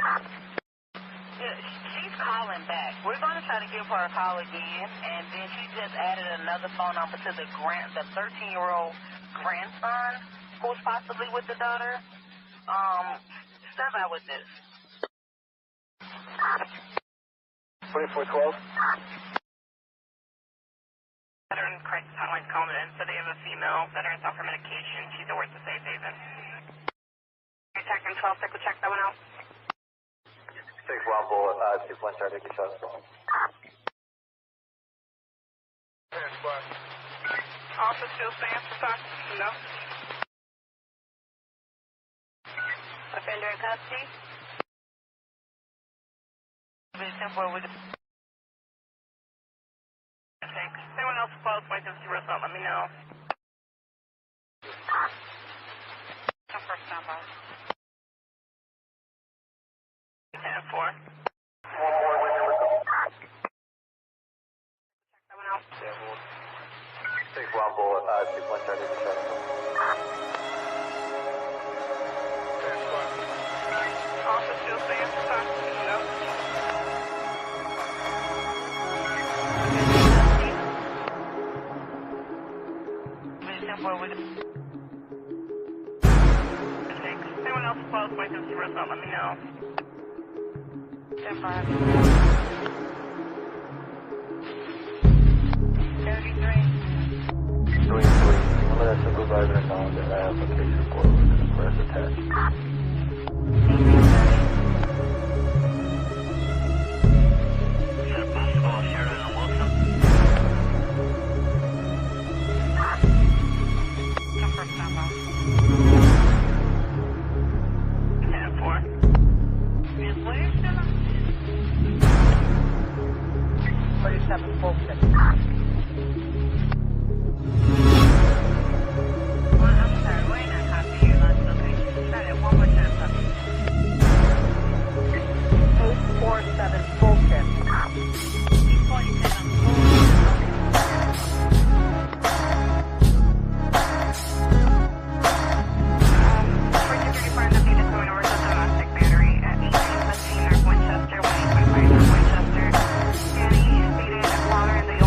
Yeah, she's calling back. We're going to try to give her a call again, and then she just added another phone number to the 13-year-old grandson who's possibly with the daughter. Step out with this. 2412. Veteran crisis hotline's calling in, so they have a female veteran off her medication. She's at work to safe haven. Attacking 12, take the check that one out. 6-1 bullet, 2-1 try to get shot. Officer still stands for talk? No. Offender in custody? Temporary with Thanks. Anyone else close, wait to see what's up, let me know. Come first number. 10-4. 6-1 bullet, 2-1 try to get shot. Officer still stands for talk? No. Anyone else close, wait to see what's up, let me know. 10-5. 33. 3-3. One of that supervisor and knowledge that I have a case report with an express attached. Winchester, 1.5 Winchester. Danny is seated in a corner in the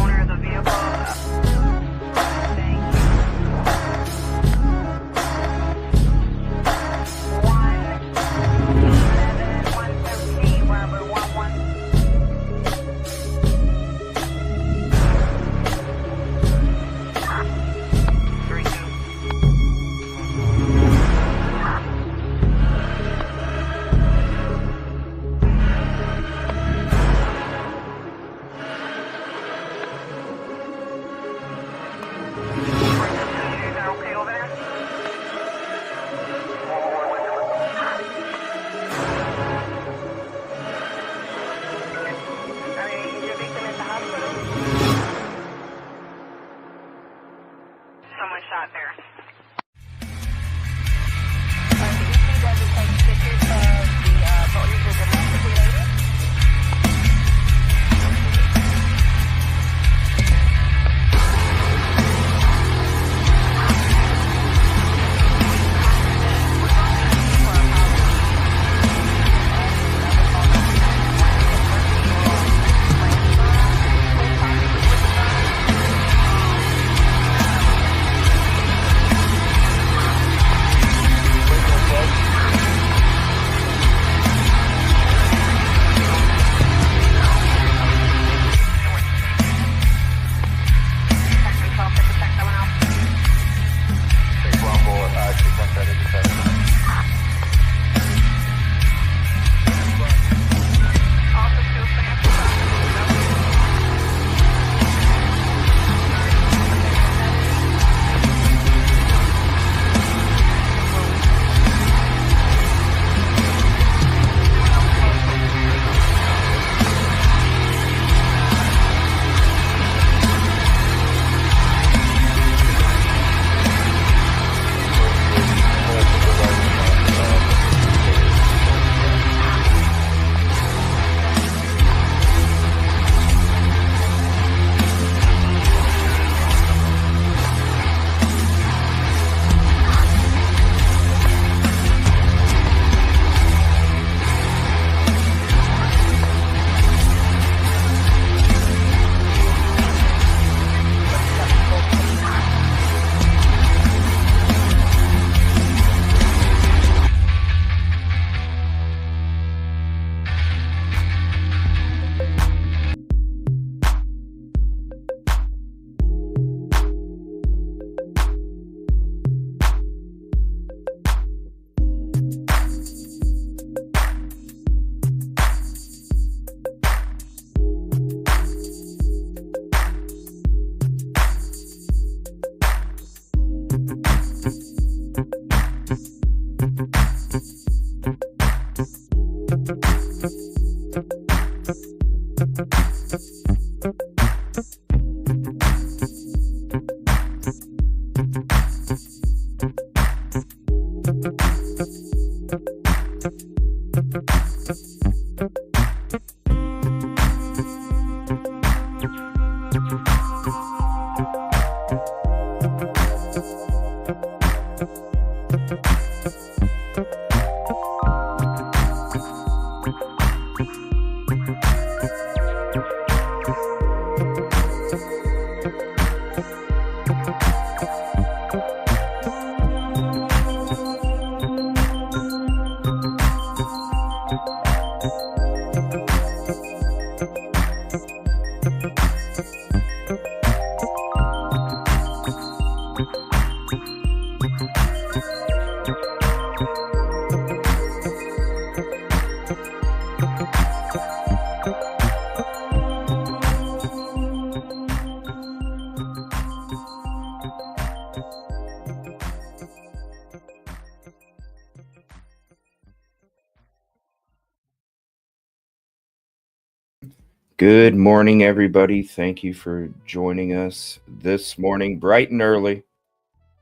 Good morning, everybody. Thank you for joining us this morning, bright and early.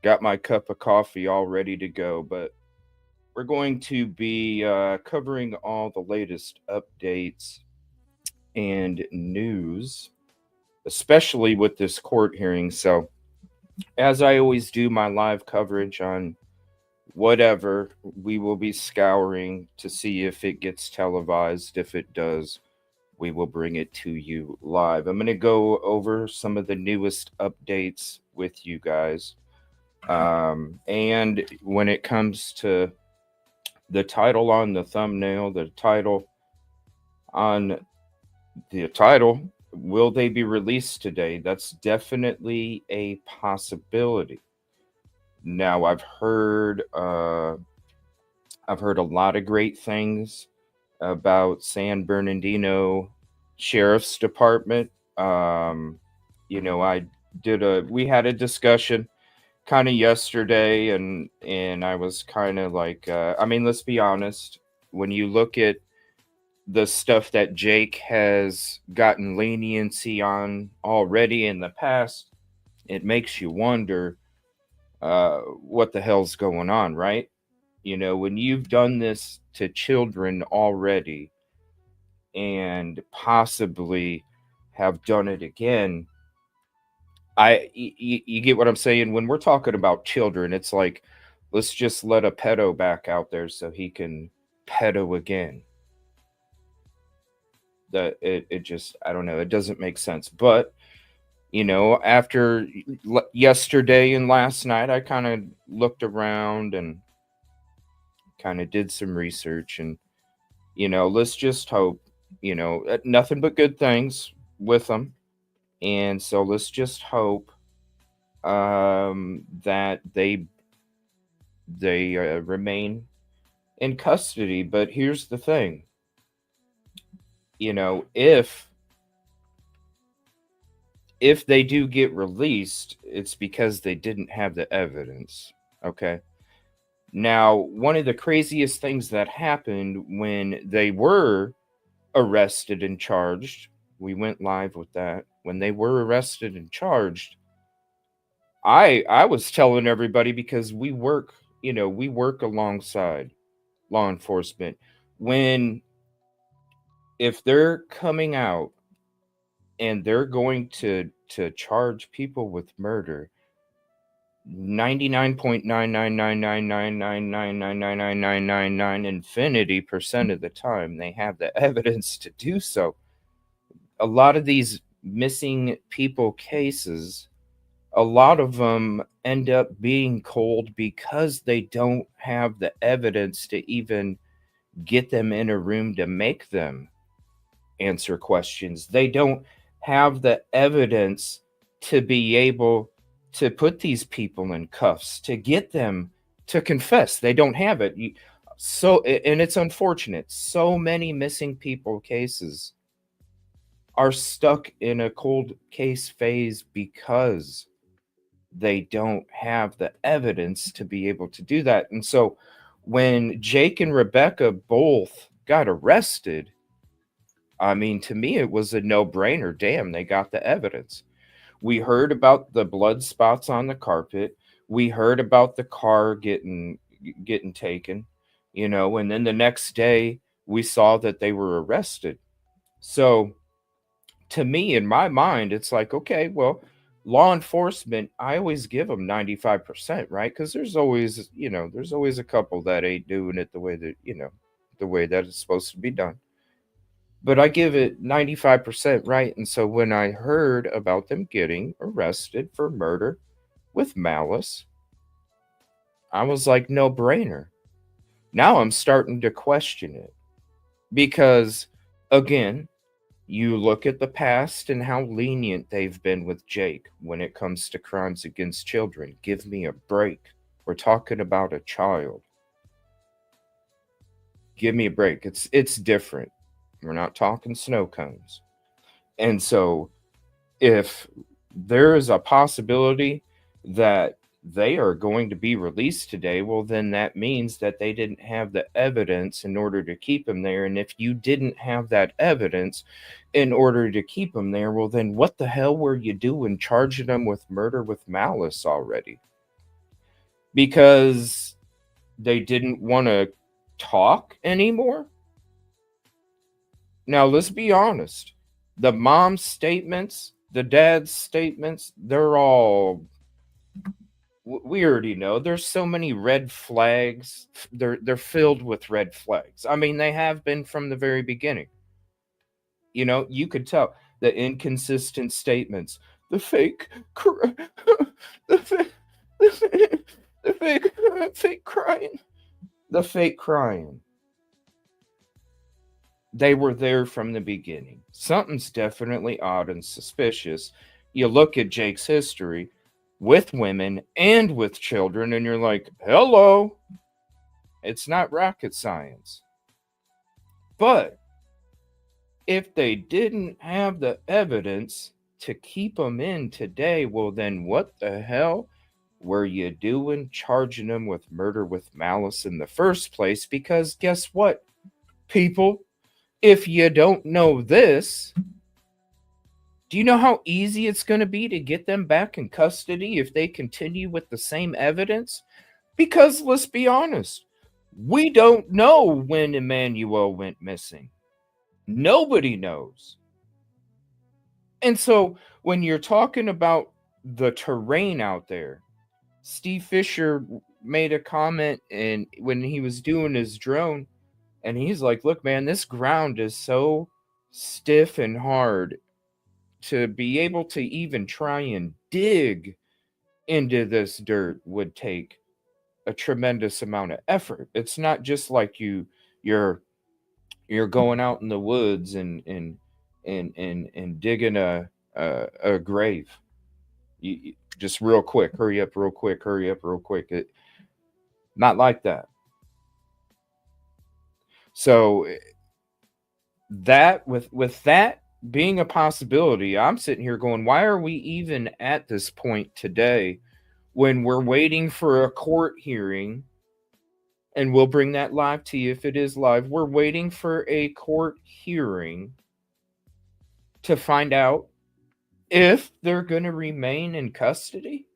Got my cup of coffee all ready to go, but we're going to be covering all the latest updates and news, especially with this court hearing. So, as I always do my live coverage on whatever, we will be scouring to see if it gets televised. If it does, we will bring it to you live. I'm going to go over some of the newest updates with you guys. And when it comes to the title on the thumbnail, will they be released today? That's definitely a possibility. Now, I've heard a lot of great things about San Bernardino Sheriff's Department. We had a discussion kind of yesterday, and I was kind of like, let's be honest. When you look at the stuff that Jake has gotten leniency on already in the past, it makes you wonder what the hell's going on, right? When you've done this to children already and possibly have done it again, you get what I'm saying? When we're talking about children, it's like, let's just let a pedo back out there so he can pedo again. It just, I don't know, it doesn't make sense. But after yesterday and last night, I kind of looked around and kind of did some research, and let's just hope, nothing but good things with them. And so let's just hope that they remain in custody. But here's the thing, if they do get released, it's because they didn't have the evidence. Okay. Now, one of the craziest things that happened when they were arrested and charged, we went live with that. When they were arrested and charged, I was telling everybody, because we work alongside law enforcement. If they're coming out and they're going to charge people with murder, 99.99999999999 infinity% of the time, they have the evidence to do so. A lot of these missing people cases, a lot of them end up being cold because they don't have the evidence to even get them in a room to make them answer questions. They don't have the evidence to be able to put these people in cuffs, to get them to confess. They don't have it. And it's unfortunate. So many missing people cases are stuck in a cold case phase because they don't have the evidence to be able to do that. And so when Jake and Rebecca both got arrested, I mean, to me, it was a no-brainer. Damn, they got the evidence. We heard about the blood spots on the carpet. We heard about the car getting taken, and then the next day we saw that they were arrested. So to me, in my mind, it's like, okay, well, law enforcement, I always give them 95%, right? Because there's always, there's always a couple that ain't doing it the way that, the way that it's supposed to be done. But I give it 95% right. And so when I heard about them getting arrested for murder with malice, I was like, no brainer. Now I'm starting to question it because, again, you look at the past and how lenient they've been with Jake when it comes to crimes against children. Give me a break. We're talking about a child. Give me a break. It's different. We're not talking snow cones. And so if there is a possibility that they are going to be released today, well, then that means that they didn't have the evidence in order to keep them there. And if you didn't have that evidence in order to keep them there, well, then what the hell were you doing charging them with murder with malice already? Because they didn't want to talk anymore? Now, let's be honest. The mom's statements, the dad's statements, they're all... We already know there's so many red flags. They're filled with red flags. I mean, they have been from the very beginning. You could tell the inconsistent statements, the fake crying, the fake crying. They were there from the beginning. Something's definitely odd and suspicious. You look at Jake's history with women and with children, and you're like, hello. It's not rocket science. But if they didn't have the evidence to keep them in today, well, then what the hell were you doing charging them with murder with malice in the first place? Because guess what, people? If you don't know this, do you know how easy it's going to be to get them back in custody if they continue with the same evidence? Because let's be honest, we don't know when Emmanuel went missing. Nobody knows. And so when you're talking about the terrain out there, Steve Fisher made a comment when he was doing his drone, and he's like, look, man, this ground is so stiff and hard to be able to even try and dig into this dirt would take a tremendous amount of effort. It's not just like you're going out in the woods and digging a grave. You just real quick, hurry up real quick. Not like that. So that with that being a possibility, I'm sitting here going, why are we even at this point today when we're waiting for a court hearing? And we'll bring that live to you if it is live. We're waiting for a court hearing to find out if they're going to remain in custody.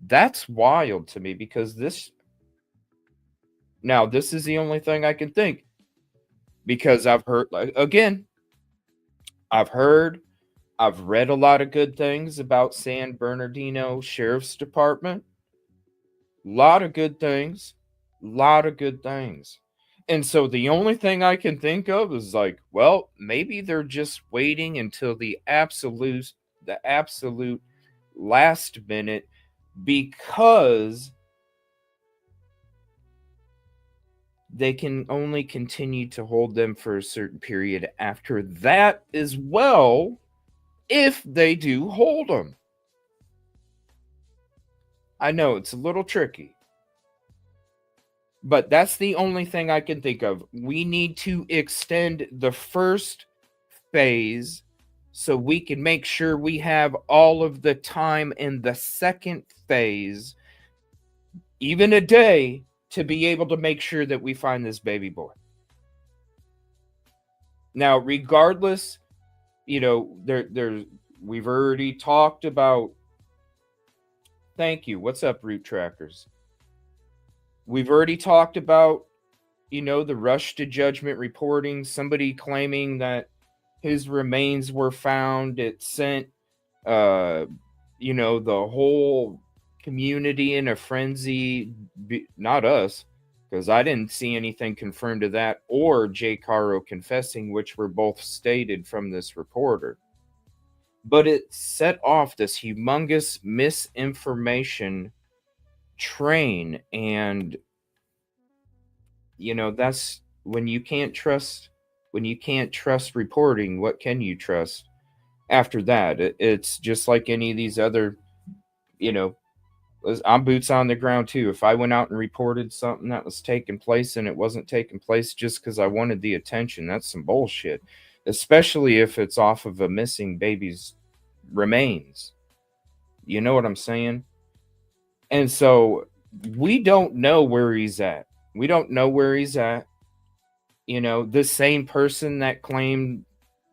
That's wild to me, because this is the only thing I can think. Because I've heard, I've read a lot of good things about San Bernardino Sheriff's Department. Lot of good things. And so the only thing I can think of is like, well, maybe they're just waiting until the absolute last minute, because they can only continue to hold them for a certain period after that as well, if they do hold them. I know it's a little tricky, but that's the only thing I can think of. We need to extend the first phase so we can make sure we have all of the time in the second phase, even a day, to be able to make sure that we find this baby boy. Now, regardless, we've already talked about. Thank you. What's up, Root Trackers? We've already talked about, the rush to judgment reporting, somebody claiming that his remains were found. It sent, the whole community in a frenzy. Not us, because I didn't see anything confirmed to that, or Jay Caro confessing, which were both stated from this reporter. But it set off this humongous misinformation train, and that's when you can't trust reporting. What can you trust after that? It's just like any of these other, I'm boots on the ground too. If I went out and reported something that was taking place and it wasn't taking place just because I wanted the attention, that's some bullshit, especially if it's off of a missing baby's remains. You know what I'm saying? And so we don't know where he's at. This same person that claimed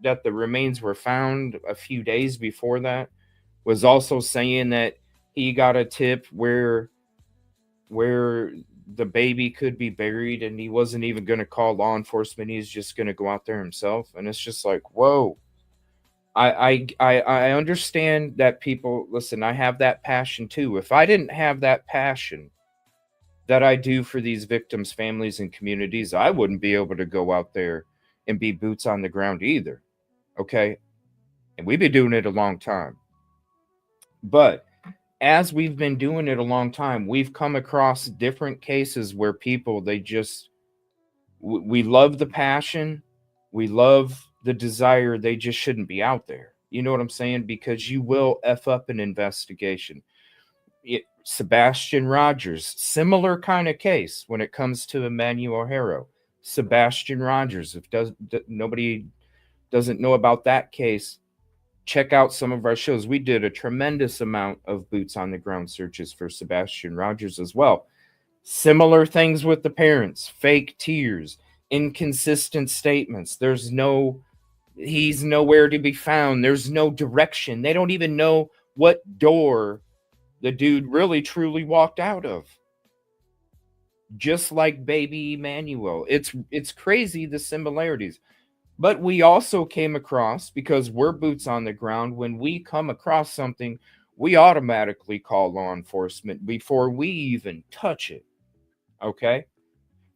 that the remains were found a few days before that was also saying that he got a tip where the baby could be buried, and he wasn't even going to call law enforcement. He's just going to go out there himself. And it's just like, whoa. I understand that people, listen, I have that passion too. If I didn't have that passion that I do for these victims' families and communities, I wouldn't be able to go out there and be boots on the ground either. Okay? And we've been doing it a long time. But as we've been doing it a long time, we've come across different cases where people, we love the passion, we love the desire, they just shouldn't be out there. You know what I'm saying? Because you will F up an investigation. Sebastian Rogers, similar kind of case when it comes to Emmanuel Harrow. Sebastian Rogers, if nobody doesn't know about that case, check out some of our shows. We did a tremendous amount of boots on the ground searches for Sebastian Rogers as well. Similar things with the parents, fake tears, inconsistent statements. He's nowhere to be found. There's no direction. They don't even know what door the dude really truly walked out of. Just like baby Emmanuel. It's crazy, the similarities. But we also came across, because we're boots on the ground, when we come across something, we automatically call law enforcement before we even touch it. Okay?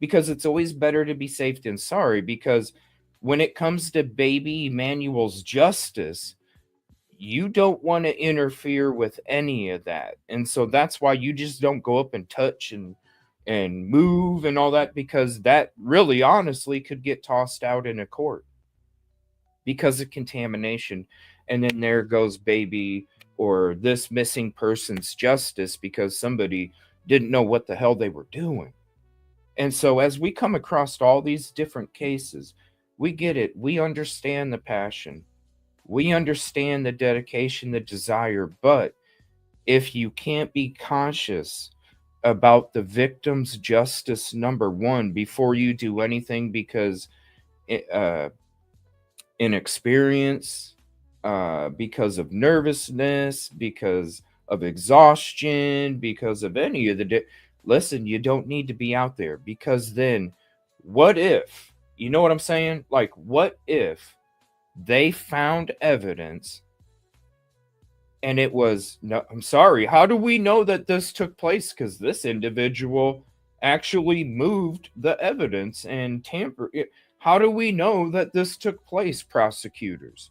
Because it's always better to be safe than sorry, because when it comes to baby Emmanuel's justice, you don't want to interfere with any of that. And so that's why you just don't go up and touch and move and all that, because that really honestly could get tossed out in a court because of contamination. And then there goes baby or this missing person's justice because somebody didn't know what the hell they were doing. And so as we come across all these different cases, we get it. We understand the passion. We understand the dedication, the desire. But if you can't be conscious about the victim's justice, number one, before you do anything, because inexperience, because of nervousness, because of exhaustion, because of any of listen, you don't need to be out there, because then what if, you know what I'm saying? Like, what if they found evidence and it was, no, I'm sorry, how do we know that this took place? Because this individual actually moved the evidence and tampered. How do we know that this took place, prosecutors?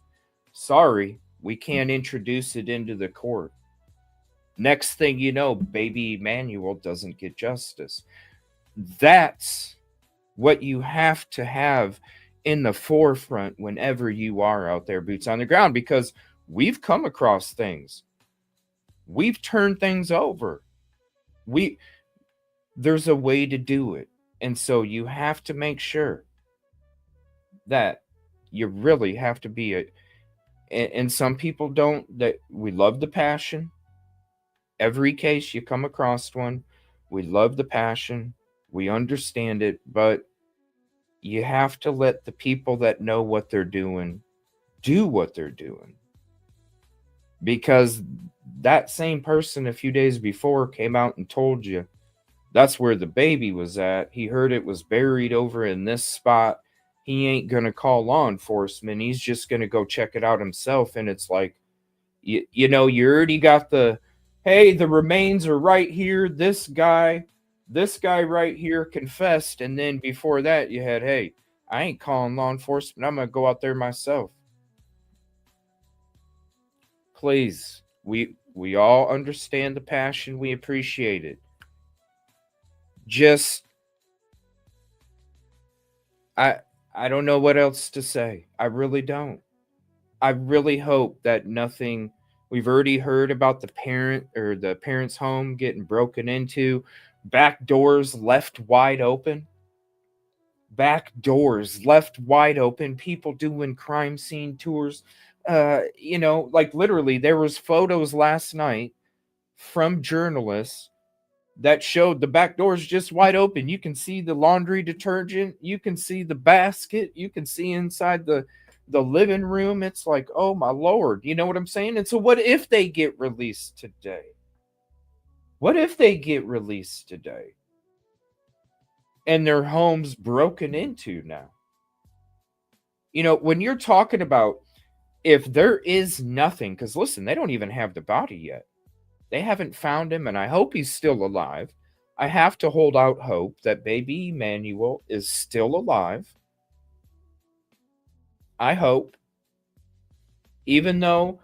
Sorry, we can't introduce it into the court. Next thing you know, baby Emmanuel doesn't get justice. That's what you have to have in the forefront whenever you are out there, boots on the ground, because we've come across things. We've turned things over. There's a way to do it. And so you have to make sure that you really have to be and some people don't, that we love the passion. Every case you come across one, we love the passion. We understand it, but you have to let the people that know what they're doing do what they're doing. Because that same person a few days before came out and told you that's where the baby was at. He heard it was buried over in this spot. He ain't going to call law enforcement. He's just going to go check it out himself. And it's like, you know, you already got the, hey, the remains are right here. This guy right here confessed. And then before that, you had, hey, I ain't calling law enforcement. I'm going to go out there myself. Please, we all understand the passion. We appreciate it. Just, I don't know what else to say. I really don't. I really hope that nothing. We've already heard about the parent's home getting broken into, back doors left wide open. Back doors left wide open. People doing crime scene tours. You know, like literally, there was photos last night from journalists that showed the back doors just wide open. You can see the laundry detergent. You can see the basket. You can see inside the living room. It's like, oh my Lord. You know what I'm saying? And so what if they get released today? What if they get released today? And their home's broken into now? You know, when you're talking about if there is nothing, because listen, they don't even have the body yet. They haven't found him, and I hope he's still alive. I have to hold out hope that baby Emmanuel is still alive. I hope. Even though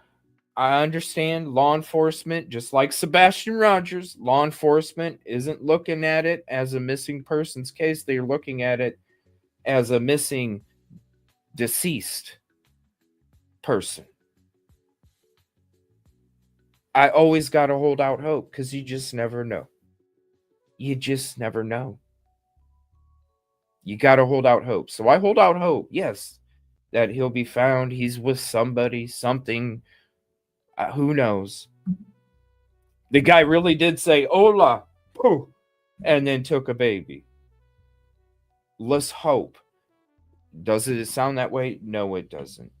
I understand law enforcement, just like Sebastian Rogers, law enforcement isn't looking at it as a missing persons case. They're looking at it as a missing deceased person. I always got to hold out hope because you just never know. You just never know. You got to hold out hope. So I hold out hope, yes, that he'll be found. He's with somebody, something, who knows. The guy really did say, hola, pooh, and then took a baby. Let's hope. Does it sound that way? No, it doesn't.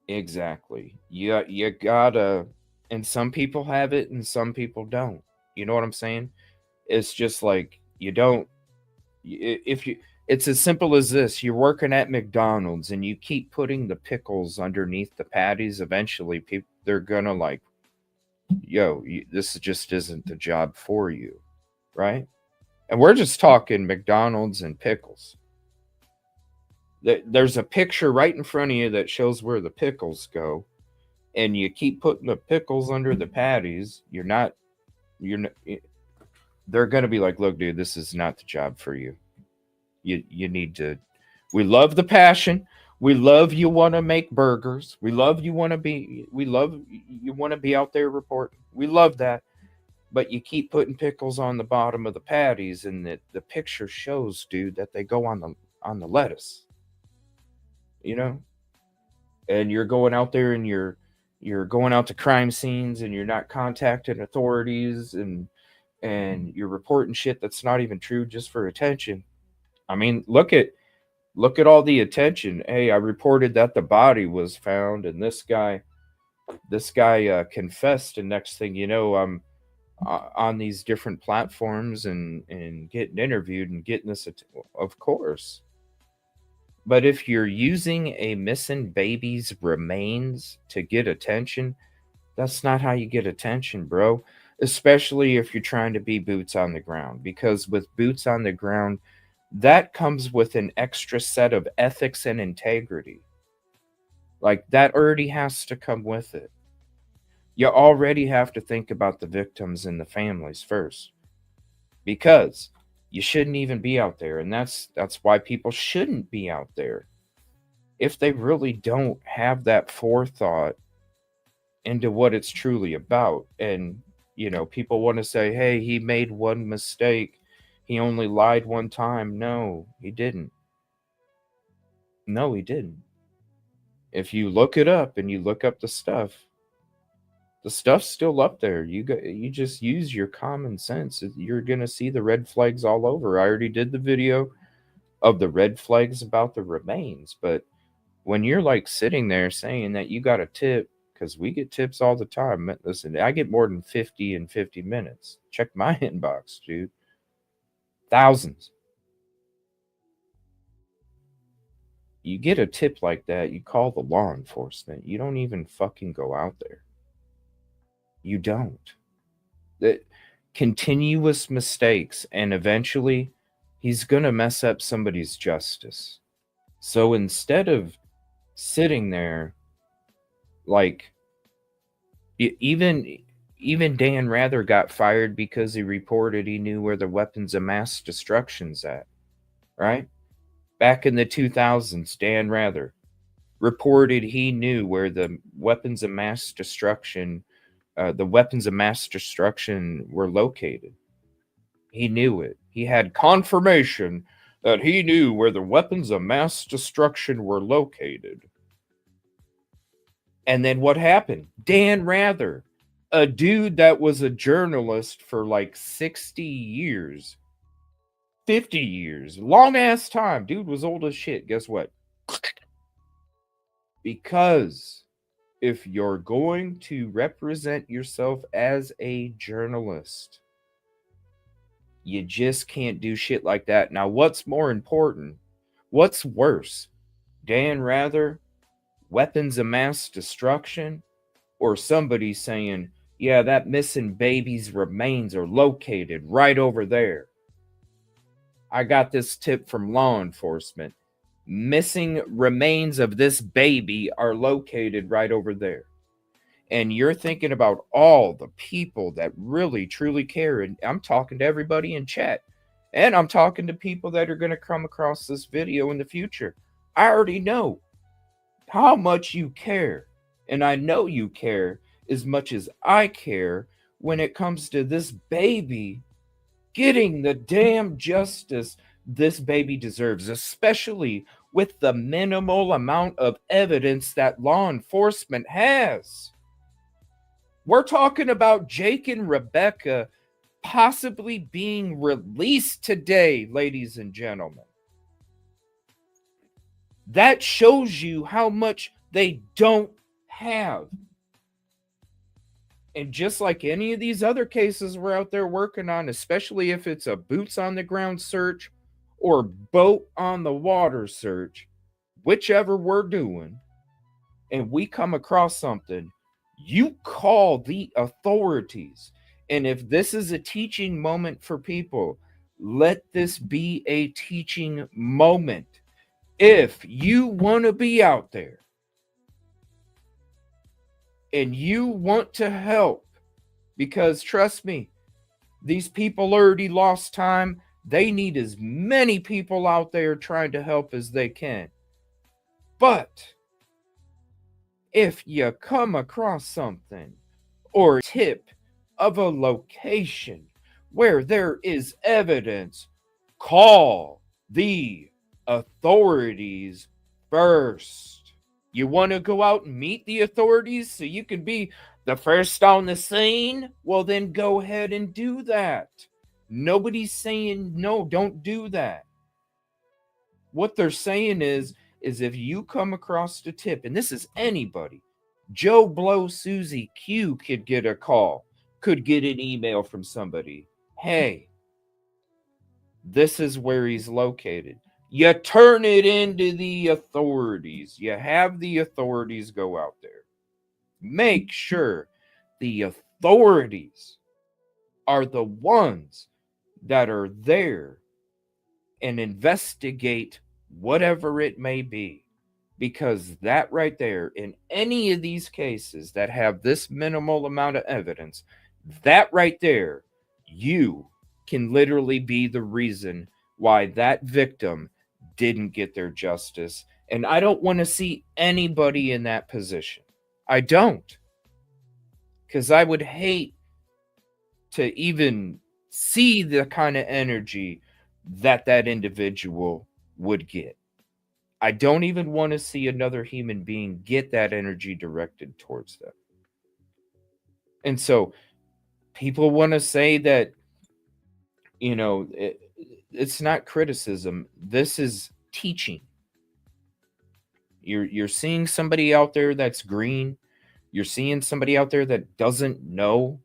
Exactly. You gotta, and some people have it and some people don't. You know what I'm saying? It's just like you don't. If you, it's as simple as this: you're working at McDonald's and you keep putting the pickles underneath the patties. Eventually, people they're gonna like, yo, this just isn't the job for you, right? And we're just talking McDonald's and pickles. There's a picture right in front of you that shows where the pickles go, and you keep putting the pickles under the patties. You're not. They're gonna be like, look, dude, this is not the job for you. You need to. We love the passion. We love you want to make burgers. We love you want to be. We love you want to be out there reporting. We love that. But you keep putting pickles on the bottom of the patties, and the picture shows, dude, that they go on the lettuce. You know, and you're going out there and you're going out to crime scenes and you're not contacting authorities and you're reporting shit that's not even true just for attention. I mean, look at all the attention. Hey, I reported that the body was found and this guy confessed, and next thing you know, I'm on these different platforms and getting interviewed and getting this of course. But if you're using a missing baby's remains to get attention, that's not how you get attention, bro. Especially if you're trying to be boots on the ground. Because with boots on the ground, that comes with an extra set of ethics and integrity. Like, that already has to come with it. You already have to think about the victims and the families first. Because you shouldn't even be out there, and that's why people shouldn't be out there if they really don't have that forethought into what it's truly about. And you know, people want to say, hey, he made one mistake, he only lied one time. No, he didn't. If you look it up and you look up the The stuff's still up there. You just use your common sense. You're gonna see the red flags all over. I already did the video of the red flags about the remains, but when you're like sitting there saying that you got a tip, because we get tips all the time. Listen, I get more than 50 in 50 minutes. Check my inbox, dude. Thousands. You get a tip like that, you call the law enforcement. You don't even fucking go out there. You don't. That continuous mistakes, and eventually he's gonna mess up somebody's justice. So instead of sitting there, like, even Dan Rather got fired because he reported he knew where the weapons of mass destruction's at, right? Back in the 2000s, Dan Rather reported he knew where the weapons of mass destruction were located. He knew it. He had confirmation that he knew where the weapons of mass destruction were located. And then what happened? Dan Rather, a dude that was a journalist for like 60 years, 50 years, long ass time. Dude was old as shit. Guess what? Because if you're going to represent yourself as a journalist, you just can't do shit like that. Now, what's more important? What's worse? Dan Rather, weapons of mass destruction, or somebody saying, yeah, that missing baby's remains are located right over there. I got this tip from law enforcement. Missing remains of this baby are located right over there. And you're thinking about all the people that really, truly care. And I'm talking to everybody in chat. And I'm talking to people that are going to come across this video in the future. I already know how much you care. And I know you care as much as I care when it comes to this baby getting the damn justice this baby deserves, especially with the minimal amount of evidence that law enforcement has. We're talking about Jake and Rebecca possibly being released today, ladies and gentlemen. That shows you how much they don't have. And just like any of these other cases we're out there working on, especially if it's a boots on the ground search or boat on the water search, whichever we're doing, and we come across something, you call the authorities. And if this is a teaching moment for people, let this be a teaching moment. If you want to be out there and you want to help, because trust me, these people already lost time. They need as many people out there trying to help as they can. But if you come across something or a tip of a location where there is evidence, call the authorities first. You want to go out and meet the authorities so you can be the first on the scene? Well, then go ahead and do that. Nobody's saying no, don't do that. What they're saying is if you come across the tip, and this is anybody, Joe Blow, Susie Q could get a call, could get an email from somebody. Hey, this is where he's located. You turn it into the authorities. You have the authorities go out there. Make sure the authorities are the ones that are there and investigate whatever it may be. Because that right there, in any of these cases that have this minimal amount of evidence, that right there, you can literally be the reason why that victim didn't get their justice. And I don't want to see anybody in that position. I don't. Because I would hate to even see the kind of energy that individual would get. I don't even want to see another human being get that energy directed towards them. And so people want to say that, it's not criticism. This is teaching. You're seeing somebody out there that's green. You're seeing somebody out there that doesn't know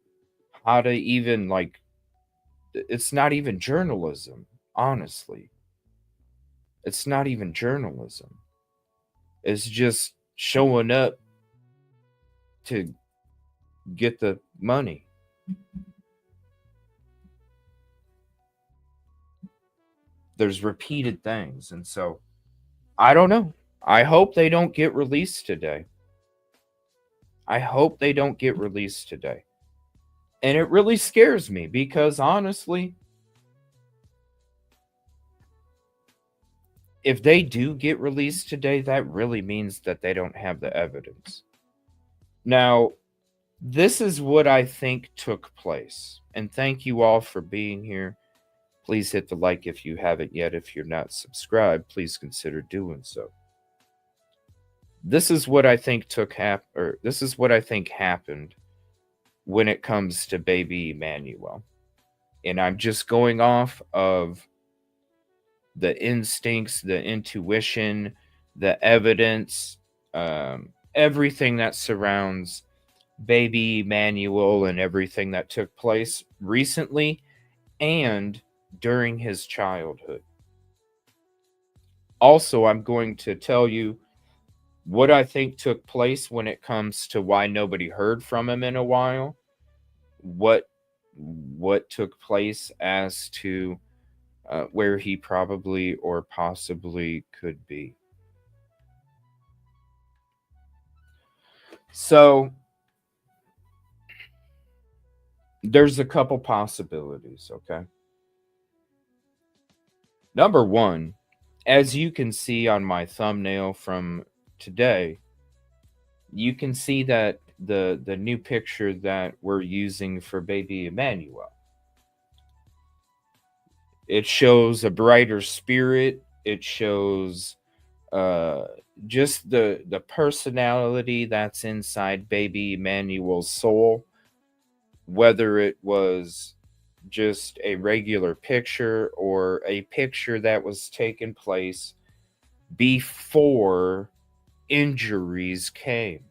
how to even, like, it's not even journalism, honestly. It's not even journalism. It's just showing up to get the money. There's repeated things. And so I don't know. I hope they don't get released today. I hope they don't get released today. And it really scares me because honestly, if they do get released today, that really means that they don't have the evidence. Now, this is what I think took place. And thank you all for being here. Please hit the like if you haven't yet. If you're not subscribed, please consider doing so. This is what I think this is what I think happened when it comes to baby Emmanuel. And I'm just going off of the instincts, the intuition, the evidence, everything that surrounds baby Emmanuel and everything that took place recently and during his childhood. Also, I'm going to tell you what I think took place when it comes to why nobody heard from him in a while. What took place as to where he probably or possibly could be. So there's a couple possibilities, okay? Number one, as you can see on my thumbnail from today, you can see that the new picture that we're using for baby Emmanuel, it shows a brighter spirit. It shows just the personality that's inside baby Emmanuel's soul, whether it was just a regular picture or a picture that was taking place before injuries came.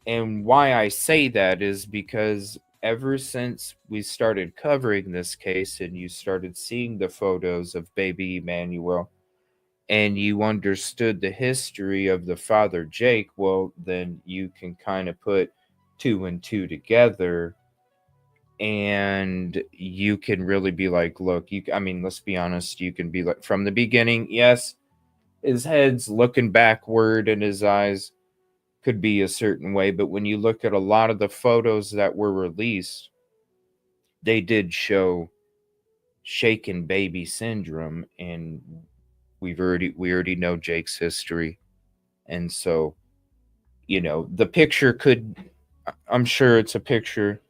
And why I say that is because ever since we started covering this case and you started seeing the photos of baby Emmanuel and you understood the history of the father Jake, well, then you can kind of put two and two together and you can really be like, look, let's be honest, you can be like, from the beginning, yes, his head's looking backward and his eyes could be a certain way, but when you look at a lot of the photos that were released, they did show shaken baby syndrome, and we already know Jake's history. And so, the picture I'm sure it's a picture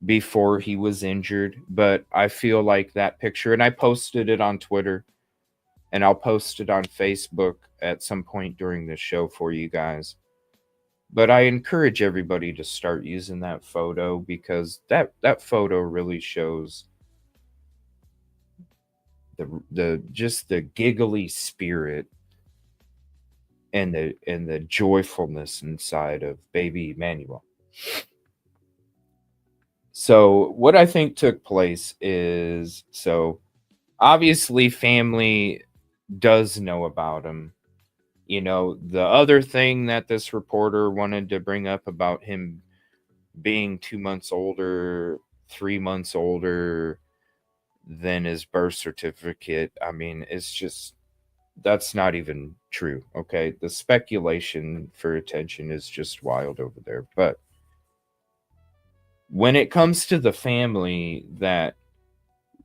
before he was injured, but I feel like that picture, and I posted it on Twitter and I'll post it on Facebook at some point during the show for you guys. But I encourage everybody to start using that photo because that photo really shows the giggly spirit and the joyfulness inside of baby Emmanuel. So what I think took place is, so obviously family does know about him. The other thing that this reporter wanted to bring up about him being 2 months older, 3 months older than his birth certificate, it's just, that's not even true, okay? The speculation for attention is just wild over there. But when it comes to the family that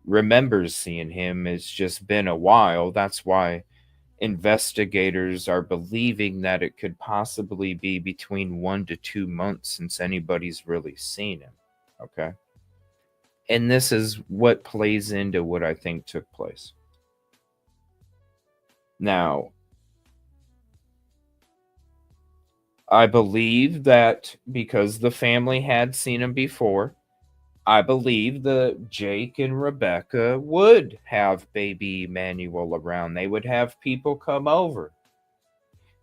remembers seeing him, it's just been a while. That's why investigators are believing that it could possibly be between 1 to 2 months since anybody's really seen him. Okay. And this is what plays into what I think took place. Now, I believe that because the family had seen him before, I believe that Jake and Rebecca would have baby Emmanuel around. They would have people come over.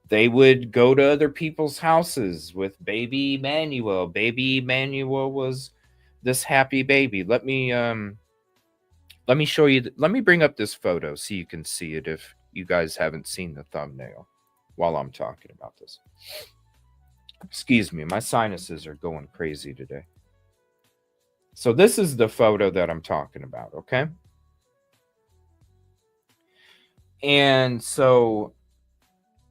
They would go to other people's houses with baby Emmanuel. Baby Emmanuel was this happy baby. Let me show you. Let me bring up this photo so you can see it if you guys haven't seen the thumbnail while I'm talking about this. Excuse me, my sinuses are going crazy today. So this is the photo that I'm talking about, okay? And so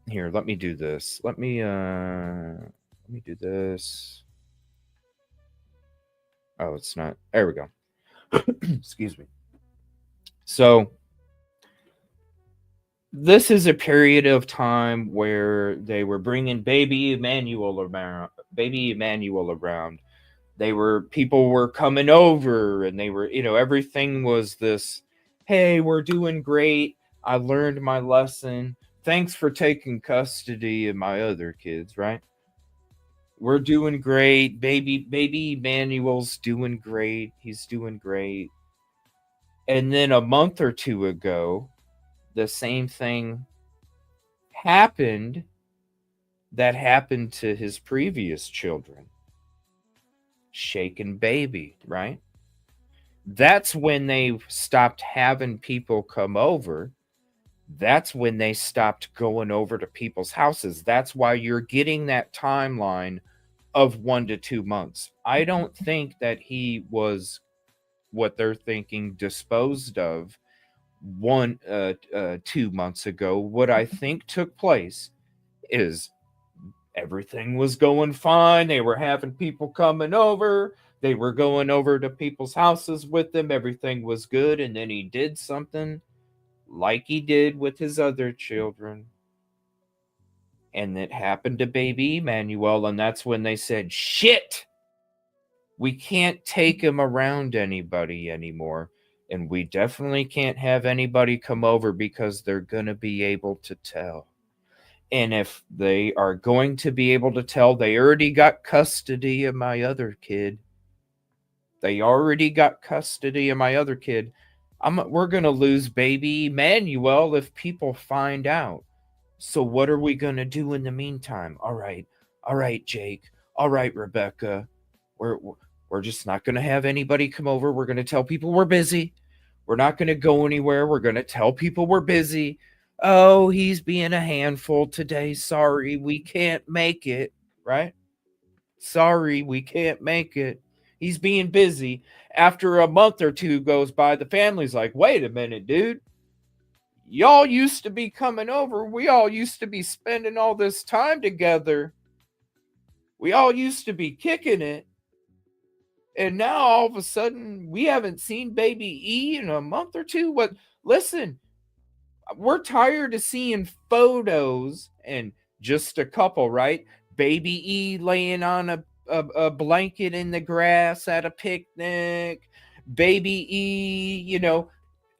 here, let me do this. Let me do this. Oh, it's not. There we go. Excuse me. So this is a period of time where they were bringing baby Emmanuel around. People were coming over, and they were, everything was this, hey, we're doing great. I learned my lesson. Thanks for taking custody of my other kids, right? We're doing great. Baby Emmanuel's doing great. He's doing great. And then a month or two ago, the same thing happened that happened to his previous children. Shaken baby, right? That's when they stopped having people come over. That's when they stopped going over to people's houses. That's why you're getting that timeline of 1 to 2 months. I don't think that he was what they're thinking disposed of 2 months ago. What I think took place is everything was going fine. They were having people coming over. They were going over to people's houses with them. Everything was good. And then he did something like he did with his other children. And it happened to baby Emmanuel. And that's when they said, shit, we can't take him around anybody anymore. And we definitely can't have anybody come over because they're going to be able to tell. And if they are going to be able to tell, they already got custody of my other kid. We're going to lose baby Emmanuel if people find out. So what are we going to do in the meantime? All right, Jake. All right, Rebecca. We're just not going to have anybody come over. We're going to tell people we're busy. We're not going to go anywhere. We're going to tell people we're busy. Oh, he's being a handful today. Sorry, we can't make it, right? Sorry, we can't make it. He's being busy. After a month or two goes by, the family's like, wait a minute, dude. Y'all used to be coming over. We all used to be spending all this time together. We all used to be kicking it. And now all of a sudden, we haven't seen baby E in a month or two. What? Listen, we're tired of seeing photos, and just a couple, right? Baby E laying on a blanket in the grass at a picnic. Baby E,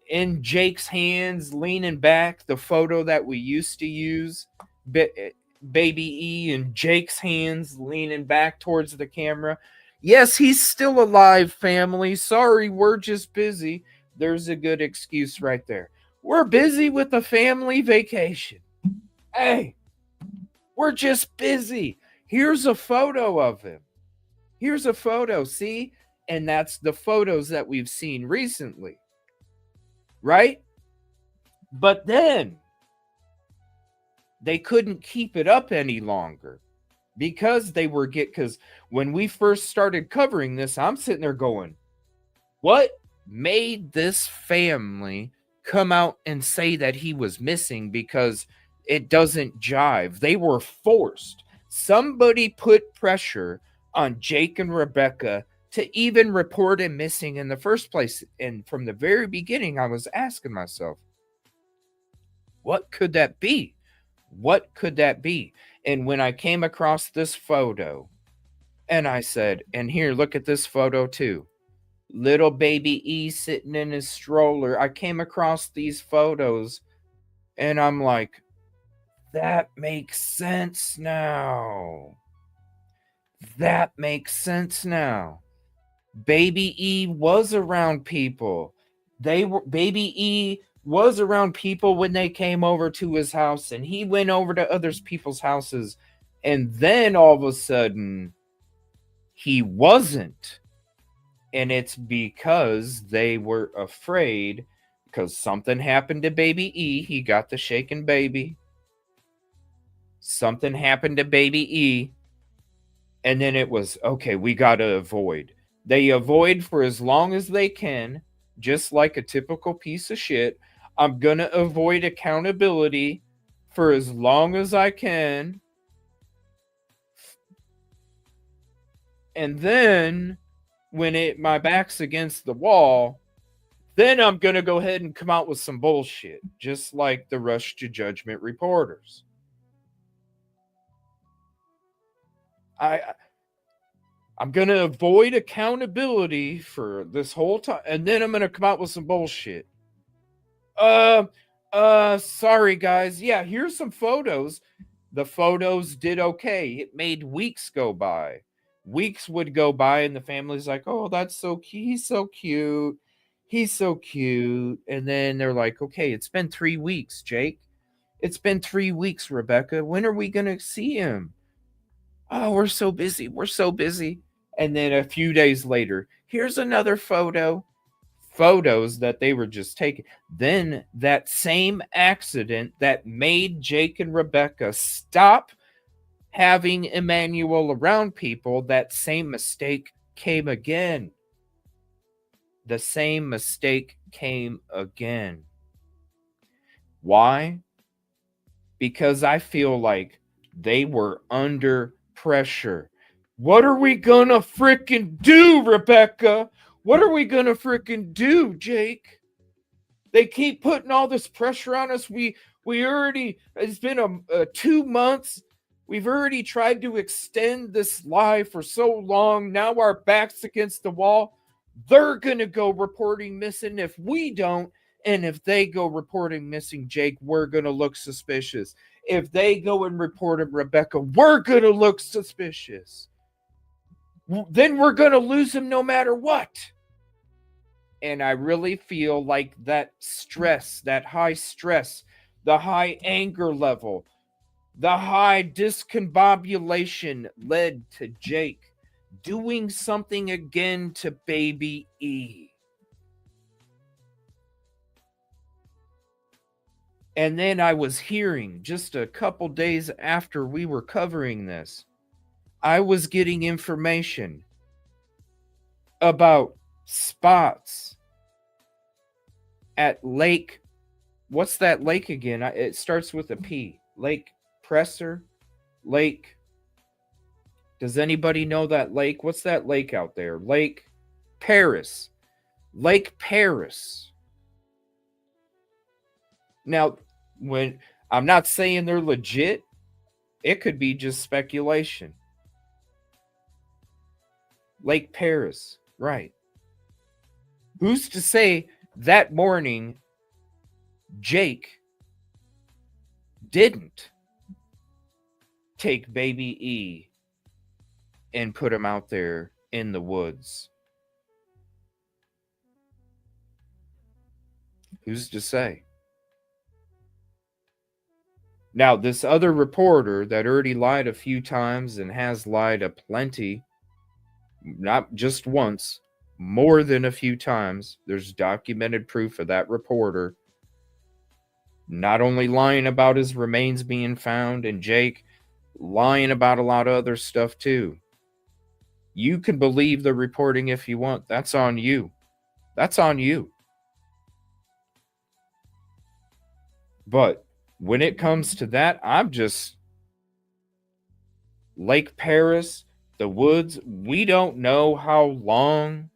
in Jake's hands, leaning back. The photo that we used to use. Baby E in Jake's hands, leaning back towards the camera. Yes, he's still alive, family. Sorry, we're just busy. There's a good excuse right there. We're busy with a family vacation. Hey, we're just busy. Here's a photo of him. Here's a photo, see? And that's the photos that we've seen recently. Right? But then they couldn't keep it up any longer because because when we first started covering this, I'm sitting there going, what made this family come out and say that he was missing? Because it doesn't jive. They were forced. Somebody put pressure on Jake and Rebecca to even report him missing in the first place. And from the very beginning, I was asking myself, what could that be? What could that be? And when I came across this photo, and I said, and here, look at this photo too. Little baby E sitting in his stroller. I came across these photos, and I'm like, That makes sense now. That makes sense now. Baby E was around people. Baby E was around people when they came over to his house, and he went over to other people's houses, and then all of a sudden he wasn't. And it's because they were afraid, because something happened to Baby E. He got the shaken baby. Something happened to Baby E. And then it was, okay, we got to avoid. They avoid for as long as they can, just like a typical piece of shit. I'm going to avoid accountability for as long as I can. And then when my back's against the wall, then I'm going to go ahead and come out with some bullshit, just like the rush to judgment reporters. I'm going to avoid accountability for this whole time, and then I'm going to come out with some bullshit. Sorry guys. Yeah, here's some photos. The photos did okay. It made weeks go by. Weeks would go by and the family's like, "Oh, that's so cute. He's so cute. He's so cute." And then they're like, "Okay, it's been 3 weeks, Jake. It's been 3 weeks, Rebecca. When are we going to see him?" "Oh, we're so busy. We're so busy." And then a few days later, here's another photo. Photos that they were just taking. Then that same accident that made Jake and Rebecca stop having Emmanuel around people, that same mistake came again. The same mistake came again. Why? Because I feel like they were under pressure. What are we gonna frickin' do, Rebecca? What are we gonna frickin' do, Jake? They keep putting all this pressure on us. We already, it's been 2 months. We've already tried to extend this live for so long. Now our back's against the wall. They're gonna go reporting missing if we don't. And if they go reporting missing Jake, we're gonna look suspicious. If they go and report him, Rebecca, we're gonna look suspicious. Then we're gonna lose him no matter what. And I really feel like that stress, that high stress, the high anger level, the high discombobulation led to Jake doing something again to Baby E. And then I was hearing, just a couple days after we were covering this, I was getting information about spots at Lake. What's that lake again? It starts with a P. Lake Presser? Lake. Does anybody know that lake? What's that lake out there? Lake Paris. Lake Paris. Now, when I'm not saying they're legit, it could be just speculation. Lake Paris, right. Who's to say that morning Jake didn't take Baby E and put him out there in the woods? Who's to say? Now, this other reporter that already lied a few times and has lied a plenty, not just once, more than a few times, there's documented proof of that reporter not only lying about his remains being found and Jake lying about a lot of other stuff too. You can believe the reporting if you want. That's on you. That's on you. But when it comes to that, I'm just Lake Paris, the woods, we don't know how long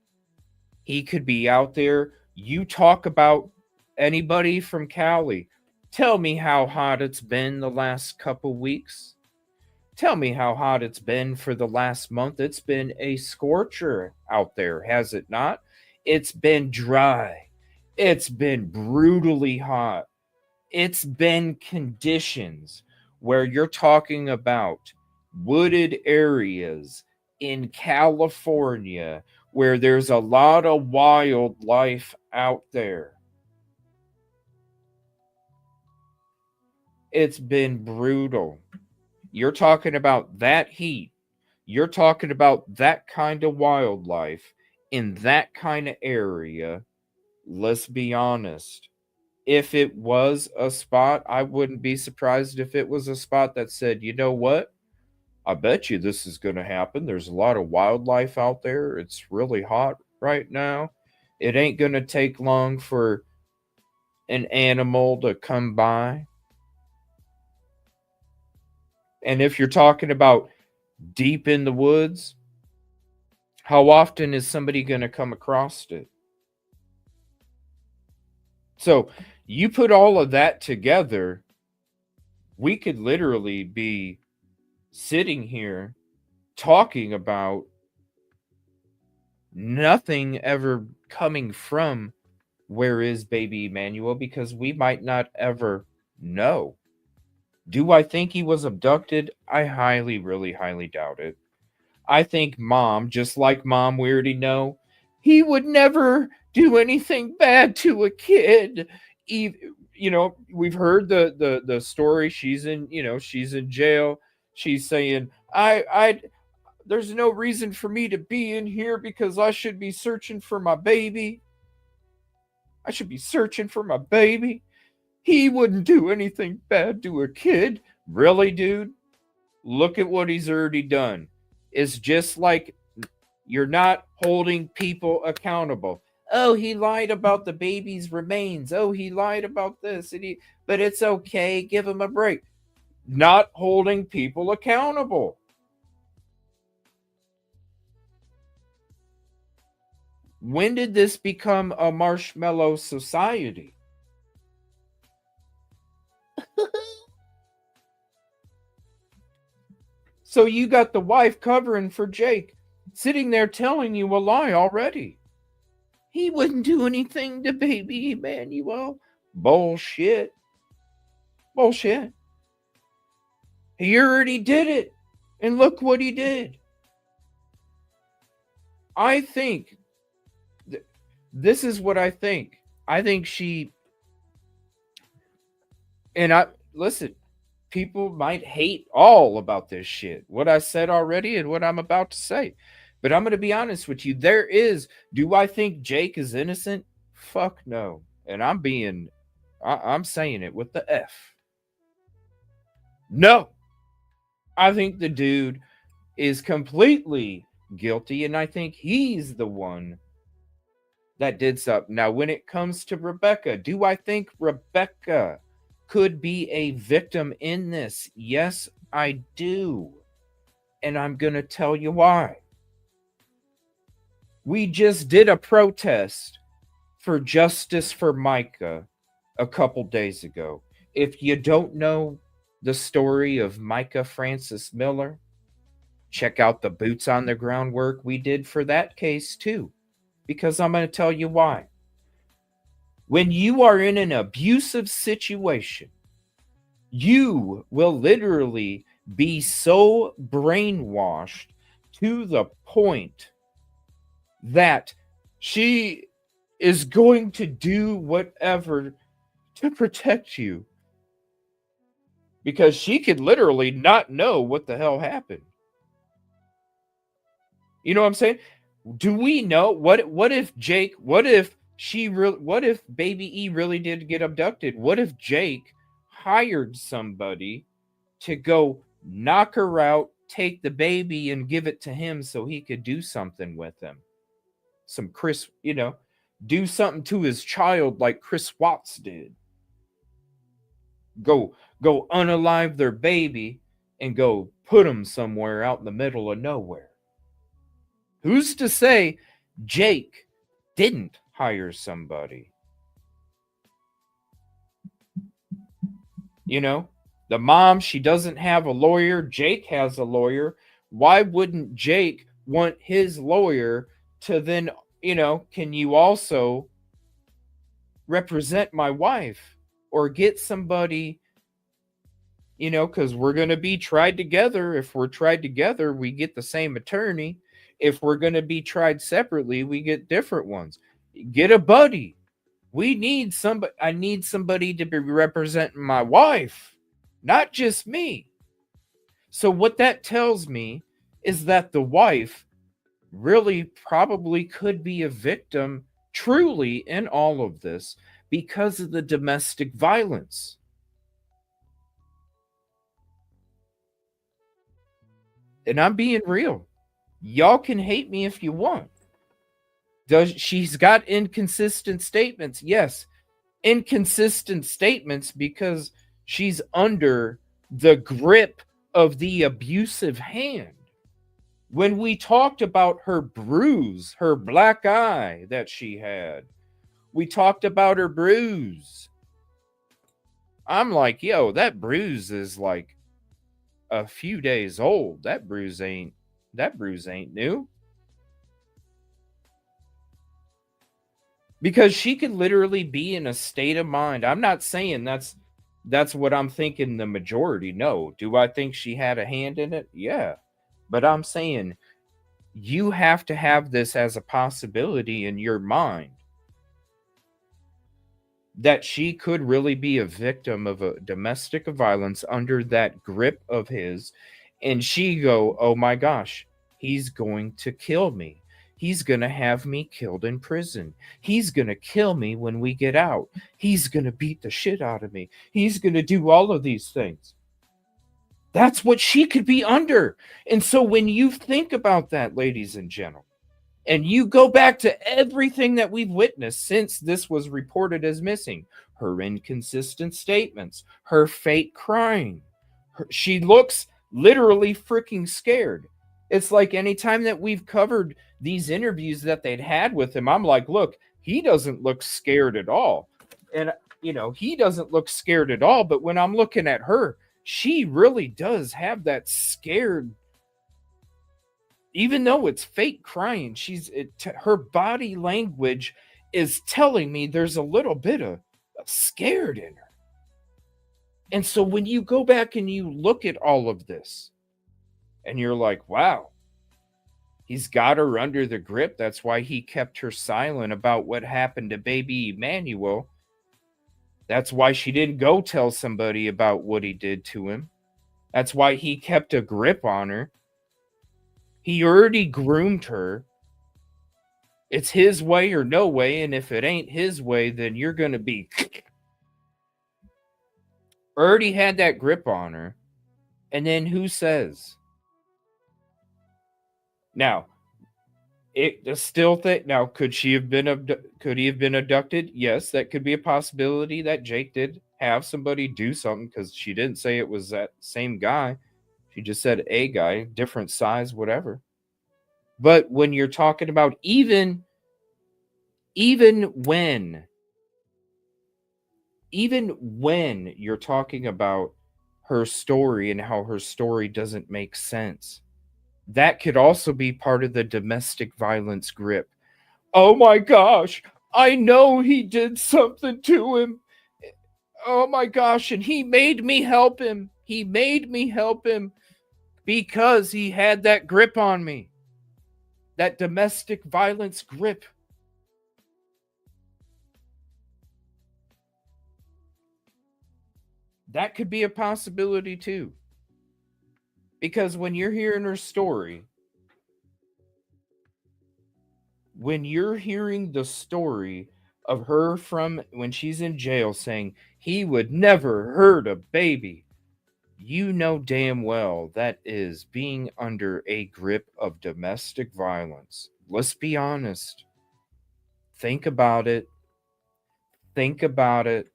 he could be out there. You talk about anybody from Cali. Tell me how hot it's been the last couple weeks. Tell me how hot it's been for the last month. It's been a scorcher out there, has it not? It's been dry. It's been brutally hot. It's been conditions where you're talking about wooded areas in California where there's a lot of wildlife out there. It's been brutal. You're talking about that heat. You're talking about that kind of wildlife in that kind of area. Let's be honest. If it was a spot, I wouldn't be surprised if it was a spot that said, you know what? I bet you this is going to happen. There's a lot of wildlife out there. It's really hot right now. It ain't going to take long for an animal to come by. And if you're talking about deep in the woods, how often is somebody going to come across it? So you put all of that together, we could literally be sitting here talking about nothing ever coming from where is baby Emmanuel, because we might not ever know. Do I think he was abducted? I really highly doubt it. I think mom, just like mom, we already know, he would never do anything bad to a kid. We've heard the story. She's in jail. She's saying, there's no reason for me to be in here because I should be searching for my baby. I should be searching for my baby. He wouldn't do anything bad to a kid. Really, dude? Look at what he's already done. It's just like you're not holding people accountable. Oh, he lied about the baby's remains. Oh, he lied about this. But it's okay. Give him a break. Not holding people accountable. When did this become a marshmallow society? So you got the wife covering for Jake, sitting there telling you a lie already. He wouldn't do anything to baby Emmanuel. Bullshit. Bullshit. He already did it. And look what he did. I think, this is what I think. I think she, listen, people might hate all about this shit, what I said already and what I'm about to say. But I'm going to be honest with you. Do I think Jake is innocent? Fuck no. And I'm saying it with the F. No. I think the dude is completely guilty, and I think he's the one that did something. Now, when it comes to Rebecca, do I think Rebecca could be a victim in this? Yes, I do. And I'm going to tell you why. We just did a protest for justice for Micah a couple days ago. If you don't know the story of Micah Francis Miller, check out the boots on the ground work we did for that case too, because I'm going to tell you why. When you are in an abusive situation, you will literally be so brainwashed to the point that she is going to do whatever to protect you, because she could literally not know what the hell happened. You know what I'm saying? Do we know what if baby E really did get abducted? What if Jake hired somebody to go knock her out, take the baby and give it to him so he could do something with him? Do something to his child like Chris Watts did. Go unalive their baby and go put him somewhere out in the middle of nowhere. Who's to say Jake didn't hire somebody? The mom, she doesn't have a lawyer. Jake has a lawyer. Why wouldn't Jake want his lawyer to then, can you also represent my wife or get somebody You know, because we're going to be tried together. If we're tried together, we get the same attorney. If we're going to be tried separately, we get different ones. Get a buddy. We need somebody. I need somebody to be representing my wife, not just me. So what that tells me is that the wife really probably could be a victim truly in all of this because of the domestic violence. And I'm being real. Y'all can hate me if you want. She's got inconsistent statements? Yes, inconsistent statements because she's under the grip of the abusive hand. When we talked about her bruise, her black eye that she had, we talked about her bruise. I'm like, yo, that bruise is like a few days old. That bruise ain't new. Because she could literally be in a state of mind. I'm not saying that's what I'm thinking the majority. No. Do I think she had a hand in it? Yeah. But I'm saying you have to have this as a possibility in your mind that she could really be a victim of a domestic violence under that grip of his. And she go, oh my gosh, he's going to kill me. He's going to have me killed in prison. He's going to kill me when we get out. He's going to beat the shit out of me. He's going to do all of these things. That's what she could be under. And so when you think about that, ladies and gentlemen, and you go back to everything that we've witnessed since this was reported as missing, her inconsistent statements, her fake crying, she looks literally freaking scared. It's like anytime that we've covered these interviews that they'd had with him, I'm like, look, he doesn't look scared at all. And, you know, he doesn't look scared at all. But when I'm looking at her, she really does have that scared, even though it's fake crying, her body language is telling me there's a little bit of scared in her. And so when you go back and you look at all of this, and you're like, wow, he's got her under the grip. That's why he kept her silent about what happened to baby Emmanuel. That's why she didn't go tell somebody about what he did to him. That's why he kept a grip on her. He already groomed her. It's his way or no way, and if it ain't his way, then you're going to be... Already had that grip on her. And then who says? Now, it still think now, could he have been abducted? Yes, that could be a possibility that Jake did have somebody do something, because she didn't say it was that same guy. She just said a guy, different size, whatever. But when you're talking about even when you're talking about her story and how her story doesn't make sense, that could also be part of the domestic violence grip. Oh my gosh, I know he did something to him. Oh my gosh, and he made me help him. He made me help him because he had that grip on me. That domestic violence grip. That could be a possibility too. Because when you're hearing her story, when you're hearing the story of her from when she's in jail saying he would never hurt a baby, you know damn well that is being under a grip of domestic violence. Let's be honest. Think about it. Think about it.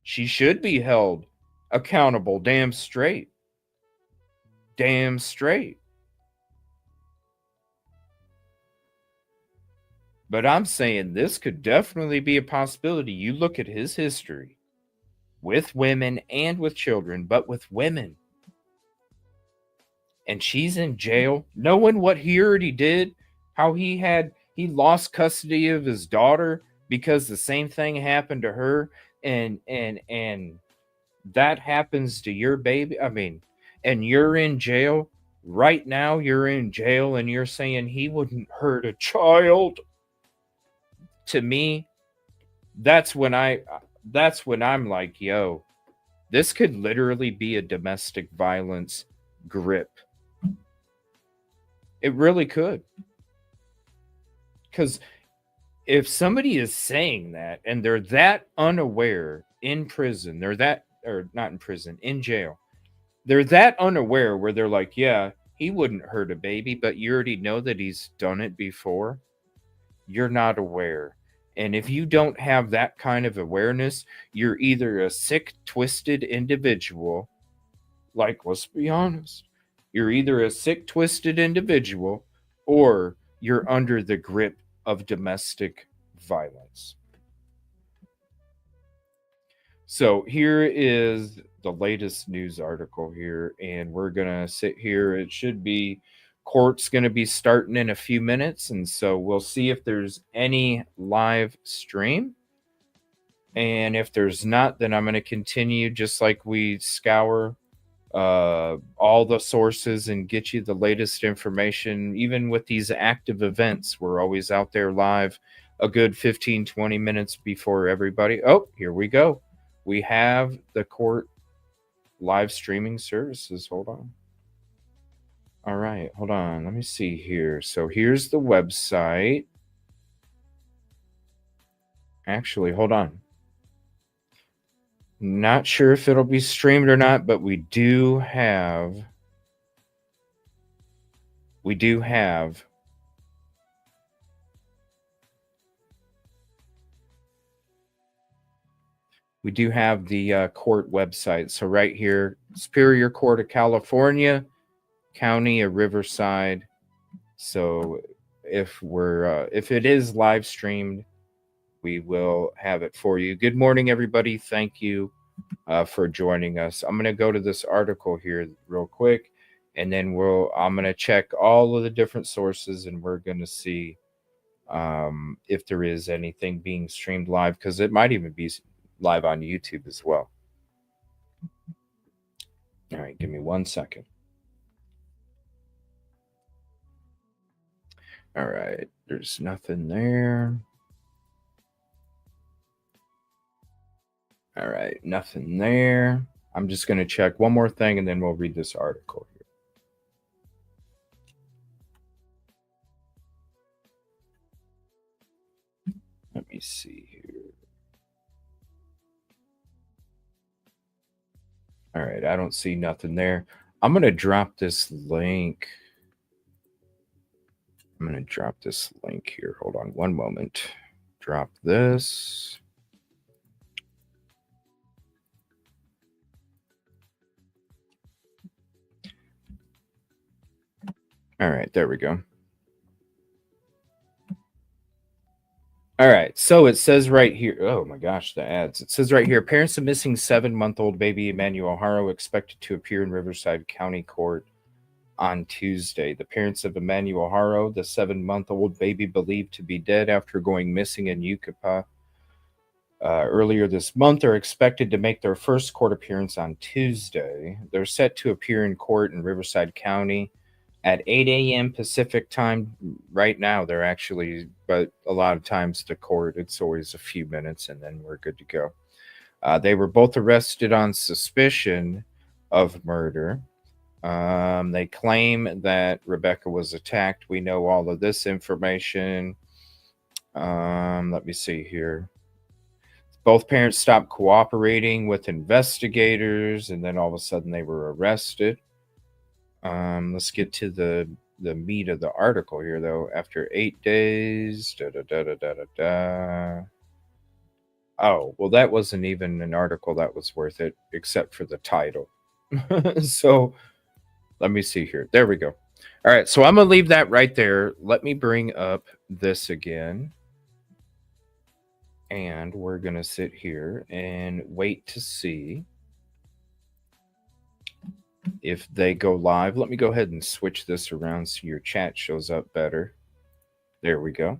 She should be held accountable damn straight. Damn straight. But I'm saying this could definitely be a possibility. You look at his history with women and with children, but with women. And she's in jail, knowing what he already did, how he lost custody of his daughter because the same thing happened to her, and that happens to your baby, I mean, and you're in jail right now, you're in jail and you're saying he wouldn't hurt a child. To me, that's when I'm like, yo, this could literally be a domestic violence grip. It really could. Because if somebody is saying that and they're that unaware in prison, they're that, or not in prison, in jail, they're that unaware where they're like, yeah, he wouldn't hurt a baby, but you already know that he's done it before. You're not aware. And if you don't have that kind of awareness, you're either a sick, twisted individual, like, let's be honest, you're either a sick, twisted individual or you're under the grip of domestic violence. So here is the latest news article here, and we're going to sit here. It should be, court's going to be starting in a few minutes, and so we'll see if there's any live stream. And if there's not, then I'm going to continue just like we scour all the sources and get you the latest information. Even with these active events, we're always out there live a good 15-20 minutes before everybody. Oh, here we go. We have the court live streaming services. Hold on. All right, hold on. Let me see here. So here's the website. Actually, hold on. Not sure if it'll be streamed or not, but we do have the court website. So right here, Superior Court of California, County of Riverside. So if it is live streamed, we will have it for you. Good morning, everybody. Thank you for joining us. I'm going to go to this article here real quick, and then I'm going to check all of the different sources, and we're going to see if there is anything being streamed live, because it might even be live on YouTube as well. All right, give me 1 second. All right, there's nothing there. All right, nothing there. I'm just going to check one more thing, and then we'll read this article here. Let me see here. All right, I don't see nothing there. I'm going to drop this link. Here. Hold on one moment. Drop this. All right, there we go. All right, so it says right here, oh my gosh, the ads. It says right here, parents of missing 7-month-old baby Emmanuel Haro expected to appear in Riverside County Court on Tuesday. The parents of Emmanuel Haro, the 7-month-old baby believed to be dead after going missing in Yucapa earlier this month, are expected to make their first court appearance on Tuesday. They're set to appear in court in Riverside County at 8 a.m. Pacific time. Right now, they're actually, but a lot of times the court, it's always a few minutes and then we're good to go. They were both arrested on suspicion of murder. They claim that Rebecca was attacked. We know all of this information. Let me see here. Both parents stopped cooperating with investigators, and then all of a sudden they were arrested. Let's get to the meat of the article here, though. After 8 days, Oh, well, that wasn't even an article that was worth it, except for the title. So let me see here. There we go. All right, so I'm going to leave that right there. Let me bring up this again. And we're going to sit here and wait to see if they go live. Let me go ahead and switch this around so your chat shows up better. There we go.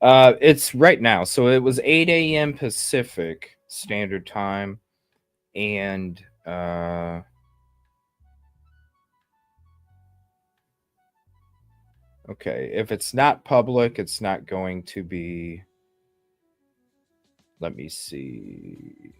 It's right now. So it was 8 a.m. Pacific Standard Time. And okay, if it's not public, it's not going to be. Let me see.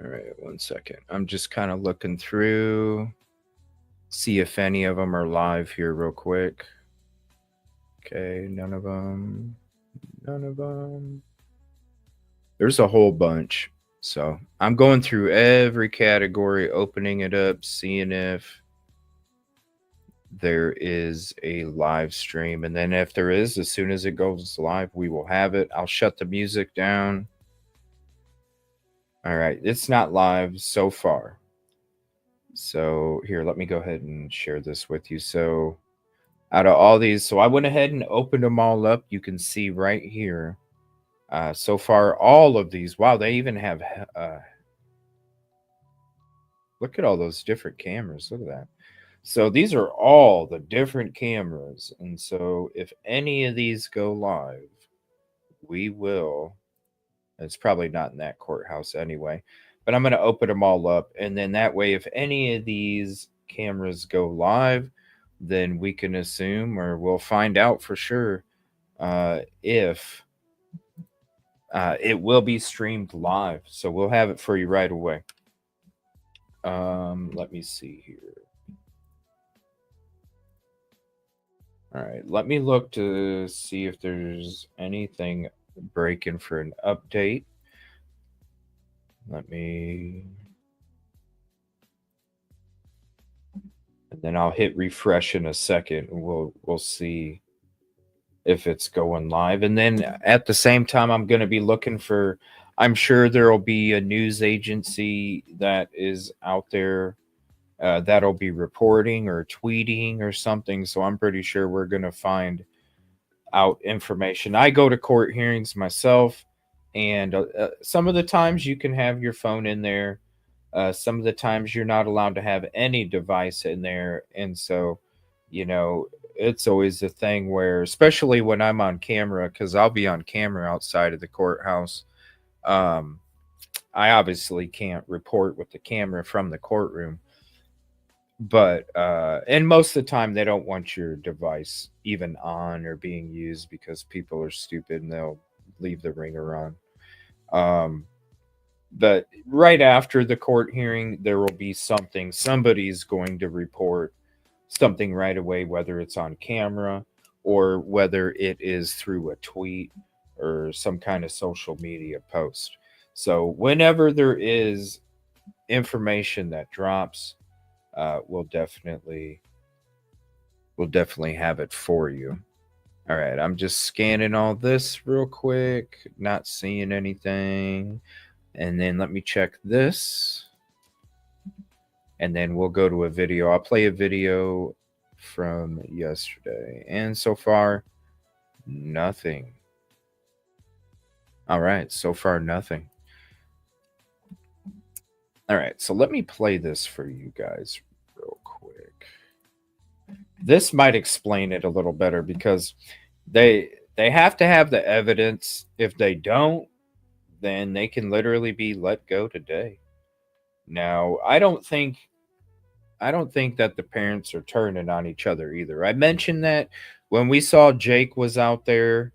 All right, 1 second. I'm just kind of looking through, see if any of them are live here real quick. Okay, none of them. None of them. There's a whole bunch. So I'm going through every category, opening it up, seeing if there is a live stream. And then if there is, as soon as it goes live, we will have it. I'll shut the music down. All right, it's not live so far. So here, let me go ahead and share this with you. So out of all these, so I went ahead and opened them all up. You can see right here. So far, all of these, wow, they even have, look at all those different cameras. Look at that. So these are all the different cameras. And so if any of these go live, we will, it's probably not in that courthouse anyway, but I'm going to open them all up. And then that way, if any of these cameras go live, then we can assume, or we'll find out for sure, if it will be streamed live. So we'll have it for you right away. Let me see here. All right, let me look to see if there's anything breaking for an update. Let me, and then I'll hit refresh in a second, and we'll see if it's going live. And then at the same time, I'm going to be looking for, I'm sure there will be a news agency that is out there that'll be reporting or tweeting or something. So I'm pretty sure we're going to find out information. I go to court hearings myself, and some of the times you can have your phone in there. Some of the times you're not allowed to have any device in there. And so, you know, it's always a thing where, especially when I'm on camera, because I'll be on camera outside of the courthouse. I obviously can't report with the camera from the courtroom, but and most of the time they don't want your device even on or being used because people are stupid and they'll leave the ringer on. But right after the court hearing, there will be something, somebody's going to report something right away, whether it's on camera or whether it is through a tweet or some kind of social media post. So whenever there is information that drops, we'll definitely have it for you. All right, I'm just scanning all this real quick, not seeing anything. And then let me check this. And then we'll go to a video. I'll play a video from yesterday. And so far, nothing. All right, so far, nothing. All right, so let me play this for you guys real quick. This might explain it a little better because they have to have the evidence. If they don't, then they can literally be let go today. Now, I don't think that the parents are turning on each other either. I mentioned that when we saw Jake was out there.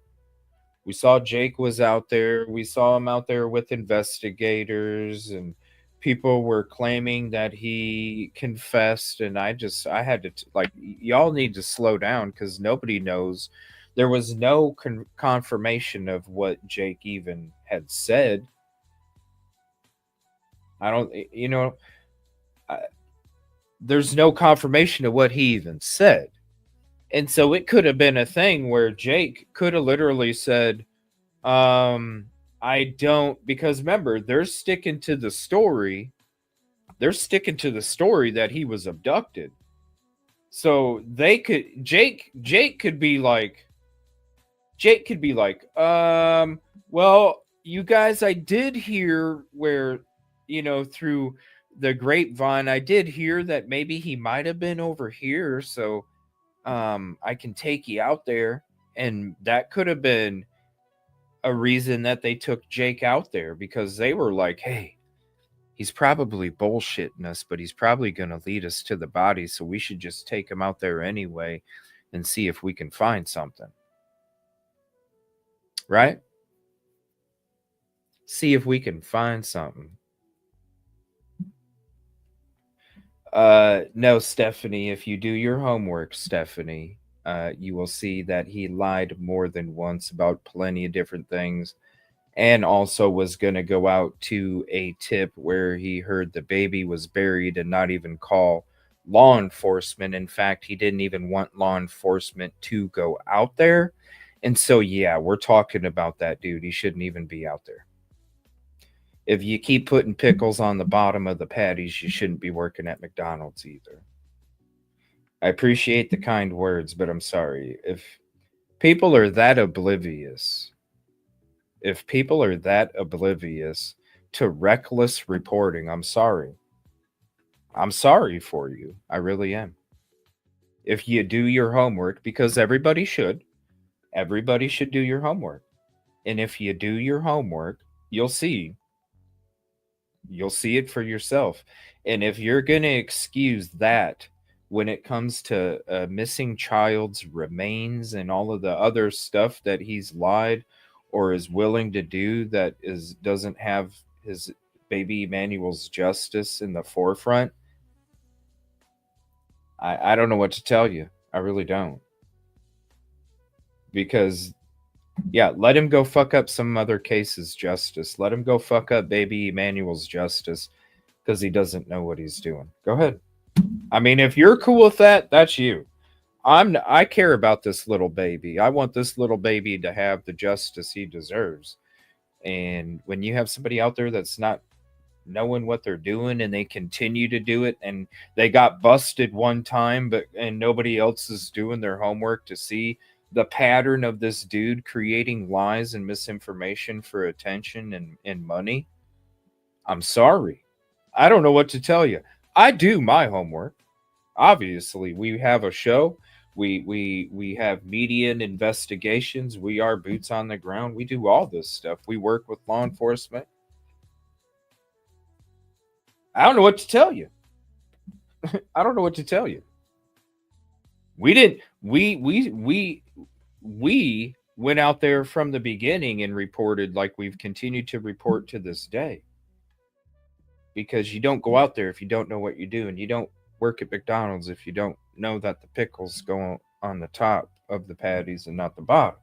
We saw Jake was out there. We saw him out there with investigators, and people were claiming that he confessed. And I had to, like, y'all need to slow down because nobody knows. There was no confirmation of what Jake even had said. I don't, you know, there's no confirmation of what he even said. And so it could have been a thing where Jake could have literally said, I don't, because remember, they're sticking to the story. They're sticking to the story that he was abducted. So they could, Jake could be like, well, you guys, I did hear where, you know, through the grapevine, I did hear that maybe he might have been over here, so I can take you out there. And that could have been a reason that they took Jake out there, because they were like, hey, he's probably bullshitting us, but he's probably going to lead us to the body, so we should just take him out there anyway and see if we can find something. Right? See if we can find something. No, Stephanie, if you do your homework, Stephanie, you will see that he lied more than once about plenty of different things, and also was going to go out to a tip where he heard the baby was buried and not even call law enforcement. In fact, he didn't even want law enforcement to go out there. And so, yeah, we're talking about that dude. He shouldn't even be out there. If you keep putting pickles on the bottom of the patties, you shouldn't be working at McDonald's either. I appreciate the kind words, but I'm sorry. If people are that oblivious, to reckless reporting, I'm sorry. I'm sorry for you. I really am. If you do your homework, because everybody should do your homework. And if you do your homework, you'll see it for yourself. And if you're going to excuse that when it comes to a missing child's remains and all of the other stuff that he's lied or is willing to do that doesn't have his baby Emmanuel's justice in the forefront, I don't know what to tell you. I really don't. Because, yeah, let him go fuck up some other cases' justice. Let him go fuck up baby Emmanuel's justice, because he doesn't know what he's doing. Go ahead. I mean, if you're cool with that, that's you. I care about this little baby. I want this little baby to have the justice he deserves. And when you have somebody out there that's not knowing what they're doing and they continue to do it, and they got busted one time, and nobody else is doing their homework to see the pattern of this dude creating lies and misinformation for attention and money, I'm sorry. I don't know what to tell you. I do my homework. Obviously, we have a show. We have media and investigations. We are boots on the ground. We do all this stuff. We work with law enforcement. I don't know what to tell you. I don't know what to tell you. We went out there from the beginning and reported like we've continued to report to this day. Because you don't go out there if you don't know what you're doing. You don't work at McDonald's if you don't know that the pickles go on the top of the patties and not the bottom.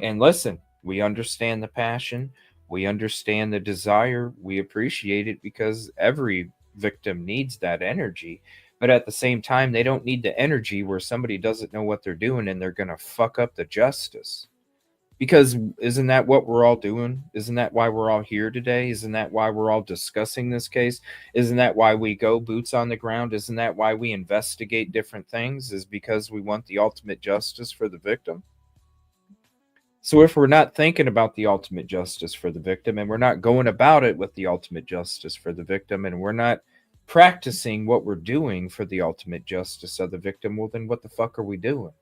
And listen, we understand the passion. We understand the desire. We appreciate it, because every victim needs that energy. But at the same time, they don't need the energy where somebody doesn't know what they're doing and they're going to fuck up the justice. Because isn't that what we're all doing? Isn't that why we're all here today? Isn't that why we're all discussing this case? Isn't that why we go boots on the ground? Isn't that why we investigate different things? Is because we want the ultimate justice for the victim? So if we're not thinking about the ultimate justice for the victim, and we're not going about it with the ultimate justice for the victim, and we're not practicing what we're doing for the ultimate justice of the victim, well, then what the fuck are we doing?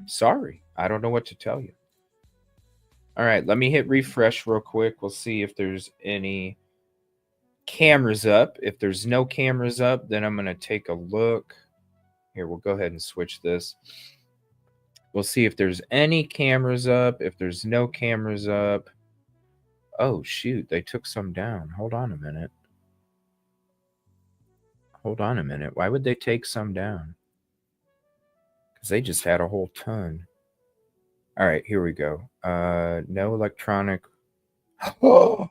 Sorry, I don't know what to tell you. All right, let me hit refresh real quick. We'll see if there's any cameras up. If there's no cameras up, then I'm going to take a look. Here, we'll go ahead and switch this. We'll see if there's any cameras up. If there's no cameras up. Oh, shoot, they took some down. Hold on a minute. Why would they take some down? Because they just had a whole ton. All right, here we go. No electronic. Uh-oh.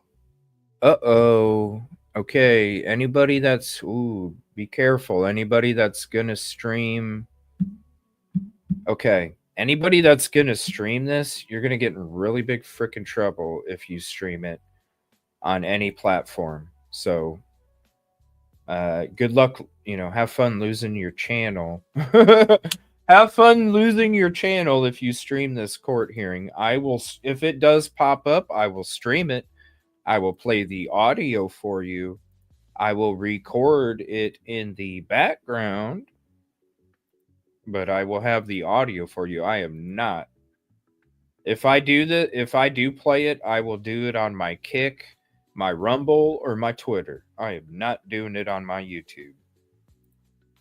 Okay, anybody that's... Ooh, be careful. Anybody that's going to stream... Okay, anybody that's going to stream this, you're going to get in really big freaking trouble if you stream it on any platform. So, good luck. Have fun losing your channel. Have fun losing your channel if you stream this court hearing. I will, if it does pop up, I will stream it. I will play the audio for you. I will record it in the background, but I will have the audio for you. I am not. If I do play it, I will do it on my Kick, my Rumble, or my Twitter. I am not doing it on my YouTube.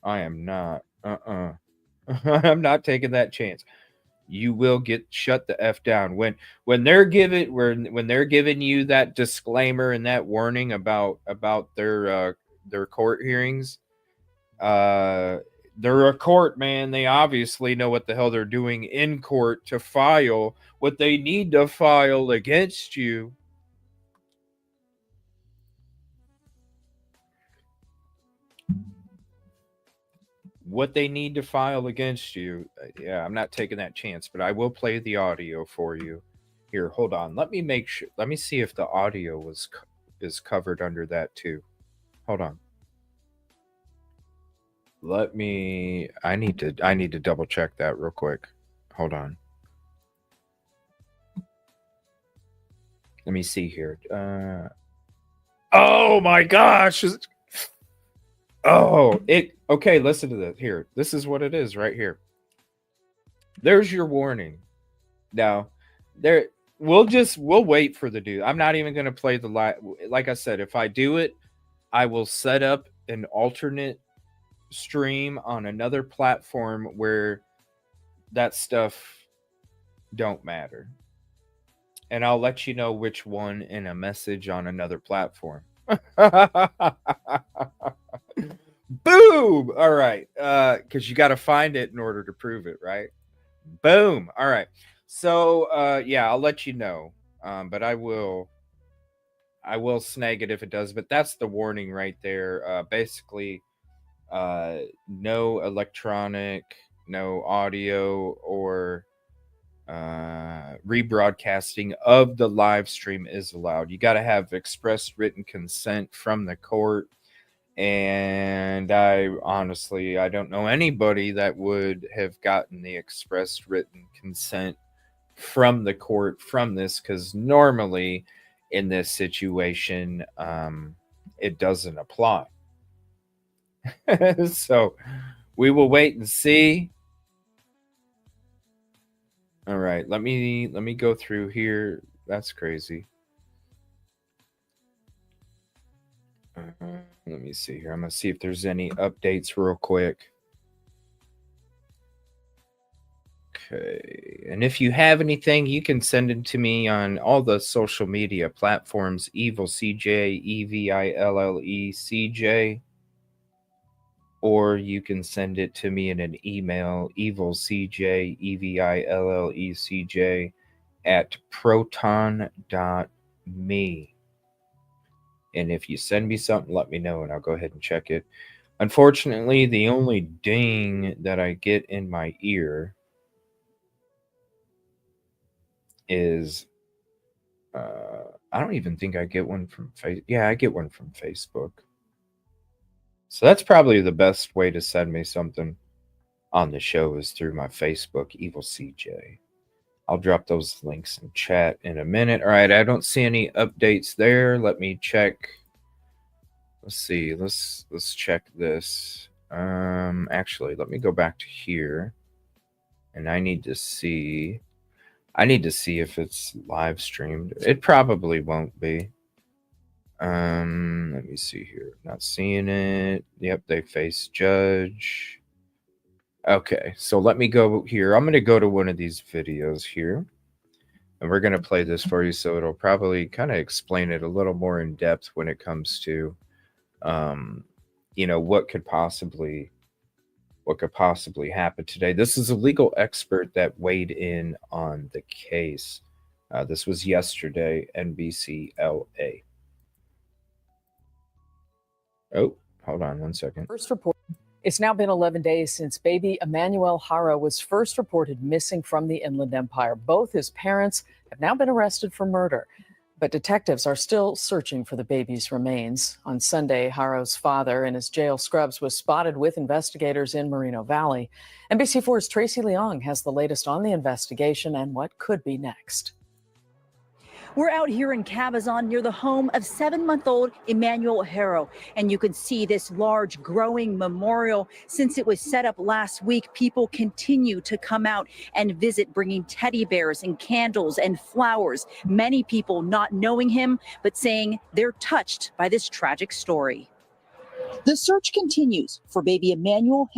I am not. I'm not taking that chance. You will get shut the F down when they're giving you that disclaimer and that warning about their court hearings. They're a court, man. They obviously know what the hell they're doing in court to file what they need to file against you. What they need to file against you. Yeah, I'm not taking that chance, but I will play the audio for you. Here, hold on. Let me make sure. Let me see if the audio is covered under that too. Hold on. I need to double check that real quick. Hold on. Let me see here. Oh my gosh. Okay, listen to this. Here. This is what it is right here. There's your warning. Now, we'll wait for the dude. I'm not even going to play the like I said, if I do it, I will set up an alternate stream on another platform where that stuff don't matter. And I'll let you know which one in a message on another platform. Boom! All right. Because you got to find it in order to prove it, right? Boom. All right. So, yeah, I'll let you know. But I will snag it if it does. But that's the warning right there. Basically, no electronic, no audio or rebroadcasting of the live stream is allowed. You got to have express written consent from the court. And I don't know anybody that would have gotten the express written consent from the court from this, because normally in this situation, it doesn't apply. So we will wait and see. All right, let me go through here. That's crazy. Let me see here. I'm going to see if there's any updates real quick. Okay. And if you have anything, you can send it to me on all the social media platforms, EvilleCJ, EvilleCJ. Or you can send it to me in an email, EvilleCJ, EvilleCJ, @proton.me. And if you send me something, let me know, and I'll go ahead and check it. Unfortunately, the only ding that I get in my ear is, I don't even think I get one from Facebook. Yeah, I get one from Facebook. So that's probably the best way to send me something on the show is through my Facebook, EvilleCJ. I'll drop those links in chat in a minute. All right, I don't see any updates there. Let me check. Let's see. Let's check this. Actually, let me go back to here. And I need to see if it's live streamed. It probably won't be. Let me see here. Not seeing it. Yep, they face judge. Okay, so let me go here. I'm going to go to one of these videos here, and we're going to play this for you, so it'll probably kind of explain it a little more in depth when it comes to, what could possibly happen today. This is a legal expert that weighed in on the case. This was yesterday, NBC LA. Oh, hold on one second. First report. It's now been 11 days since baby Emmanuel was first reported missing from the Inland Empire. Both his parents have now been arrested for murder, but detectives are still searching for the baby's remains. On Sunday, Haro's father in his jail scrubs was spotted with investigators in Moreno Valley. NBC4's Tracy Leong has the latest on the investigation and what could be next. We're out here in Cabazon near the home of 7-month-old Emmanuel, and you can see this large growing memorial. Since it was set up last week, people continue to come out and visit, bringing teddy bears and candles and flowers. Many people not knowing him, but saying they're touched by this tragic story. The search continues for baby Emmanuel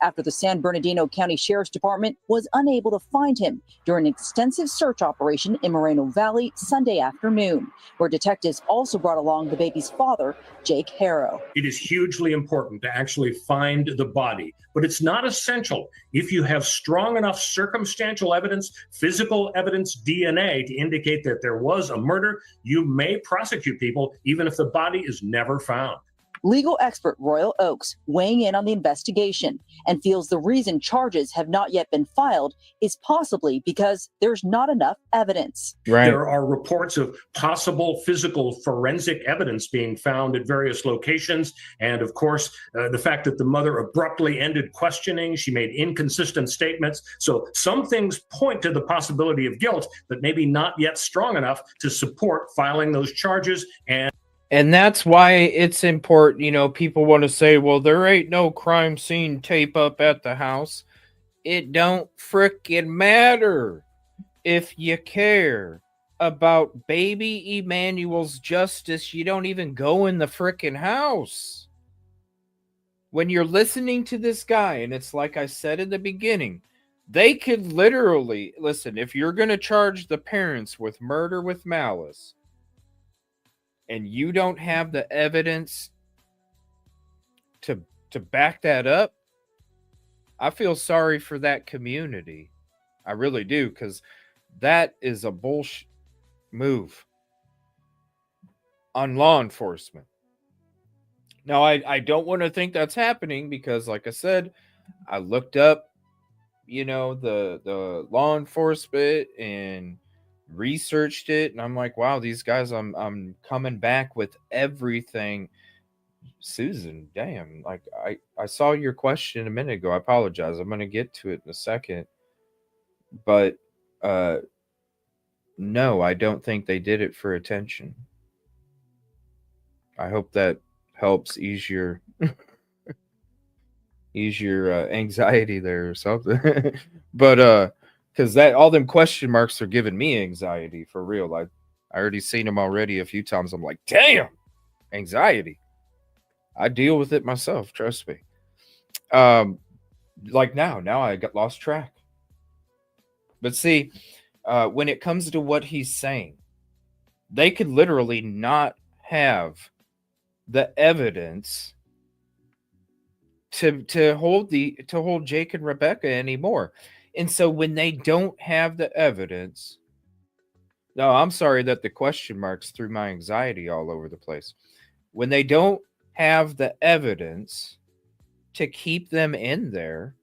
after the San Bernardino County Sheriff's Department was unable to find him during an extensive search operation in Moreno Valley Sunday afternoon, where detectives also brought along the baby's father, Jake Harrow. It is hugely important to actually find the body, but it's not essential if you have strong enough circumstantial evidence, physical evidence, DNA to indicate that there was a murder. You may prosecute people even if the body is never found. Legal expert Royal Oakes weighing in on the investigation and feels the reason charges have not yet been filed is possibly because there's not enough evidence. Right. There are reports of possible physical forensic evidence being found at various locations. And of course, the fact that the mother abruptly ended questioning, she made inconsistent statements. So some things point to the possibility of guilt, but maybe not yet strong enough to support filing those charges. And that's why it's important, you know, people want to say, well, there ain't no crime scene tape up at the house. It don't frickin' matter if you care about baby Emmanuel's justice. You don't even go in the frickin' house. When you're listening to this guy, and it's like I said in the beginning, they could literally, listen, if you're going to charge the parents with murder with malice, and you don't have the evidence to back that up, I feel sorry for that community. I really do, because that is a bullshit move on law enforcement. Now, I don't want to think that's happening because, like I said, I looked up, you know, the law enforcement and researched it, and I'm like, wow, these guys, I'm coming back with everything. Susan, damn, like I saw your question a minute ago. I apologize. I'm gonna get to it in a second. But no, I don't think they did it for attention. I hope that helps ease your anxiety there or something. But because that all them question marks are giving me anxiety for real. I already seen them already a few times. I'm like, damn, anxiety. I deal with it myself, trust me. Like now I got lost track. But see, when it comes to what he's saying, they could literally not have the evidence to hold Jake and Rebecca anymore. And so when they don't have the evidence, no, I'm sorry that the question marks threw my anxiety all over the place. When they don't have the evidence to keep them in there,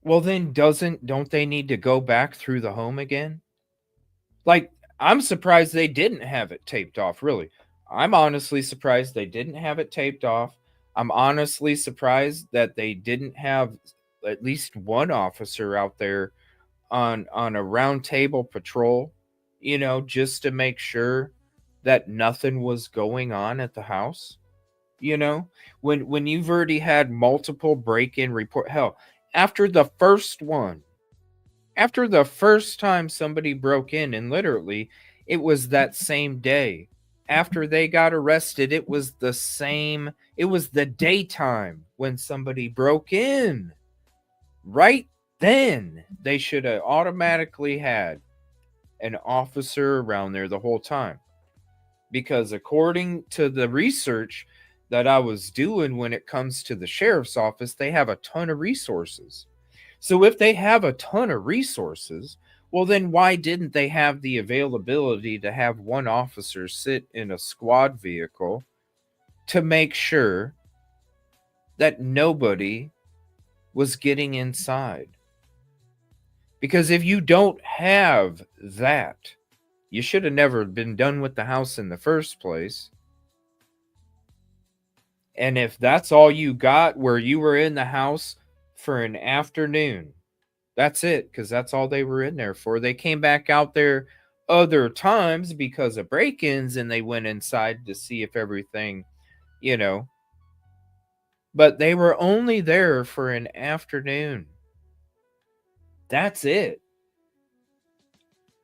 well then don't they need to go back through the home again? Like, I'm surprised they didn't have it taped off, really. I'm honestly surprised they didn't have it taped off. I'm honestly surprised that they didn't have at least one officer out there on a round table patrol, you know, just to make sure that nothing was going on at the house. You know, when you've already had multiple break-in report, hell, after the first time somebody broke in, and literally it was that same day after they got arrested, it was the daytime when somebody broke in. Right then, they should have automatically had an officer around there the whole time. Because according to the research that I was doing when it comes to the sheriff's office, they have a ton of resources. So if they have a ton of resources, well, then why didn't they have the availability to have one officer sit in a squad vehicle to make sure that nobody was getting inside? Because if you don't have that, you should have never been done with the house in the first place. And if that's all you got, where you were in the house for an afternoon That's it, because that's all they were in there for. They came back out there other times because of break-ins, and they went inside to see if everything, you know. But they were only there for an afternoon. That's it.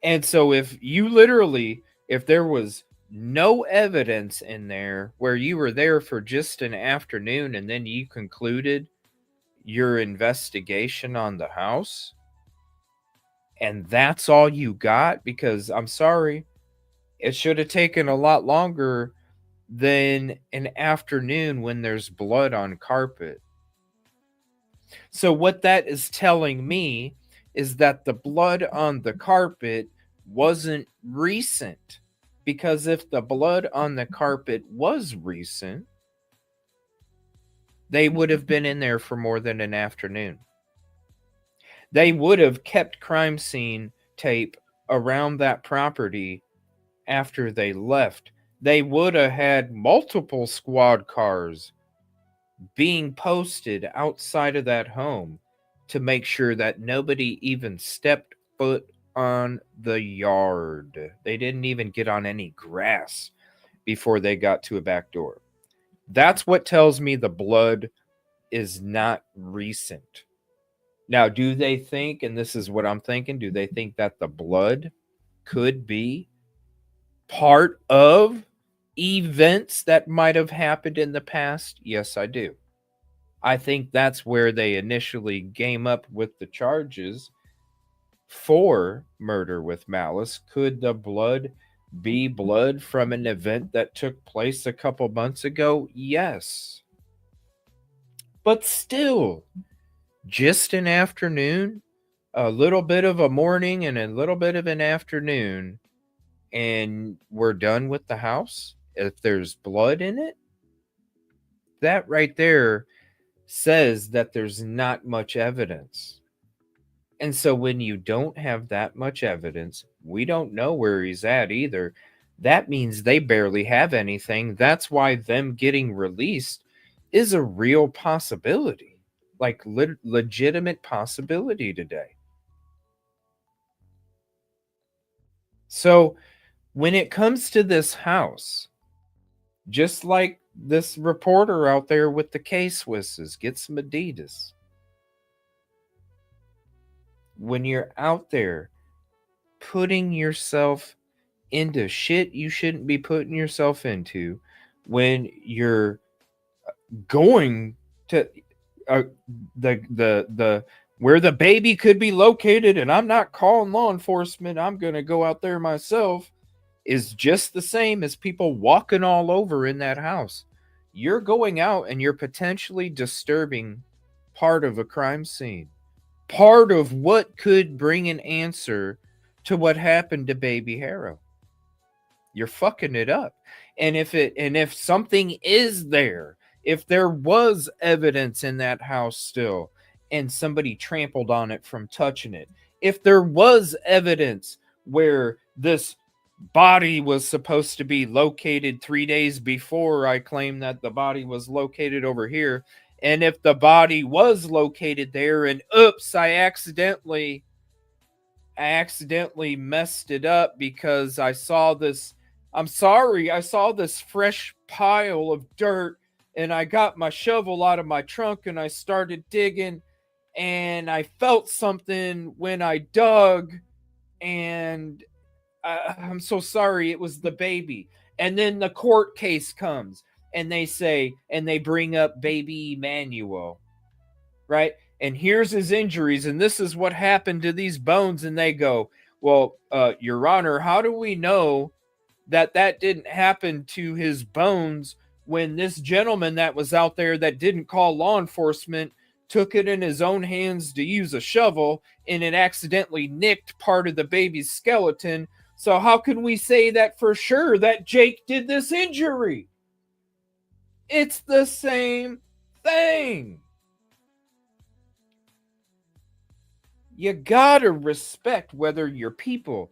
And so if there was no evidence in there where you were there for just an afternoon and then you concluded your investigation on the house, and that's all you got, because I'm sorry, it should have taken a lot longer than an afternoon when there's blood on carpet. So what that is telling me is that the blood on the carpet wasn't recent. Because if the blood on the carpet was recent, they would have been in there for more than an afternoon. They would have kept crime scene tape around that property after they left. They would have had multiple squad cars being posted outside of that home to make sure that nobody even stepped foot on the yard. They didn't even get on any grass before they got to a back door. That's what tells me the blood is not recent. Now, do they think, and this is what I'm thinking, do they think that the blood could be part of events that might have happened in the past? Yes, I do. I think that's where they initially came up with the charges for murder with malice. Could the blood be blood from an event that took place a couple months ago? Yes. But still, just an afternoon, a little bit of a morning and a little bit of an afternoon, and we're done with the house? If there's blood in it, that right there says that there's not much evidence. And so when you don't have that much evidence, we don't know where he's at either. That means they barely have anything. That's why them getting released is a real possibility, like legitimate possibility today. So when it comes to this house, just like this reporter out there with the K-Swisses, get some Adidas. When you're out there putting yourself into shit you shouldn't be putting yourself into, when you're going to the where the baby could be located, and I'm not calling law enforcement, I'm going to go out there myself, is just the same as people walking all over in that house. You're going out and you're potentially disturbing part of a crime scene, part of what could bring an answer to what happened to baby Harrow. You're fucking it up. And if something is there, if there was evidence in that house still and somebody trampled on it from touching it, if there was evidence where this body was supposed to be located 3 days before I claim that the body was located over here, and if the body was located there and oops, I accidentally messed it up because I saw this, I'm sorry, I saw this fresh pile of dirt and I got my shovel out of my trunk and I started digging and I felt something when I dug, and I'm so sorry, it was the baby. And then the court case comes and they say, and they bring up baby Emmanuel, right? And here's his injuries, and this is what happened to these bones. And they go, well, Your Honor, how do we know that that didn't happen to his bones when this gentleman that was out there that didn't call law enforcement took it in his own hands to use a shovel and it accidentally nicked part of the baby's skeleton? So how can we say that for sure that Jake did this injury? It's the same thing. You gotta respect whether your people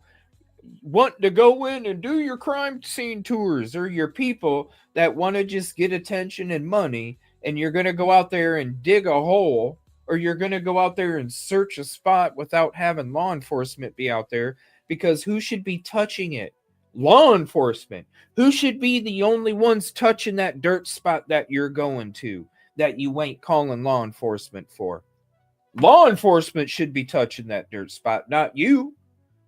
want to go in and do your crime scene tours or your people that want to just get attention and money, and you're going to go out there and dig a hole or you're going to go out there and search a spot without having law enforcement be out there, because who should be touching it? Law enforcement. Who should be the only ones touching that dirt spot that you're going to, that you ain't calling law enforcement for? Law enforcement should be touching that dirt spot, not you.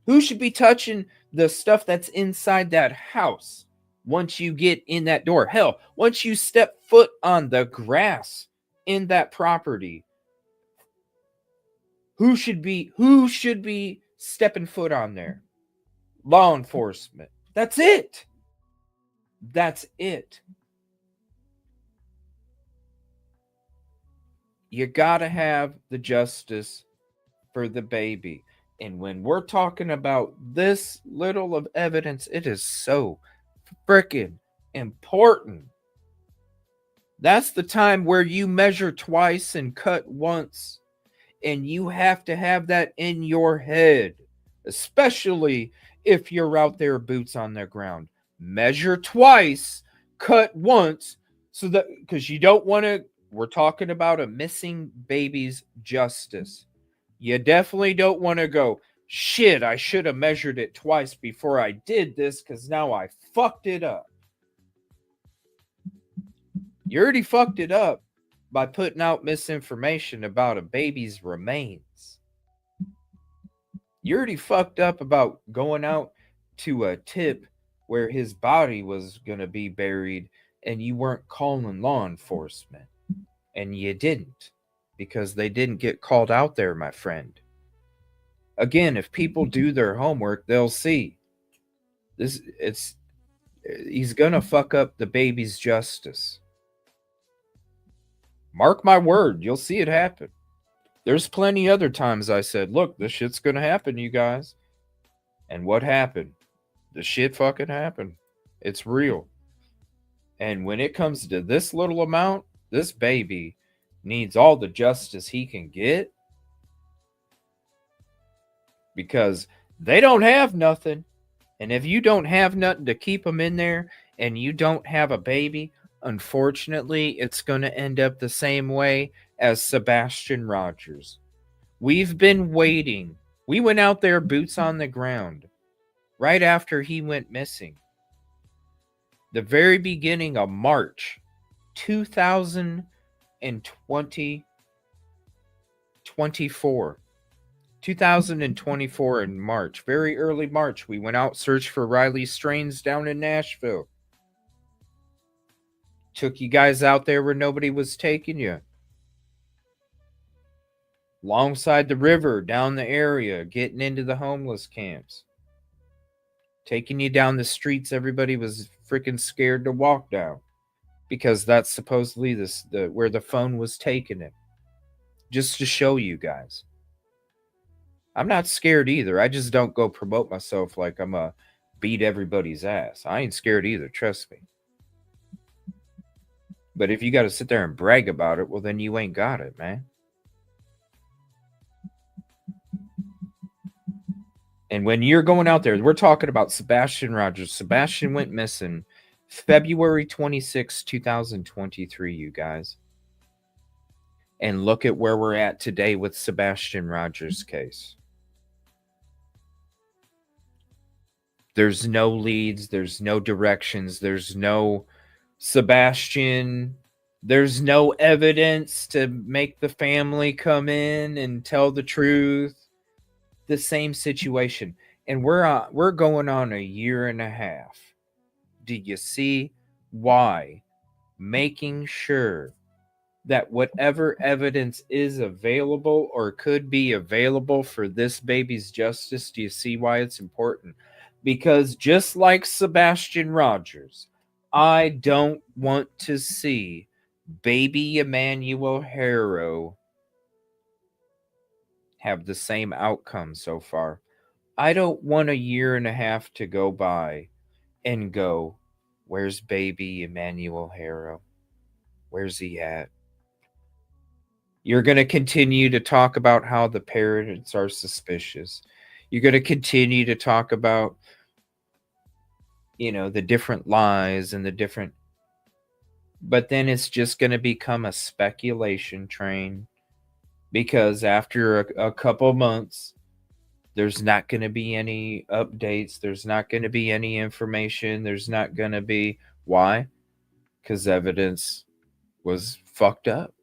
Who should be touching the stuff that's inside that house once you get in that door? Hell, once you step foot on the grass in that property, who should be stepping foot on there? Law enforcement. That's it. That's it. You gotta have the justice for the baby. And when we're talking about this little of evidence, it is so freaking important. That's the time where you measure twice and cut once. And you have to have that in your head, especially if you're out there boots on the ground. Measure twice, cut once, so that, because you don't want to, we're talking about a missing baby's justice. You definitely don't want to go, shit, I should have measured it twice before I did this, because now I fucked it up. You already fucked it up by putting out misinformation about a baby's remains. You already fucked up about going out to a tip where his body was going to be buried and you weren't calling law enforcement. And you didn't, because they didn't get called out there, my friend. Again, if people do their homework, they'll see this. He's going to fuck up the baby's justice. Mark my word, you'll see it happen. There's plenty other times I said, look, this shit's going to happen, you guys. And what happened? The shit fucking happened. It's real. And when it comes to this little amount, this baby needs all the justice he can get, because they don't have nothing. And if you don't have nothing to keep them in there and you don't have a baby, unfortunately, it's going to end up the same way as Sebastian Rogers. We've been waiting. We went out there boots on the ground right after he went missing. The very beginning of March 2024 in March, very early March, we went out, searched for Riley Strains down in Nashville. Took you guys out there where nobody was taking you. Alongside the river, down the area, getting into the homeless camps. Taking you down the streets everybody was freaking scared to walk down, because that's supposedly where the phone was taking it. Just to show you guys. I'm not scared either. I just don't go promote myself like I'm a beat everybody's ass. I ain't scared either, trust me. But if you got to sit there and brag about it, well, then you ain't got it, man. And when you're going out there, we're talking about Sebastian Rogers. Sebastian went missing February 26, 2023, you guys. And look at where we're at today with Sebastian Rogers' case. There's no leads. There's no directions. There's no Sebastian. There's no evidence to make the family come in and tell the truth. The same situation. And we're going on 1.5 years. Do you see why making sure that whatever evidence is available or could be available for this baby's justice, do you see why it's important? Because just like Sebastian Rogers, I don't want to see baby Emmanuel Harrow have the same outcome so far. I don't want 1.5 years to go by and go, where's baby Emmanuel Harrow? Where's he at? You're going to continue to talk about how the parents are suspicious. You're going to continue to talk about, the different lies and the different, but then it's just going to become a speculation train. because after a couple months, there's not going to be any updates. There's not going to be any information. There's not going to be. Why? Because evidence was fucked up.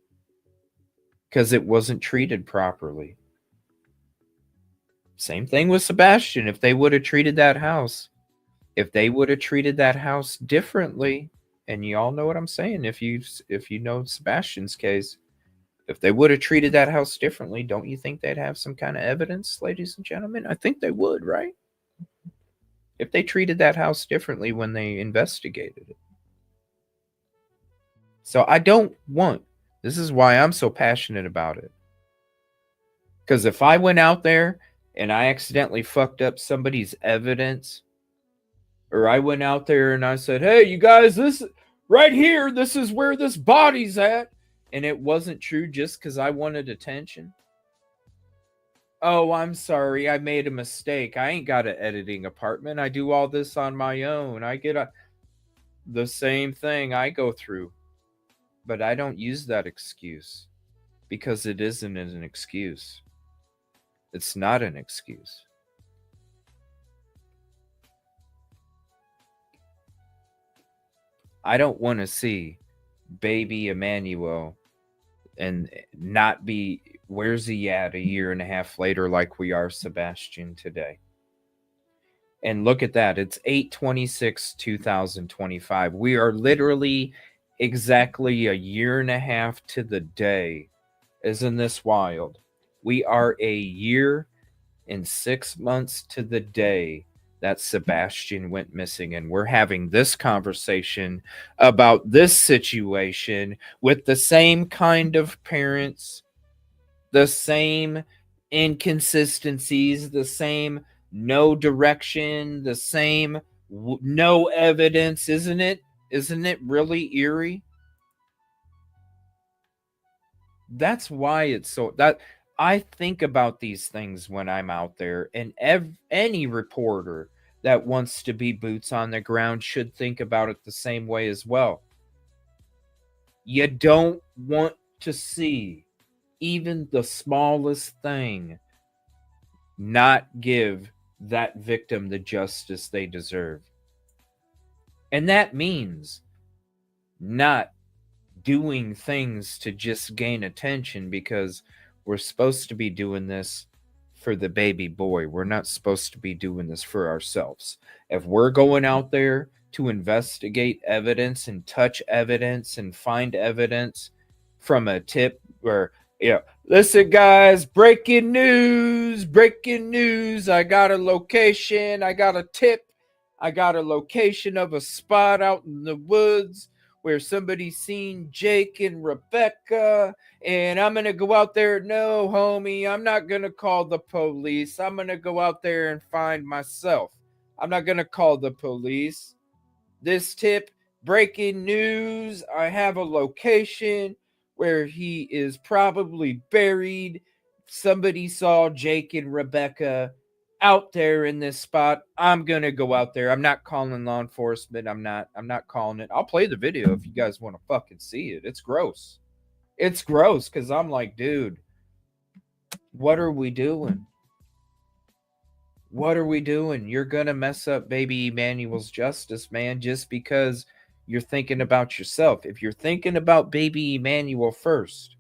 Because it wasn't treated properly. Same thing with Sebastian. If they would have treated that house, differently, and you all know what I'm saying, if you know Sebastian's case, if they would have treated that house differently, don't you think they'd have some kind of evidence, ladies and gentlemen? I think they would, right? If they treated that house differently when they investigated it. So I don't want, this is why I'm so passionate about it. Because if I went out there and I accidentally fucked up somebody's evidence, or I went out there and I said, hey, you guys, this right here, this is where this body's at, and it wasn't true just because I wanted attention. Oh, I'm sorry, I made a mistake. I ain't got an editing apartment. I do all this on my own. I get the same thing I go through. But I don't use that excuse because it isn't an excuse. It's not an excuse. I don't want to see baby Emmanuel and not be, where's he at a year and a half later like we are Sebastian today. And look at that. It's 8/26/2025. We are literally exactly a year and a half to the day. Isn't this wild? We are a year and 6 months to the day that Sebastian went missing, and we're having this conversation about this situation with the same kind of parents, the same inconsistencies, the same no direction, the same no evidence. Isn't it really eerie? That's why it's so, that I think about these things when I'm out there, and any reporter that wants to be boots on the ground should think about it the same way as well. You don't want to see even the smallest thing not give that victim the justice they deserve. And that means not doing things to just gain attention, because we're supposed to be doing this for the baby boy. We're not supposed to be doing this for ourselves. If we're going out there to investigate evidence and touch evidence and find evidence from a tip where, listen guys, breaking news, I got a location, I got a tip, I got a location of a spot out in the woods where somebody seen Jake and Rebecca, and I'm going to go out there. No, homie, I'm not going to call the police. I'm going to go out there and find myself. I'm not going to call the police. This tip, breaking news, I have a location where he is probably buried. Somebody saw Jake and Rebecca out there in this spot. I'm gonna go out there. I'm not calling law enforcement. I'm not calling it. I'll play the video if you guys want to fucking see it. It's gross. It's gross because I'm like, dude, what are we doing? What are we doing? You're gonna mess up baby Emmanuel's justice, man, just because you're thinking about yourself. If you're thinking about baby Emmanuel first,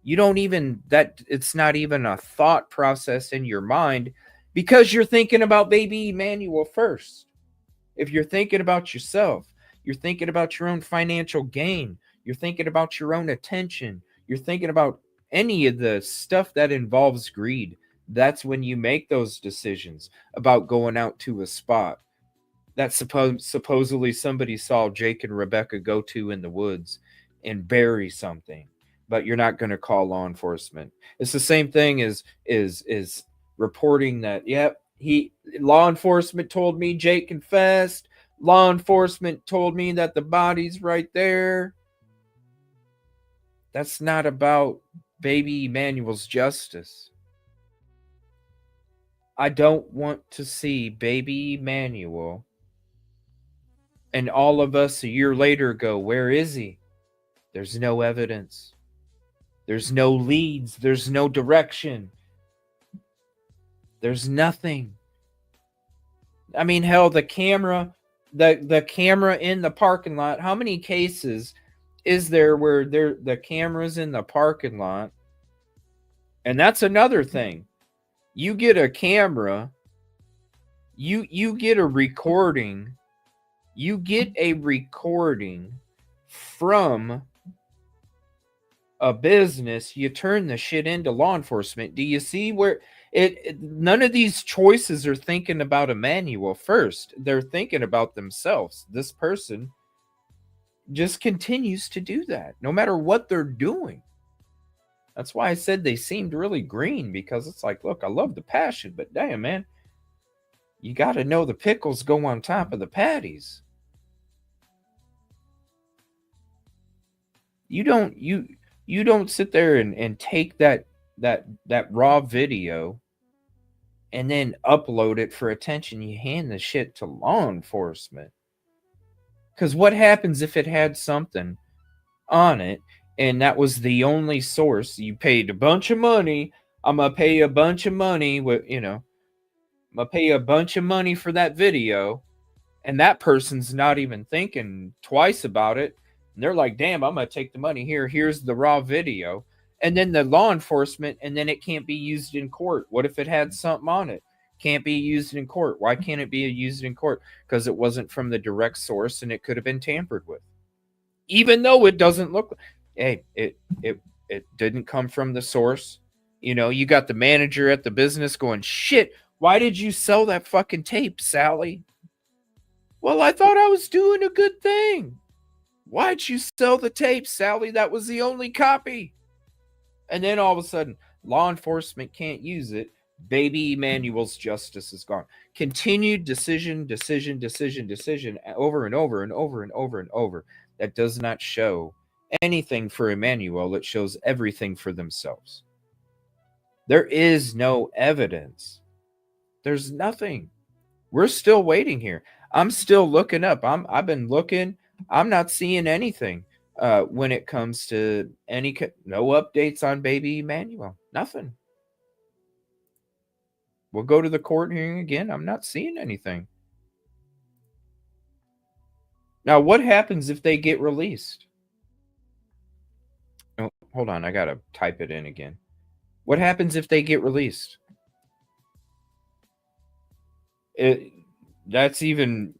you don't even, that it's not even a thought process in your mind, because you're thinking about baby Emmanuel first. If you're thinking about yourself, you're thinking about your own financial gain, you're thinking about your own attention, you're thinking about any of the stuff that involves greed, that's when you make those decisions about going out to a spot that supposedly somebody saw Jake and Rebecca go to in the woods and bury something, but you're not going to call law enforcement. It's the same thing as reporting that, law enforcement told me Jake confessed. Law enforcement told me that the body's right there. That's not about baby Emmanuel's justice. I don't want to see baby Emmanuel and all of us a year later go, where is he? There's no evidence. There's no leads. There's no direction. There's nothing. I mean, hell, the camera in the parking lot. How many cases is there where the camera's in the parking lot? And that's another thing. You get a camera, you get a recording. You get a recording from a business, you turn the shit into law enforcement. Do you see where none of these choices are thinking about Emmanuel first? They're thinking about themselves. This person just continues to do that no matter what they're doing. That's why I said they seemed really green, because it's like, look, I love the passion, but damn, man, you got to know the pickles go on top of the patties. You don't sit there and take that raw video and then upload it for attention. You hand the shit to law enforcement. Because what happens if it had something on it and that was the only source? You paid a bunch of money. I'm going to pay you a bunch of money I'm going to pay you a bunch of money for that video. And that person's not even thinking twice about it. And they're like, damn, I'm going to take the money here. Here's the raw video. And then the law enforcement, and then it can't be used in court. What if it had something on it? Can't be used in court. Why can't it be used in court? Because it wasn't from the direct source and it could have been tampered with. Even though it doesn't look, hey, it didn't come from the source. You got the manager at the business going, shit, why did you sell that fucking tape, Sally? Well, I thought I was doing a good thing. Why'd you sell the tape, Sally? That was the only copy. And then all of a sudden, law enforcement can't use it. Baby Emmanuel's justice is gone. Continued decision, over and over and over and over and over. That does not show anything for Emmanuel. It shows everything for themselves. There is no evidence. There's nothing. We're still waiting here. I'm still looking up. I've been looking. I'm not seeing anything when it comes to no updates on baby Emmanuel. Nothing. We'll go to the court hearing again. I'm not seeing anything. Now, what happens if they get released? Oh, hold on. I got to type it in again. What happens if they get released? That's even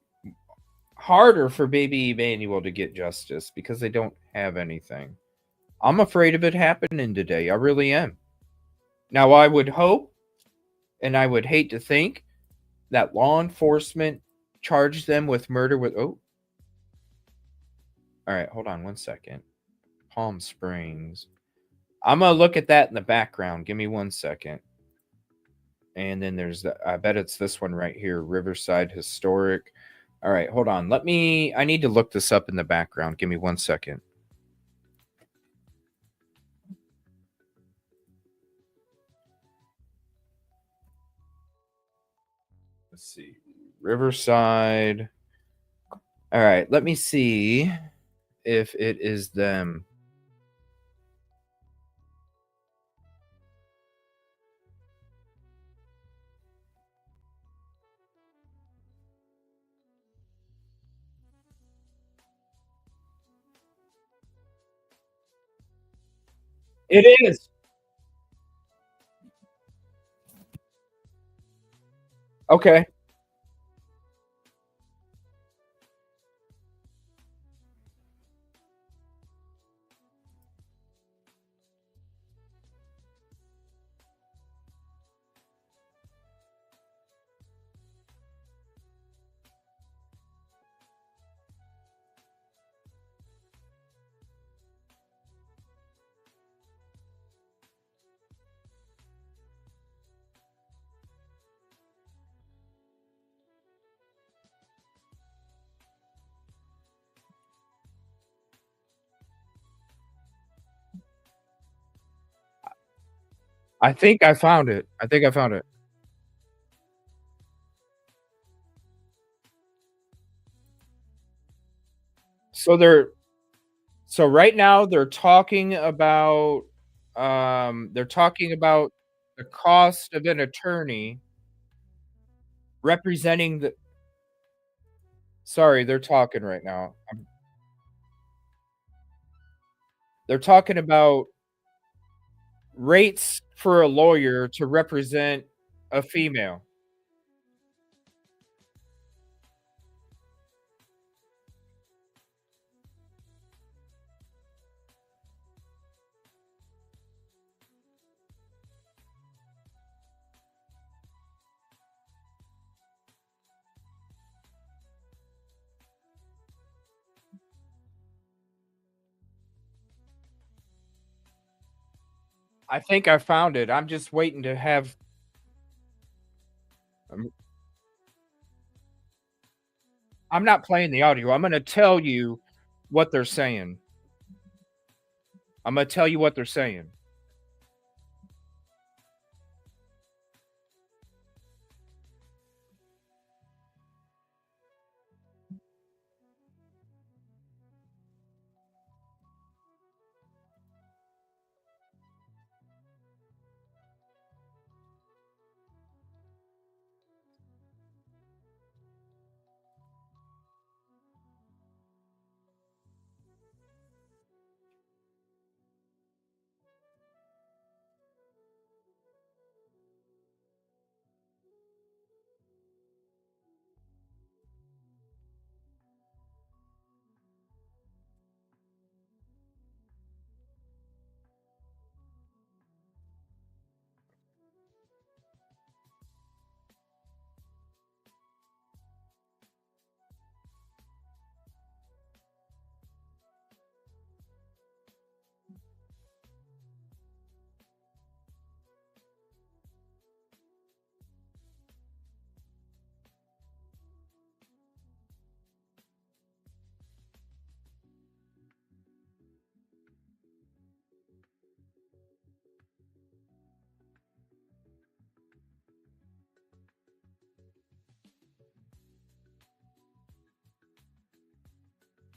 harder for baby Emmanuel to get justice because they don't have anything. I'm afraid of it happening today. I really am. Now, I would hope, and I would hate to think, that law enforcement charged them with murder with... Oh. All right, hold on one second. Palm Springs. I'm going to look at that in the background. Give me 1 second. And then there's I bet it's this one right here, Riverside Historic. All right, hold on. I need to look this up in the background. Give me 1 second. Let's see. Riverside. All right, let me see if it is them. It is. Okay. I think I found it. So right now they're talking about They're talking about the cost of an attorney representing the. Sorry, they're talking right now. They're talking about rates for a lawyer to represent a female. I think I found it. I'm just waiting to have. I'm not playing the audio. I'm going to tell you what they're saying. I'm going to tell you what they're saying.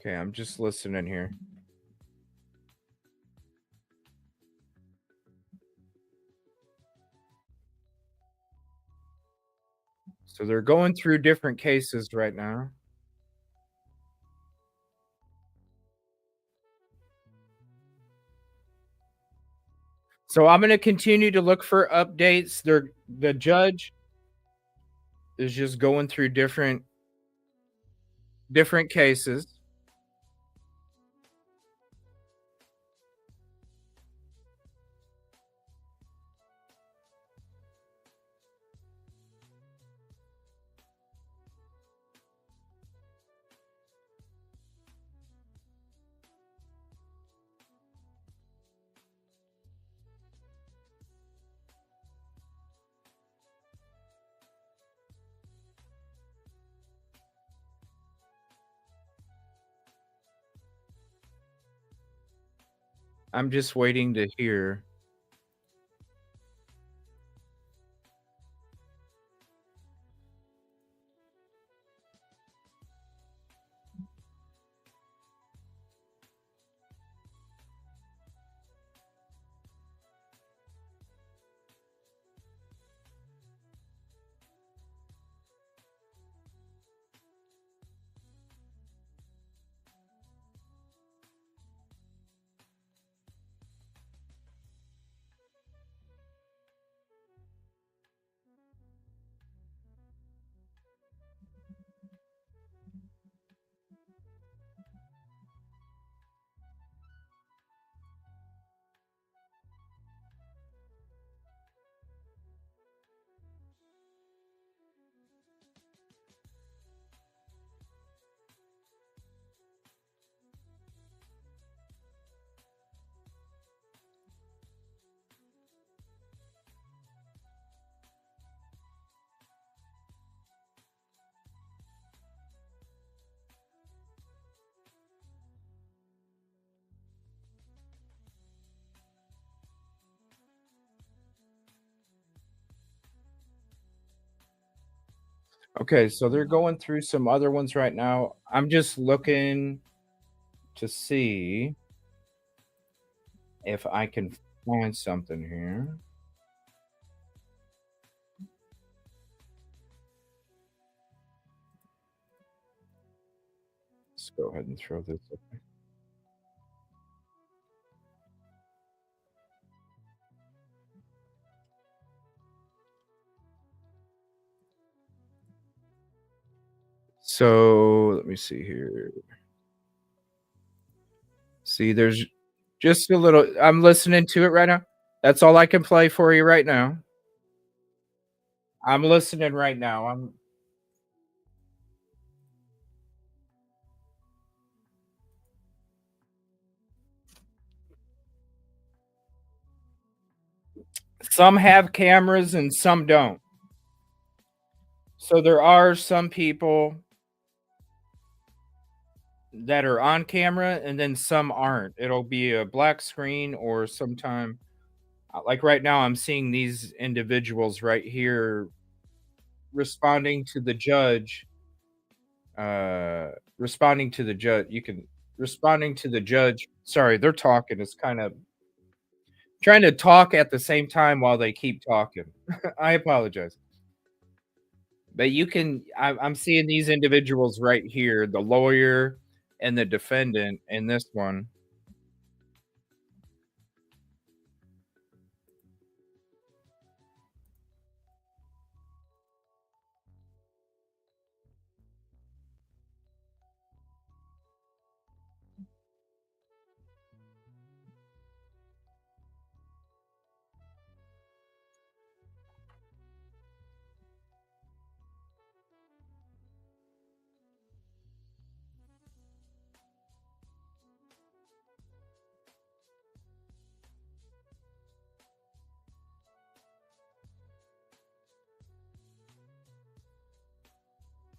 Okay, I'm just listening here. So they're going through different cases right now. So I'm going to continue to look for updates. The judge is just going through different cases. I'm just waiting to hear. Okay, so they're going through some other ones right now. I'm just looking to see if I can find something here. Let's go ahead and throw this up. So let me see here. See, there's just a little. I'm listening to it right now. That's all I can play for you right now. I'm listening right now. Some have cameras and some don't. So there are some people that are on camera and then some aren't. It'll be a black screen or sometime like right now I'm seeing these individuals right here responding to the judge. Responding to the judge. You can responding to the judge. Sorry, they're talking. It's kind of trying to talk at the same time while they keep talking. I apologize. But you can I'm seeing these individuals right here, the lawyer and the defendant in this one.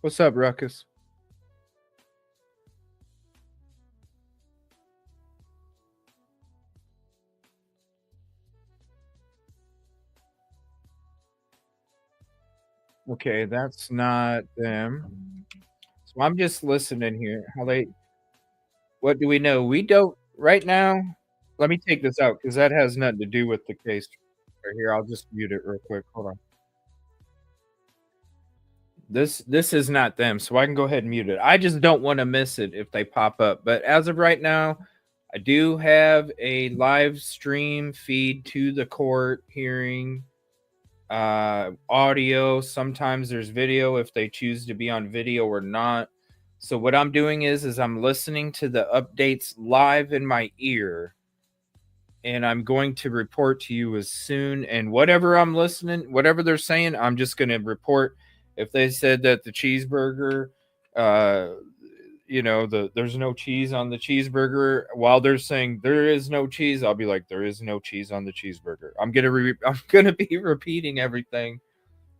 What's up, Ruckus? Okay, that's not them. So I'm just listening here. How they what do we know? We don't right now. Let me take this out because that has nothing to do with the case right here. I'll just mute it real quick. Hold on. This is not them, so I can go ahead and mute it. I just don't want to miss it if they pop up. But as of right now, I do have a live stream feed to the court hearing, audio. Sometimes there's video if they choose to be on video or not. So what I'm doing is I'm listening to the updates live in my ear, and I'm going to report to you as soon. And whatever I'm listening, whatever they're saying, I'm just going to report. If they said that the cheeseburger, there's no cheese on the cheeseburger, while they're saying there is no cheese, I'll be like, there is no cheese on the cheeseburger. I'm gonna be repeating everything,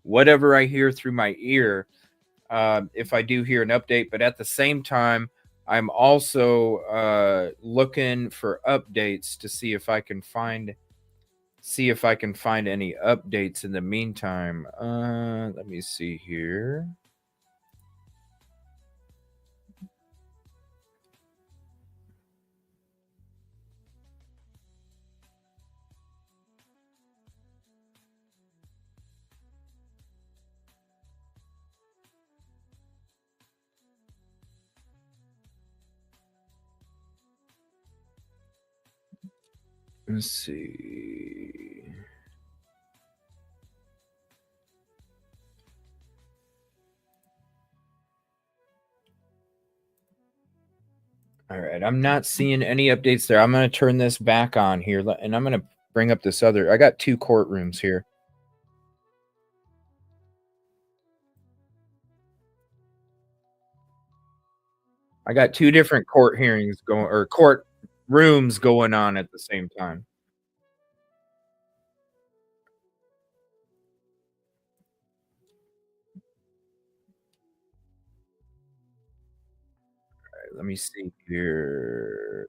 whatever I hear through my ear, if I do hear an update. But at the same time, I'm also looking for updates to see if I can find any updates in the meantime. Let me see here. Let's see. All right, I'm not seeing any updates there. I'm going to turn this back on here, and I'm going to bring up this other. I got two courtrooms here. I got two different court hearings going, or court rooms going on at the same time. All right, let me see here.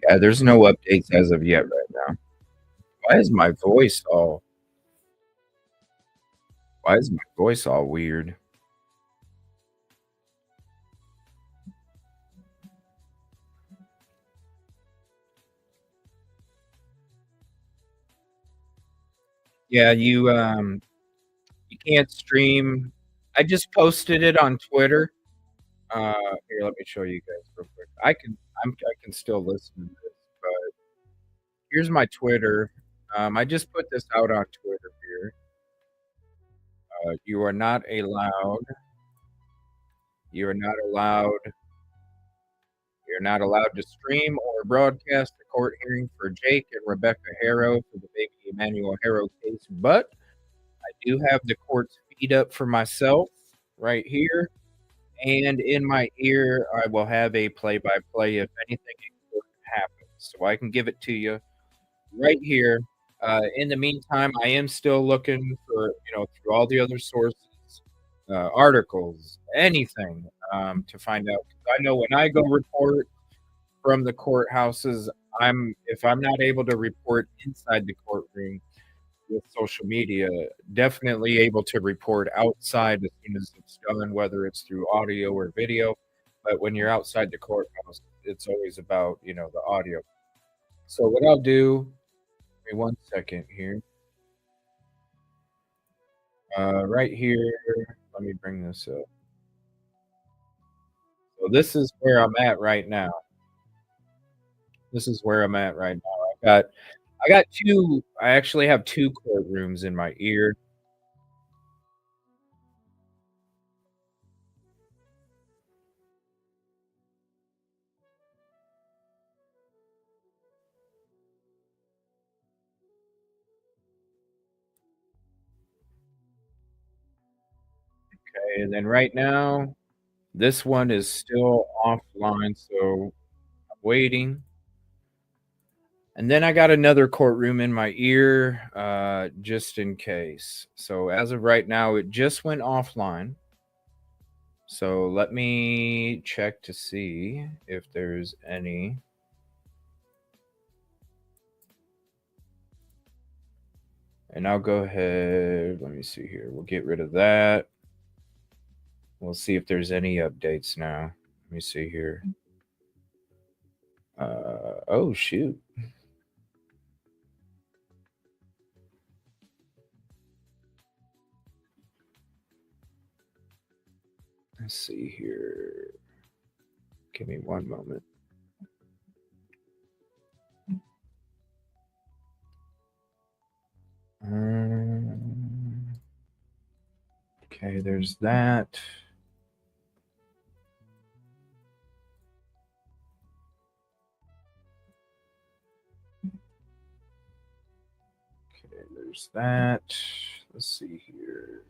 Yeah, there's no updates as of yet right now. Why is my voice all weird? Yeah, you can't stream. I just posted it on Twitter. Here, let me show you guys real quick. I can still listen to this, but here's my Twitter. I just put this out on Twitter here. You are not allowed. You are not allowed. You're not allowed to stream or broadcast the court hearing for Jake and Rebecca Harrow for the baby Emmanuel Harrow case, but I do have the court's feed up for myself right here. And in my ear, I will have a play-by-play if anything important happens. So I can give it to you right here. In the meantime, I am still looking for, through all the other sources, articles, anything to find out. I know when I go report from the courthouses, if I'm not able to report inside the courtroom with social media, definitely able to report outside as soon as it's done, whether it's through audio or video. But when you're outside the courthouse, it's always about, the audio. So what I'll do, give me 1 second here. Right here, let me bring this up. So this is where I'm at right now. I actually have two courtrooms in my ear. Okay, and then right now, this one is still offline, so I'm waiting. And then I got another courtroom in my ear, just in case. So as of right now, it just went offline. So let me check to see if there's any. And I'll go ahead. Let me see here. We'll get rid of that. We'll see if there's any updates now. Let me see here. Oh, shoot. Let's see here. Give me 1 moment. Okay, there's that. Okay, there's that. Let's see here.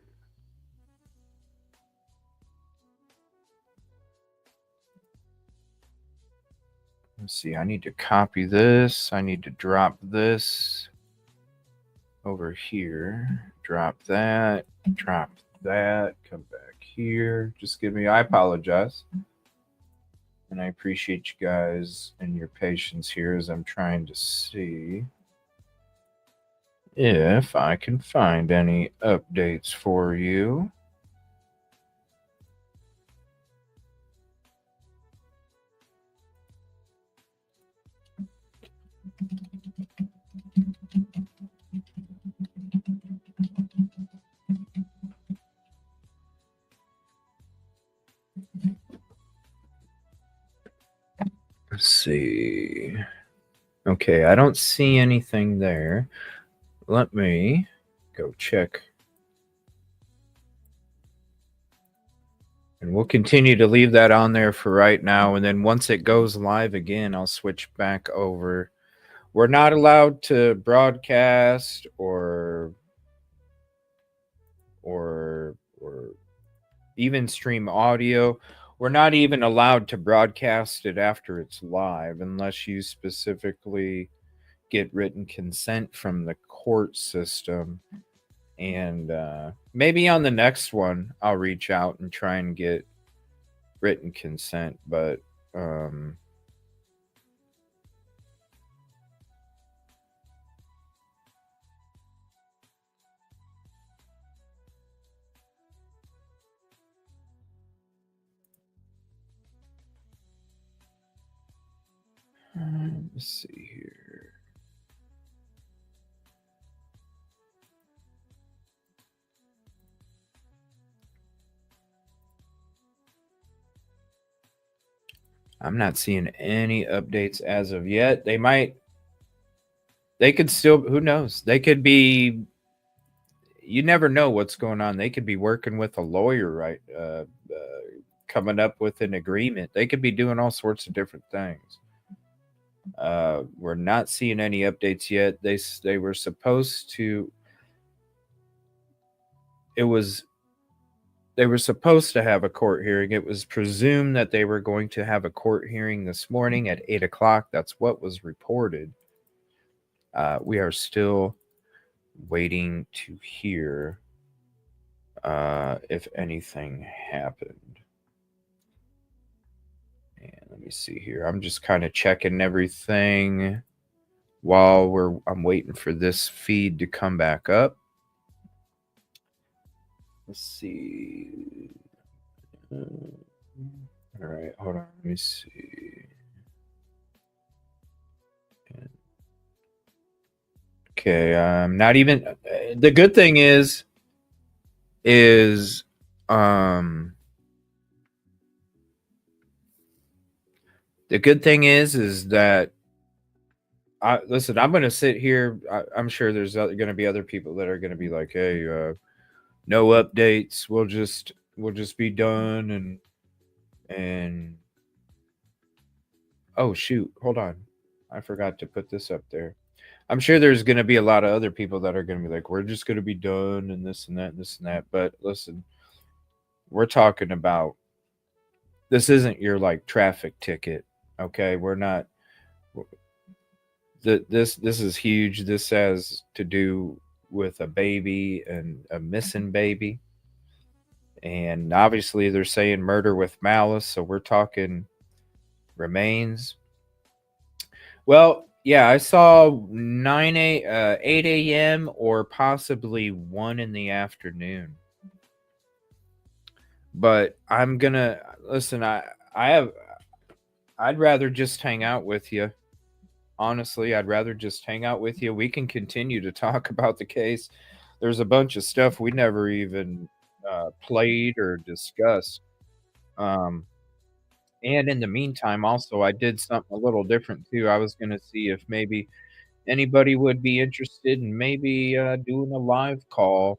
Let's see, I need to copy this. I need to drop this over here. Drop that. Drop that. Come back here. Just give me, I apologize. And I appreciate you guys and your patience here as I'm trying to see if I can find any updates for you. Let's see. Okay, I don't see anything there. Let me go check. And we'll continue to leave that on there for right now. And then once it goes live again, I'll switch back over. We're not allowed to broadcast or even stream audio. We're not even allowed to broadcast it after it's live unless you specifically get written consent from the court system. And maybe on the next one, I'll reach out and try and get written consent. But let's see here. I'm not seeing any updates as of yet. They could still, who knows? They could be, you never know what's going on. They could be working with a lawyer, right? Coming up with an agreement. They could be doing all sorts of different things. We're not seeing any updates yet. They were supposed to. They were supposed to have a court hearing. It was presumed that they were going to have a court hearing this morning at 8 o'clock. That's what was reported. We are still waiting to hear if anything happened. And let me see here. I'm just kind of checking everything while I'm waiting for this feed to come back up. Let's see. All right, hold on. Let me see. Okay, not even. The good thing is the good thing is that listen. I'm going to sit here. I'm sure there's going to be other people that are going to be like, "Hey, no updates. We'll just be done." And oh shoot, hold on. I forgot to put this up there. I'm sure there's going to be a lot of other people that are going to be like, we're just going to be done and this and that and this and that. But listen, we're talking about, this isn't your like traffic ticket. Okay. We're not, this is huge. This has to do with a baby and a missing baby. And obviously they're saying murder with malice. So we're talking remains. Well, yeah, I saw 8 a.m. or possibly 1 in the afternoon. But I'm gonna listen. I'd rather just hang out with you. Honestly, I'd rather just hang out with you. We can continue to talk about the case. There's a bunch of stuff we never even played or discussed. And in the meantime, also, I did something a little different too. I was going to see if maybe anybody would be interested in maybe doing a live call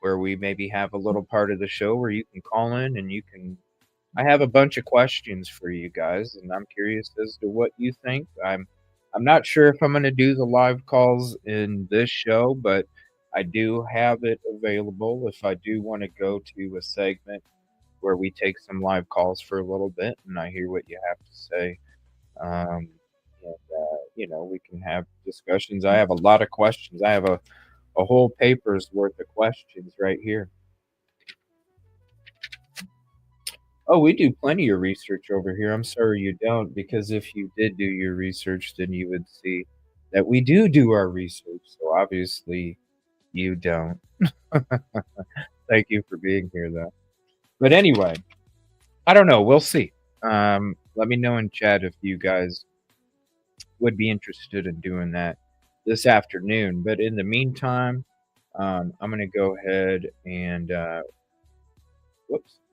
where we maybe have a little part of the show where you can call in and you can. I have a bunch of questions for you guys, and I'm curious as to what you think. I'm not sure if I'm going to do the live calls in this show, but I do have it available if I do want to go to a segment where we take some live calls for a little bit and I hear what you have to say. And, we can have discussions. I have a lot of questions. I have a whole paper's worth of questions right here. Oh, we do plenty of research over here. I'm sorry you don't, because if you did do your research, then you would see that we do our research. So obviously you don't. Thank you for being here, though. But anyway, I don't know. We'll see. Let me know in chat if you guys would be interested in doing that this afternoon. But in the meantime, I'm going to go ahead and,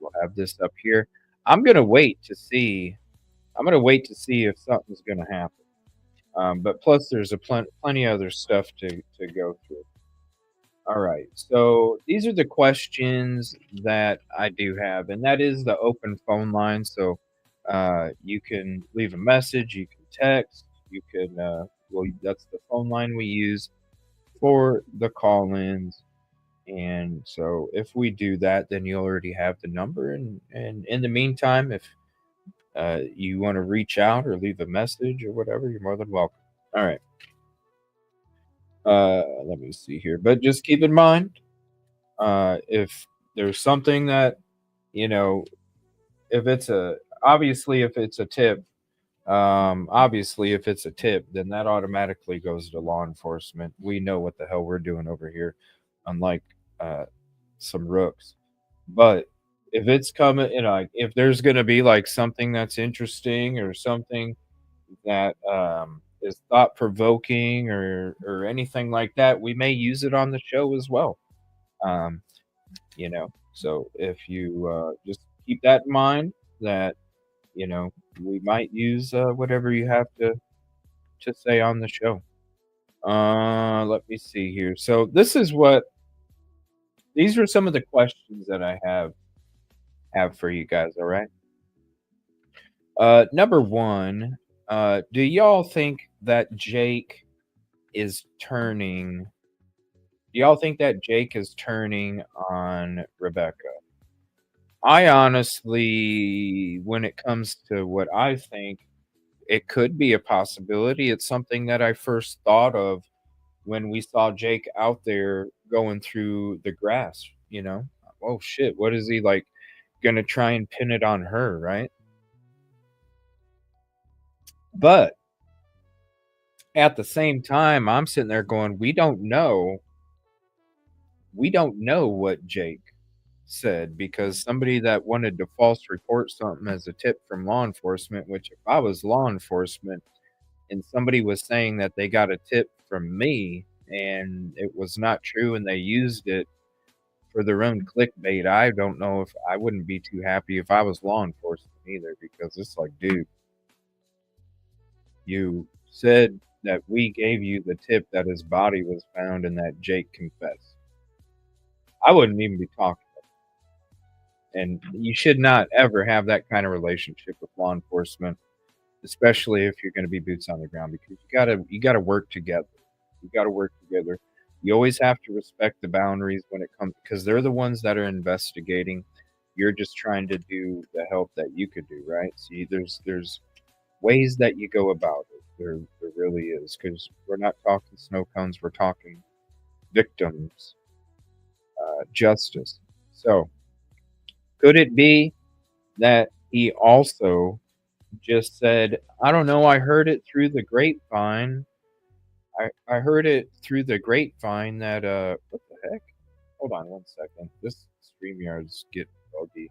we'll have this up here. I'm gonna wait to see. I'm gonna wait to see if something's gonna happen. But plus, there's plenty of other stuff to go through. All right. So these are the questions that I do have, and that is the open phone line. So you can leave a message, you can text, you can. Well, that's the phone line we use for the call-ins. And so if we do that, then you already have the number. And in the meantime, if you want to reach out or leave a message or whatever, you're more than welcome. All right. Let me see here. But just keep in mind, if there's something that, you know, if it's a obviously if it's a tip, obviously if it's a tip, then that automatically goes to law enforcement. We know what the hell we're doing over here, unlike some rooks. But if it's coming, like if there's gonna be like something that's interesting or something that is thought provoking or anything like that, we may use it on the show as well. Um, so if you just keep that in mind, that we might use whatever you have to say on the show. Let me see here. So these are some of the questions that I have for you guys. All right. Number one, do y'all think that Jake is turning? Do y'all think that Jake is turning on Rebecca? I honestly, when it comes to what I think, it could be a possibility. It's something that I first thought of when we saw Jake out there going through the grass, Oh shit, what is he like gonna try and pin it on her, right? But at the same time, I'm sitting there going, we don't know. We don't know what Jake said because somebody that wanted to false report something as a tip from law enforcement, which if I was law enforcement and somebody was saying that they got a tip from me and it was not true and they used it for their own clickbait, I don't know if I wouldn't be too happy if I was law enforcement either, because it's like, dude, you said that we gave you the tip that his body was found and that Jake confessed. I wouldn't even be talking. And you should not ever have that kind of relationship with law enforcement, especially if you're going to be boots on the ground, because you gotta work together. You gotta work together. You always have to respect the boundaries when it comes, because they're the ones that are investigating. You're just trying to do the help that you could do, right? See, there's ways that you go about it. There really is, because we're not talking snow cones. We're talking victims, justice. So could it be that he also just said, I don't know, I heard it through the grapevine. I heard it through the grapevine that what the heck? Hold on one second. This StreamYard's getting buggy.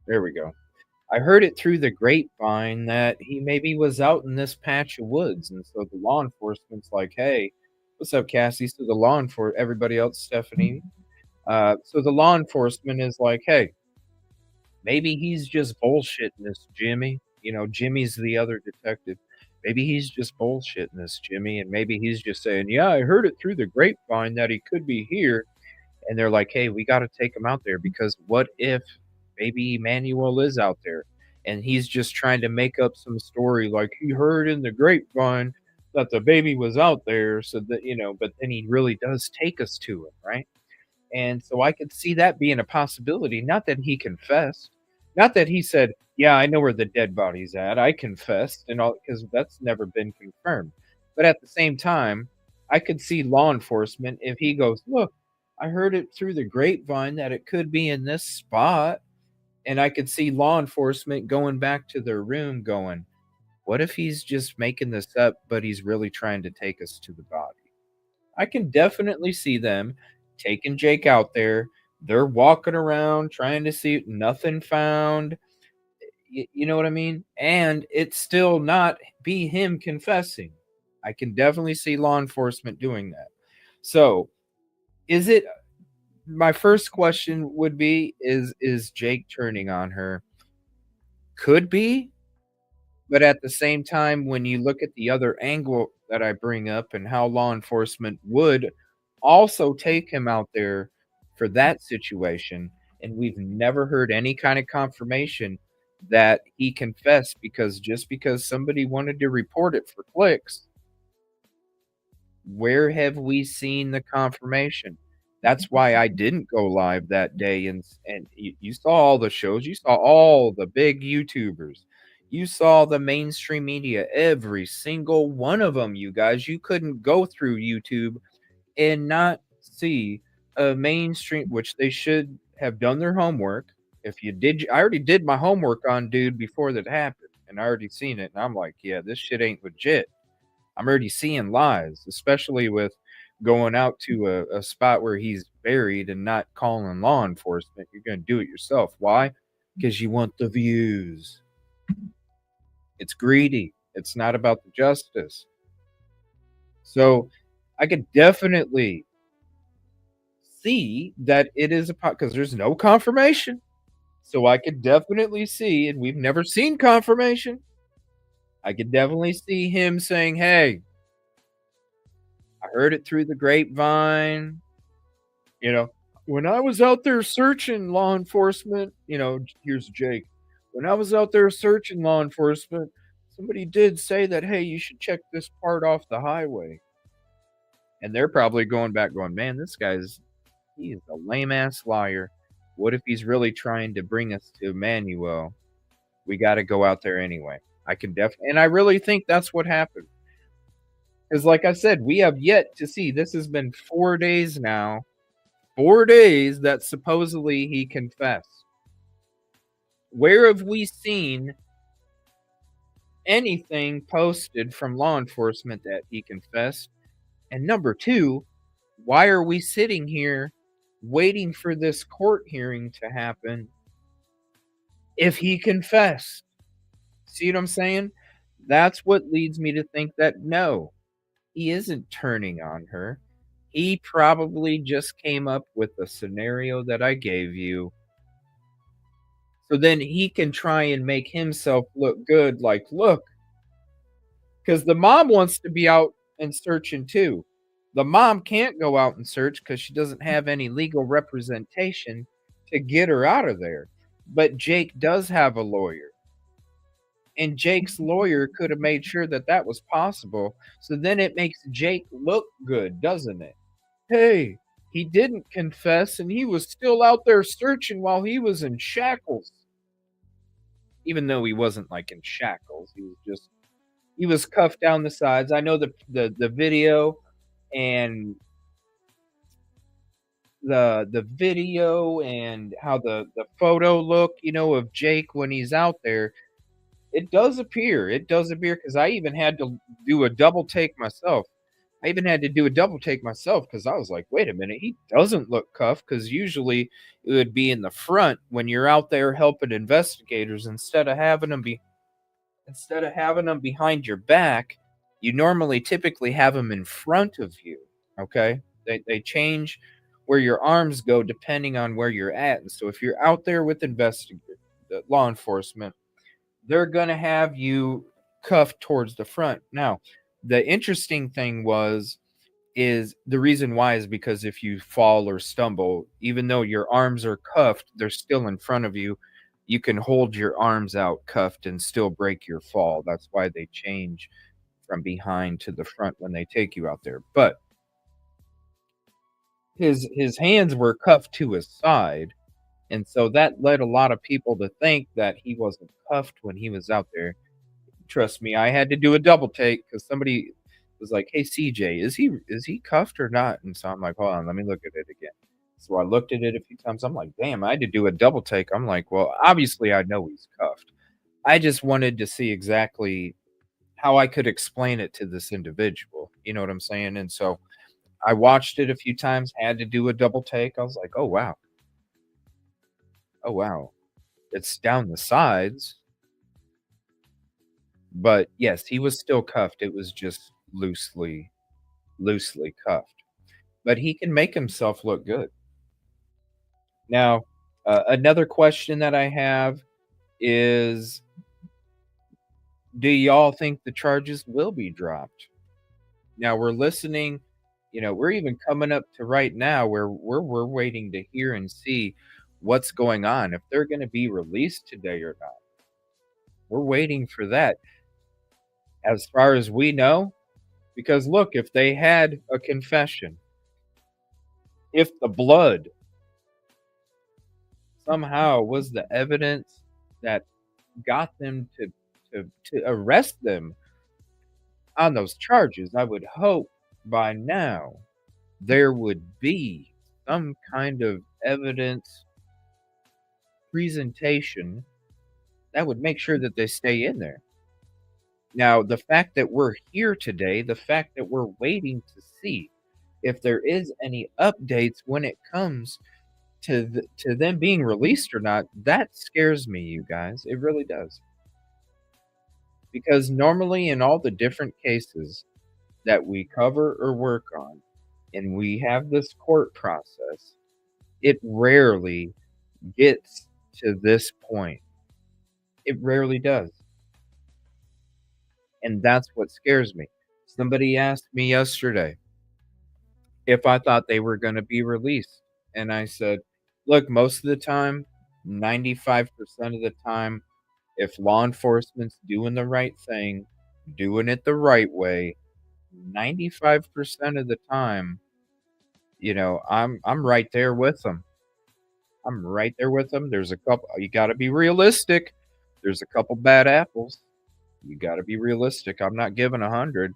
There we go. I heard it through the grapevine that he maybe was out in this patch of woods, and so the law enforcement's like, "Hey, what's up, Cassie?" So the law enforcement, everybody else, Stephanie. So the law enforcement is like, "Hey, maybe he's just bullshitting this, Jimmy. Jimmy's the other detective. Maybe he's just bullshitting this, Jimmy, and maybe he's just saying, yeah, I heard it through the grapevine that he could be here." And they're like, "Hey, we got to take him out there, because what if maybe Emmanuel is out there and he's just trying to make up some story like he heard in the grapevine that the baby was out there, so that, but then he really does take us to him, right?" And so I could see that being a possibility. Not that he confessed, not that he said, "Yeah, I know where the dead body's at. I confessed," and all, because that's never been confirmed. But at the same time, I could see law enforcement if he goes, "Look, I heard it through the grapevine that it could be in this spot." And I could see law enforcement going back to their room going, what if he's just making this up, but he's really trying to take us to the body? I can definitely see them taking Jake out there. They're walking around trying to see nothing found. You know what I mean? And it's still not be him confessing. I can definitely see law enforcement doing that. So is it my first question would be, is Jake turning on her? Could be, but at the same time, when you look at the other angle that I bring up and how law enforcement would also take him out there for that situation, and we've never heard any kind of confirmation that he confessed, because just because somebody wanted to report it for clicks, where have we seen the confirmation? That's why I didn't go live that day, and you saw all the shows, you saw all the big YouTubers, you saw the mainstream media, every single one of them, you guys. You couldn't go through YouTube and not see a mainstream, which they should have done their homework. If you did, I already did my homework on dude before that happened, and I already seen it, and I'm like, yeah, this shit ain't legit. I'm already seeing lies, especially with going out to a spot where he's buried and not calling law enforcement. You're going to do it yourself. Why? Because you want the views. It's greedy. It's not about the justice. So I could definitely see that it is because there's no confirmation. So I could definitely see, and we've never seen confirmation. I could definitely see him saying, hey, I heard it through the grapevine. You know, when I was out there searching law enforcement, here's Jake. When I was out there searching law enforcement, somebody did say that, hey, you should check this part off the highway. And they're probably going back going, man, he is a lame ass liar. What if he's really trying to bring us to Emmanuel? We got to go out there anyway. And I really think that's what happened. Because like I said, we have yet to see, this has been 4 days now, 4 days that supposedly he confessed. Where have we seen anything posted from law enforcement that he confessed? And number two, why are we sitting here waiting for this court hearing to happen if he confessed? See what I'm saying? That's what leads me to think that no, he isn't turning on her. He probably just came up with the scenario that I gave you. So then he can try and make himself look good. Like, look, because the mom wants to be out and searching too. The mom can't go out and search because she doesn't have any legal representation to get her out of there. But Jake does have a lawyer. And Jake's lawyer could have made sure that that was possible. So then it makes Jake look good, doesn't it? Hey, he didn't confess and he was still out there searching while he was in shackles. Even though he wasn't like in shackles, he was cuffed down the sides. I know the video and the video and how the photo look, of Jake when he's out there. It does appear because I even had to do a double take myself. Because I was like, wait a minute, he doesn't look cuffed, because usually it would be in the front when you're out there helping investigators. Instead of having them behind your back, you normally typically have them in front of you. Okay, they change where your arms go depending on where you're at. And so if you're out there with law enforcement, they're going to have you cuffed towards the front. Now, the interesting thing is the reason why is because if you fall or stumble, even though your arms are cuffed, they're still in front of you. You can hold your arms out cuffed and still break your fall. That's why they change from behind to the front when they take you out there. But his hands were cuffed to his side. And so that led a lot of people to think that he wasn't cuffed when he was out there. Trust me, I had to do a double take because somebody was like, hey, CJ, is he cuffed or not? And so I'm like, hold on, let me look at it again. So I looked at it a few times. I'm like, damn, I had to do a double take. I'm like, well, obviously I know he's cuffed. I just wanted to see exactly how I could explain it to this individual. You know what I'm saying? And so I watched it a few times, had to do a double take. I was like, oh, wow. It's down the sides. But yes, he was still cuffed. It was just loosely cuffed. But he can make himself look good. Now, another question that I have is, do y'all think the charges will be dropped? Now we're listening, we're even coming up to right now where we're waiting to hear and see what's going on, if they're going to be released today or not. We're waiting for that. As far as we know, because look, if they had a confession, if the blood somehow was the evidence that got them to arrest them on those charges, I would hope by now there would be some kind of evidence presentation that would make sure that they stay in there. Now, the fact that we're here today, the fact that we're waiting to see if there is any updates when it comes to them being released or not, that scares me, you guys. It really does. Because normally in all the different cases that we cover or work on, and we have this court process, it rarely gets to this point. It rarely does. And that's what scares me. Somebody asked me yesterday if I thought they were going to be released. And I said, look, most of the time, 95% of the time, if law enforcement's doing the right thing, doing it the right way, 95% of the time, I'm right there with them. I'm right there with them. There's a couple, you got to be realistic. There's a couple bad apples. You got to be realistic. I'm not giving 100.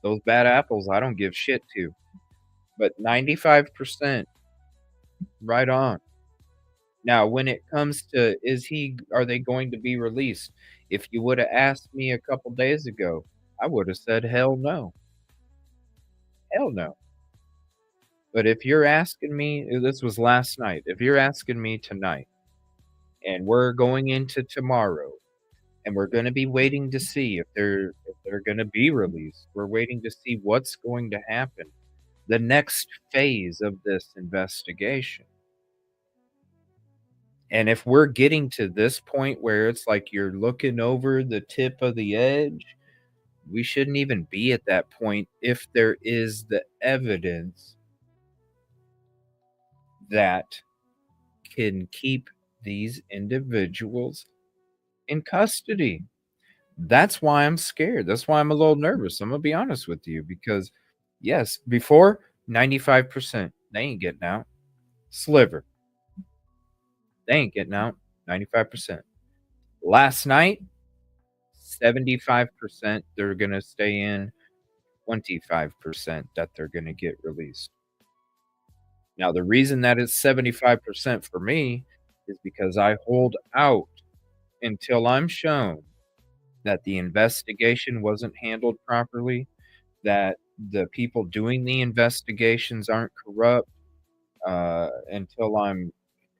Those bad apples, I don't give shit to. But 95%, right on. Now, when it comes to are they going to be released? If you would have asked me a couple days ago, I would have said hell no. Hell no. But if you're asking me, this was last night. If you're asking me tonight, and we're going into tomorrow, and we're going to be waiting to see if they're going to be released. We're waiting to see what's going to happen, the next phase of this investigation. And if we're getting to this point where it's like you're looking over the tip of the edge, we shouldn't even be at that point if there is the evidence that can keep these individuals in custody. That's why I'm scared. That's why I'm a little nervous. I'm going to be honest with you because, yes, before, 95%, they ain't getting out. Sliver. They ain't getting out. 95%. Last night, 75% they're going to stay in. 25% that they're going to get released. Now, the reason that it's 75% for me is because I hold out until I'm shown that the investigation wasn't handled properly, that the people doing the investigations aren't corrupt, until I'm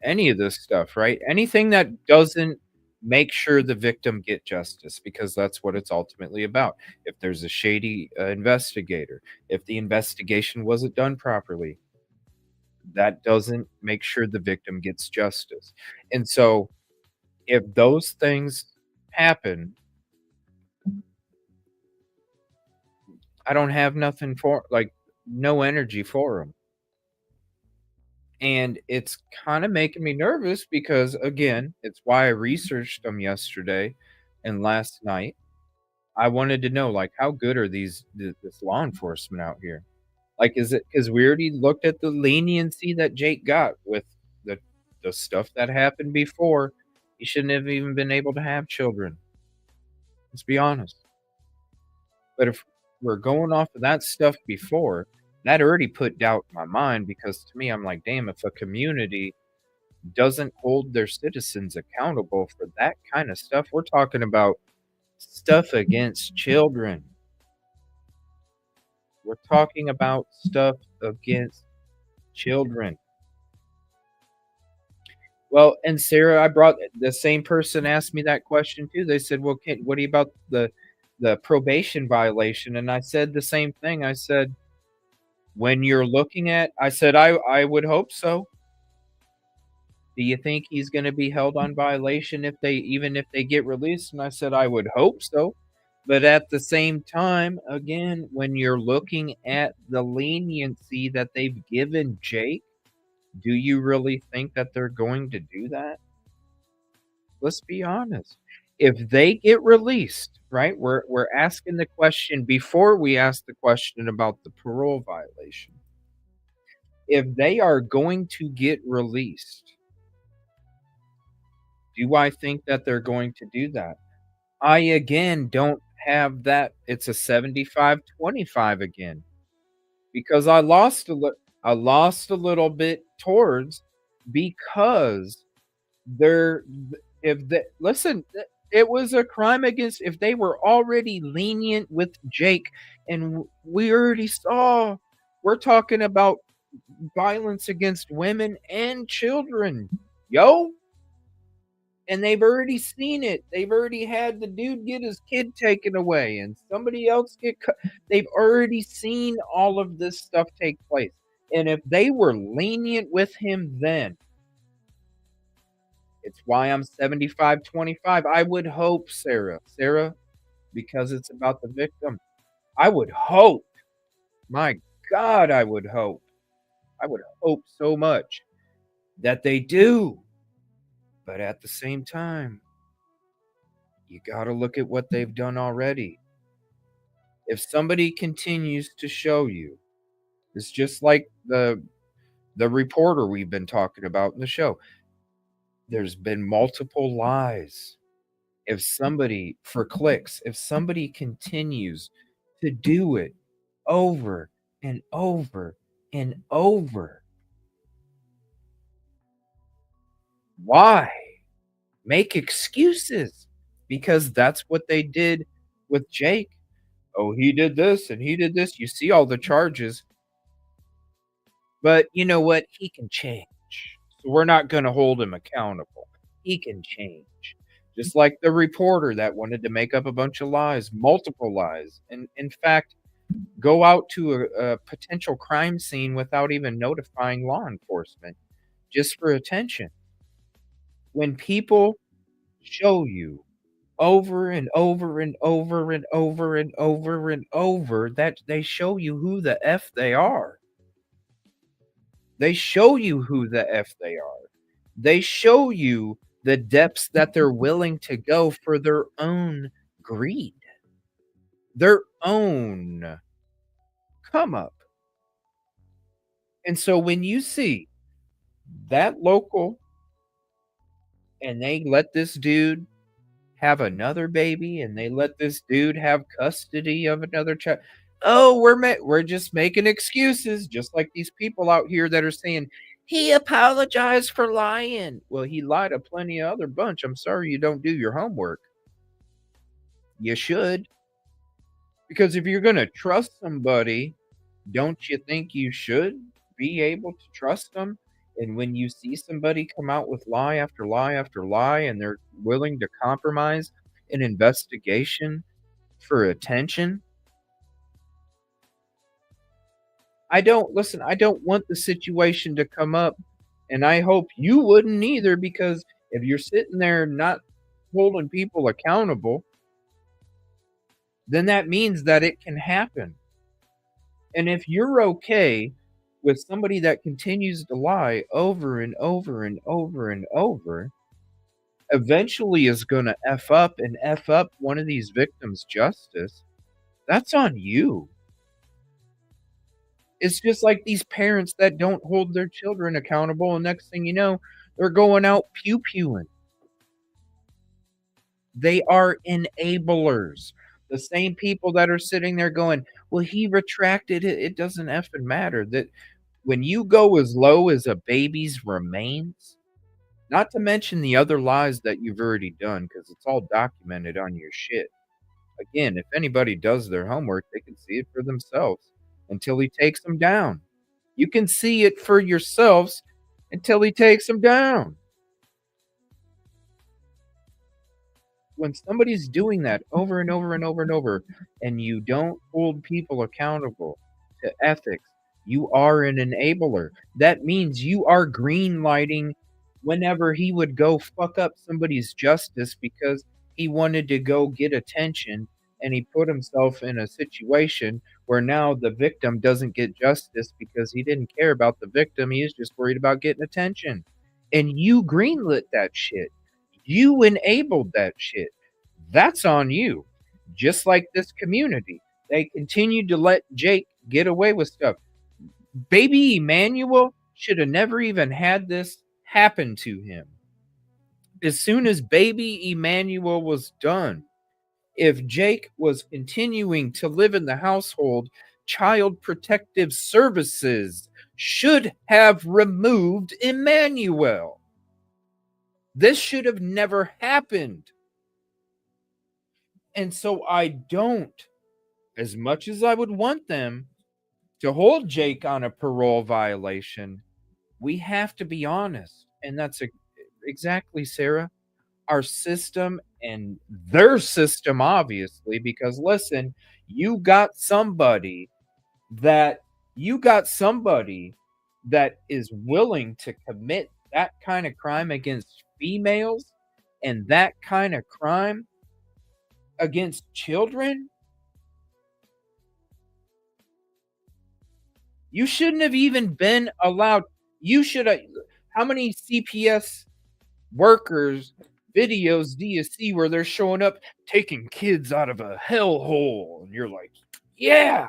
any of this stuff, right? Anything that doesn't make sure the victim get justice, because that's what it's ultimately about. If there's a shady investigator, if the investigation wasn't done properly, that doesn't make sure the victim gets justice. And so if those things happen, I don't have nothing for, no energy for them. And it's kind of making me nervous because, again, it's why I researched them yesterday and last night. I wanted to know, how good are this law enforcement out here? Is it, because we already looked at the leniency that Jake got with the stuff that happened before. He shouldn't have even been able to have children. Let's be honest. But if we're going off of that stuff before, that already put doubt in my mind, because to me, I'm like, damn, if a community doesn't hold their citizens accountable for that kind of stuff, we're talking about stuff against children. We're talking about stuff against children. Well, and Sarah, the same person asked me that question too. They said, well, what about the probation violation? And I said the same thing. I said, when you're looking at, I said, I would hope so. Do you think he's going to be held on violation even if they get released? And I said I would hope so. But at the same time, again, when you're looking at the leniency that they've given Jake, do you really think that they're going to do that? Let's be honest. If they get released, right? We're asking the question before we ask the question about the parole violation. If they are going to get released, do I think that they're going to do that? I again don't have that. It's a 75-25 again. Because I lost a little bit towards because they're if they listen, it was a crime against if they were already lenient with Jake, and we already saw we're talking about violence against women and children, yo. And they've already seen it. They've already had the dude get his kid taken away and somebody else get cut. They've already seen all of this stuff take place. And if they were lenient with him then, it's why I'm 75-25. I would hope, Sarah, because it's about the victim. I would hope, my God, I would hope so much that they do. But at the same time, you got to look at what they've done already. If somebody continues to show you, it's just like the reporter we've been talking about in the show. There's been multiple lies. If somebody, for clicks, if somebody continues to do it over and over and over, why? Make excuses, because that's what they did with Jake. Oh, he did this and he did this. You see all the charges. But you know what? He can change. So we're not going to hold him accountable. He can change. Just like the reporter that wanted to make up a bunch of lies, multiple lies. And in fact, go out to a potential crime scene without even notifying law enforcement, just for attention. When people show you over and over and over and over and over and over that they show you who the F they are. They show you who the F they are. They show you the depths that they're willing to go for their own greed, their own come up. And so when you see that local and they let this dude have another baby and they let this dude have custody of another child. Oh, we're just making excuses, just like these people out here that are saying he apologized for lying. Well, he lied to plenty of other bunch. I'm sorry you don't do your homework. You should. Because if you're going to trust somebody, don't you think you should be able to trust them? And when you see somebody come out with lie after lie after lie, and they're willing to compromise an investigation for attention, I don't want the situation to come up, and I hope you wouldn't either, because if you're sitting there not holding people accountable, then that means that it can happen. And if you're okay with somebody that continues to lie over and over and over and over, eventually is going to F up one of these victims' justice, that's on you. It's just like these parents that don't hold their children accountable, and next thing you know, they're going out pew-pewing. They are enablers. The same people that are sitting there going, well, he retracted it. It doesn't effing matter. That when you go as low as a baby's remains, not to mention the other lies that you've already done, because it's all documented on your shit. Again, if anybody does their homework, they can see it for themselves until he takes them down. You can see it for yourselves until he takes them down. When somebody's doing that over and over and over and over, and you don't hold people accountable to ethics, you are an enabler. That means you are green lighting whenever he would go fuck up somebody's justice because he wanted to go get attention, and he put himself in a situation where now the victim doesn't get justice because he didn't care about the victim. He was just worried about getting attention. And you greenlit that shit. You enabled that shit. That's on you. Just like this community. They continued to let Jake get away with stuff. Baby Emmanuel should have never even had this happen to him. As soon as baby Emmanuel was done, if Jake was continuing to live in the household, Child Protective Services should have removed Emmanuel. This should have never happened. And so I don't, as much as I would want them to hold Jake on a parole violation, we have to be honest. And that's exactly, Sarah, our system and their system, obviously, because listen, you got somebody that is willing to commit that kind of crime against females and that kind of crime against children. You shouldn't have even been allowed. You should have. How many CPS workers videos do you see where they're showing up taking kids out of a hellhole? And you're like, yeah.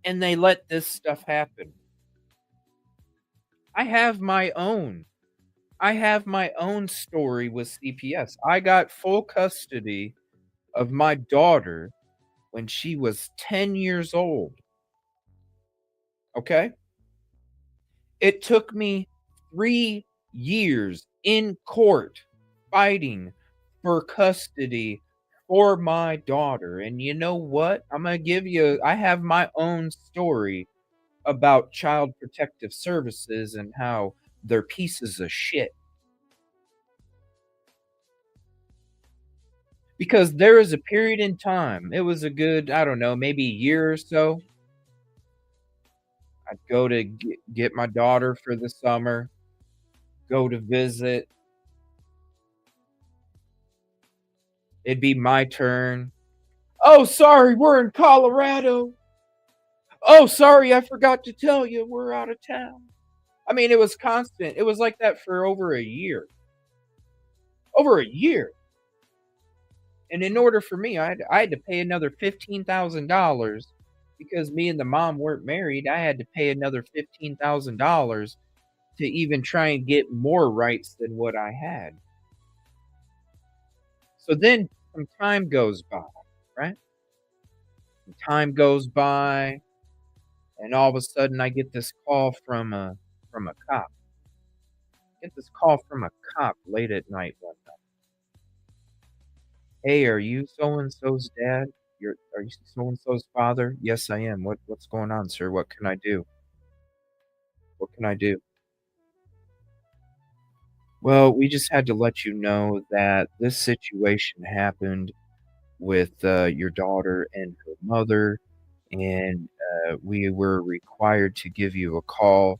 And they let this stuff happen. I have my own story with CPS. I got full custody of my daughter when she was 10 years old. Okay? It took me 3 years in court fighting for custody for my daughter. And you know what? I have my own story about Child Protective Services and how they're pieces of shit. Because there is a period in time, it was a good, I don't know, maybe a year or so. I'd go to get my daughter for the summer, go to visit. It'd be my turn. Oh, sorry, we're in Colorado. Oh, sorry, I forgot to tell you, we're out of town. I mean, it was constant. It was like that for over a year. Over a year. And in order for me, I had to pay another $15,000 because me and the mom weren't married. I had to pay another $15,000 to even try and get more rights than what I had. So then some time goes by, right? Some time goes by, and all of a sudden I get this call from a cop. I get this call from a cop late at night one night. Hey, are you so-and-so's dad? Are you so-and-so's father? Yes, I am. What's going on, sir? What can I do? What can I do? Well, we just had to let you know that this situation happened with your daughter and her mother, and we were required to give you a call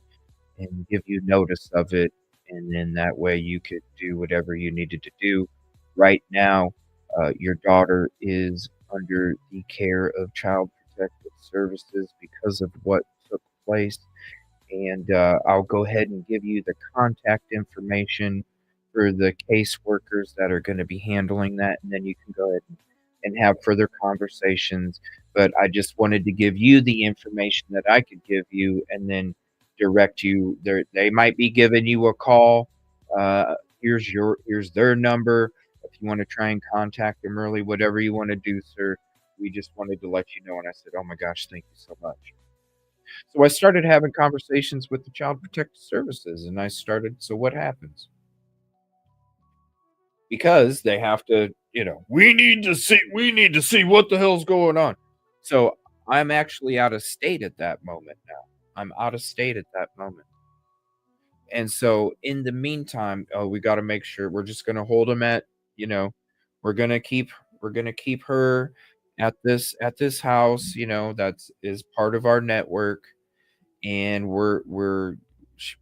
and give you notice of it, and then that way you could do whatever you needed to do. Right now, your daughter is under the care of Child Protective Services because of what took place. And I'll go ahead and give you the contact information for the caseworkers that are going to be handling that, and then you can go ahead and have further conversations. But I just wanted to give you the information that I could give you, and then direct you. They might be giving you a call. Here's their number. If you want to try and contact them early, whatever you want to do, sir. We just wanted to let you know. And I said, oh my gosh, thank you so much. So I started having conversations with the Child Protective Services, and so what happens? Because they have to, we need to see what the hell's going on. So I'm actually out of state at that moment now. I'm out of state at that moment. And so in the meantime, we got to make sure we're just going to hold them at, we're going to keep her at this house, that is part of our network. And we're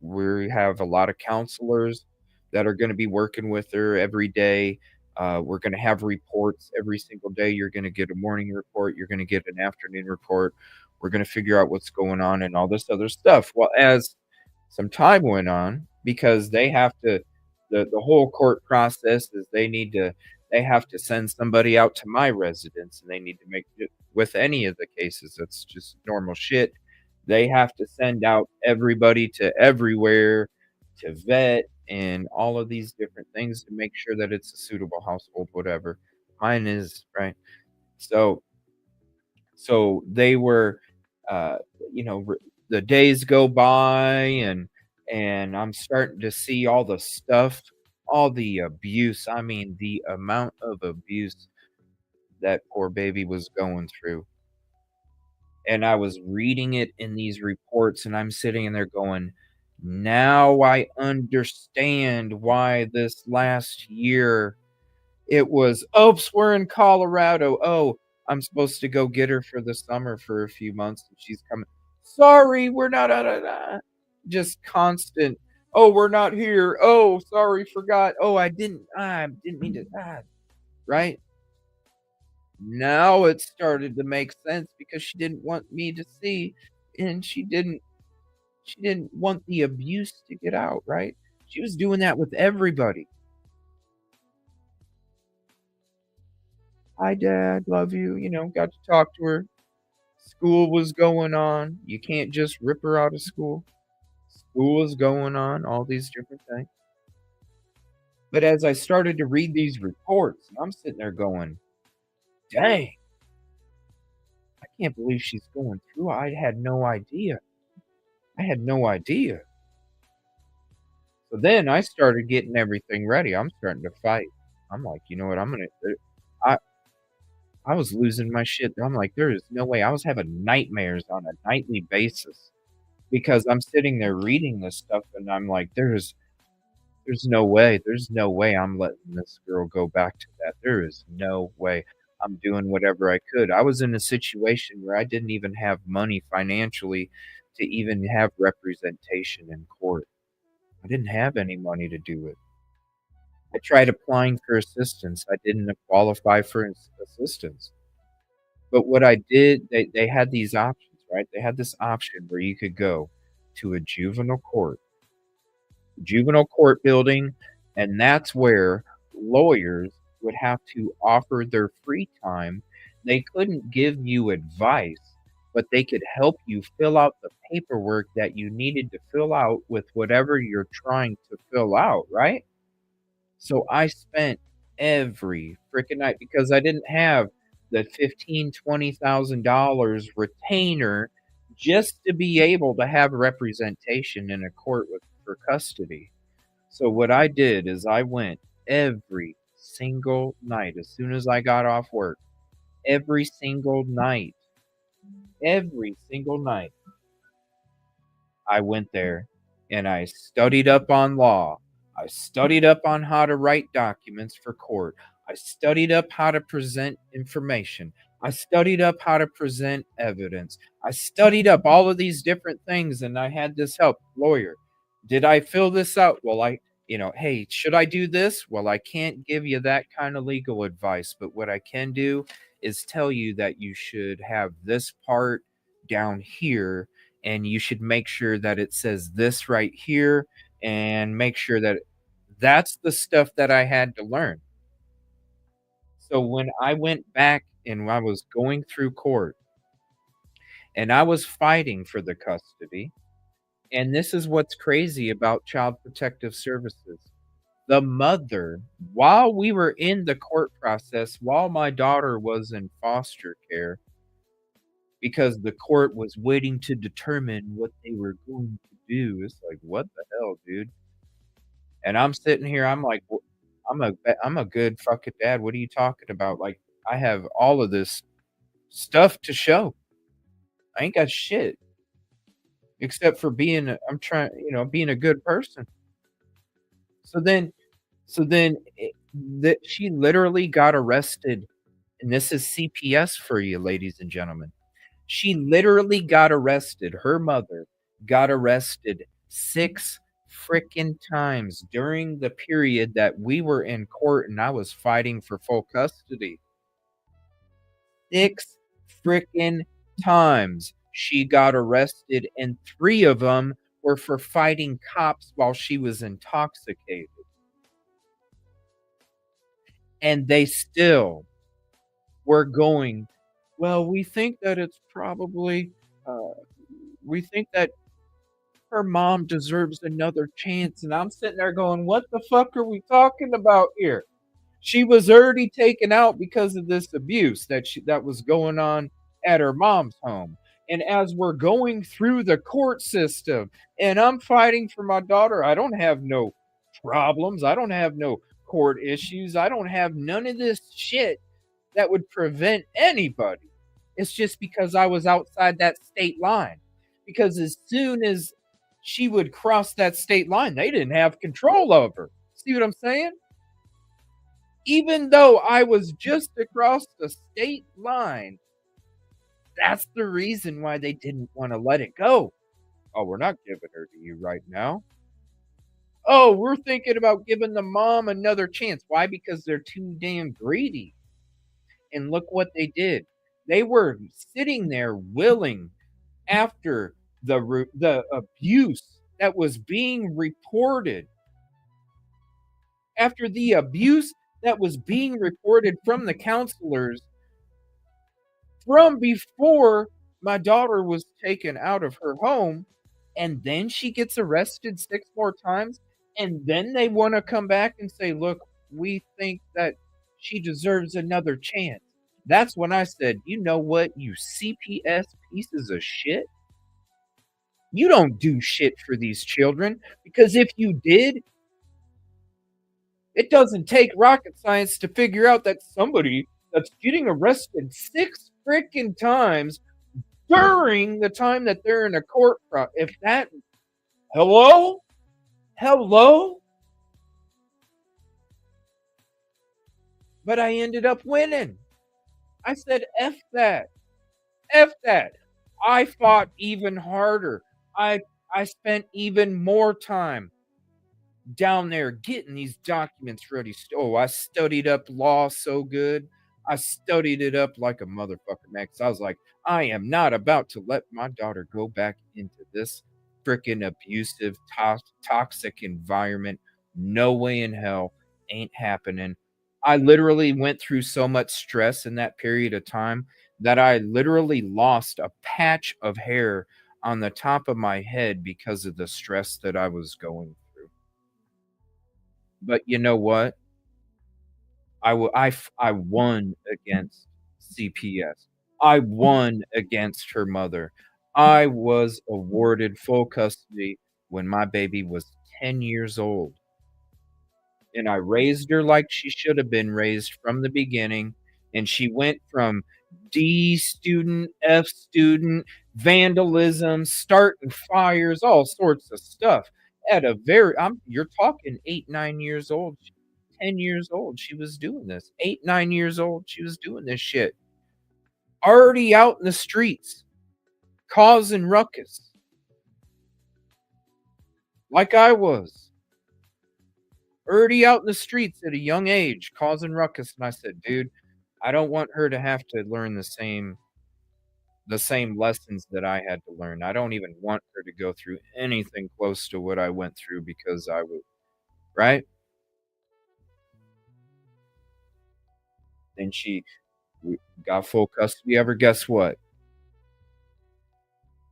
We have a lot of counselors that are going to be working with her every day. We're going to have reports every single day. You're going to get a morning report. You're going to get an afternoon report. We're going to figure out what's going on and all this other stuff. Well, as some time went on, because they have to, the whole court process is they have to send somebody out to my residence, and they need to make it with any of the cases. That's just normal shit. They have to send out everybody to everywhere to vet and all of these different things to make sure that it's a suitable household, whatever. Mine is, right? So they were, uh, the days go by, and I'm starting to see all the stuff, all the abuse. I mean, the amount of abuse that poor baby was going through. And I was reading it in these reports, and I'm sitting in there going, now I understand why this last year it was, oops, we're in Colorado. Oh, I'm supposed to go get her for the summer for a few months, and she's coming. Sorry, we're not. Just constant. Oh, we're not here. Oh, sorry, forgot. Oh, I didn't mean to. Right now, it started to make sense because she didn't want me to see, and she didn't want the abuse to get out. Right? She was doing that with everybody. Hi, Dad, love you. Got to talk to her. School was going on. You can't just rip her out of school. School was going on, all these different things. But as I started to read these reports, I'm sitting there going, dang, I can't believe she's going through. I had no idea. So then I started getting everything ready. I'm starting to fight. I'm like, you know what? I was losing my shit. I'm like, there is no way. I was having nightmares on a nightly basis because I'm sitting there reading this stuff, and I'm like, there's no way. There's no way I'm letting this girl go back to that. There is no way. I'm doing whatever I could. I was in a situation where I didn't even have money financially to even have representation in court. I didn't have any money to do it. I tried applying for assistance. I didn't qualify for assistance. But what I did, they had these options, right? They had this option where you could go to a juvenile court building, and that's where lawyers would have to offer their free time. They couldn't give you advice, but they could help you fill out the paperwork that you needed to fill out with whatever you're trying to fill out, right? So I spent every freaking night because I didn't have the $15,000-$20,000 retainer just to be able to have representation in a court for custody. So what I did is I went every single night as soon as I got off work. Every single night. I went there and I studied up on law. I studied up on how to write documents for court. I studied up how to present information. I studied up how to present evidence. I studied up all of these different things, and I had this help. Lawyer, did I fill this out? Well, hey, should I do this? Well, I can't give you that kind of legal advice, but what I can do is tell you that you should have this part down here, and you should make sure that it says this right here, and make sure that that's the stuff that I had to learn. So when I went back and I was going through court and I was fighting for the custody, and this is what's crazy about Child Protective Services. The mother, while we were in the court process, while my daughter was in foster care, because the court was waiting to determine what they were going to do. It's like, what the hell, dude? And I'm sitting here, I'm like, I'm a good fucking dad. What are you talking about? Like, I have all of this stuff to show. I ain't got shit except for being a good person. So then she literally got arrested, and this is CPS for you, ladies and gentlemen. She literally got arrested. Her mother got arrested 6 freaking times during the period that we were in court and I was fighting for full custody. 6 freaking times she got arrested, and 3 of them were for fighting cops while she was intoxicated. And they still were going, well, we think that it's probably, we think that her mom deserves another chance. And I'm sitting there going, what the fuck are we talking about here? She was already taken out because of this abuse that was going on at her mom's home. And as we're going through the court system and I'm fighting for my daughter, I don't have no problems. I don't have no court issues. I don't have none of this shit that would prevent anybody. It's just because I was outside that state line. Because as soon as she would cross that state line, they didn't have control of her. See what I'm saying? Even though I was just across the state line, that's the reason why they didn't want to let it go. Oh, we're not giving her to you right now. Oh, we're thinking about giving the mom another chance. Why? Because they're too damn greedy. And look what they did. They were sitting there willing after the abuse that was being reported. After the abuse that was being reported from the counselors from before my daughter was taken out of her home, and then she gets arrested 6 more times, and then they want to come back and say, look, we think that she deserves another chance. That's when I said, you know what, you CPS pieces of shit? You don't do shit for these children, because if you did, it doesn't take rocket science to figure out that somebody that's getting arrested 6 freaking times during the time that they're in a court if that hello? But I ended up winning. I said F that. F that. I fought even harder. I spent even more time down there getting these documents ready. Oh, I studied up law so good. I studied it up like a motherfucker, man. 'Cause I was like, I am not about to let my daughter go back into this freaking abusive, toxic environment. No way in hell. Ain't happening. I literally went through so much stress in that period of time that I literally lost a patch of hair on the top of my head because of the stress that I was going through. But you know what? I won against CPS. I won against her mother. I was awarded full custody when my baby was 10 years old. And I raised her like she should have been raised from the beginning, and she went from D student, F student, vandalism, starting fires, all sorts of stuff at a very you're talking 8, 9 years old, 10 years old, she was doing this. 8, 9 years old, she was doing this shit. Already out in the streets, causing ruckus. Like I was. Already out in the streets at a young age, causing ruckus, and I said, "Dude, I don't want her to have to learn the same lessons that I had to learn. I don't even want her to go through anything close to what I went through because I would," right? Then we got full custody of her. Guess what?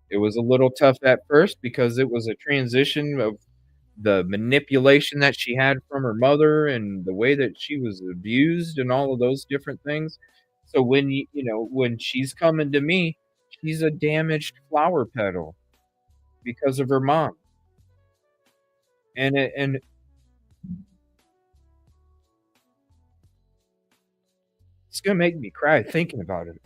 It was a little tough at first because it was a transition of the manipulation that she had from her mother and the way that she was abused and all of those different things. So when when she's coming to me, she's a damaged flower petal because of her mom. And it's gonna make me cry thinking about it.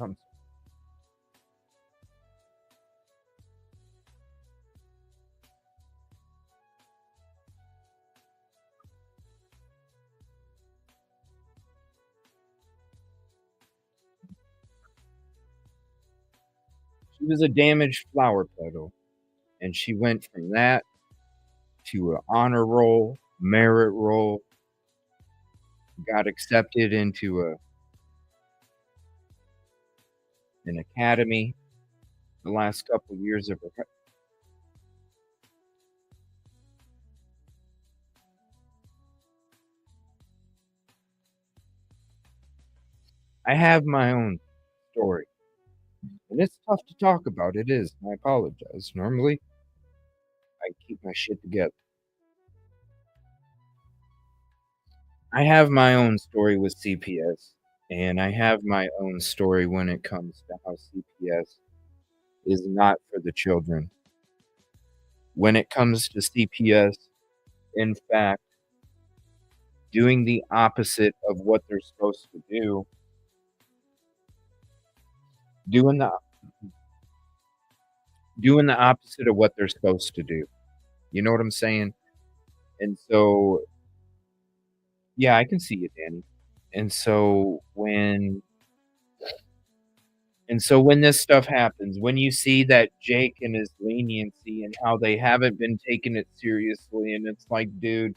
She was a damaged flower petal, and she went from that to an honor roll, merit roll, got accepted into an academy the last couple of years of her. I have my own story, and it's tough to talk about. It is. I apologize. Normally, I keep my shit together. I have my own story with CPS, and I have my own story when it comes to how CPS is not for the children. When it comes to CPS, in fact, doing the opposite of what they're supposed to do, doing the opposite of what they're supposed to do. You know what I'm saying? And so, yeah, I can see you, Danny. And so when this stuff happens, when you see that Jake and his leniency and how they haven't been taking it seriously, and it's like, dude,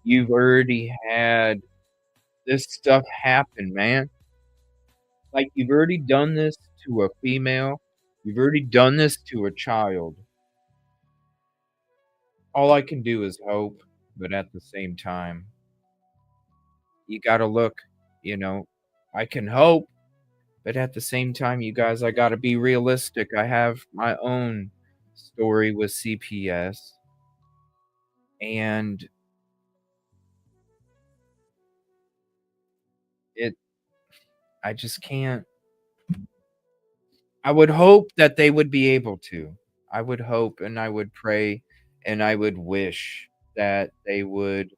you've already had this stuff happen, man. Like, you've already done this to a female. You've already done this to a child. All I can do is hope, but at the same time, you gotta look, I can hope, but at the same time, you guys, I gotta be realistic. I have my own story with CPS, and I just can't. I would hope that they would be able to. I would hope and I would pray and I would wish that they would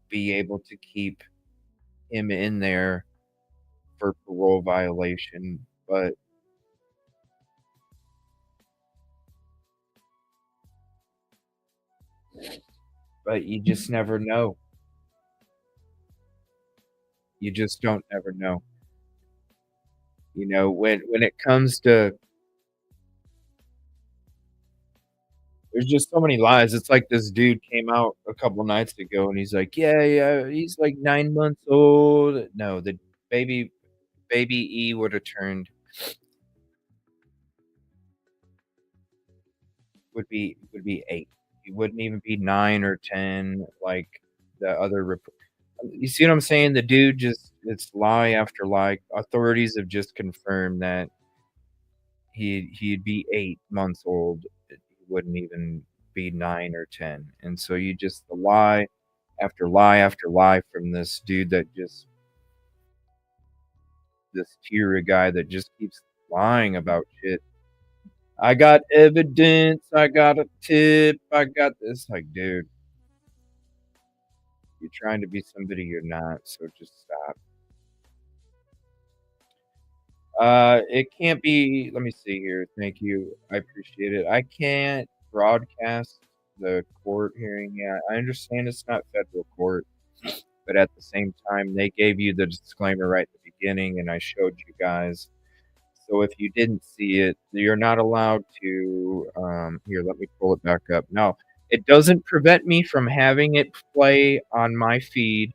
be able to keep him in there for parole violation, but you just never know. You just don't ever know. When it comes to, there's just so many lies. It's like this dude came out a couple nights ago and he's like, yeah, he's like 9 months old. No, the baby E would have turned, would be 8. He wouldn't even be 9 or 10 like the other report. You see what I'm saying? The dude it's lie after lie. Authorities have just confirmed that he'd be 8 months old. He wouldn't even be 9 or 10. And so you just, the lie after lie after lie from this dude that just, this TIRA guy that just keeps lying about shit. I got evidence, I got a tip, I got this. Like, dude, you're trying to be somebody you're not, so just stop. It can't be, let me see here. Thank you. I appreciate it. I can't broadcast the court hearing. Yeah, I understand it's not federal court, but at the same time, they gave you the disclaimer right at the beginning, and I showed you guys. So if you didn't see it, you're not allowed to, here, let me pull it back up. No, it doesn't prevent me from having it play on my feed,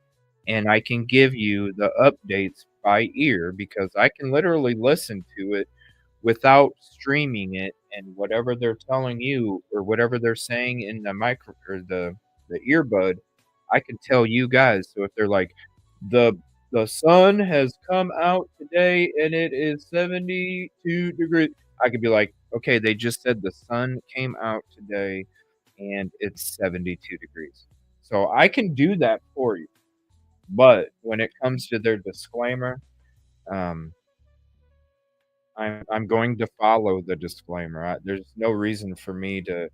and I can give you the updates by ear because I can literally listen to it without streaming it, and whatever they're telling you or whatever they're saying in the micro or the earbud, I can tell you guys. So if they're like, the sun has come out today and it is 72 degrees, I could be like, okay, they just said the sun came out today and it's 72 degrees. So I can do that for you. But when it comes to their disclaimer, I'm going to follow the disclaimer. There's no reason for me to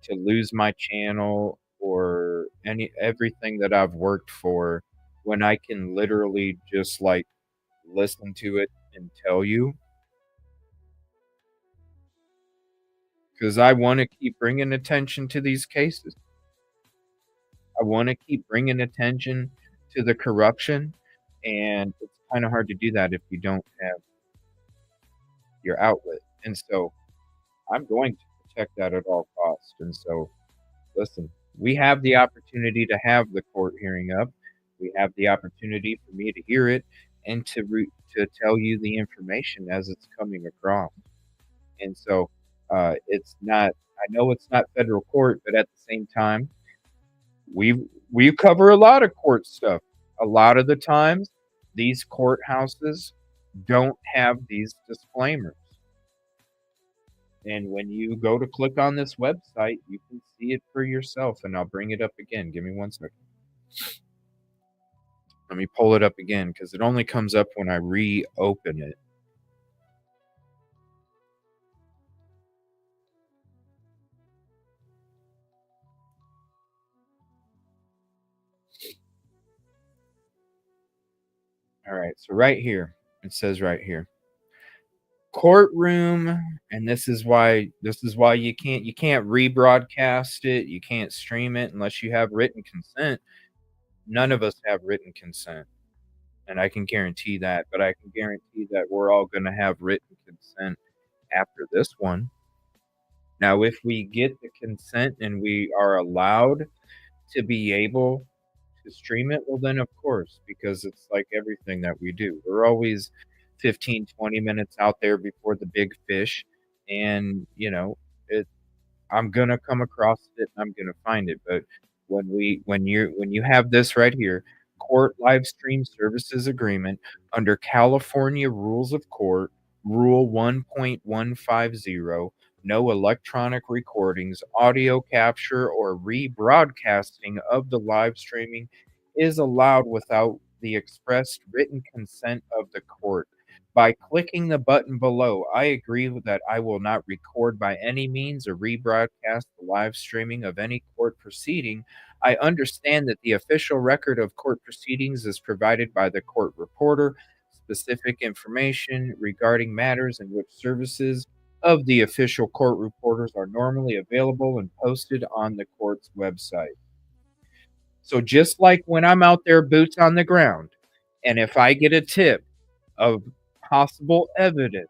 lose my channel or everything that I've worked for when I can literally just like listen to it and tell you. Because I want to keep bringing attention to these cases. I want to keep bringing attention to the corruption, and it's kind of hard to do that if you don't have your outlet. And so I'm going to protect that at all costs. And so, listen, We have the opportunity to have the court hearing up. We have the opportunity for me to hear it and to tell you the information as it's coming across. And so it's not. I know it's not federal court, but at the same time, we cover a lot of court stuff. A lot of the times, these courthouses don't have these disclaimers. And when you go to click on this website, you can see it for yourself. And I'll bring it up again. Give me 1 second. Let me pull it up again because it only comes up when I reopen it. All right, so right here, it says right here, courtroom, and this is why you can't rebroadcast it, you can't stream it unless you have written consent. None of us have written consent, and I can guarantee that, but I can guarantee that we're all going to have written consent after this one. Now, if we get the consent and we are allowed to be able to stream it, well, then of course, because it's like everything that we do. We're always 15, 20 minutes out there before the big fish. And, I'm gonna come across it and I'm gonna find it. But when you have this right here, court live stream services agreement under California Rules of Court, Rule 1.150, no electronic recordings, audio capture, or rebroadcasting of the live streaming is allowed without the expressed written consent of the court. By clicking the button below, I agree that I will not record by any means or rebroadcast the live streaming of any court proceeding. I understand that the official record of court proceedings is provided by the court reporter. Specific information regarding matters in which services of the official court reporters are normally available and posted on the court's website. So just like when I'm out there boots on the ground, and if I get a tip of possible evidence,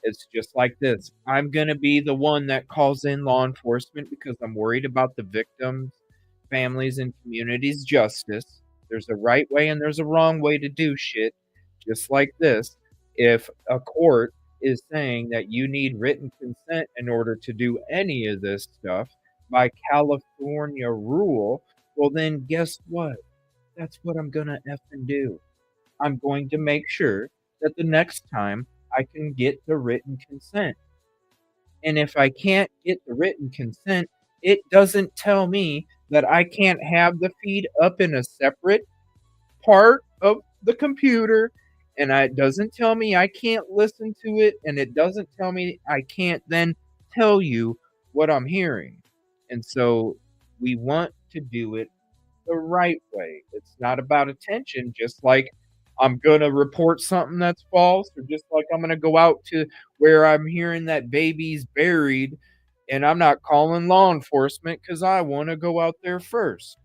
it's just like this. I'm going to be the one that calls in law enforcement because I'm worried about the victims, families, and communities' justice. There's a right way and there's a wrong way to do shit. Just like this, if a court is saying that you need written consent in order to do any of this stuff by California rule, well, then guess what? That's what I'm going to effing do. I'm going to make sure that the next time I can get the written consent. And if I can't get the written consent, it doesn't tell me that I can't have the feed up in a separate part of the computer. And it doesn't tell me I can't listen to it. And it doesn't tell me I can't then tell you what I'm hearing. And so we want to do it the right way. It's not about attention, just like I'm going to report something that's false, or just like I'm going to go out to where I'm hearing that baby's buried and I'm not calling law enforcement because I want to go out there first.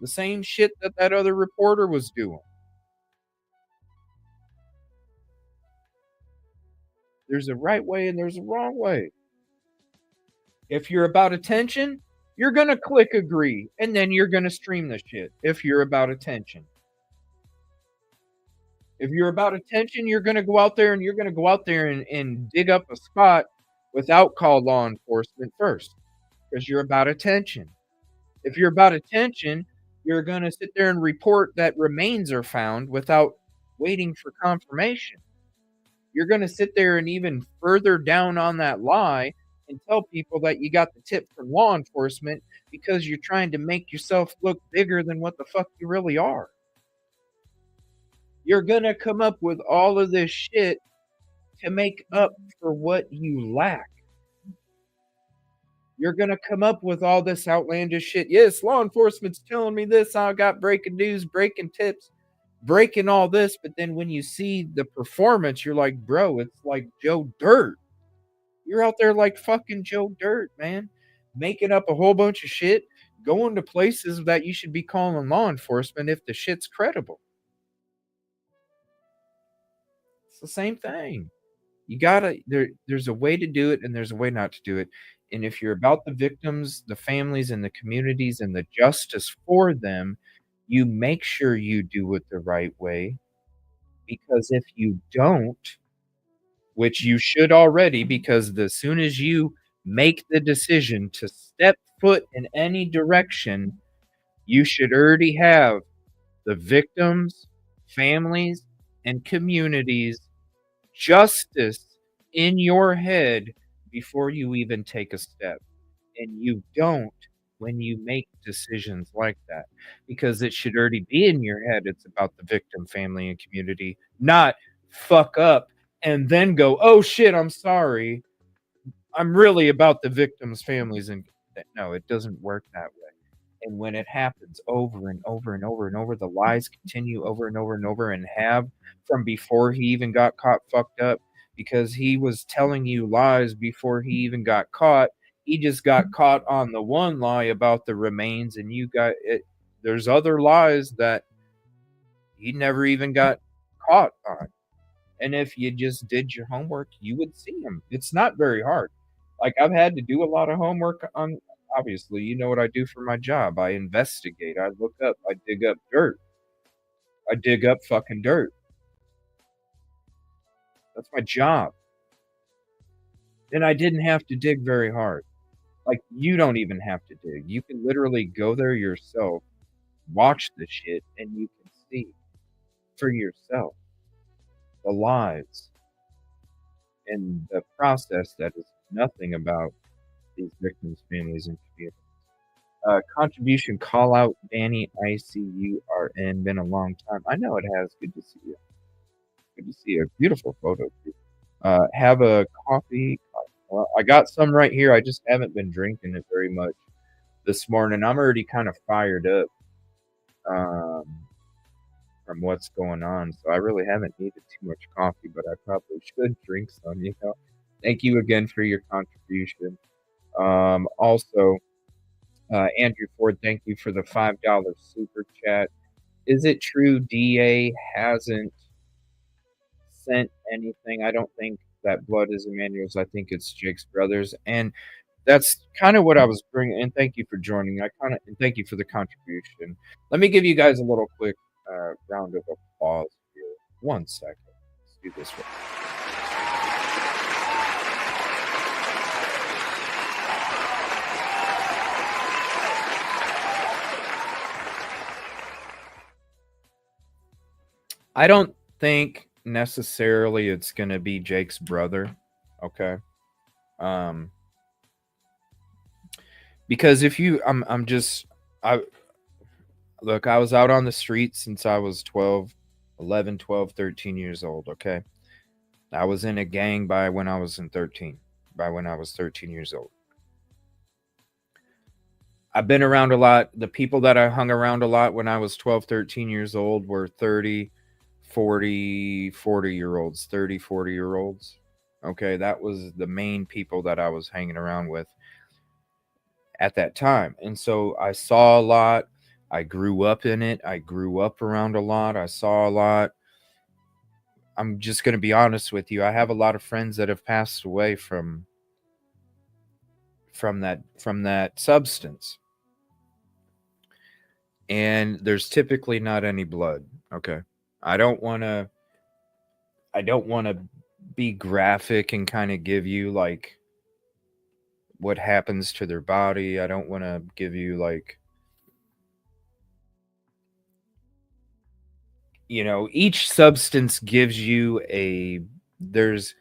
The same shit that other reporter was doing. There's a right way and there's a wrong way. If you're about attention, you're going to click agree and then you're going to stream the shit if you're about attention. If you're about attention, you're going to go out there and dig up a spot without call law enforcement first because you're about attention. If you're about attention, you're going to sit there and report that remains are found without waiting for confirmation. You're going to sit there and even further down on that lie and tell people that you got the tip from law enforcement because you're trying to make yourself look bigger than what the fuck you really are. You're going to come up with all of this shit to make up for what you lack. You're going to come up with all this outlandish shit. Yes, law enforcement's telling me this. I got breaking news, breaking tips, breaking all this. But then when you see the performance, you're like, bro, it's like Joe Dirt. You're out there like fucking Joe Dirt, man. Making up a whole bunch of shit, going to places that you should be calling law enforcement if the shit's credible. It's the same thing. You gotta there's a way to do it and there's a way not to do it. And if you're about the victims, the families, and the communities and the justice for them, you make sure you do it the right way. Because if you don't, which you should already, because as soon as you make the decision to step foot in any direction, you should already have the victims, families, and communities justice in your head before you even take a step. And you don't when you make decisions like that, because it should already be in your head. It's about the victim, family, and community, not fuck up and then go, oh shit, I'm sorry. I'm really about the victims, families, and no, it doesn't work that way. And when it happens over and over and over and over, the lies continue over and over and over, and have from before he even got caught fucked up, because he was telling you lies before he even got caught. He just got caught on the one lie about the remains, and you got it. There's other lies that he never even got caught on. And if you just did your homework, you would see him. It's not very hard. Like, I've had to do a lot of homework on, obviously, you know what I do for my job. I investigate, I look up, I dig up dirt. I dig up fucking dirt. That's my job. And I didn't have to dig very hard. Like, you don't even have to dig. You can literally go there yourself, watch the shit, and you can see for yourself the lies and the process that is nothing about these victims, families, and communities. Contribution call out Danny ICURN. Been a long time. I know it has. Good to see you. Good to see you. Beautiful photo too. Have a coffee. Well, I got some right here. I just haven't been drinking it very much this morning. I'm already kind of fired up from what's going on, so I really haven't needed too much coffee, but I probably should drink some. You know. Thank you again for your contribution. Also, Andrew Ford, thank you for the $5 super chat. Is it true DA hasn't sent anything? I don't think that blood is Emmanuel's. I think it's Jake's brother's. And that's kind of what I was bringing. And thank you for joining. And thank you for the contribution. Let me give you guys a little quick round of applause here. 1 second. Let's do this one. I don't think necessarily it's going to be Jake's brother, okay? Because if you, look, I was out on the street since I was 11, 12, 13 years old, okay? I was in a gang by when I was 13 years old. I've been around a lot. The people that I hung around a lot when I was 12, 13 years old were 30, 40-year-olds, 30, 40-year-olds. Okay, that was the main people that I was hanging around with at that time. And so I saw a lot. I grew up in it. I grew up around a lot. I saw a lot. I'm just going to be honest with you. I have a lot of friends that have passed away from that substance. And there's typically not any blood. Okay. I don't want to be graphic and kind of give you like what happens to their body. I don't want to give you like, you know, each substance gives you there's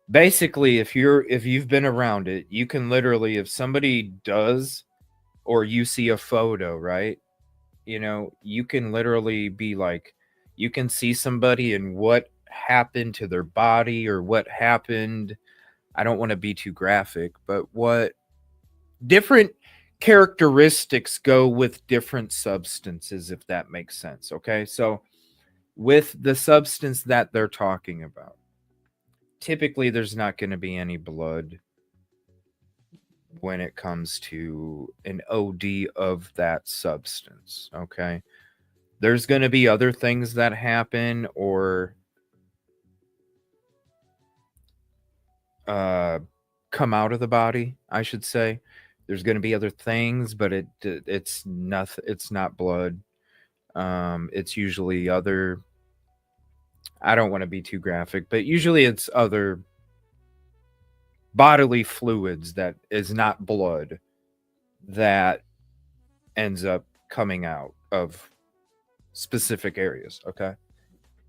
basically, if you've been around it, you can literally, if somebody does, or you see a photo, right? You know, you can literally be like, you can see somebody and what happened to their body or what happened. I don't want to be too graphic, but what different characteristics go with different substances, if that makes sense. Okay. So with the substance that they're talking about, typically there's not going to be any blood when it comes to an OD of that substance. Okay. There's going to be other things that happen, or come out of the body, I should say. There's going to be other things, but it's nothing. It's not blood. It's usually other. I don't want to be too graphic, but usually it's other bodily fluids that is not blood that ends up coming out of specific areas. Okay,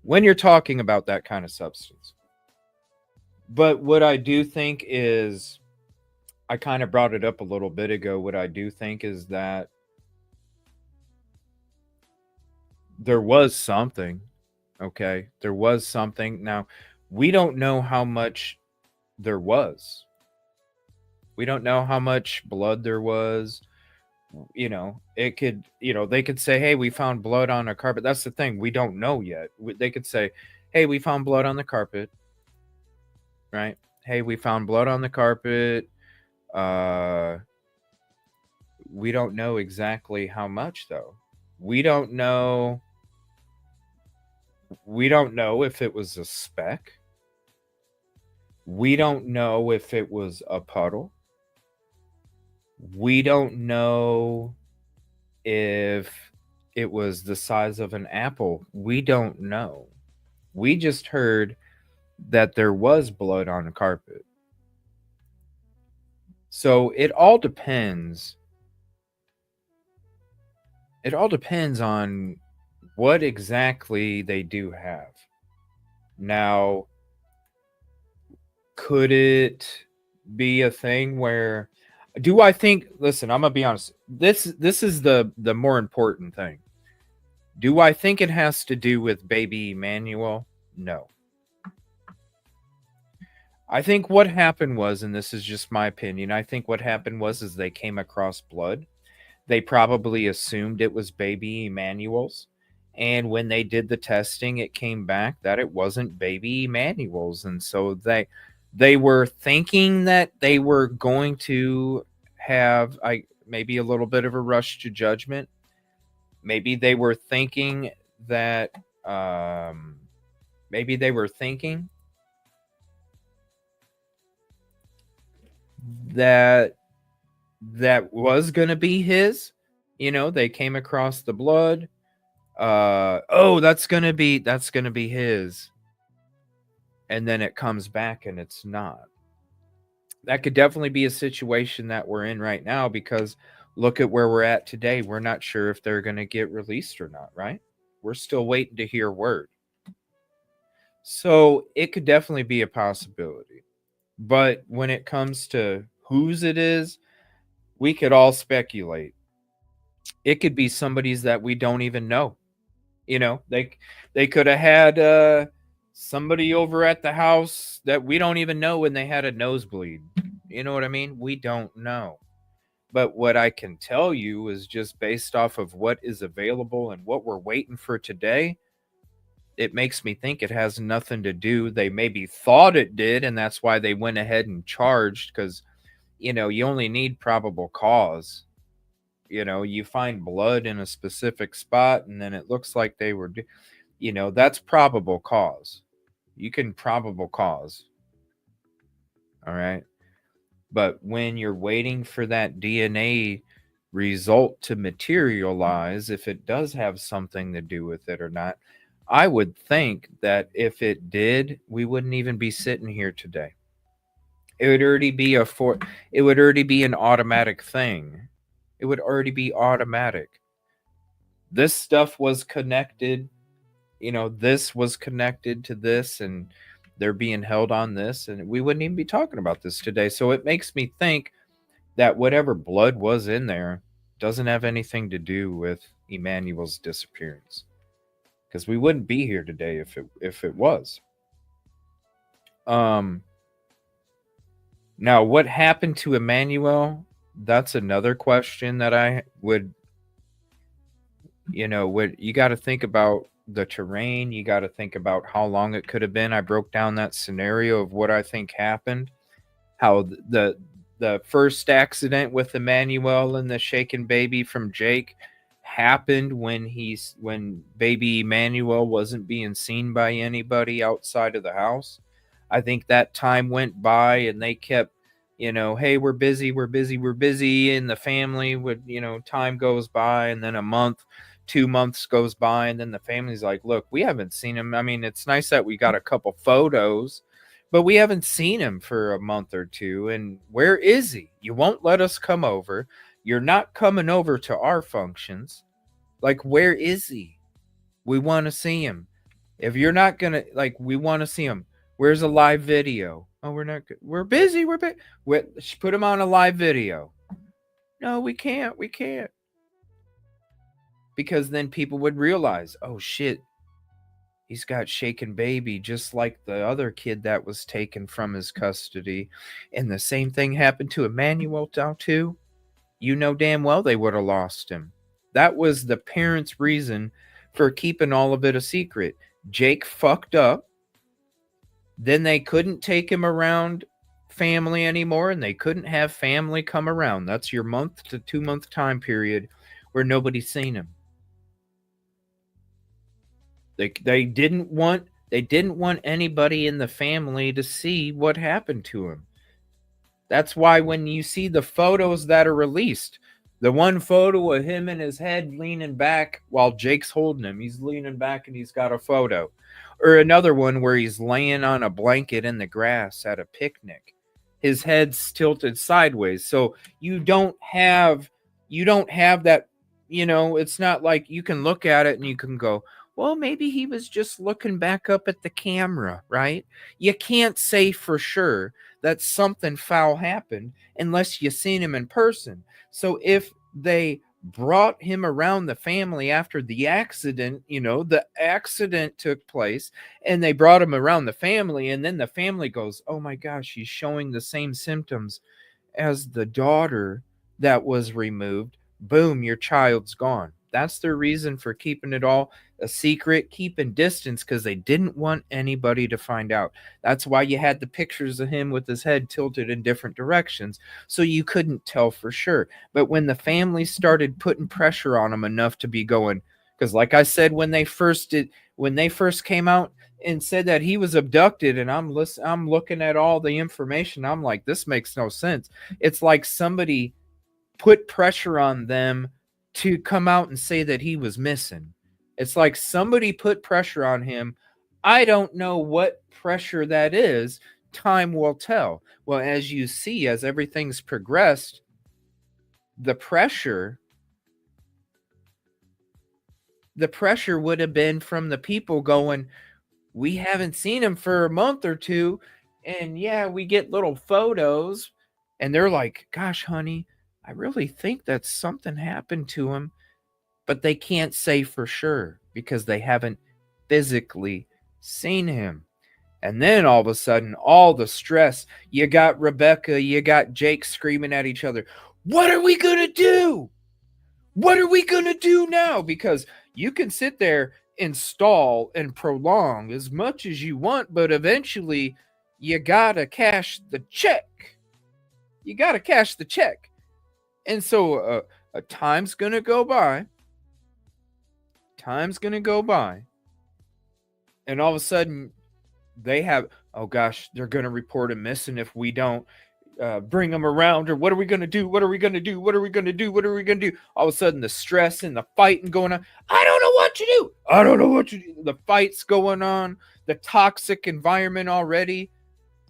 when you're talking about that kind of substance. But what I do think is, I kind of brought it up a little bit ago. What I do think is that there was something. Okay. There was something. Now, we don't know how much there was. We don't know how much blood there was. You know, it could, they could say, hey, we found blood on a carpet. That's the thing. We don't know yet. They could say, hey, we found blood on the carpet. Right? Hey, we found blood on the carpet. We don't know exactly how much, though. We don't know if it was a speck. We don't know if it was a puddle. We don't know if it was the size of an apple. We don't know. We just heard that there was blood on the carpet. So it all depends. It all depends on what exactly they do have. Now, could it be a thing where, do I think, listen, I'm gonna be honest, this is the more important thing. Do I think it has to do with baby Emmanuel? No. I think what happened was, and this is just my opinion, I think what happened was is they came across blood. They probably assumed it was baby Emmanuel's. And when they did the testing, it came back that it wasn't baby Emmanuel's. And so they were thinking that they were going to have maybe a little bit of a rush to judgment. Maybe they were thinking that that was going to be his. They came across the blood. That's going to be his. And then it comes back and it's not. That could definitely be a situation that we're in right now, because look at where we're at today. We're not sure if they're going to get released or not, right? We're still waiting to hear word. So it could definitely be a possibility. But when it comes to whose it is, we could all speculate. It could be somebody's that we don't even know. They could have had somebody over at the house that we don't even know when they had a nosebleed. You know what I mean? We don't know. But what I can tell you is, just based off of what is available and what we're waiting for today, it makes me think it has nothing to do. They maybe thought it did, and that's why they went ahead and charged, because, you only need probable cause. You find blood in a specific spot, and then it looks like they were, that's probable cause. You can probable cause. All right. But when you're waiting for that DNA result to materialize, if it does have something to do with it or not, I would think that if it did, we wouldn't even be sitting here today. It would already be an automatic thing. It would already be automatic. This stuff was connected, this was connected to this, and they're being held on this, and we wouldn't even be talking about this today. So it makes me think that whatever blood was in there doesn't have anything to do with Emmanuel's disappearance, because we wouldn't be here today if it was. Now, what happened to Emmanuel? That's another question that I would, you got to think about the terrain. You got to think about how long it could have been. I broke down that scenario of what I think happened, how the first accident with Emmanuel and the shaken baby from Jake happened when baby Emmanuel wasn't being seen by anybody outside of the house. I think that time went by and they kept you know, hey, we're busy, and the family would, you know, time goes by, and then a month, 2 months goes by, and then the family's like, look, we haven't seen him. I mean, it's nice that we got a couple photos, but we haven't seen him for a month or two, and where is he? You won't let us come over. You're not coming over to our functions. Like, where is he? We want to see him. If you're not gonna, like, we want to see him. Where's a live video? Oh, we're not good. We're busy. Put him on a live video. No, we can't. Because then people would realize, oh shit, he's got shaken baby, just like the other kid that was taken from his custody. And the same thing happened to Emmanuel now too. You know damn well they would have lost him. That was the parents' reason for keeping all of it a secret. Jake fucked up. Then they couldn't take him around family anymore, and they couldn't have family come around. That's your month to 2 month time period where nobody's seen him. They didn't want anybody in the family to see what happened to him. That's why when you see the photos that are released, the one photo of him and his head leaning back while Jake's holding him, he's leaning back and he's got a photo. Or another one where he's laying on a blanket in the grass at a picnic. His head's tilted sideways. So you don't have that, you know, it's not like you can look at it and you can go, well, maybe he was just looking back up at the camera, right? You can't say for sure that something foul happened unless you seen him in person. So if they brought him around the family after the accident, you know, the accident took place, and they brought him around the family, and then the family goes, oh my gosh, he's showing the same symptoms as the daughter that was removed. Boom, your child's gone. That's their reason for keeping it all a secret, keeping distance, because they didn't want anybody to find out. That's why you had the pictures of him with his head tilted in different directions, so you couldn't tell for sure. But when the family started putting pressure on him enough to be going, because like I said, when they first came out and said that he was abducted, and I'm looking at all the information, I'm like, this makes no sense. It's like somebody put pressure on them to come out and say that he was missing. It's like somebody put pressure on him. I don't know what pressure that is. Time will tell. Well, as you see, as everything's progressed, the pressure would have been from the people going, we haven't seen him for a month or two, and yeah, we get little photos, and they're like, gosh, honey, I really think that something happened to him. But they can't say for sure because they haven't physically seen him. And then all of a sudden, all the stress, you got Rebecca, you got Jake screaming at each other. What are we going to do? What are we going to do now? Because you can sit there and stall and prolong as much as you want, but eventually you got to cash the check. And so time's going to go by. And all of a sudden they have, oh gosh, they're going to report him missing if we don't bring him around. Or what are we going to do? All of a sudden the stress and the fighting going on. I don't know what to do. The fight's going on. The toxic environment already.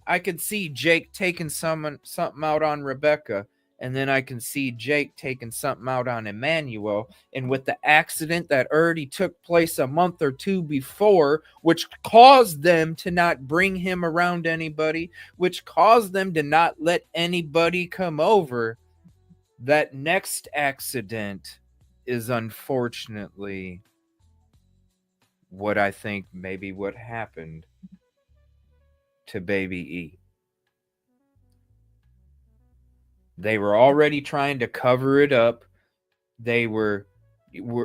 I could see Jake taking something out on Rebecca. And then I can see Jake taking something out on Emmanuel. And with the accident that already took place a month or two before, which caused them to not bring him around anybody, which caused them to not let anybody come over, that next accident is unfortunately what I think maybe what happened to baby E. They were already trying to cover it up. They were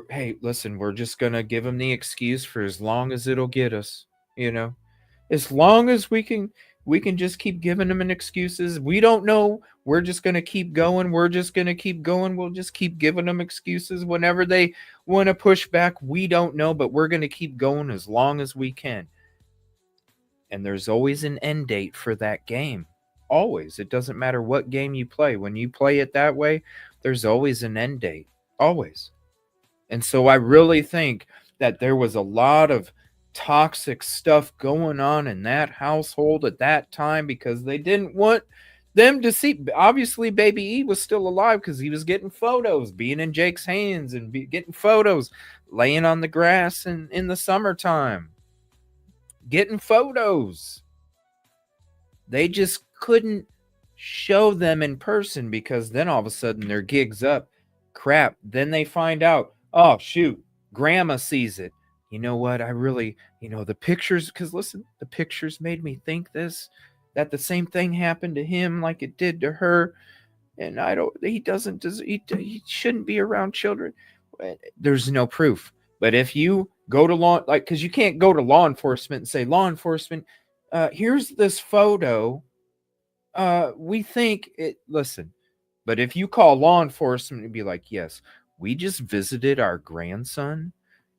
hey, listen, we're just going to give him the excuse for as long as it'll get us, you know. As long as we can just keep giving them an excuses. We don't know. We're just going to keep going. We'll just keep giving them excuses whenever they want to push back. We don't know, but we're going to keep going as long as we can. And there's always an end date for that game. Always. It doesn't matter what game you play. When you play it that way, there's always an end date. Always. And so I really think that there was a lot of toxic stuff going on in that household at that time because they didn't want them to see. Obviously, Baby E was still alive because he was getting photos, being in Jake's hands and getting photos, laying on the grass in the summertime, getting photos. They just couldn't show them in person because then all of a sudden their gig's up. Crap. Then they find out, oh, shoot, grandma sees it. You know what? I really, the pictures, because listen, the pictures made me think that the same thing happened to him like it did to her. And he shouldn't be around children. There's no proof. But if you go to because you can't go to law enforcement and say, law enforcement, here's this photo. We think it, listen, but if you call law enforcement and be like, yes, we just visited our grandson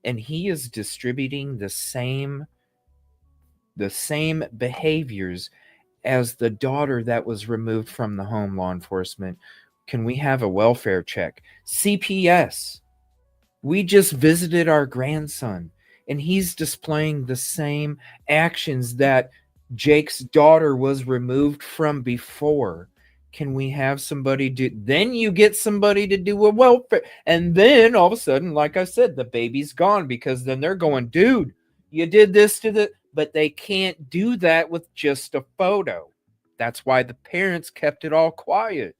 and he is distributing the same behaviors as the daughter that was removed from the home, law enforcement, can we have a welfare check? CPS. We just visited our grandson and he's displaying the same actions that Jake's daughter was removed from before. Can we have somebody do? Then you get somebody to do a welfare. And then all of a sudden, like I said, the baby's gone because then they're going, dude, you did this to the, but they can't do that with just a photo. That's why the parents kept it all quiet.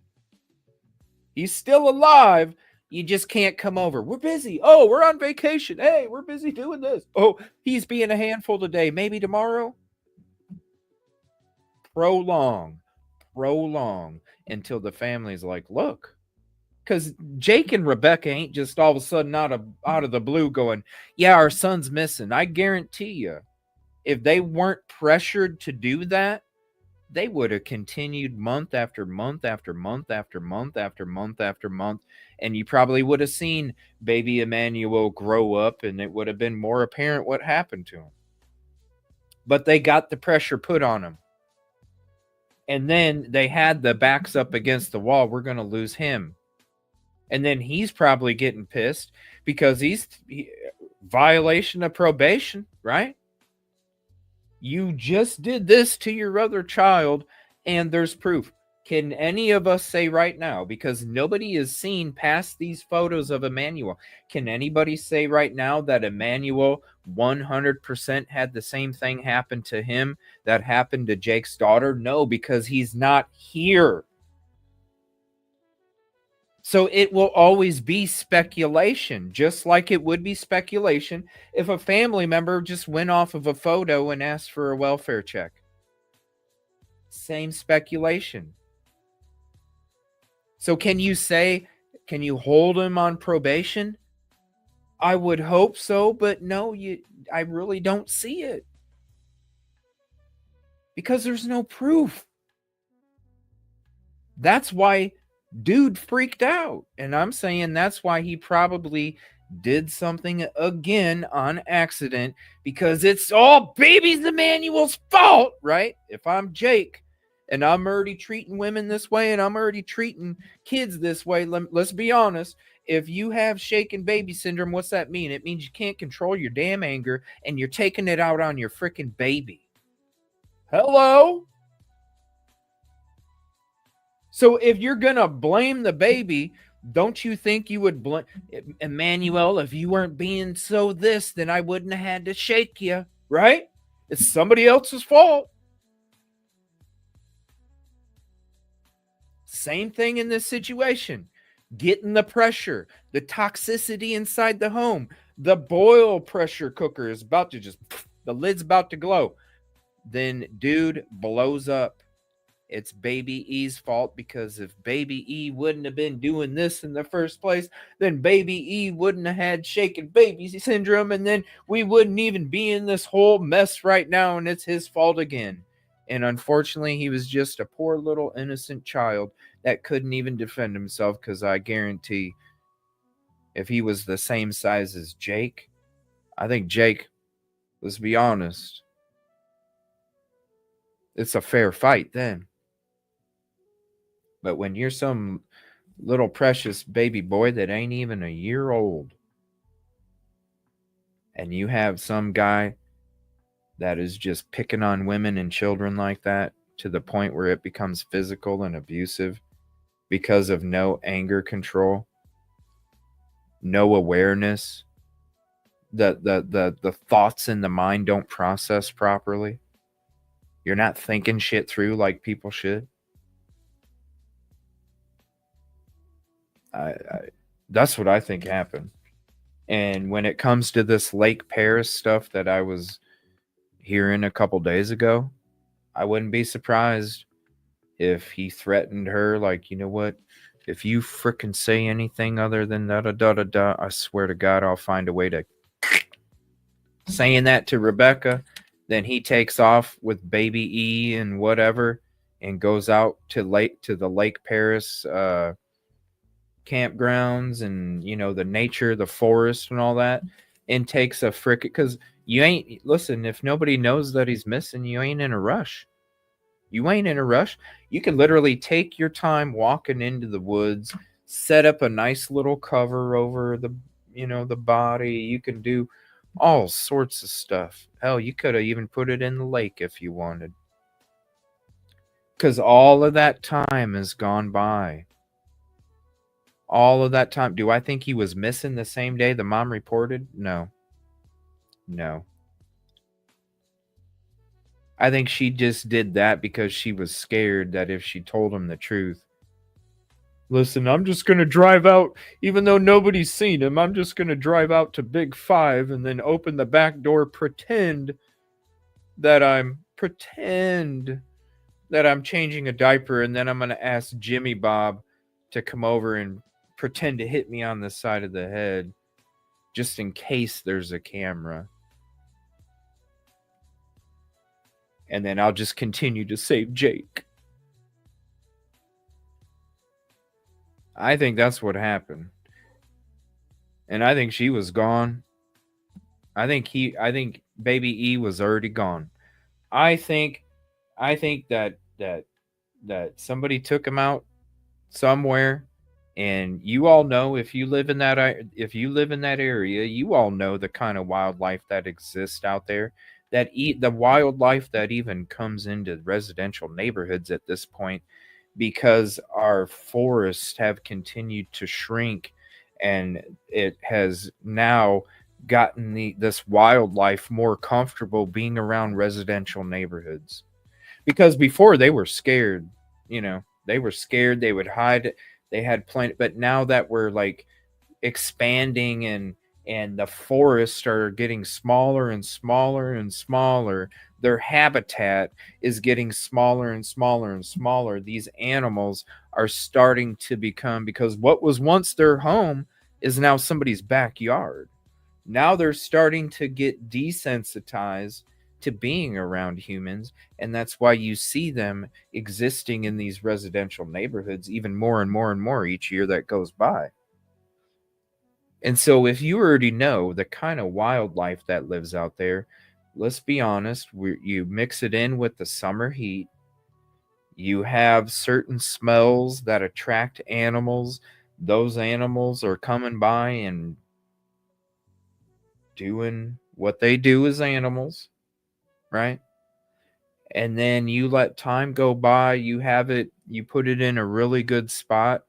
He's still alive. You just can't come over. We're busy. Oh, we're on vacation. Hey, we're busy doing this. Oh, he's being a handful today. Maybe tomorrow. Prolong until the family's like, look, because Jake and Rebecca ain't just all of a sudden out of the blue going, yeah, our son's missing. I guarantee you, if they weren't pressured to do that, they would have continued month after month after month after month after month after month, and you probably would have seen baby Emmanuel grow up, and it would have been more apparent what happened to him. But they got the pressure put on him. And then they had the backs up against the wall. We're going to lose him. And then he's probably getting pissed because he's violation of probation, right? You just did this to your other child and there's proof. Can any of us say right now, because nobody has seen past these photos of Emmanuel, can anybody say right now that Emmanuel 100% had the same thing happen to him that happened to Jake's daughter? No, because he's not here. So it will always be speculation, just like it would be speculation if a family member just went off of a photo and asked for a welfare check. Same speculation. So can you hold him on probation? I would hope so, but no, I really don't see it. Because there's no proof. That's why dude freaked out. And I'm saying that's why he probably did something again on accident, because it's all baby Emmanuel's fault, right? If I'm Jake and I'm already treating women this way and I'm already treating kids this way, let's be honest. If you have shaken baby syndrome, what's that mean? It means you can't control your damn anger and you're taking it out on your freaking baby. Hello? So if you're going to blame the baby, don't you think you would blame Emmanuel? If you weren't being so this, then I wouldn't have had to shake you, right? It's somebody else's fault. Same thing in this situation. Getting the pressure, the toxicity inside the home, the boil pressure cooker is about to the lid's about to glow. Then dude blows up. It's baby E's fault, because if baby E wouldn't have been doing this in the first place, then baby E wouldn't have had shaken baby syndrome, and then we wouldn't even be in this whole mess right now, and it's his fault again. And unfortunately, he was just a poor little innocent child that couldn't even defend himself, because I guarantee if he was the same size as Jake, I think Jake, let's be honest, it's a fair fight then. But when you're some little precious baby boy that ain't even a year old, and you have some guy that is just picking on women and children like that to the point where it becomes physical and abusive because of no anger control, no awareness, the thoughts in the mind don't process properly. You're not thinking shit through like people should. That's what I think happened. And when it comes to this Lake Paris stuff that I was hearing a couple days ago, I wouldn't be surprised if he threatened her, like, you know what? If you frickin' say anything other than da-da-da-da-da, I swear to God, I'll find a way to... Saying that to Rebecca, then he takes off with baby E and whatever and goes out to the Lake Paris campgrounds and, you know, the nature, the forest and all that, and takes a frickin'... Because you ain't... Listen, if nobody knows that he's missing, you ain't in a rush. You ain't in a rush. You can literally take your time walking into the woods, set up a nice little cover over the, you know, the body. You can do all sorts of stuff. Hell, you could have even put it in the lake if you wanted. Because all of that time has gone by. All of that time. Do I think he was missing the same day the mom reported? No. No. I think she just did that because she was scared that if she told him the truth, listen, I'm just going to drive out, even though nobody's seen him, I'm just going to drive out to Big 5 and then open the back door, pretend that I'm changing a diaper, and then I'm going to ask Jimmy Bob to come over and pretend to hit me on the side of the head just in case there's a camera. And then I'll just continue to save Jake. I think that's what happened. And I think she was gone. I think baby E was already gone. I think that somebody took him out somewhere, and you all know, if you live in that area, you all know the kind of wildlife that exists out there. The wildlife that even comes into residential neighborhoods at this point, because our forests have continued to shrink, and it has now gotten this wildlife more comfortable being around residential neighborhoods. Because before they were scared, you know, they would hide, they had plenty, but now that we're like expanding and the forests are getting smaller and smaller and smaller, their habitat is getting smaller and smaller and smaller. These animals are starting to become, because what was once their home is now somebody's backyard. Now they're starting to get desensitized to being around humans, and that's why you see them existing in these residential neighborhoods even more and more and more each year that goes by. And so if you already know the kind of wildlife that lives out there, let's be honest, you mix it in with the summer heat, you have certain smells that attract animals. Those animals are coming by and doing what they do as animals, right? And then you let time go by, you put it in a really good spot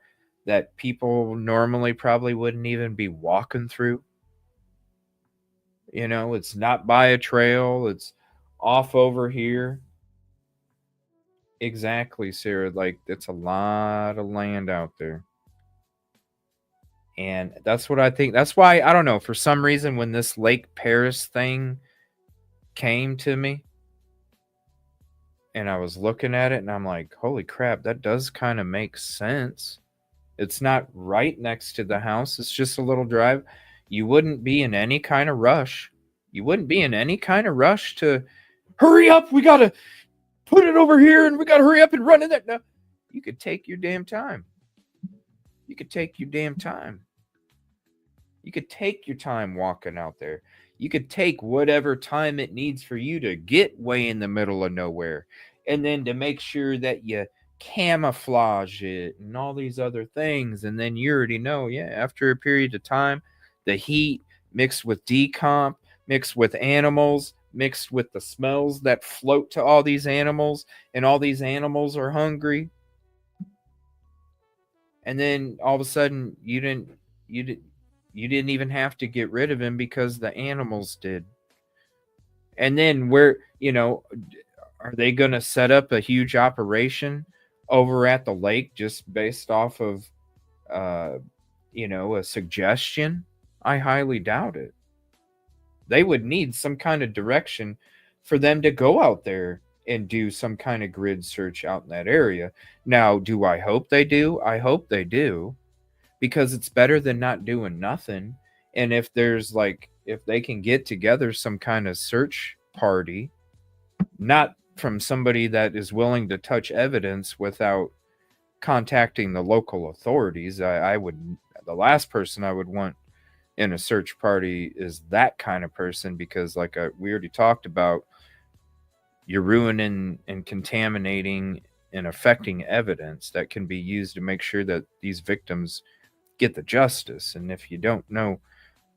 that people normally probably wouldn't even be walking through. You know, it's not by a trail, it's off over here. Exactly, Sarah. Like, it's a lot of land out there. And that's what I think. That's why, I don't know, for some reason, when this Lake Paris thing came to me, and I was looking at it, and I'm like, holy crap, that does kind of make sense. It's not right next to the house. It's just a little drive. You wouldn't be in any kind of rush. You wouldn't be in any kind of rush to hurry up. We got to put it over here and we got to hurry up and run in there. No, you could take your damn time. You could take your damn time. You could take your time walking out there. You could take whatever time it needs for you to get way in the middle of nowhere. And then to make sure that camouflage it and all these other things. And then you already know, yeah, after a period of time, the heat mixed with decomp, mixed with animals, mixed with the smells that float to all these animals, and all these animals are hungry. And then all of a sudden you didn't even have to get rid of him because the animals did. And then where, are they going to set up a huge operation over at the lake just based off of a suggestion? I highly doubt it. They would need some kind of direction for them to go out there and do some kind of grid search out in that area. Now, do I hope they do? I hope they do, because it's better than not doing nothing. And if they can get together some kind of search party, not from somebody that is willing to touch evidence without contacting the local authorities, the last person I would want in a search party is that kind of person, because we already talked about, you're ruining and contaminating and affecting evidence that can be used to make sure that these victims get the justice. And if you don't know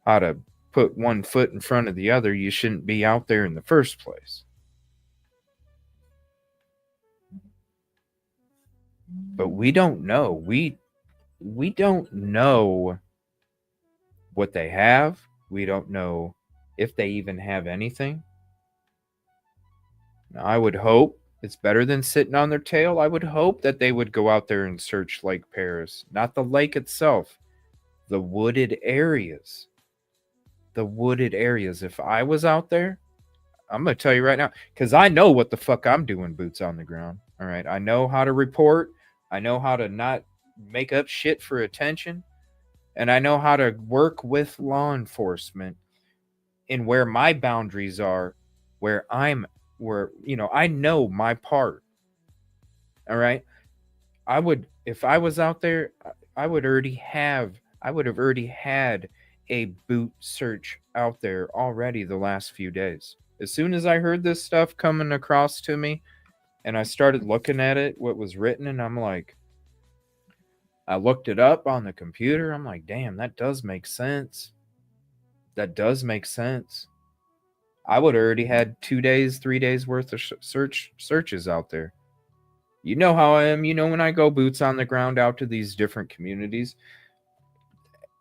how to put one foot in front of the other, you shouldn't be out there in the first place. But we don't know. We don't know what they have. We don't know if they even have anything. Now, I would hope it's better than sitting on their tail. I would hope that they would go out there and search Lake Paris, not the lake itself, the wooded areas. The wooded areas. If I was out there, I'm going to tell you right now, because I know what the fuck I'm doing, boots on the ground. All right. I know how to report. I know how to not make up shit for attention. And I know how to work with law enforcement in where my boundaries are, where I know my part. All right. If I was out there, I would have already had a boot search out there already the last few days. As soon as I heard this stuff coming across to me and I started looking at it, what was written, and I'm like, I looked it up on the computer. I'm like, damn, that does make sense. That does make sense. I would have already had 2 days, 3 days worth of searches out there. You know how I am. When I go boots on the ground out to these different communities,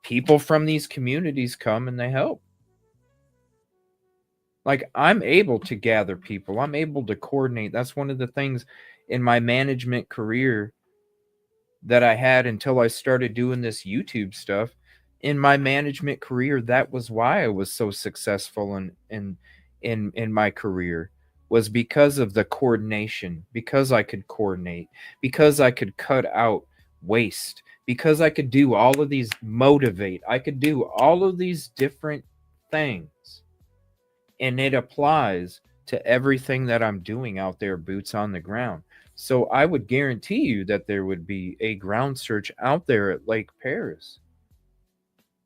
people from these communities come and they help. I'm able to gather people. I'm able to coordinate. That's one of the things in my management career that I had until I started doing this YouTube stuff. In my management career, that was why I was so successful in my career, was because of the coordination, because I could coordinate, because I could cut out waste, because I could do all of these, motivate. I could do all of these different things. And it applies to everything that I'm doing out there, boots on the ground. So I would guarantee you that there would be a ground search out there at Lake Paris,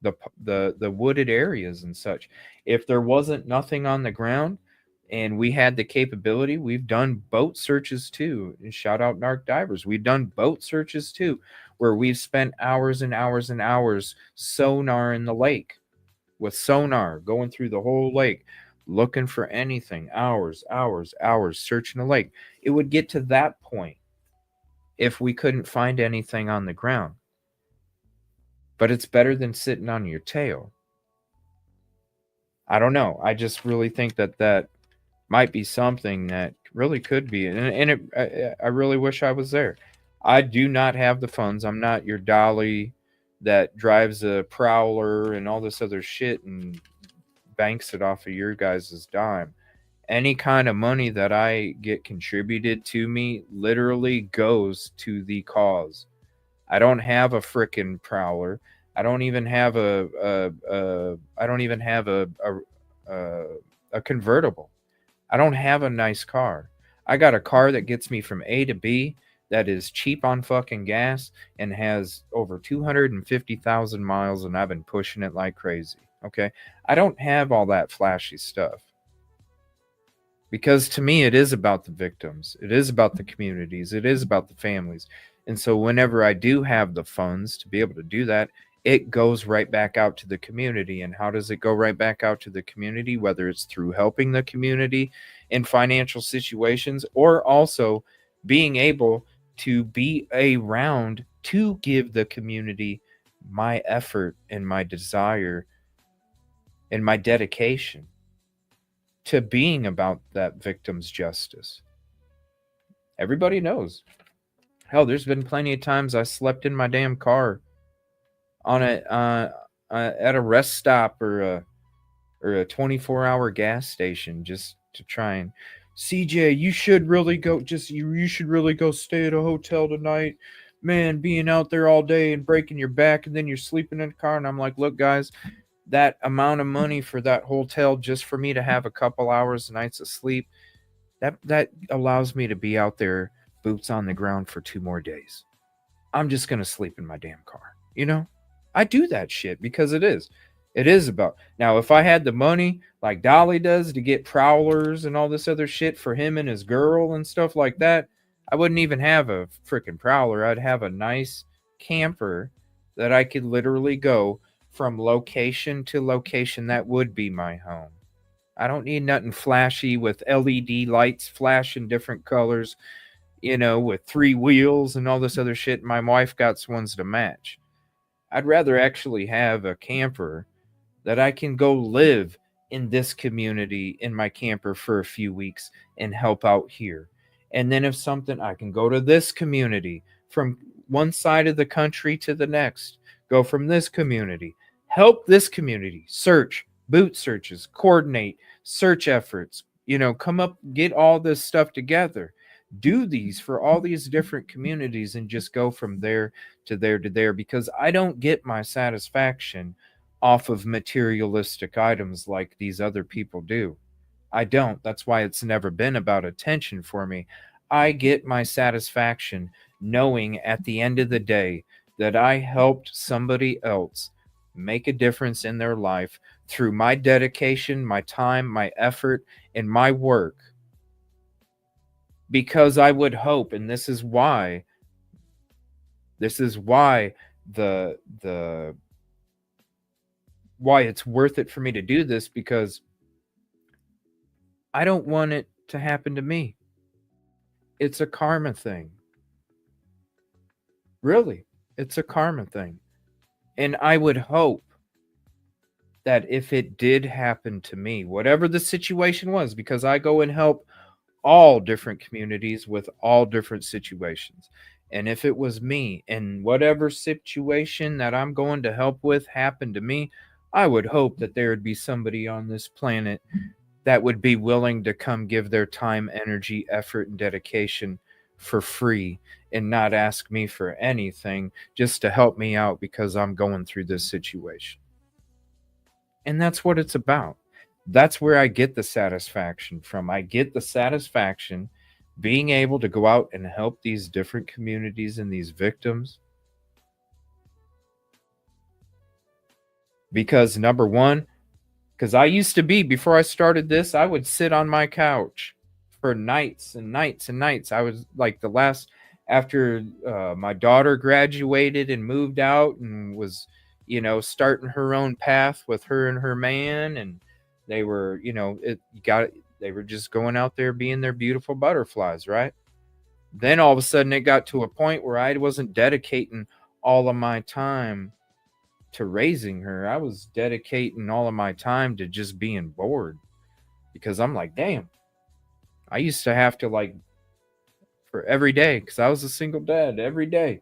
the wooded areas and such. If there wasn't nothing on the ground and we had the capability, we've done boat searches too. And shout out Narc Divers. We've done boat searches too, where we've spent hours and hours and hours sonar in the lake, with sonar going through the whole lake, looking for anything, hours searching the lake. It would get to that point if we couldn't find anything on the ground. But it's better than sitting on your tail. I don't know. I just really think that might be something that really could be. I really wish I was there. I do not have the funds. I'm not your dolly that drives a prowler and all this other shit and banks it off of your guys' dime. Any kind of money that I get contributed to me literally goes to the cause. I don't have a frickin' prowler. I don't even have a convertible. I don't have a nice car. I got a car that gets me from A to B, that is cheap on fucking gas and has over 250,000 miles, and I've been pushing it like crazy. Okay, I don't have all that flashy stuff. Because to me, it is about the victims. It is about the communities. It is about the families. And so whenever I do have the funds to be able to do that, it goes right back out to the community. And how does it go right back out to the community? Whether it's through helping the community in financial situations, or also being able to be around to give the community my effort and my desire and my dedication to being about that victim's justice. Everybody knows. Hell, there's been plenty of times I slept in my damn car on at a rest stop or a 24-hour gas station just to try and CJ, you should really go you should really go stay at a hotel tonight. Man, being out there all day and breaking your back and then you're sleeping in the car. And I'm like, look, guys, that amount of money for that hotel just for me to have a couple hours nights of sleep, that allows me to be out there boots on the ground for 2 more days. I'm just going to sleep in my damn car. You know, I do that shit because it is about. Now, if I had the money like Dolly does to get prowlers and all this other shit for him and his girl and stuff like that, I wouldn't even have a freaking prowler. I'd have a nice camper that I could literally go from location to location. That would be my home. I don't need nothing flashy with LED lights flashing different colors, you know, with 3 wheels and all this other shit. My wife got ones to match. I'd rather actually have a camper that I can go live in this community in my camper for a few weeks and help out here. And then if something, I can go to this community from one side of the country to the next, go from this community, help this community, search, boot searches, coordinate search efforts, you know, come up, get all this stuff together, do these for all these different communities and just go from there to there to there, because I don't get my satisfaction off of materialistic items like these other people do. I don't. That's why it's never been about attention for me. I get my satisfaction knowing at the end of the day that I helped somebody else make a difference in their life through my dedication, my time, my effort, and my work. Because I would hope, and this is why why it's worth it for me to do this, because I don't want it to happen to me. It's a karma thing. Really, it's a karma thing. And I would hope that if it did happen to me, whatever the situation was, because I go and help all different communities with all different situations. And if it was me and whatever situation that I'm going to help with happened to me, I would hope that there would be somebody on this planet that would be willing to come give their time, energy, effort, and dedication for free and not ask me for anything, just to help me out because I'm going through this situation. And that's what it's about. That's where I get the satisfaction from. I get the satisfaction being able to go out and help these different communities and these victims. Because number one, because I used to be, before I started this, I would sit on my couch for nights and nights and nights. I was like after my daughter graduated and moved out and was, you know, starting her own path with her and her man, and they were, you know, they were just going out there being their beautiful butterflies, right? Then all of a sudden it got to a point where I wasn't dedicating all of my time to raising her. I was dedicating all of my time to just being bored, because I'm like, damn, I used to have to, like, for every day, because I was a single dad, every day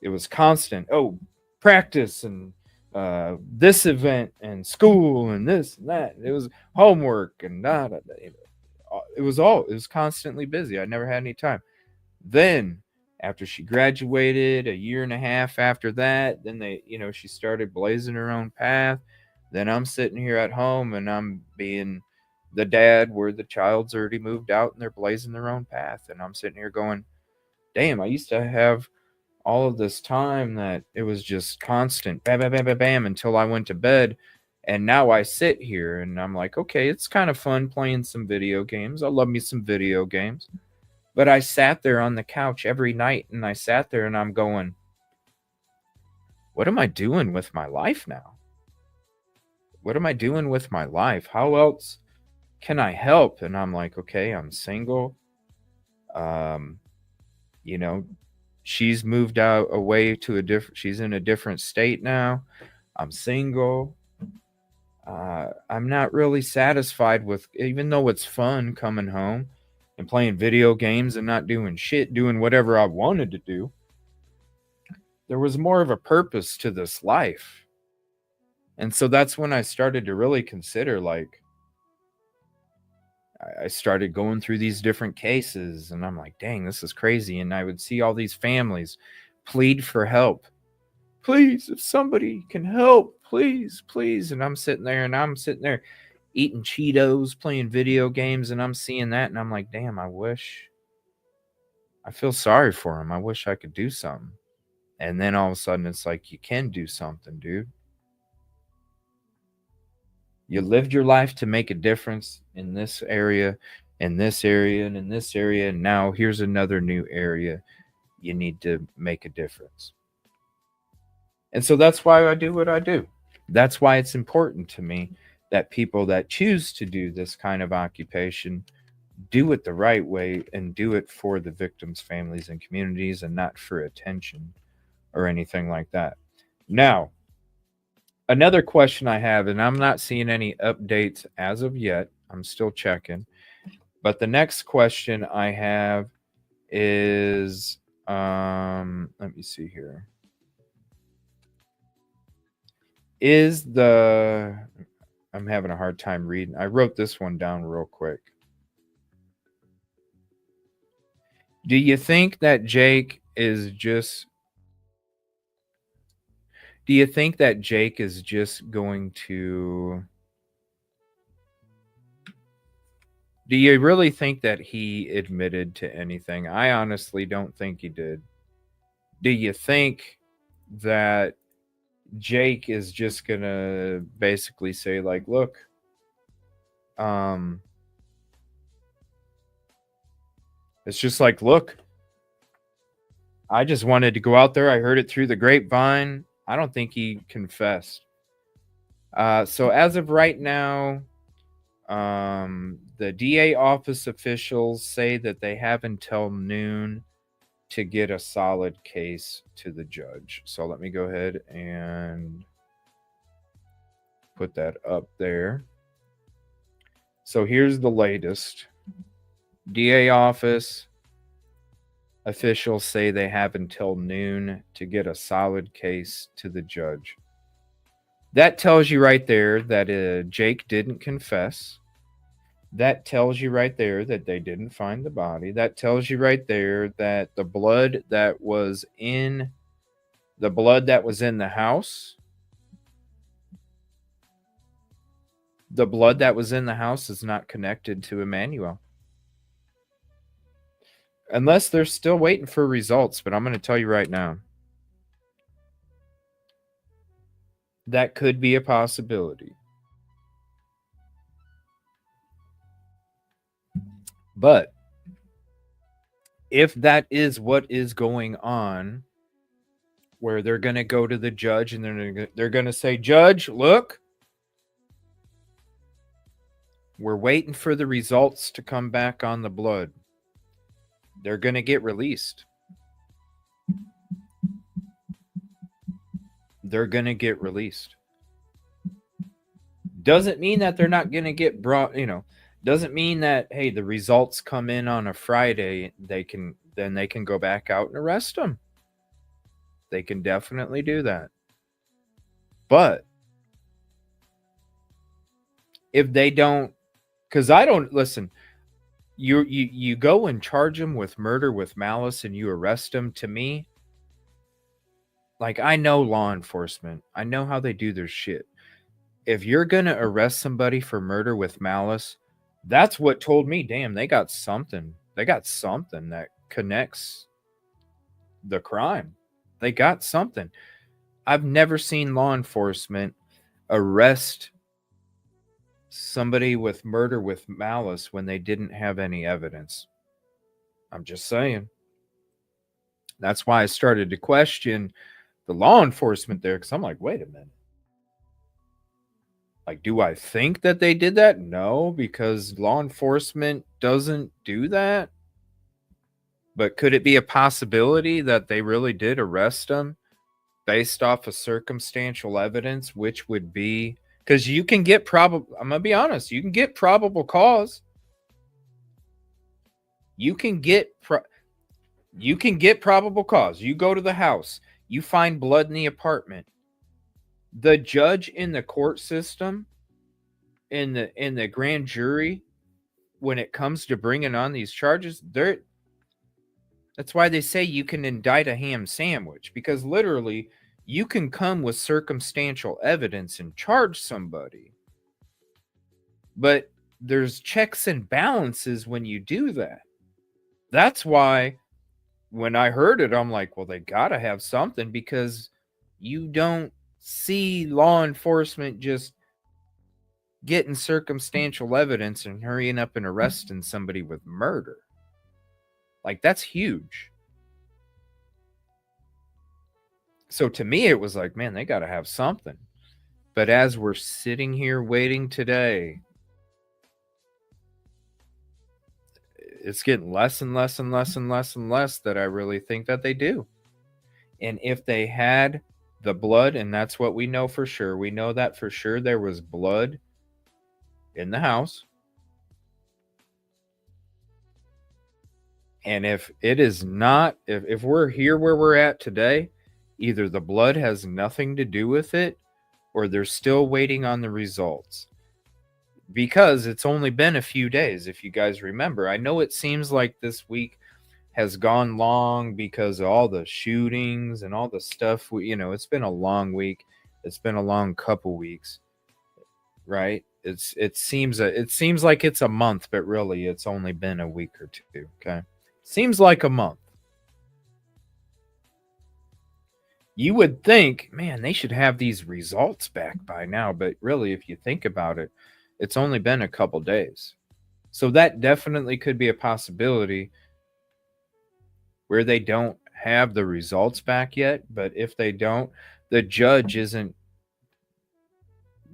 it was constant. Oh, practice and this event and school and this and that. It was homework and it was constantly busy. I never had any time. Then after she graduated, a year and a half after that, then she started blazing her own path. Then I'm sitting here at home and I'm being the dad where the child's already moved out and they're blazing their own path. And I'm sitting here going, damn, I used to have all of this time that it was just constant, bam, bam, bam, bam, bam, until I went to bed. And now I sit here and I'm like, okay, it's kind of fun playing some video games. I love me some video games. But I sat there on the couch every night and I sat there and I'm going, what am I doing with my life now? What am I doing with my life? How else can I help? And I'm like, okay, I'm single. You know, she's moved out away to a different, she's in a different state now. I'm single. I'm not really satisfied with, even though it's fun coming home and playing video games and not doing shit, doing whatever I wanted to do. There was more of a purpose to this life. And so that's when I started to really consider, like, I started going through these different cases and I'm like, dang, this is crazy. And I would see all these families plead for help. Please, if somebody can help, please, please. And I'm sitting there eating Cheetos, playing video games, and I'm seeing that and I'm like, damn, I feel sorry for him. I wish I could do something. And then all of a sudden it's like, you can do something, dude. You lived your life to make a difference in this area, in this area, and in this area. And now here's another new area you need to make a difference. And so that's why I do what I do. That's why it's important to me that people that choose to do this kind of occupation do it the right way and do it for the victims' families and communities and not for attention or anything like that. Now, another question I have, and I'm not seeing any updates as of yet. I'm still checking. But the next question I have is, let me see here. I'm having a hard time reading. I wrote this one down real quick. Do you think that Jake is just going to... Do you really think that he admitted to anything? I honestly don't think he did. Do you think that Jake is just gonna basically say, like, look, it's just like, look, I just wanted to go out there. I heard it through the grapevine. I don't think he confessed. So as of right now, the DA office officials say that they have until noon to get a solid case to the judge. So let me go ahead and put that up there. So here's the latest. DA office officials say they have until noon to get a solid case to the judge. That tells you right there that Jake didn't confess. That tells you right there that they didn't find the body. That tells you right there that the blood that was in the house, the blood that was in the house is not connected to Emmanuel. Unless they're still waiting for results, but I'm going to tell you right now, that could be a possibility. But if that is what is going on, where they're going to go to the judge and they're going to say, Judge, look, we're waiting for the results to come back on the blood. They're going to get released. They're going to get released. Doesn't mean that they're not going to get brought, doesn't mean that, hey, the results come in on a Friday, they can go back out and arrest them. They can definitely do that. But if they don't, because I don't, listen, you go and charge them with murder with malice and you arrest them. To me, like, I know law enforcement. I know how they do their shit. If you're going to arrest somebody for murder with malice, that's what told me, damn, they got something. They got something that connects the crime. They got something. I've never seen law enforcement arrest somebody with murder with malice when they didn't have any evidence. I'm just saying. That's why I started to question the law enforcement there, because I'm like, wait a minute. Like, do I think that they did that? No, because law enforcement doesn't do that. But could it be a possibility that they really did arrest them based off of circumstantial evidence, which would be, because you can get probable, I'm going to be honest, you can get probable cause. You can get probable cause. You go to the house, you find blood in the apartment. The judge in the court system, in the grand jury, when it comes to bringing on these charges, that's why they say you can indict a ham sandwich, because literally you can come with circumstantial evidence and charge somebody. But there's checks and balances when you do that. That's why when I heard it, I'm like, well, they got to have something, because you don't see law enforcement just getting circumstantial evidence and hurrying up and arresting somebody with murder. Like, that's huge. So to me, it was like, man, they got to have something. But as we're sitting here waiting today, it's getting less and less and less and less and less that I really think that they do. And if they had the blood, and that's what we know for sure, we know that for sure there was blood in the house. And if it is not, if we're here where we're at today, either the blood has nothing to do with it, or they're still waiting on the results. Because it's only been a few days, if you guys remember. I know it seems like this week has gone long because of all the shootings and all the stuff. It's been a long week. It's been a long couple weeks, right? It seems like it's a month, but really it's only been a week or two. Okay, seems like a month. You would think, man, they should have these results back by now, but really, if you think about it, it's only been a couple days. So that definitely could be a possibility where they don't have the results back yet. But if they don't, the judge isn't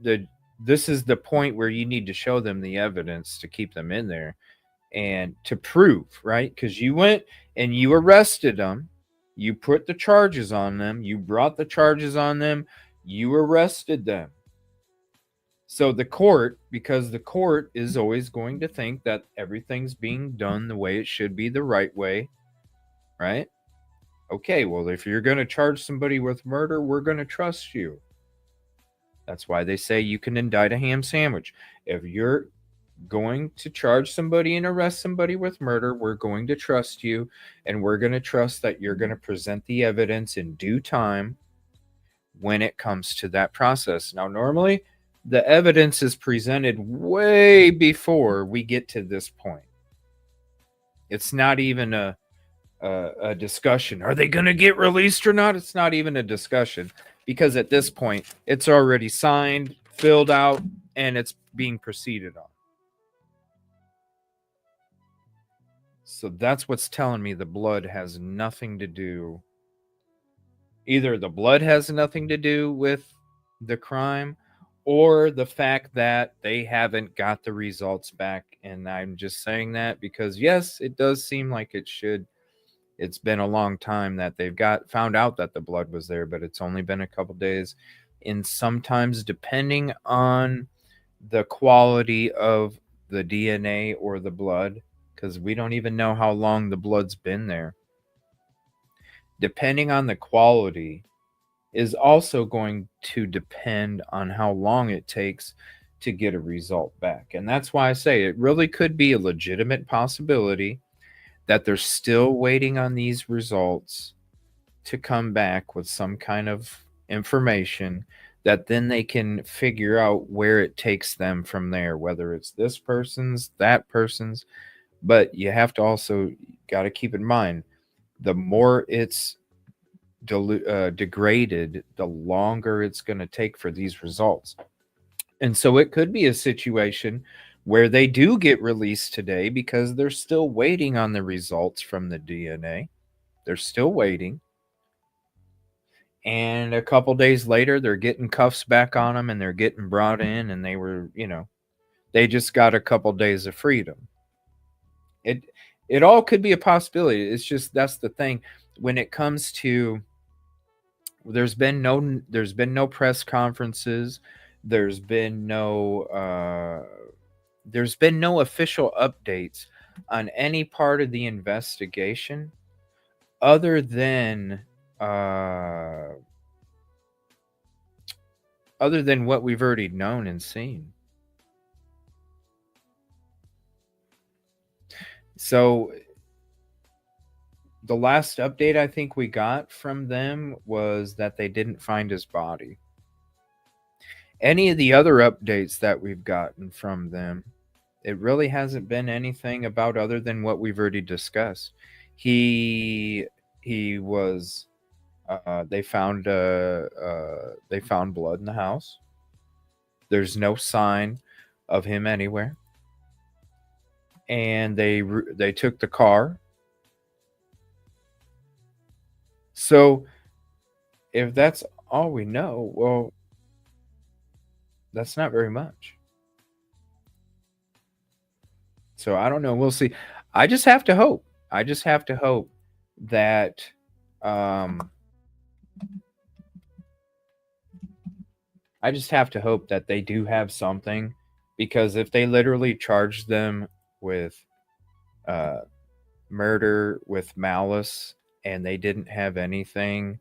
this is the point where you need to show them the evidence to keep them in there and to prove, right? Because you went and you arrested them. You put the charges on them. You brought the charges on them. You arrested them. So the court, because the court is always going to think that everything's being done the way it should be, the right way, right? Okay, well, if you're going to charge somebody with murder, we're going to trust you. That's why they say you can indict a ham sandwich. If you're going to charge somebody and arrest somebody with murder, we're going to trust you, and we're going to trust that you're going to present the evidence in due time when it comes to that process. Now, normally, the evidence is presented way before we get to this point. It's not even a discussion. Are they going to get released or not? It's not even a discussion, because at this point, it's already signed, filled out, and it's being proceeded on. So that's what's telling me the blood has nothing to do. Either the blood has nothing to do with the crime, or the fact that they haven't got the results back. And I'm just saying that because, yes, it does seem like it should. It's been a long time that they've found out that the blood was there, but it's only been a couple days. And sometimes, depending on the quality of the DNA or the blood, because we don't even know how long the blood's been there, depending on the quality is also going to depend on how long it takes to get a result back. And that's why I say it really could be a legitimate possibility that they're still waiting on these results to come back with some kind of information that then they can figure out where it takes them from there, whether it's this person's, that person's. But you have to also got to keep in mind, the more it's degraded, the longer it's going to take for these results. And so it could be a situation where they do get released today because they're still waiting on the results from the DNA. They're still waiting. And a couple days later, they're getting cuffs back on them and they're getting brought in, and they were, they just got a couple days of freedom. It all could be a possibility. It's just, that's the thing. When it comes to, there's been no press conferences. There's been no official updates on any part of the investigation other than what we've already known and seen. So the last update I think we got from them was that they didn't find his body. Any of the other updates that we've gotten from them, it really hasn't been anything about other than what we've already discussed. He was they found blood in the house. There's no sign of him anywhere. And they took the car. So if that's all we know, well, that's not very much. So I don't know. We'll see. I just have to hope. That they do have something, because if they literally charge them with murder with malice and they didn't have anything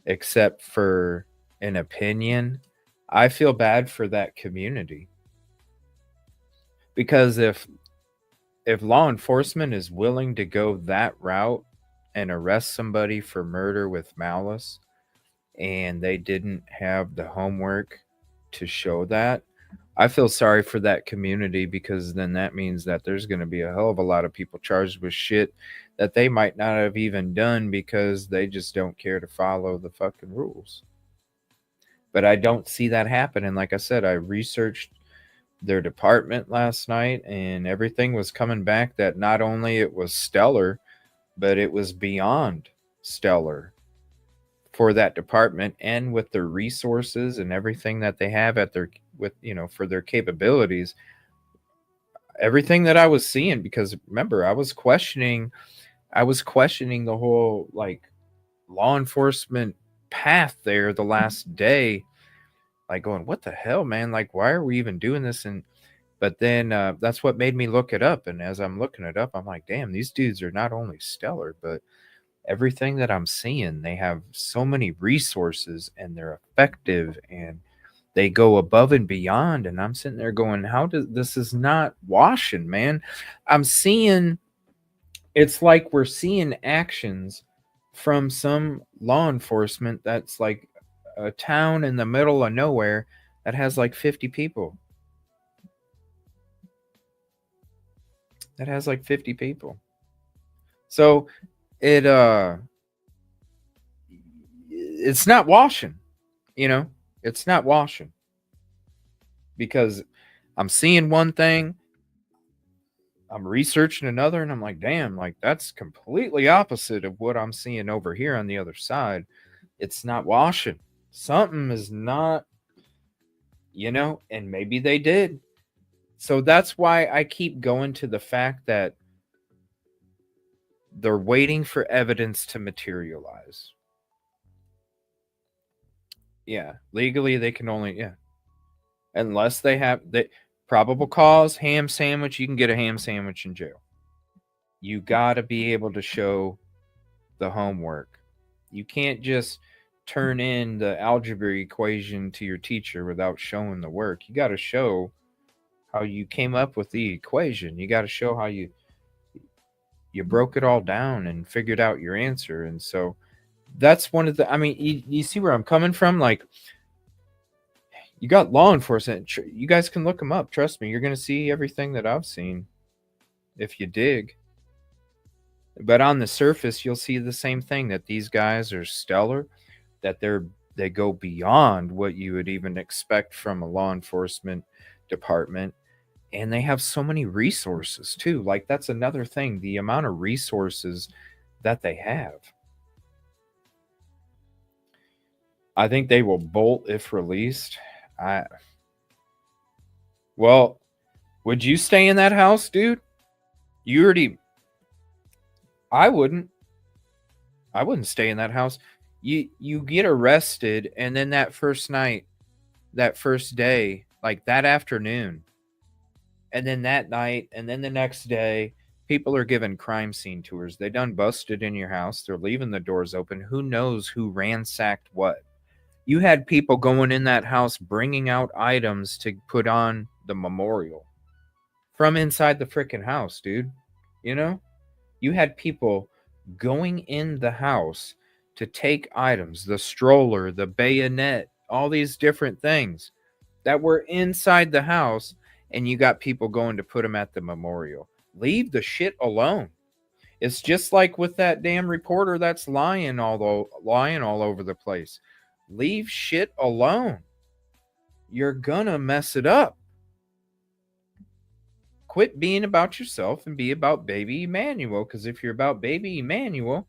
except for an opinion, I feel bad for that community. Because if law enforcement is willing to go that route and arrest somebody for murder with malice, and they didn't have the homework to show that, I feel sorry for that community, because then that means that there's going to be a hell of a lot of people charged with shit that they might not have even done because they just don't care to follow the fucking rules. But I don't see that happening. Like I said, I researched their department last night, and everything was coming back that not only it was stellar, but it was beyond stellar for that department, and with their resources and everything that they have at their, with, for their capabilities, everything that I was seeing. Because remember, I was questioning the whole like law enforcement path there the last day, like going, what the hell, man? Like, why are we even doing this? But then that's what made me look it up. And as I'm looking it up, I'm like, damn, these dudes are not only stellar, but everything that I'm seeing, they have so many resources and they're effective and they go above and beyond. And I'm sitting there going, this is not washing, man. I'm seeing, it's like we're seeing actions from some law enforcement that's like a town in the middle of nowhere that has like 50 people. So it's not washing, it's not washing, because I'm seeing one thing, I'm researching another, and I'm like, damn, like that's completely opposite of what I'm seeing over here on the other side. It's not washing. Something is not, and maybe they did. So that's why I keep going to the fact that they're waiting for evidence to materialize. Yeah, legally they can only, unless they have the probable cause, ham sandwich. You can get a ham sandwich in jail. You got to be able to show the homework. You can't just turn in the algebra equation to your teacher without showing the work. You got to show how you came up with the equation. You got to show how you broke it all down and figured out your answer. And so that's one of the, I mean, you see where I'm coming from? Like, you got law enforcement. You guys can look them up. Trust me, you're going to see everything that I've seen if you dig. But on the surface, you'll see the same thing, that these guys are stellar, that they go beyond what you would even expect from a law enforcement department. And they have so many resources too. Like, that's another thing, the amount of resources that they have. I think they will bolt if released. Well, would you stay in that house, dude? You already... I wouldn't stay in that house. You get arrested, and then that first night, that first day, like that afternoon, and then that night, and then the next day, people are given crime scene tours. They done busted in your house. They're leaving the doors open. Who knows who ransacked what? You had people going in that house bringing out items to put on the memorial from inside the freaking house, dude. You know? You had people going in the house to take items, the stroller, the bayonet, all these different things that were inside the house, and you got people going to put them at the memorial. Leave the shit alone. It's just like with that damn reporter that's lying all over the place. Leave shit alone. You're gonna mess it up. Quit being about yourself and be about baby Emmanuel, because if you're about baby Emmanuel,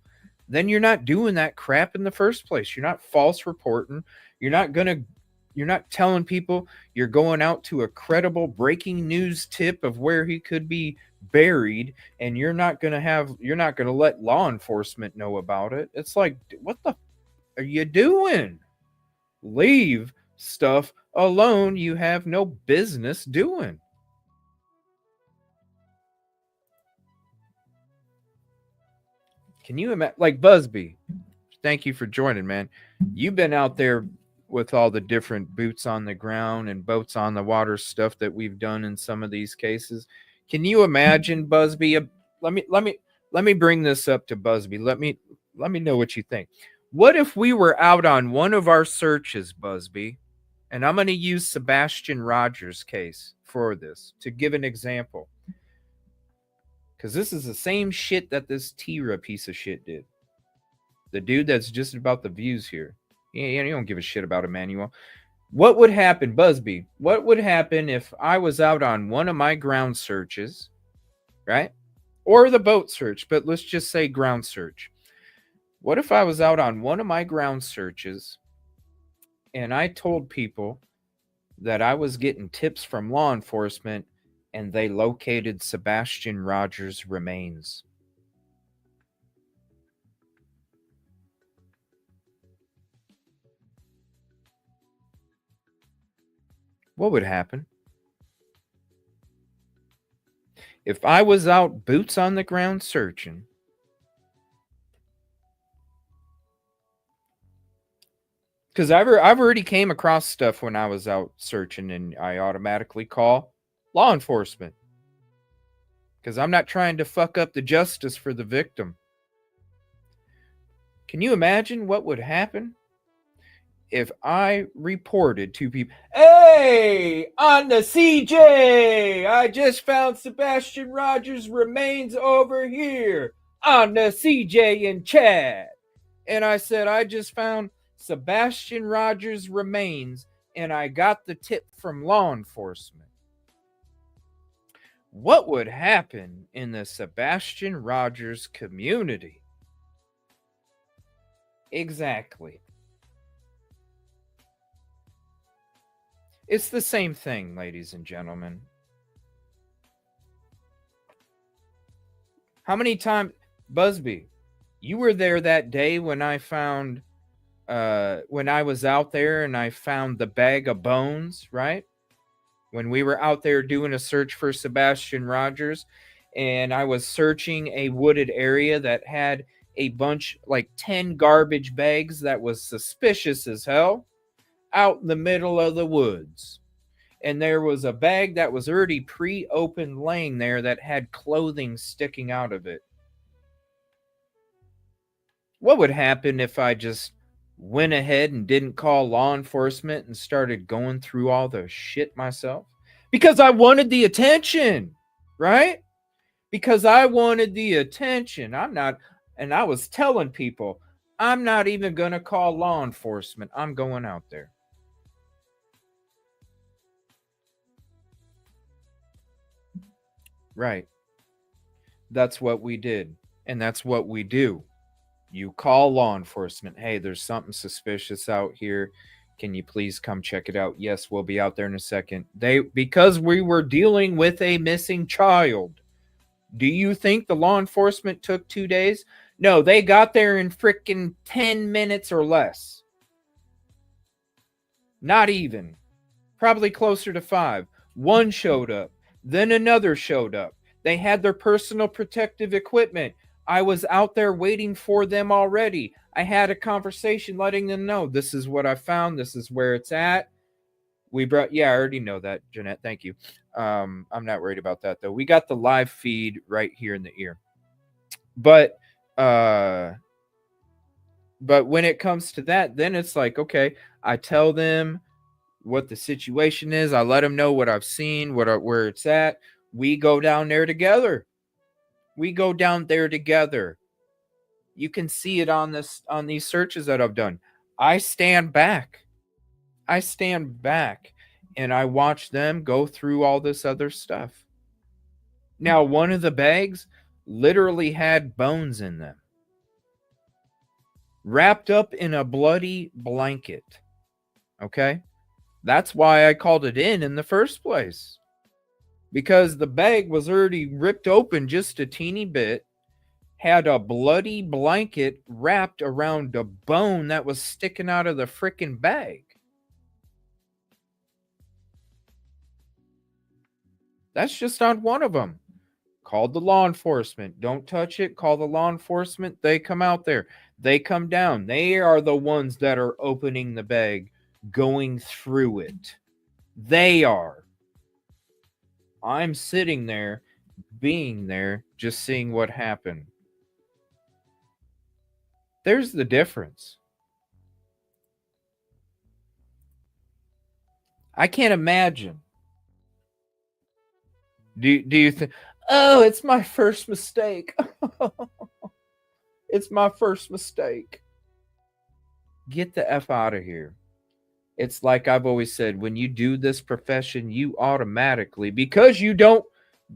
then you're not doing that crap in the first place. You're not false reporting. You're not telling people you're going out to a credible breaking news tip of where he could be buried, and you're not going to let law enforcement know about it. It's like, what the are you doing? Leave stuff alone you have no business doing. Can you imagine? Like, Busby, thank you for joining, man. You've been out there with all the different boots on the ground and boats on the water stuff that we've done in some of these cases. Can you imagine, Busby? Let me bring this up to Busby. Let me know what you think. What if we were out on one of our searches, Busby, and I'm going to use Sebastian Rogers' case for this to give an example, because this is the same shit that this TIRA piece of shit did. The dude that's just about the views here. Yeah, you don't give a shit about Emmanuel. What would happen, Busby? What would happen if I was out on one of my ground searches, right? Or the boat search, but let's just say ground search. What if I was out on one of my ground searches and I told people that I was getting tips from law enforcement and they located Sebastian Rogers' remains? What would happen? If I was out boots on the ground searching, because I've already came across stuff when I was out searching, and I automatically call law enforcement because I'm not trying to fuck up the justice for the victim. Can you imagine what would happen if I reported to people, hey, on the CJ, I just found Sebastian Rogers' remains over here on the CJ in Chad. And I said, I just found Sebastian Rogers' remains and I got the tip from law enforcement. What would happen in the Sebastian Rogers community? Exactly. It's the same thing, ladies and gentlemen. How many times, Busby, you were there that day when I found, when I was out there and I found the bag of bones, right? When we were out there doing a search for Sebastian Rogers, and I was searching a wooded area that had a bunch, like 10 garbage bags that was suspicious as hell, out in the middle of the woods. And there was a bag that was already pre-opened laying there that had clothing sticking out of it. What would happen if I just went ahead and didn't call law enforcement and started going through all the shit myself? Because I wanted the attention, right? because I wanted the attention. And I was telling people, I'm not even going to call law enforcement. I'm going out there. Right. That's what we did. And that's what we do. You call law enforcement. Hey, there's something suspicious out here. Can you please come check it out? Yes, we'll be out there in a second. Because we were dealing with a missing child. Do you think the law enforcement took 2 days? No, they got there in freaking 10 minutes or less. Not even. Probably closer to 5. One showed up. Then another showed up. They had their personal protective equipment. I was out there waiting for them already. I had a conversation letting them know, this is what I found. This is where it's at. I already know that, Jeanette. Thank you. I'm not worried about that, though. We got the live feed right here in the ear. But when it comes to that, then it's like, okay, I tell them what the situation is. I let them know what I've seen, where it's at. We go down there together. You can see it on these searches that I've done. I stand back and I watch them go through all this other stuff. Now, one of the bags literally had bones in them, wrapped up in a bloody blanket. Okay? That's why I called it in the first place. Because the bag was already ripped open just a teeny bit, had a bloody blanket wrapped around a bone that was sticking out of the freaking bag. That's just on one of them. Called the law enforcement. Don't touch it. Call the law enforcement. They come out there. They come down. They are the ones that are opening the bag, going through it. They are. I'm sitting there, being there, just seeing what happened. There's the difference. I can't imagine. Do you think, oh, it's my first mistake. It's my first mistake. Get the F out of here. It's like I've always said, when you do this profession, you automatically, because you don't,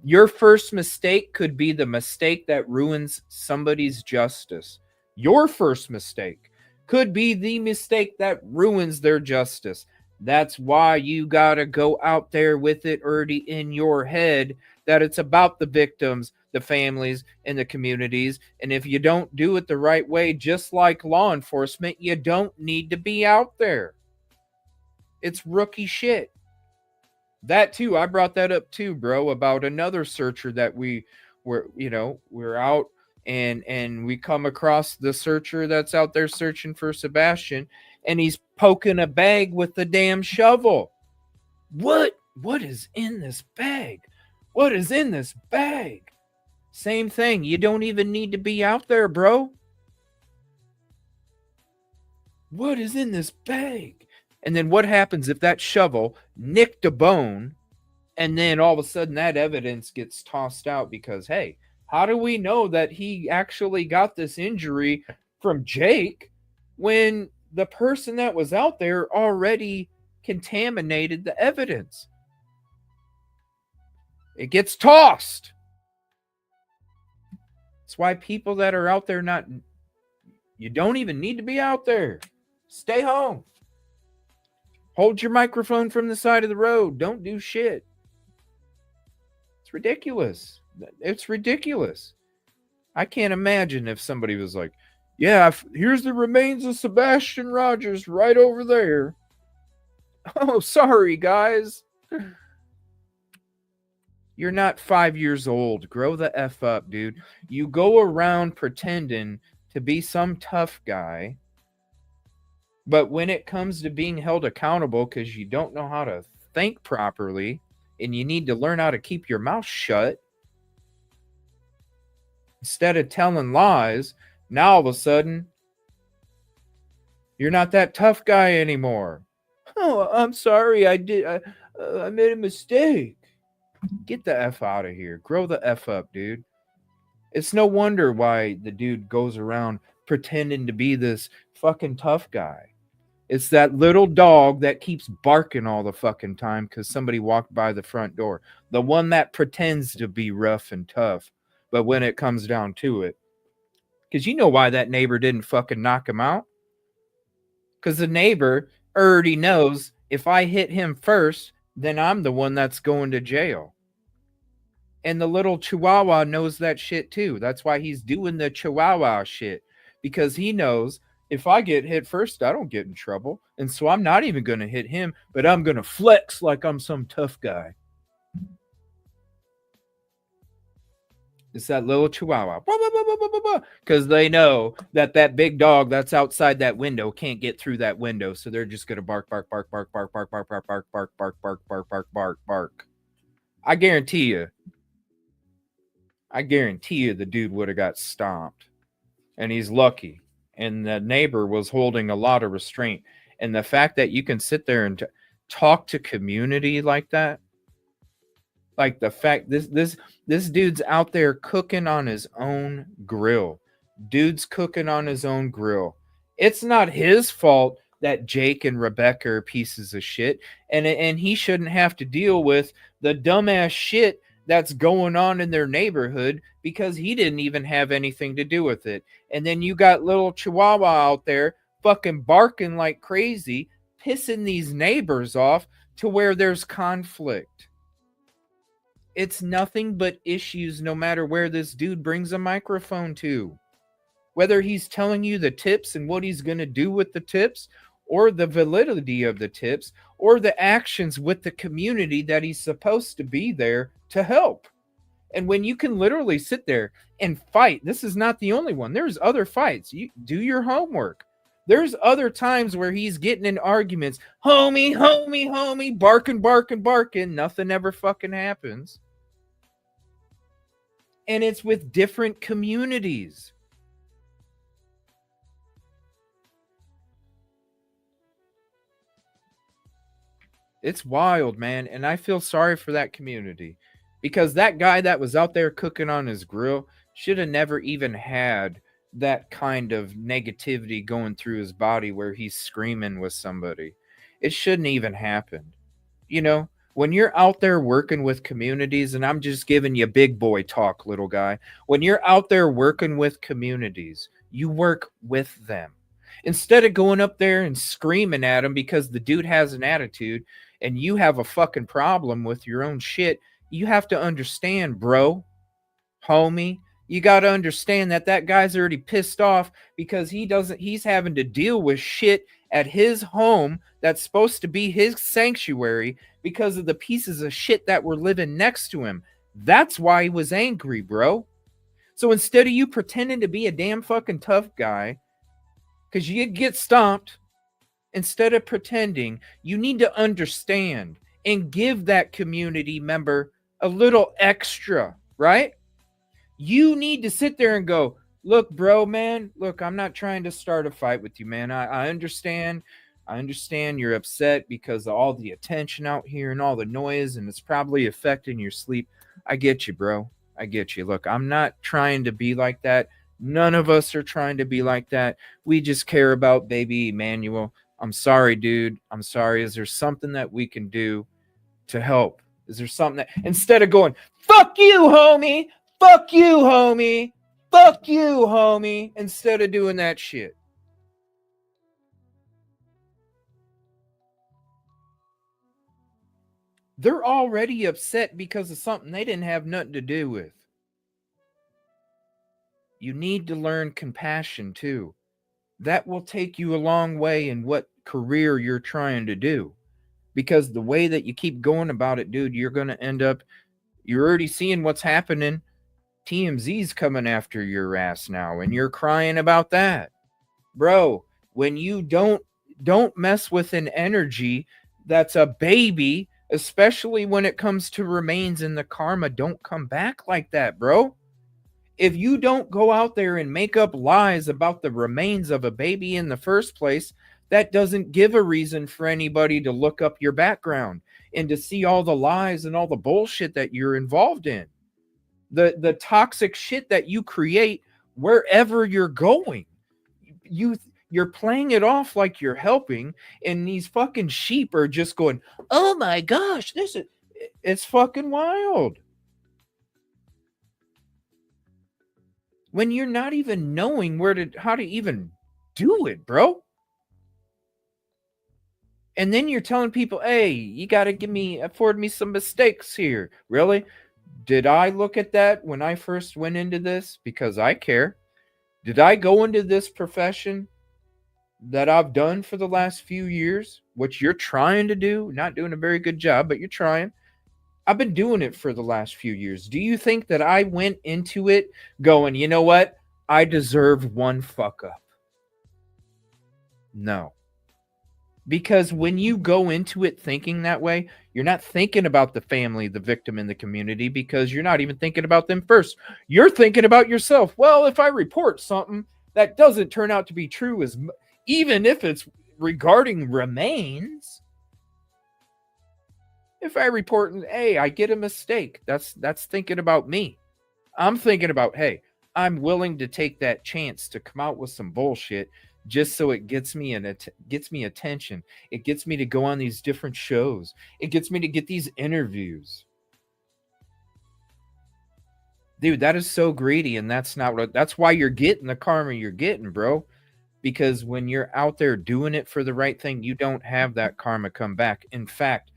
your first mistake could be the mistake that ruins somebody's justice. Your first mistake could be the mistake that ruins their justice. That's why you got to go out there with it already in your head that it's about the victims, the families, and the communities. And if you don't do it the right way, just like law enforcement, you don't need to be out there. It's rookie shit. That too, I brought that up too, bro, about another searcher that we're out and we come across the searcher that's out there searching for Sebastian, and he's poking a bag with the damn shovel. What is in this bag? What is in this bag? Same thing. You don't even need to be out there, bro. What is in this bag? And then what happens if that shovel nicked a bone and then all of a sudden that evidence gets tossed out because, hey, how do we know that he actually got this injury from Jake when the person that was out there already contaminated the evidence? It gets tossed. That's why people that are out there you don't even need to be out there. Stay home. Hold your microphone from the side of the road. Don't do shit. It's ridiculous. It's ridiculous. I can't imagine if somebody was like, yeah, here's the remains of Sebastian Rogers right over there. Oh, sorry, guys. You're not 5 years old. Grow the F up, dude. You go around pretending to be some tough guy, but when it comes to being held accountable because you don't know how to think properly and you need to learn how to keep your mouth shut, instead of telling lies, now all of a sudden, you're not that tough guy anymore. Oh, I'm sorry. I made a mistake. Get the F out of here. Grow the F up, dude. It's no wonder why the dude goes around pretending to be this fucking tough guy. It's that little dog that keeps barking all the fucking time because somebody walked by the front door. The one that pretends to be rough and tough. But when it comes down to it, because you know why that neighbor didn't fucking knock him out? Because the neighbor already knows if I hit him first, then I'm the one that's going to jail. And the little chihuahua knows that shit too. That's why he's doing the chihuahua shit. Because he knows if I get hit first, I don't get in trouble. And so I'm not even going to hit him, but I'm going to flex like I'm some tough guy. It's that little chihuahua. Because they know that that big dog that's outside that window can't get through that window. So they're just going to bark, bark, bark, bark, bark, bark, bark, bark, bark, bark, bark, bark, bark, bark, bark, bark. I guarantee you the dude would have got stomped. And he's lucky. And the neighbor was holding a lot of restraint. And the fact that you can sit there and talk to community like that, like the fact this dude's out there cooking on his own grill. Dude's cooking on his own grill. It's not his fault that Jake and Rebecca are pieces of shit. And he shouldn't have to deal with the dumbass shit that's going on in their neighborhood because he didn't even have anything to do with it. And then you got little Chihuahua out there fucking barking like crazy, pissing these neighbors off to where there's conflict. It's nothing but issues no matter where this dude brings a microphone to. Whether he's telling you the tips and what he's going to do with the tips, or the validity of the tips, or the actions with the community that he's supposed to be there to help. And when you can literally sit there and fight, this is not the only one. There's other fights. You do your homework. There's other times where he's getting in arguments. Homie, homie, homie, barking, barking, barking. Nothing ever fucking happens. And it's with different communities. It's wild, man. And I feel sorry for that community. Because that guy that was out there cooking on his grill should have never even had that kind of negativity going through his body where he's screaming with somebody. It shouldn't even happen. You know, when you're out there working with communities, and I'm just giving you big boy talk, little guy. When you're out there working with communities, you work with them. Instead of going up there and screaming at him because the dude has an attitude and you have a fucking problem with your own shit, you have to understand, bro, homie, you got to understand that that guy's already pissed off because he's having to deal with shit at his home that's supposed to be his sanctuary because of the pieces of shit that were living next to him. That's why he was angry, bro. So instead of you pretending to be a damn fucking tough guy, because you get stomped, instead of pretending, you need to understand and give that community member a little extra, right? You need to sit there and go, look, bro, man, look, I'm not trying to start a fight with you, man. I understand. I understand you're upset because of all the attention out here and all the noise, and it's probably affecting your sleep. I get you, bro. I get you. Look, I'm not trying to be like that. None of us are trying to be like that. We just care about baby Emmanuel. I'm sorry, dude. I'm sorry. Is there something that we can do to help? Is there something that, instead of going, fuck you, homie, fuck you, homie, fuck you, homie, instead of doing that shit. They're already upset because of something they didn't have nothing to do with. You need to learn compassion too. That will take you a long way in what career you're trying to do. Because the way that you keep going about it, dude, you're going to end up, you're already seeing what's happening. TMZ's coming after your ass now, and you're crying about that. Bro, when you don't mess with an energy that's a baby, especially when it comes to remains and the karma, don't come back like that, bro. If you don't go out there and make up lies about the remains of a baby in the first place, that doesn't give a reason for anybody to look up your background. and to see all the lies and all the bullshit that you're involved in, the toxic shit that you create wherever you're going. You're playing it off like you're helping, and these fucking sheep are just going, oh my gosh, it's fucking wild. When you're not even knowing how to even do it, bro. And then you're telling people, hey, you got to afford me some mistakes here. Really? Did I look at that when I first went into this? Because I care. Did I go into this profession that I've done for the last few years, what you're trying to do, not doing a very good job, but you're trying. I've been doing it for the last few years. Do you think that I went into it going, you know what? I deserve one fuck up? No. Because when you go into it thinking that way, you're not thinking about the family, the victim, and the community, because you're not even thinking about them first. You're thinking about yourself. Well, if I report something that doesn't turn out to be true, even if it's regarding remains, if I report, hey, I get a mistake, that's thinking about me. I'm thinking about, hey, I'm willing to take that chance to come out with some bullshit just so it gets me attention. It gets me to go on these different shows. It gets me to get these interviews. Dude, that is so greedy, and that's why you're getting the karma you're getting, bro. Because when you're out there doing it for the right thing, you don't have that karma come back. In fact,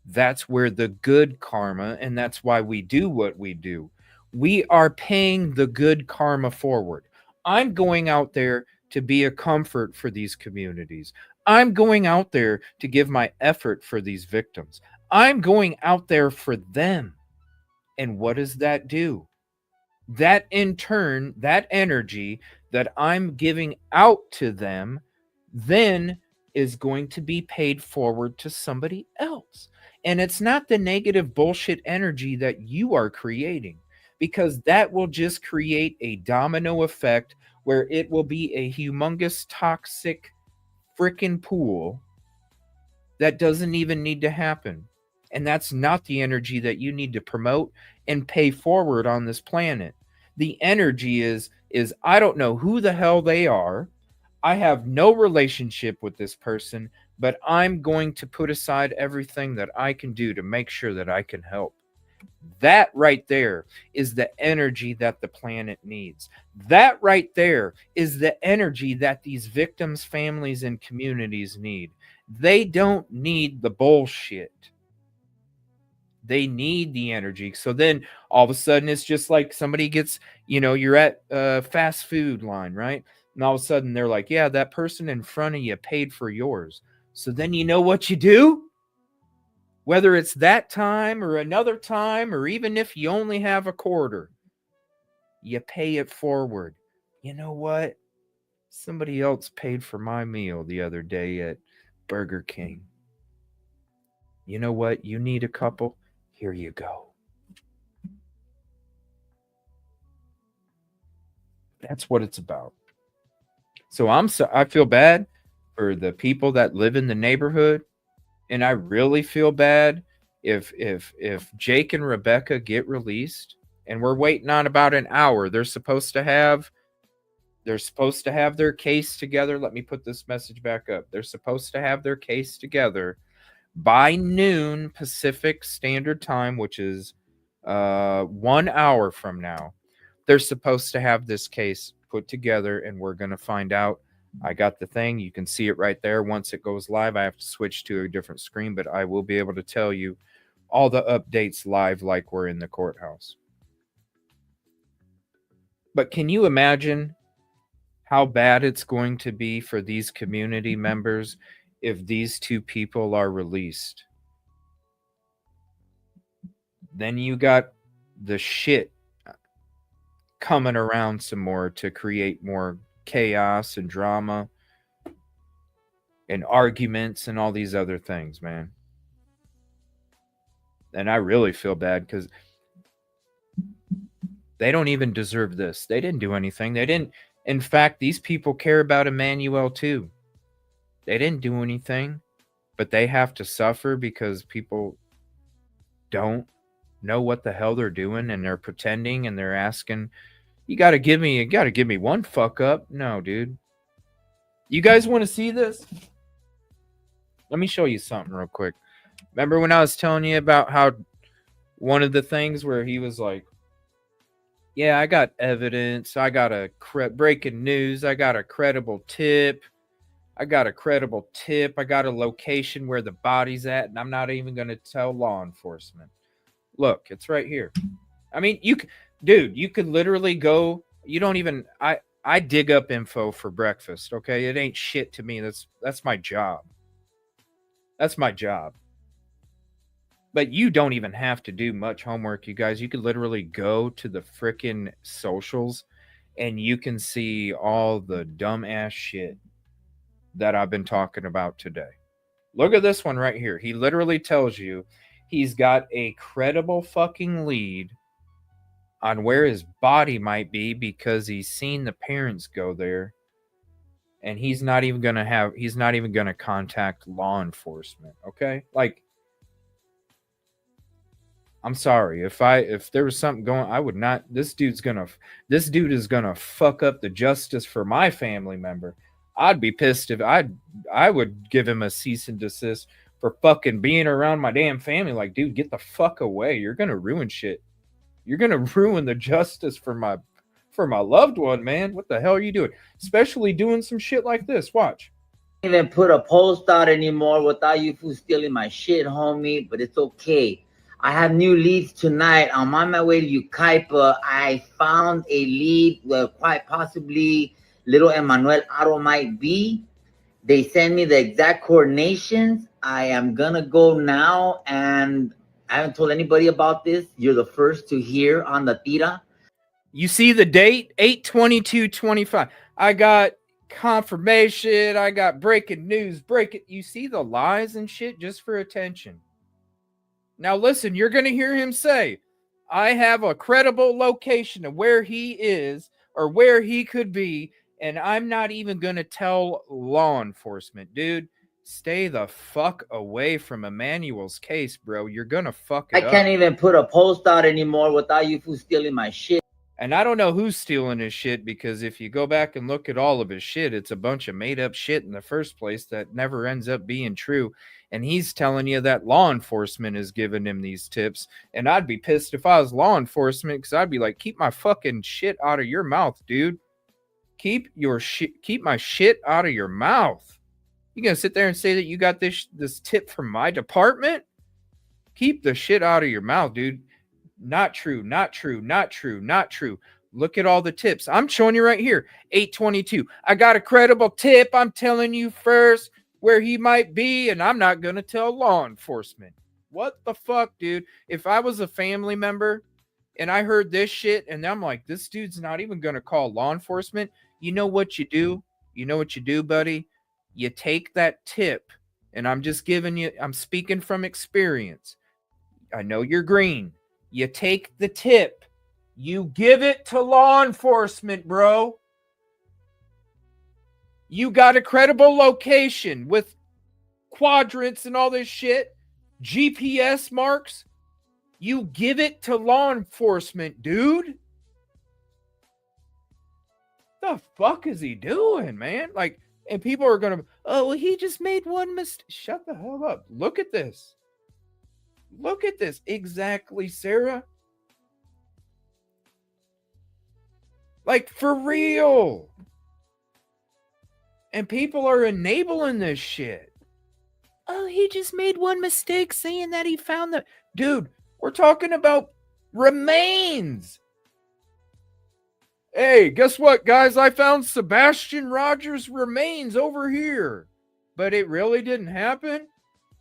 that's where the good karma, and that's why we do what we do. We are paying the good karma forward. I'm going out there to be a comfort for these communities. I'm going out there to give my effort for these victims. I'm going out there for them. And what does that do? That in turn, that energy that I'm giving out to them then is going to be paid forward to somebody else. And it's not the negative bullshit energy that you are creating, because that will just create a domino effect where it will be a humongous toxic freaking pool that doesn't even need to happen. And that's not the energy that you need to promote and pay forward on this planet. The energy is I don't know who the hell they are. I have no relationship with this person, but I'm going to put aside everything that I can do to make sure that I can help. That right there is the energy that the planet needs. That right there is the energy that these victims, families, and communities need. They don't need the bullshit. They need the energy. So then all of a sudden it's just like somebody gets, you're at a fast food line, right? And all of a sudden they're like, yeah, that person in front of you paid for yours. So then you know what you do? Whether it's that time or another time, or even if you only have a quarter, you pay it forward. You know what? Somebody else paid for my meal the other day at Burger King. You know what? You need a couple? Here you go. That's what it's about. So I feel bad for the people that live in the neighborhood, and I really feel bad if Jake and Rebecca get released, and we're waiting on about an hour. They're supposed to have their case together. Let me put this message back up. They're supposed to have their case together by noon Pacific Standard Time, which is 1 hour from now. They're supposed to have this case put together, and we're going to find out. I got the thing. You can see it right there. Once it goes live, I have to switch to a different screen, but I will be able to tell you all the updates live like we're in the courthouse. But can you imagine how bad it's going to be for these community members if these two people are released? Then you got the shit coming around some more to create more chaos and drama and arguments and all these other things, man. And I really feel bad because they don't even deserve this. They didn't do anything. In fact, these people care about Emmanuel too. They didn't do anything. but they have to suffer because people don't know what the hell they're doing, and they're pretending, and they're asking, you gotta give me one fuck up. No, dude. You guys want to see this? Let me show you something real quick. Remember when I was telling you about how one of the things where he was like, yeah, I got evidence. I got a breaking news. I got a credible tip. I got a location where the body's at, and I'm not even going to tell law enforcement. Look, it's right here. I mean, you could literally go. You don't even. I dig up info for breakfast. Okay, it ain't shit to me. That's my job. That's my job. But you don't even have to do much homework, you guys. You could literally go to the frickin' socials and you can see all the dumbass shit that I've been talking about today. Look at this one right here. He literally tells you he's got a credible fucking lead on where his body might be because he's seen the parents go there, and he's not even gonna contact law enforcement. Okay, like, I'm sorry if there was something going, I would not. This dude is gonna fuck up the justice for my family member. I'd be pissed if I would give him a cease and desist for fucking being around my damn family. Like, dude, get the fuck away. You're gonna ruin shit. You're gonna ruin the justice for my loved one, man. What the hell are you doing? Especially doing some shit like this. Watch. Even put a post out anymore without you fools stealing my shit, homie. But it's okay. I have new leads tonight. I'm on my way to Ukaipa. I found a lead where quite possibly little Emmanuel Aro might be. They send me the exact coordinations. I am gonna go now, and I haven't told anybody about this. You're the first to hear on the TIRA. You see the date? 8/22/25. I got confirmation. I got breaking news. You see the lies and shit just for attention. Now listen, you're going to hear him say, I have a credible location of where he is or where he could be, and I'm not even going to tell law enforcement. Dude, stay the fuck away from Emmanuel's case, bro. You're going to fuck it up. I can't even put a post out anymore without you fools stealing my shit. And I don't know who's stealing his shit, because if you go back and look at all of his shit, it's a bunch of made up shit in the first place that never ends up being true. And he's telling you that law enforcement is giving him these tips. And I'd be pissed if I was law enforcement, because I'd be like, keep my fucking shit out of your mouth, dude. Keep my shit out of your mouth. You gonna sit there and say that you got this tip from my department? Keep the shit out of your mouth, dude. Not true, not true, not true, not true. Look at all the tips. I'm showing you right here. 8/22. I got a credible tip. I'm telling you first where he might be, and I'm not going to tell law enforcement. What the fuck, dude? If I was a family member and I heard this shit and I'm like, this dude's not even going to call law enforcement, you know what you do? You know what you do, buddy? You take that tip, and I'm speaking from experience. I know you're green. You take the tip. You give it to law enforcement, bro. You got a credible location with quadrants and all this shit. GPS marks. You give it to law enforcement, dude. The fuck is he doing, man? Like, and people are going to, oh, well, he just made one mistake. Shut the hell up. Look at this. Look at this. Exactly, Sarah. Like, for real. And people are enabling this shit. Oh, he just made one mistake saying that he found the... Dude, we're talking about remains. Hey, guess what, guys? I found Sebastian Rogers' remains over here. But it really didn't happen?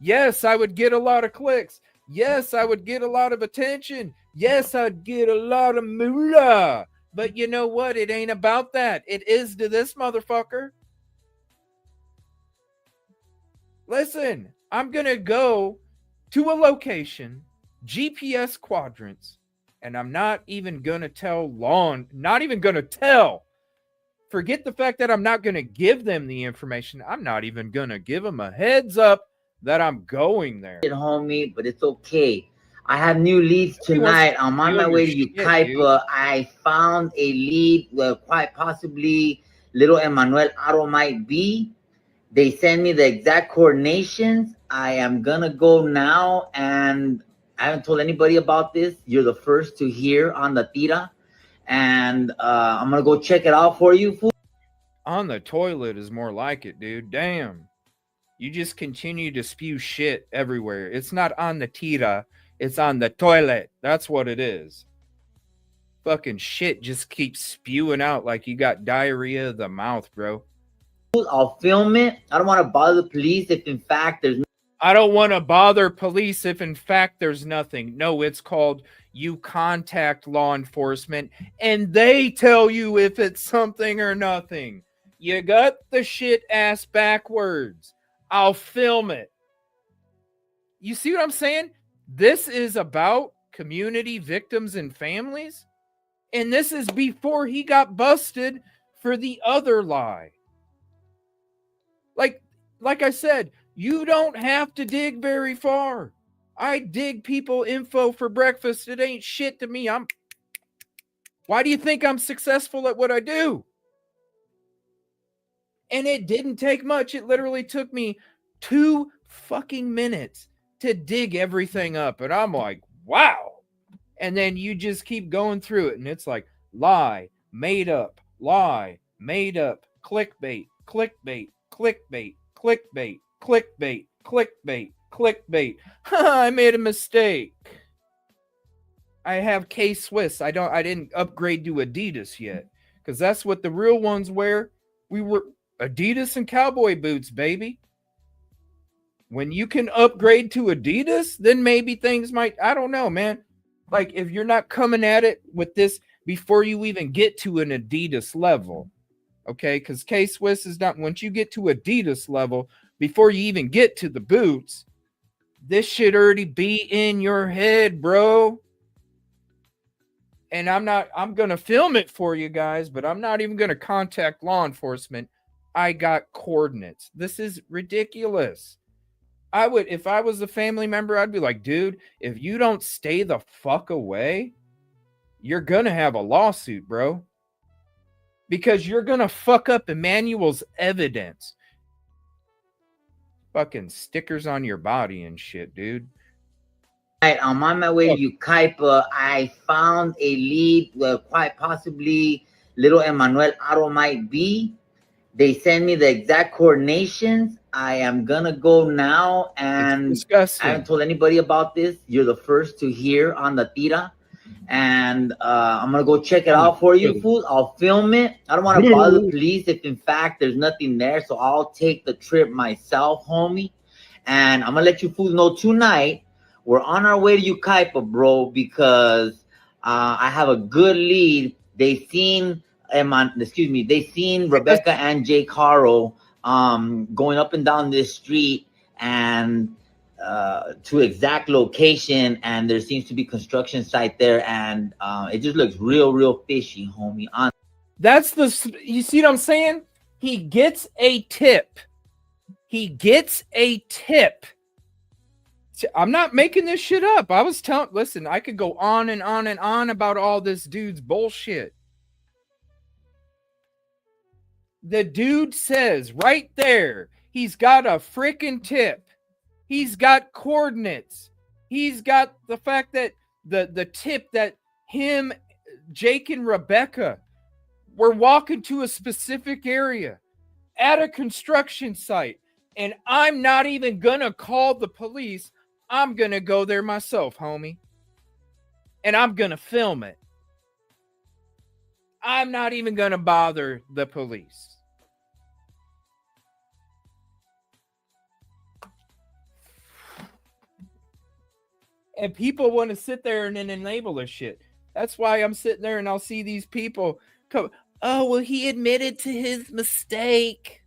Yes, I would get a lot of clicks. Yes, I would get a lot of attention. Yes, I'd get a lot of moolah. But you know what? It ain't about that. It is to this motherfucker. Listen, I'm going to go to a location, GPS quadrants, and I'm not even going to tell Forget the fact that I'm not going to give them the information. I'm not even going to give them a heads up that I'm going there. Homie, but it's okay. I have new leads tonight. I'm on my way to Ukaipa. I found a lead where quite possibly little Emmanuel Auto might be. They send me the exact coordinations. I am gonna go now, and I haven't told anybody about this. You're the first to hear on the TIRA, and I'm gonna go check it out for you. On the toilet is more like it, dude. Damn. You just continue to spew shit everywhere. It's not on the TIRA. It's on the toilet. That's what it is. Fucking shit just keeps spewing out like you got diarrhea of the mouth, bro. I'll film it. I don't want to bother the police if in fact there's... I don't want to bother police if in fact there's nothing. No, it's called you contact law enforcement and they tell you if it's something or nothing. You got the shit ass backwards. I'll film it. You see what I'm saying? This is about community victims and families. And this is before he got busted for the other lie. Like I said, you don't have to dig very far. I dig people info for breakfast. It ain't shit to me. Why do you think I'm successful at what I do? And it didn't take much. It literally took me 2 fucking minutes to dig everything up. And I'm like, wow. And then you just keep going through it. And it's like, lie, made up, clickbait, clickbait, clickbait, clickbait, clickbait, clickbait, clickbait. I made a mistake. I have K-Swiss. I didn't upgrade to Adidas yet. Because that's what the real ones wear. We were Adidas and cowboy boots, baby. When you can upgrade to Adidas, then maybe things might, I don't know, man. Like if you're not coming at it with this before you even get to an Adidas level, okay? Because K-Swiss is not, once you get to Adidas level, before you even get to the boots, this should already be in your head, bro. And I'm going to film it for you guys, but I'm not even going to contact law enforcement. I got coordinates. This is ridiculous. I would, if I was a family member, I'd be like, dude, if you don't stay the fuck away, you're going to have a lawsuit, bro. Because you're going to fuck up Emmanuel's evidence. Fucking stickers on your body and shit, dude. I'm on my way to Ukaipa. I found a lead where quite possibly little Emmanuel Auto might be. They send me the exact coordinations. I am gonna go now, and I haven't told anybody about this. You're the first to hear on the TIRA, and I'm gonna go check it out for you, fools. I'll film it. I don't want to bother the police if in fact there's nothing there, so I'll take the trip myself, homie. And I'm gonna let you fools know tonight we're on our way to Ukaipa, bro, because I have a good lead. They seen Rebecca and Jay Caro going up and down this street and to exact location, and there seems to be construction site there, and it just looks real fishy, homie. That's you see what I'm saying? He gets a tip. I'm not making this shit up. I was listen, I could go on and on and on about all this dude's bullshit. The dude says right there, he's got a freaking tip. He's got coordinates. He's got the fact that the tip that him, Jake, and Rebecca were walking to a specific area at a construction site. And I'm not even going to call the police. I'm going to go there myself, homie. And I'm going to film it. I'm not even going to bother the police. And people want to sit there and then enable this shit. That's why I'm sitting there and I'll see these people come. Oh, well, he admitted to his mistake.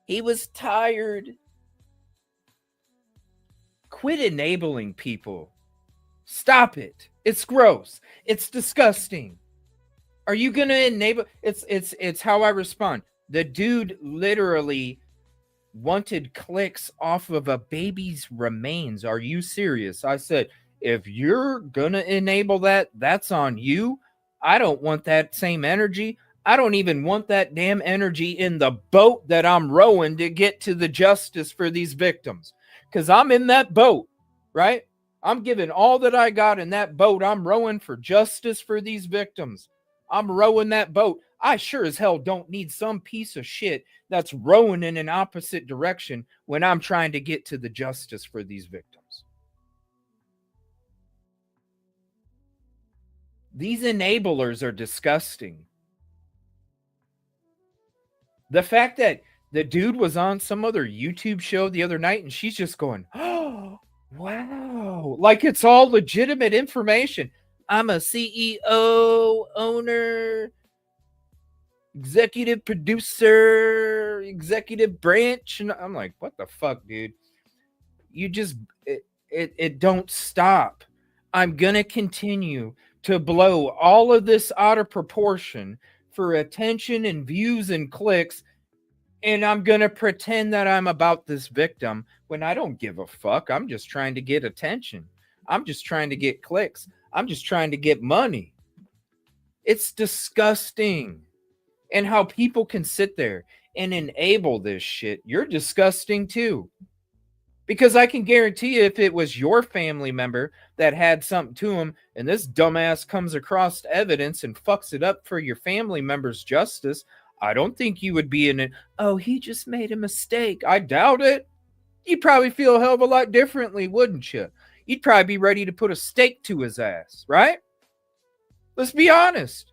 He was tired. Quit enabling people. Stop it. It's gross. It's disgusting. Are you going to enable? It's how I respond. The dude literally wanted clicks off of a baby's remains. Are you serious? I said, if you're going to enable that, that's on you. I don't want that same energy. I don't even want that damn energy in the boat that I'm rowing to get to the justice for these victims. Because I'm in that boat, right? I'm giving all that I got in that boat. I'm rowing for justice for these victims. I'm rowing that boat. I sure as hell don't need some piece of shit that's rowing in an opposite direction when I'm trying to get to the justice for these victims. These enablers are disgusting. The fact that the dude was on some other YouTube show the other night and she's just going, oh, wow. Like it's all legitimate information. I'm a CEO, owner, executive producer, executive branch. And I'm like, what the fuck, dude? You just, it don't stop. I'm going to continue to blow all of this out of proportion for attention and views and clicks. And I'm going to pretend that I'm about this victim when I don't give a fuck. I'm just trying to get attention. I'm just trying to get clicks. I'm just trying to get money. It's disgusting. And how people can sit there and enable this shit. You're disgusting too. Because I can guarantee you if it was your family member that had something to him and this dumbass comes across evidence and fucks it up for your family member's justice, I don't think you would be in it. Oh, he just made a mistake. I doubt it. You'd probably feel a hell of a lot differently, wouldn't you? You'd probably be ready to put a stake to his ass, right? Let's be honest.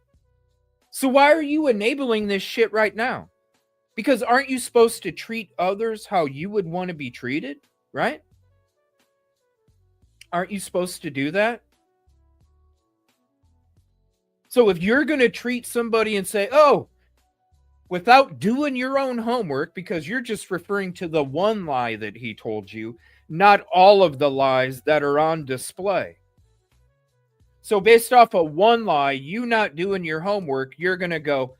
So why are you enabling this shit right now? Because aren't you supposed to treat others how you would want to be treated, right? Aren't you supposed to do that? So if you're going to treat somebody and say, oh, without doing your own homework, because you're just referring to the one lie that he told you, not all of the lies that are on display. So based off of one lie, you not doing your homework, you're going to go,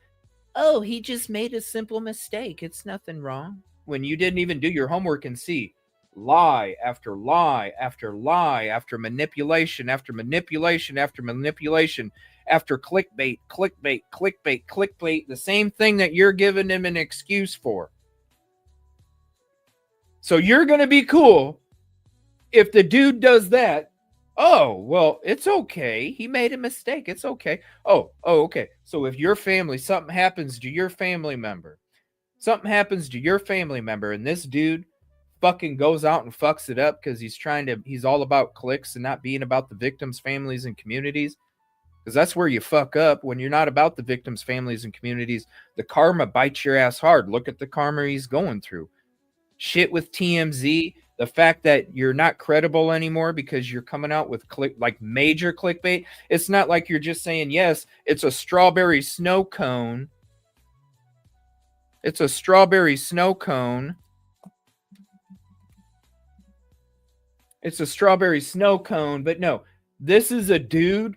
oh, he just made a simple mistake. It's nothing wrong. When you didn't even do your homework and see lie after lie after lie after manipulation after manipulation after manipulation after clickbait, clickbait, clickbait, clickbait, the same thing that you're giving him an excuse for. So you're going to be cool if the dude does that. Oh, well, it's okay. He made a mistake. It's okay. Oh, okay. So if your family, something happens to your family member, and this dude fucking goes out and fucks it up because he's all about clicks and not being about the victims, families, and communities. Because that's where you fuck up when you're not about the victims, families, and communities. The karma bites your ass hard. Look at the karma he's going through. Shit with TMZ. The fact that you're not credible anymore because you're coming out with major clickbait. It's not like you're just saying, yes, it's a strawberry snow cone. It's a strawberry snow cone. It's a strawberry snow cone. But no, this is a dude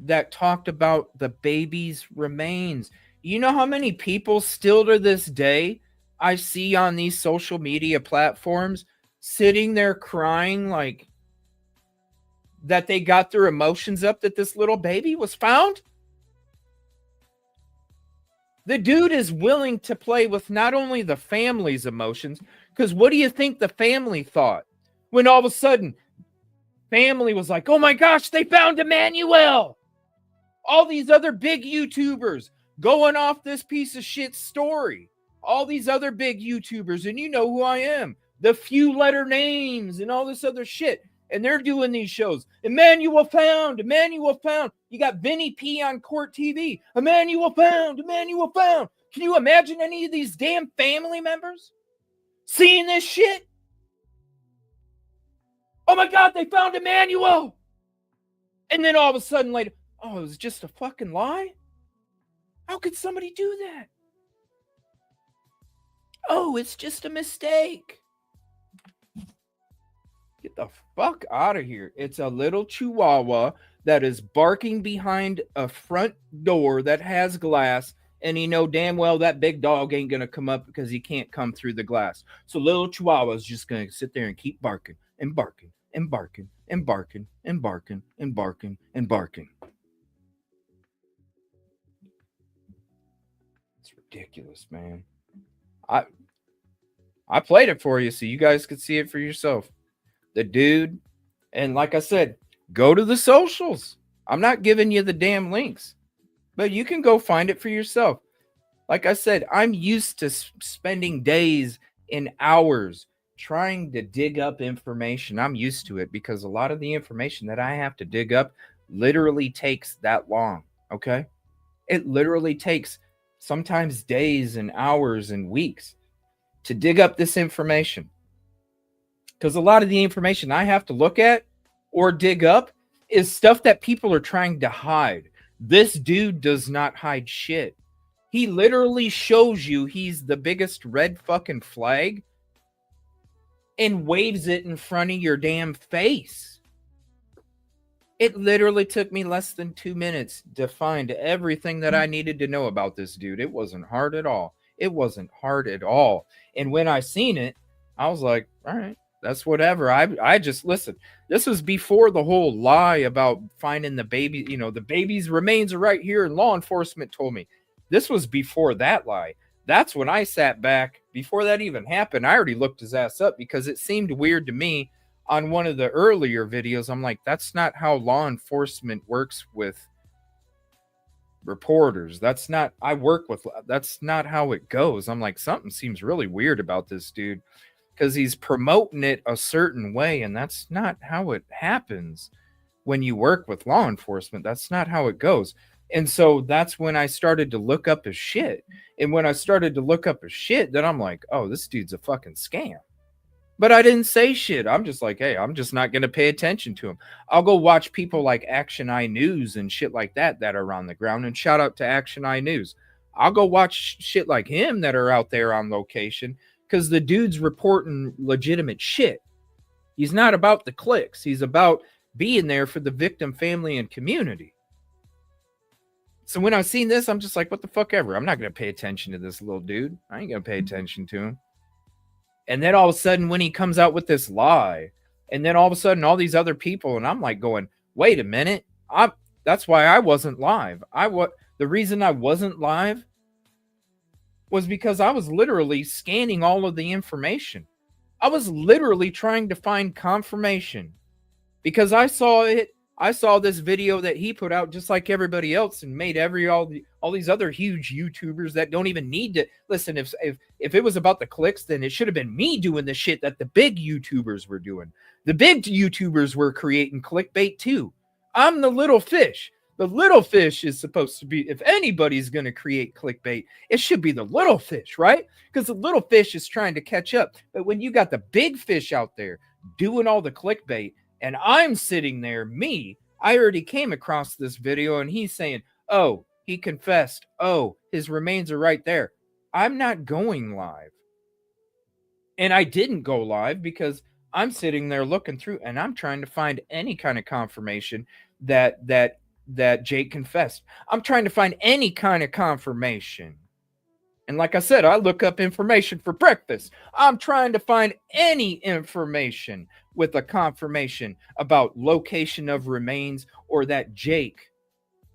that talked about the baby's remains. You know how many people still to this day I see on these social media platforms sitting there crying like that they got their emotions up that this little baby was found? The dude is willing to play with not only the family's emotions, because what do you think the family thought when all of a sudden family was like, oh my gosh, they found Emmanuel. All these other big YouTubers going off this piece of shit story. All these other big YouTubers, and you know who I am. The few letter names and all this other shit. And they're doing these shows. Emmanuel found. You got Vinny P on Court TV. Emmanuel found. Can you imagine any of these damn family members seeing this shit? Oh my God, they found Emmanuel. And then all of a sudden later, oh, it was just a fucking lie? How could somebody do that? Oh, it's just a mistake. Get the fuck out of here. It's a little chihuahua that is barking behind a front door that has glass And he know damn well that big dog ain't going to come up because he can't come through the glass. So little Chihuahua's just going to sit there and keep barking and barking and barking and barking and barking and barking and barking. It's ridiculous, man. I played it for you so you guys could see it for yourself. The dude, and like I said, go to the socials. I'm not giving you the damn links, but you can go find it for yourself. Like I said, I'm used to spending days and hours trying to dig up information. I'm used to it because a lot of the information that I have to dig up literally takes that long, okay? It literally takes sometimes days and hours and weeks to dig up this information. Because a lot of the information I have to look at or dig up is stuff that people are trying to hide. This dude does not hide shit. He literally shows you he's the biggest red fucking flag and waves it in front of your damn face. It literally took me less than 2 minutes to find everything that I needed to know about this dude. It wasn't hard at all. It wasn't hard at all. And when I seen it, I was like, all right, that's whatever. I just, listen, this was before the whole lie about finding the baby, you know, the baby's remains are right here and law enforcement told me. This was before that lie. That's when I sat back. Before that even happened, I already looked his ass up because it seemed weird to me on one of the earlier videos. I'm like, that's not how law enforcement works with reporters. That's not how it goes. I'm like, something seems really weird about this dude because he's promoting it a certain way, and that's not how it happens when you work with law enforcement. That's not how it goes. And so that's when I started to look up his shit. And when I started to look up his shit, then I'm like, oh, this dude's a fucking scam. But I didn't say shit. I'm just like, hey, I'm just not going to pay attention to him. I'll go watch people like Action Eye News and shit like that are on the ground. And shout out to Action Eye News. I'll go watch shit like him that are out there on location because the dude's reporting legitimate shit. He's not about the clicks. He's about being there for the victim, family, and community. So when I seen this, I'm just like, what the fuck ever. I'm not going to pay attention to this little dude. I ain't going to pay attention to him. And then all of a sudden, when he comes out with this lie, and then all of a sudden, all these other people, and I'm like going, wait a minute. That's why I wasn't live. The reason I wasn't live was because I was literally scanning all of the information. I was literally trying to find confirmation because I saw it. I saw this video that he put out just like everybody else and made all these other huge YouTubers that don't even need to listen. If it was about the clicks, then it should have been me doing the shit that the big YouTubers were doing. The big YouTubers were creating clickbait too. I'm the little fish. The little fish is supposed to be, if anybody's going to create clickbait, it should be the little fish, right? Because the little fish is trying to catch up. But when you got the big fish out there doing all the clickbait, and I'm sitting there, I already came across this video and he's saying, oh, he confessed. Oh, his remains are right there. I'm not going live. And I didn't go live because I'm sitting there looking through and I'm trying to find any kind of confirmation that Jake confessed. I'm trying to find any kind of confirmation. And like I said, I look up information for breakfast. I'm trying to find any information with a confirmation about location of remains or that Jake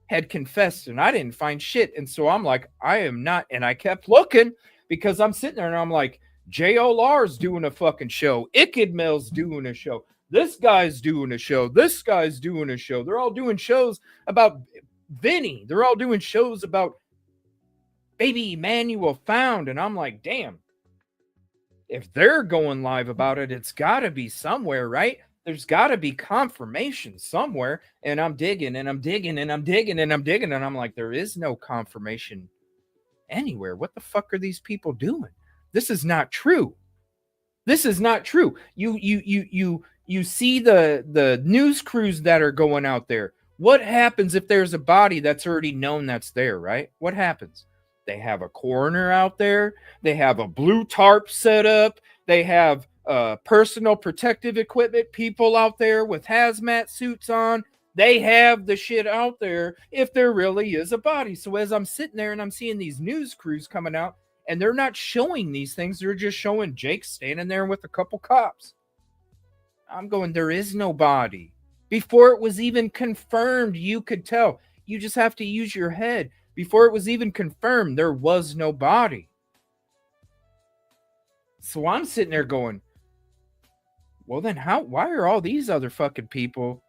had confessed, and I didn't find shit. And so I'm like, I am not. And I kept looking because I'm sitting there and I'm like, JLR's doing a fucking show. Ikidmel's doing a show. This guy's doing a show. This guy's doing a show. They're all doing shows about Vinny. They're all doing shows about baby Emmanuel found. And I'm like, damn, if they're going live about it, it's got to be somewhere, right? There's got to be confirmation somewhere. And I'm digging and I'm digging and I'm digging and I'm digging. And I'm like, there is no confirmation anywhere. What the fuck are these people doing? This is not true. This is not true. You see the news crews that are going out there. What happens if there's a body that's already known that's there, right? What happens? They have a coroner out there. They have a blue tarp set up. They have personal protective equipment, people out there with hazmat suits on. They have the shit out there if there really is a body. So as I'm sitting there and I'm seeing these news crews coming out, and they're not showing these things, they're just showing Jake standing there with a couple cops. I'm going, there is no body. Before it was even confirmed, you could tell. You just have to use your head. Before it was even confirmed, there was no body. So I'm sitting there going, well then why are all these other fucking people?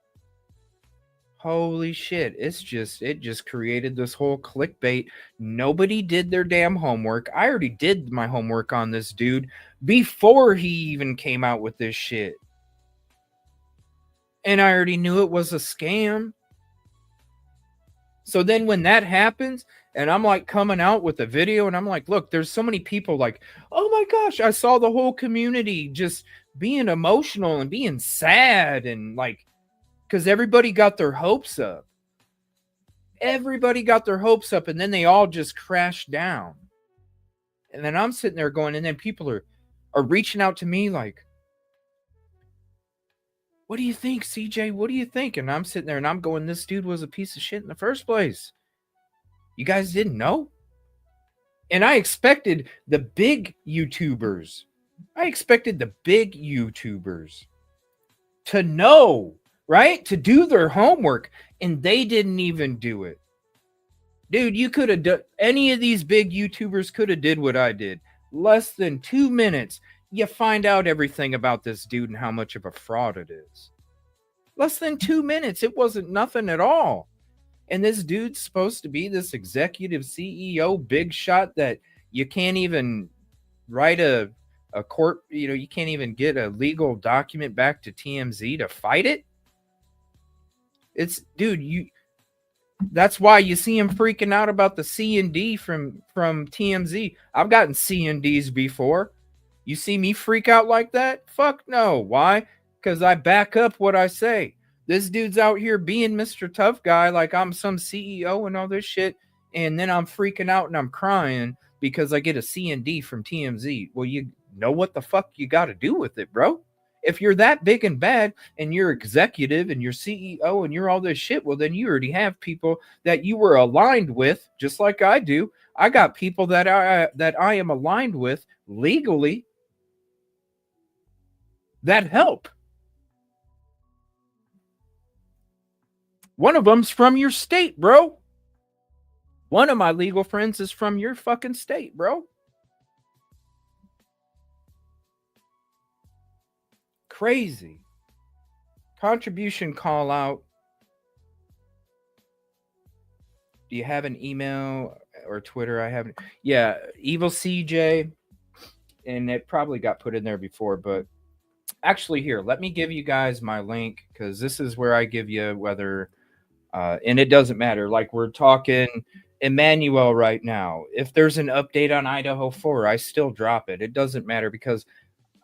Holy shit, it just created this whole clickbait. Nobody did their damn homework. I already did my homework on this dude before he even came out with this shit. And I already knew it was a scam. So then when that happens, and I'm like coming out with a video, and I'm like, look, there's so many people like, oh my gosh, I saw the whole community just being emotional and being sad, and like, because everybody got their hopes up. Everybody got their hopes up, and then they all just crashed down. And then I'm sitting there going, and then people are reaching out to me like, what do you think, CJ? What do you think? And I'm sitting there and I'm going, this dude was a piece of shit in the first place. You guys didn't know? And I expected the big YouTubers. To know, right? To do their homework. And they didn't even do it. Dude, you could have done, any of these big YouTubers could have did what I did. Less than 2 minutes. You find out everything about this dude and how much of a fraud it is. Less than 2 minutes. It wasn't nothing at all. And this dude's supposed to be this executive CEO big shot that you can't even write a court, you can't even get a legal document back to TMZ to fight it. It's, dude, that's why you see him freaking out about the C&D from TMZ. I've gotten C&Ds before. You see me freak out like that? Fuck no. Why? Because I back up what I say. This dude's out here being Mr. Tough Guy like I'm some CEO and all this shit. And then I'm freaking out and I'm crying because I get a C&D from TMZ. Well, you know what the fuck you got to do with it, bro? If you're that big and bad and you're executive and you're CEO and you're all this shit, well, then you already have people that you were aligned with, just like I do. I got people that I am aligned with legally that help. One of them's from your state, bro. One of my legal friends is from your fucking state, bro. Crazy. Contribution call out. Do you have an email or Twitter? I haven't. Yeah, EvilleCJ. And it probably got put in there before, but actually here, let me give you guys my link because this is where I give you whether, and it doesn't matter. Like we're talking Emmanuel right now. If there's an update on Idaho 4, I still drop it. It doesn't matter because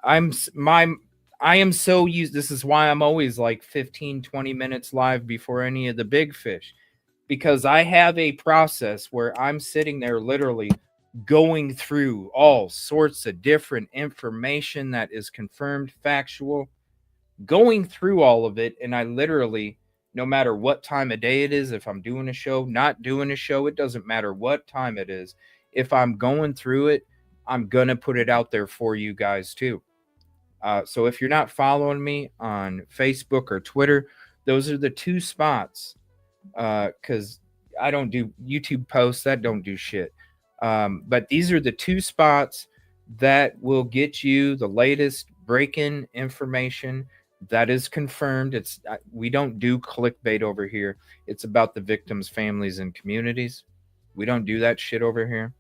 I am so used. This is why I'm always like 15, 20 minutes live before any of the big fish, because I have a process where I'm sitting there literally going through all sorts of different information that is confirmed, factual, going through all of it. And I literally, no matter what time of day it is, if I'm doing a show, not doing a show, it doesn't matter what time it is. If I'm going through it, I'm going to put it out there for you guys too. So if you're not following me on Facebook or Twitter, those are the two spots. Because I don't do YouTube posts, that don't do shit. But these are the two spots that will get you the latest break-in information that is confirmed. We don't do clickbait over here. It's about the victims' families and communities. We don't do that shit over here.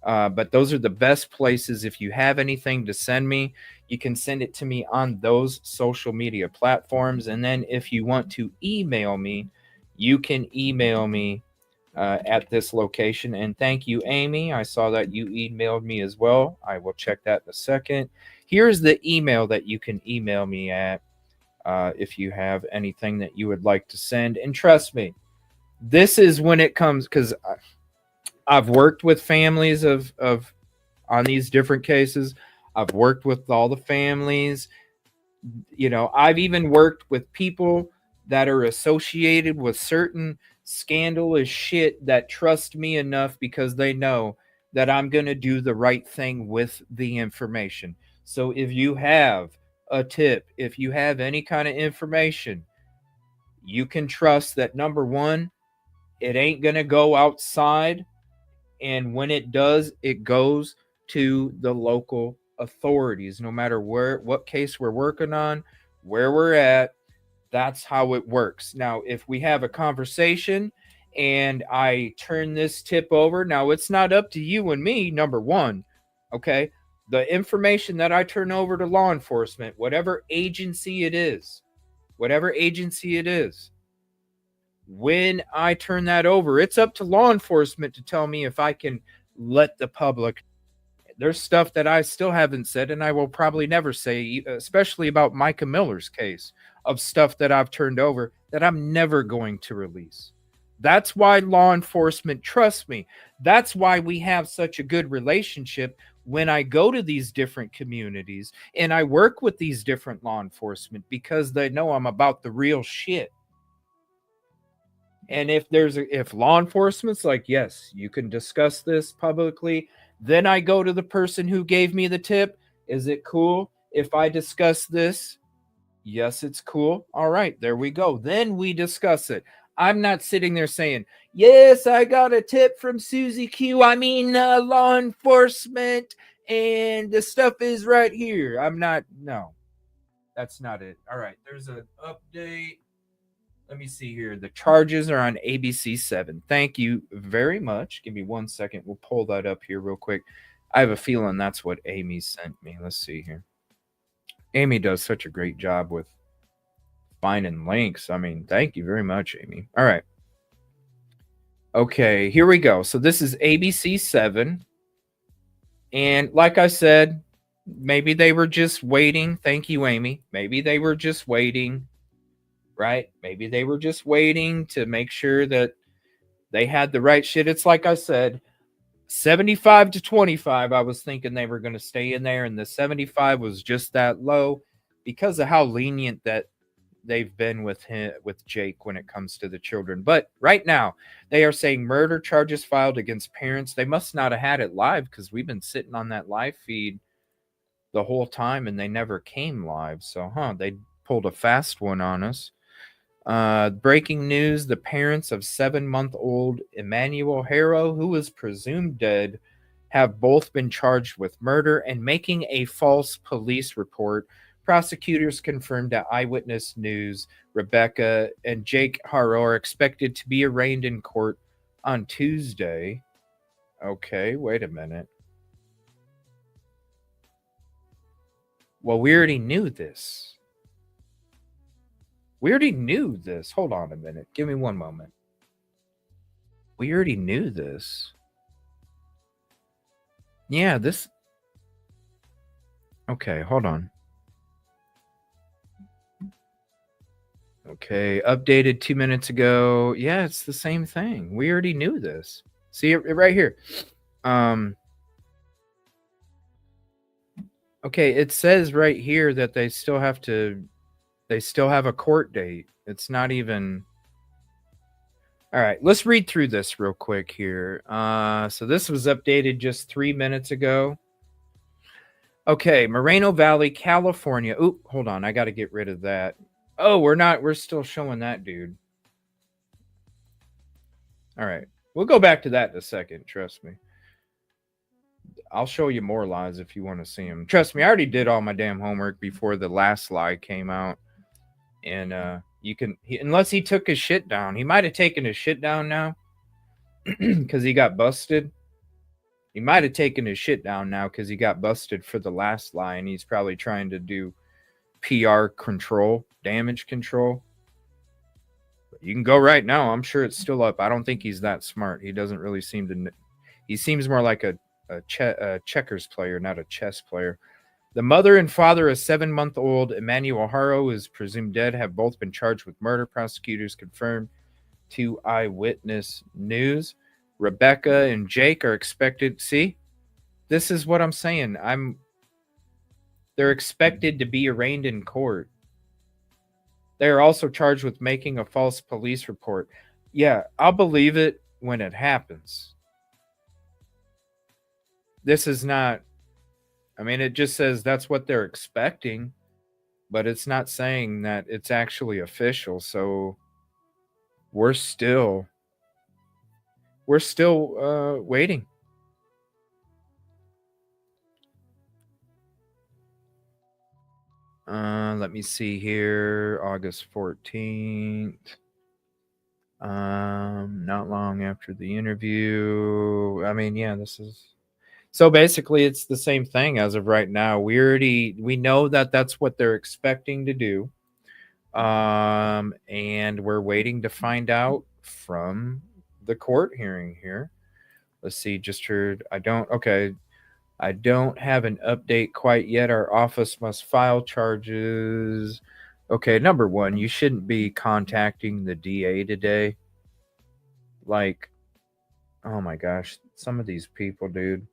But those are the best places. If you have anything to send me, you can send it to me on those social media platforms. And then if you want to email me, you can email me at this location. And thank you, Amy. I saw that you emailed me as well. I will check that in a second. Here's the email that you can email me at if you have anything that you would like to send. And trust me, this is when it comes, because I've worked with families of on these different cases. I've worked with all the families. I've even worked with people that are associated with certain scandalous shit that trust me enough because they know that I'm going to do the right thing with the information. So if you have a tip, if you have any kind of information, you can trust that, number one, it ain't going to go outside. And when it does, it goes to the local authorities, no matter what case we're working on, where we're at. That's how it works. Now, if we have a conversation and I turn this tip over, now it's not up to you and me, number one, okay? The information that I turn over to law enforcement, whatever agency it is, when I turn that over, it's up to law enforcement to tell me if I can let the public. There's stuff that I still haven't said, and I will probably never say, especially about Micah Miller's case, of stuff that I've turned over that I'm never going to release. That's why law enforcement trusts me. That's why we have such a good relationship when I go to these different communities and I work with these different law enforcement, because they know I'm about the real shit. And if law enforcement's like, yes, you can discuss this publicly, then I go to the person who gave me the tip. Is it cool if I discuss this? Yes, it's cool. All right, there we go. Then we discuss it. I'm not sitting there saying, yes, I got a tip from Susie Q. Law enforcement, and the stuff is right here. No, that's not it. All right, there's an update. Let me see here. The charges are on ABC 7. Thank you very much. Give me 1 second. We'll pull that up here real quick. I have a feeling that's what Amy sent me. Let's see here. Amy does such a great job with finding links. Thank you very much, Amy. All right. Okay, here we go. So this is ABC 7. And like I said, maybe they were just waiting. Thank you, Amy. Maybe they were just waiting. Right? Maybe they were just waiting to make sure that they had the right shit. It's like I said, 75 to 25, I was thinking they were going to stay in there, and the 75 was just that low because of how lenient that they've been with Jake when it comes to the children. But right now, they are saying murder charges filed against parents. They must not have had it live because we've been sitting on that live feed the whole time, and they never came live. So, they pulled a fast one on us. Breaking news, the parents of 7-month-old Emmanuel Harrow, who was presumed dead, have both been charged with murder and making a false police report. Prosecutors confirmed to Eyewitness News Rebecca and Jake Harrow are expected to be arraigned in court on Tuesday. Okay, wait a minute. Well, we already knew this. Hold on a minute. Give me one moment. We already knew this. Yeah, this. Okay, hold on. Okay, updated 2 minutes ago. Yeah, it's the same thing. We already knew this. See it right here. Okay, it says right here that they still have a court date. It's not even. All right, let's read through this real quick here. So this was updated just 3 minutes ago. Okay, Moreno Valley, California. Oop, hold on. I got to get rid of that. Oh, we're still showing that dude. All right, we'll go back to that in a second. Trust me. I'll show you more lies if you want to see them. Trust me, I already did all my damn homework before the last lie came out. And you can, unless he took his shit down. He might have taken his shit down now because he got busted. He might have taken his shit down now because he got busted for the last lie, and he's probably trying to do PR control, damage control. But you can go right now. I'm sure it's still up. I don't think he's that smart. He doesn't really seem to. He seems more like a checkers player, not a chess player. The mother and father of 7-month-old Emmanuel Harrow is presumed dead have both been charged with murder. Prosecutors confirmed to Eyewitness News. Rebecca and Jake are expected. See, this is what I'm saying. They're expected to be arraigned in court. They are also charged with making a false police report. Yeah, I'll believe it when it happens. This is not, I mean, it just says that's what they're expecting, but it's not saying that it's actually official. So we're still waiting. Let me see here. August 14th. Not long after the interview. I mean, yeah, this is, so basically it's the same thing as of right now. We know that that's what they're expecting to do. And we're waiting to find out from the court hearing here. Let's see, just heard, I don't have an update quite yet. Our office must file charges. Okay, number one, you shouldn't be contacting the DA today. Like, oh my gosh, some of these people, dude,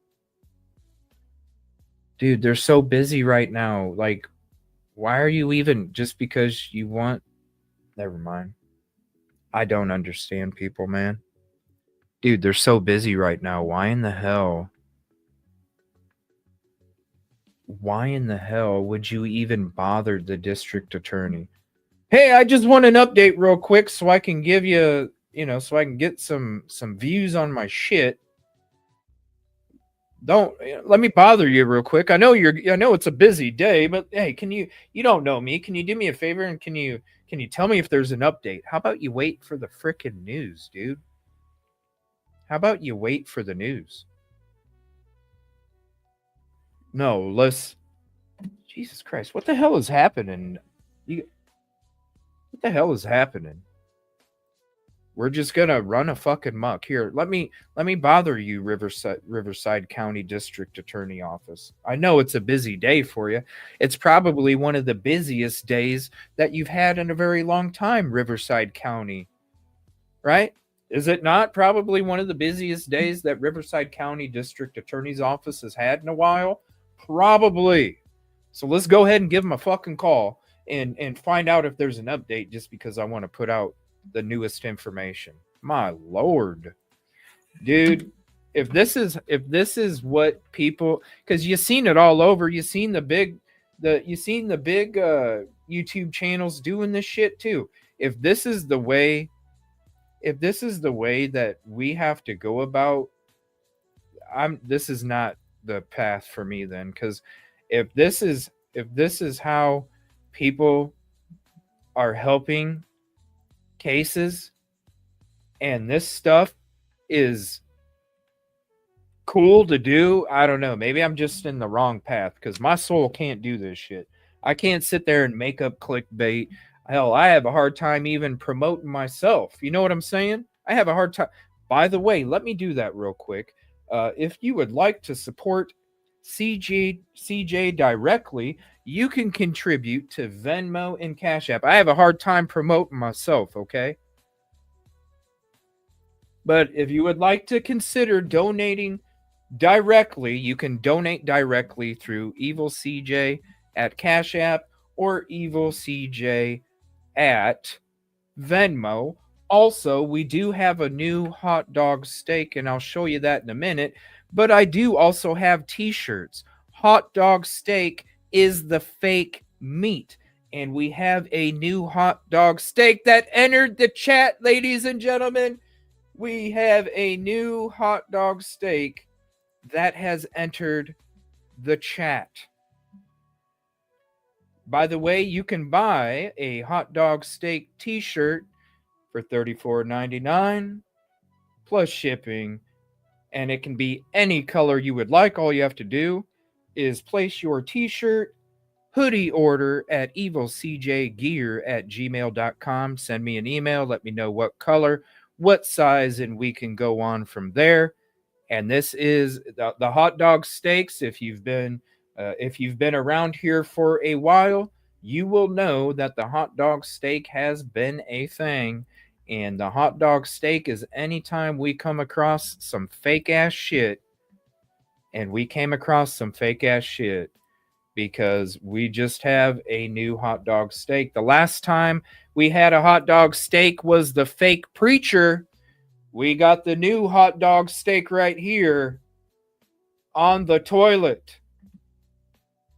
they're so busy right now. Like, why are you even, just because you want, never mind. I don't understand people, man. Dude, they're so busy right now. Why in the hell would you even bother the district attorney? Hey, I just want an update real quick so I can give you, so I can get some views on my shit. Don't let me bother you real quick. I know it's a busy day, but hey, you don't know me. Can you do me a favor and can you tell me if there's an update? How about you wait for the frickin' news, dude? How about you wait for the news? No, Jesus Christ, what the hell is happening? What the hell is happening? We're just gonna run a fucking muck here. Let me bother you, Riverside County District Attorney Office. I know it's a busy day for you. It's probably one of the busiest days that you've had in a very long time, Riverside County. Right? Is it not probably one of the busiest days that Riverside County District Attorney's Office has had in a while? Probably. So let's go ahead and give them a fucking call and find out if there's an update, just because I want to put out the newest information. My Lord, dude, if this is what people, because you've seen it all over, you've seen the big YouTube channels doing this shit too. If this is the way that we have to go about, this is not the path for me then, because if this is how people are helping cases, and this stuff is cool to do, I don't know, maybe I'm just in the wrong path, because my soul can't do this shit. I can't sit there and make up clickbait. Hell, I have a hard time even promoting myself. You know what I'm saying? I have a hard time. By the way, let me do that real quick. If you would like to support CJ directly, you can contribute to Venmo and Cash App. I have a hard time promoting myself, okay? But if you would like to consider donating directly, you can donate directly through EvilleCJ at Cash App or EvilleCJ at Venmo. Also, we do have a new hot dog steak, and I'll show you that in a minute. But I do also have t-shirts. Hot dog steak is the fake meat. And we have a new hot dog steak that entered the chat, ladies and gentlemen. We have a new hot dog steak that has entered the chat. By the way, you can buy a hot dog steak t-shirt for $34.99 plus shipping, and it can be any color you would like. All you have to do is place your t-shirt hoodie order at EvilleCJgear@gmail.com. Send me an email, let me know what color, what size, and we can go on from there. And this is the hot dog steaks. If you've been around here for a while, you will know that the hot dog steak has been a thing. And the hot dog steak is anytime we come across some fake ass shit, and we came across some fake ass shit, because we just have a new hot dog steak. The last time we had a hot dog steak was the fake preacher. We got the new hot dog steak right here on the toilet.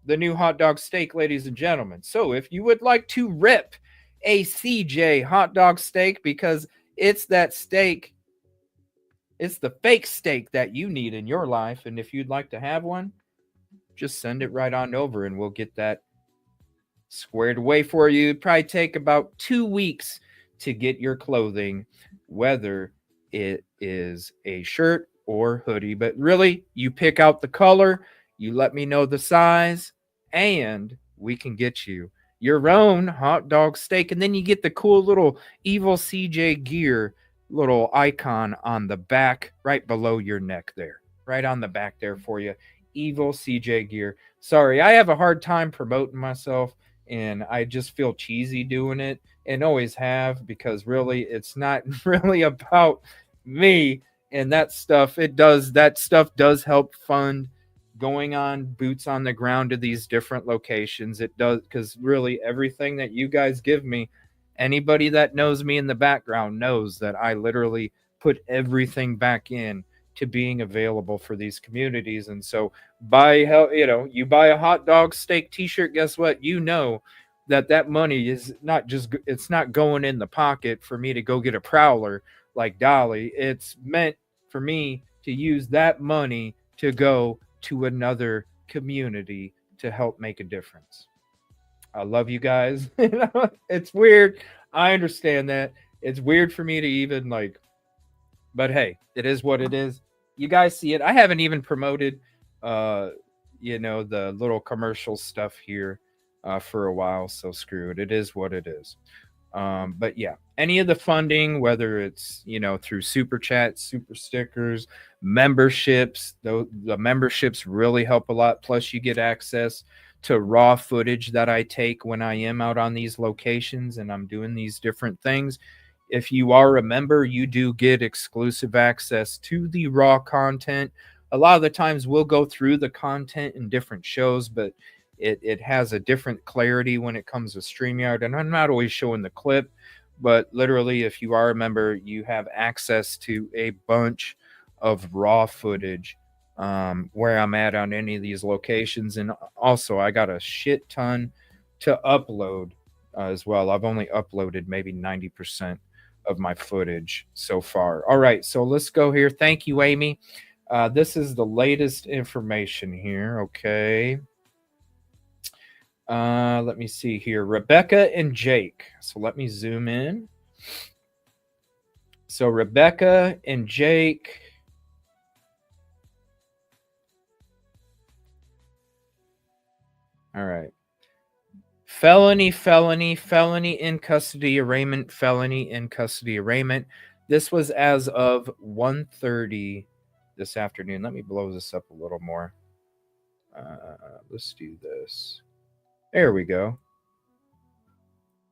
The new hot dog steak, ladies and gentlemen. So if you would like to rip a CJ hot dog steak because it's that steak, it's the fake steak that you need in your life, and if you'd like to have one, just send it right on over and we'll get that squared away for you. It'd probably take about 2 weeks to get your clothing, whether it is a shirt or hoodie. But really, you pick out the color, you let me know the size, and we can get you your own hot dog steak. And then you get the cool little EvilleCJ gear little icon on the back right below your neck there. Right on the back there for you. EvilleCJ gear. Sorry, I have a hard time promoting myself, and I just feel cheesy doing it, and always have, because really it's not really about me and that stuff. That stuff does help fund going on boots on the ground to these different locations. It does, because really everything that you guys give me, anybody that knows me in the background knows that I literally put everything back in to being available for these communities. And so you buy a hot dog steak t-shirt, guess what? You know that money is not just, it's not going in the pocket for me to go get a prowler like Dolly. It's meant for me to use that money to go to another community to help make a difference. I love you guys. It's weird. I understand that. It's weird for me to even but hey, it is what it is. You guys see it. I haven't even promoted, the little commercial stuff here for a while. So screw it. It is what it is. But yeah, any of the funding, whether it's, through super chats, super stickers, memberships, the memberships really help a lot. Plus you get access to raw footage that I take when I am out on these locations and I'm doing these different things. If you are a member, you do get exclusive access to the raw content. A lot of the times we'll go through the content in different shows, but it has a different clarity when it comes to StreamYard. And I'm not always showing the clip, but literally, if you are a member, you have access to a bunch of raw footage where I'm at on any of these locations. And also, I got a shit ton to upload as well. I've only uploaded maybe 90% of my footage so far. All right, so let's go here. Thank you, Amy. This is the latest information here. Okay. Let me see here. Rebecca and Jake. So let me zoom in. So Rebecca and Jake. All right. Felony in custody arraignment, felony in custody arraignment. This was as of 1:30 this afternoon. Let me blow this up a little more. Let's do this. There we go.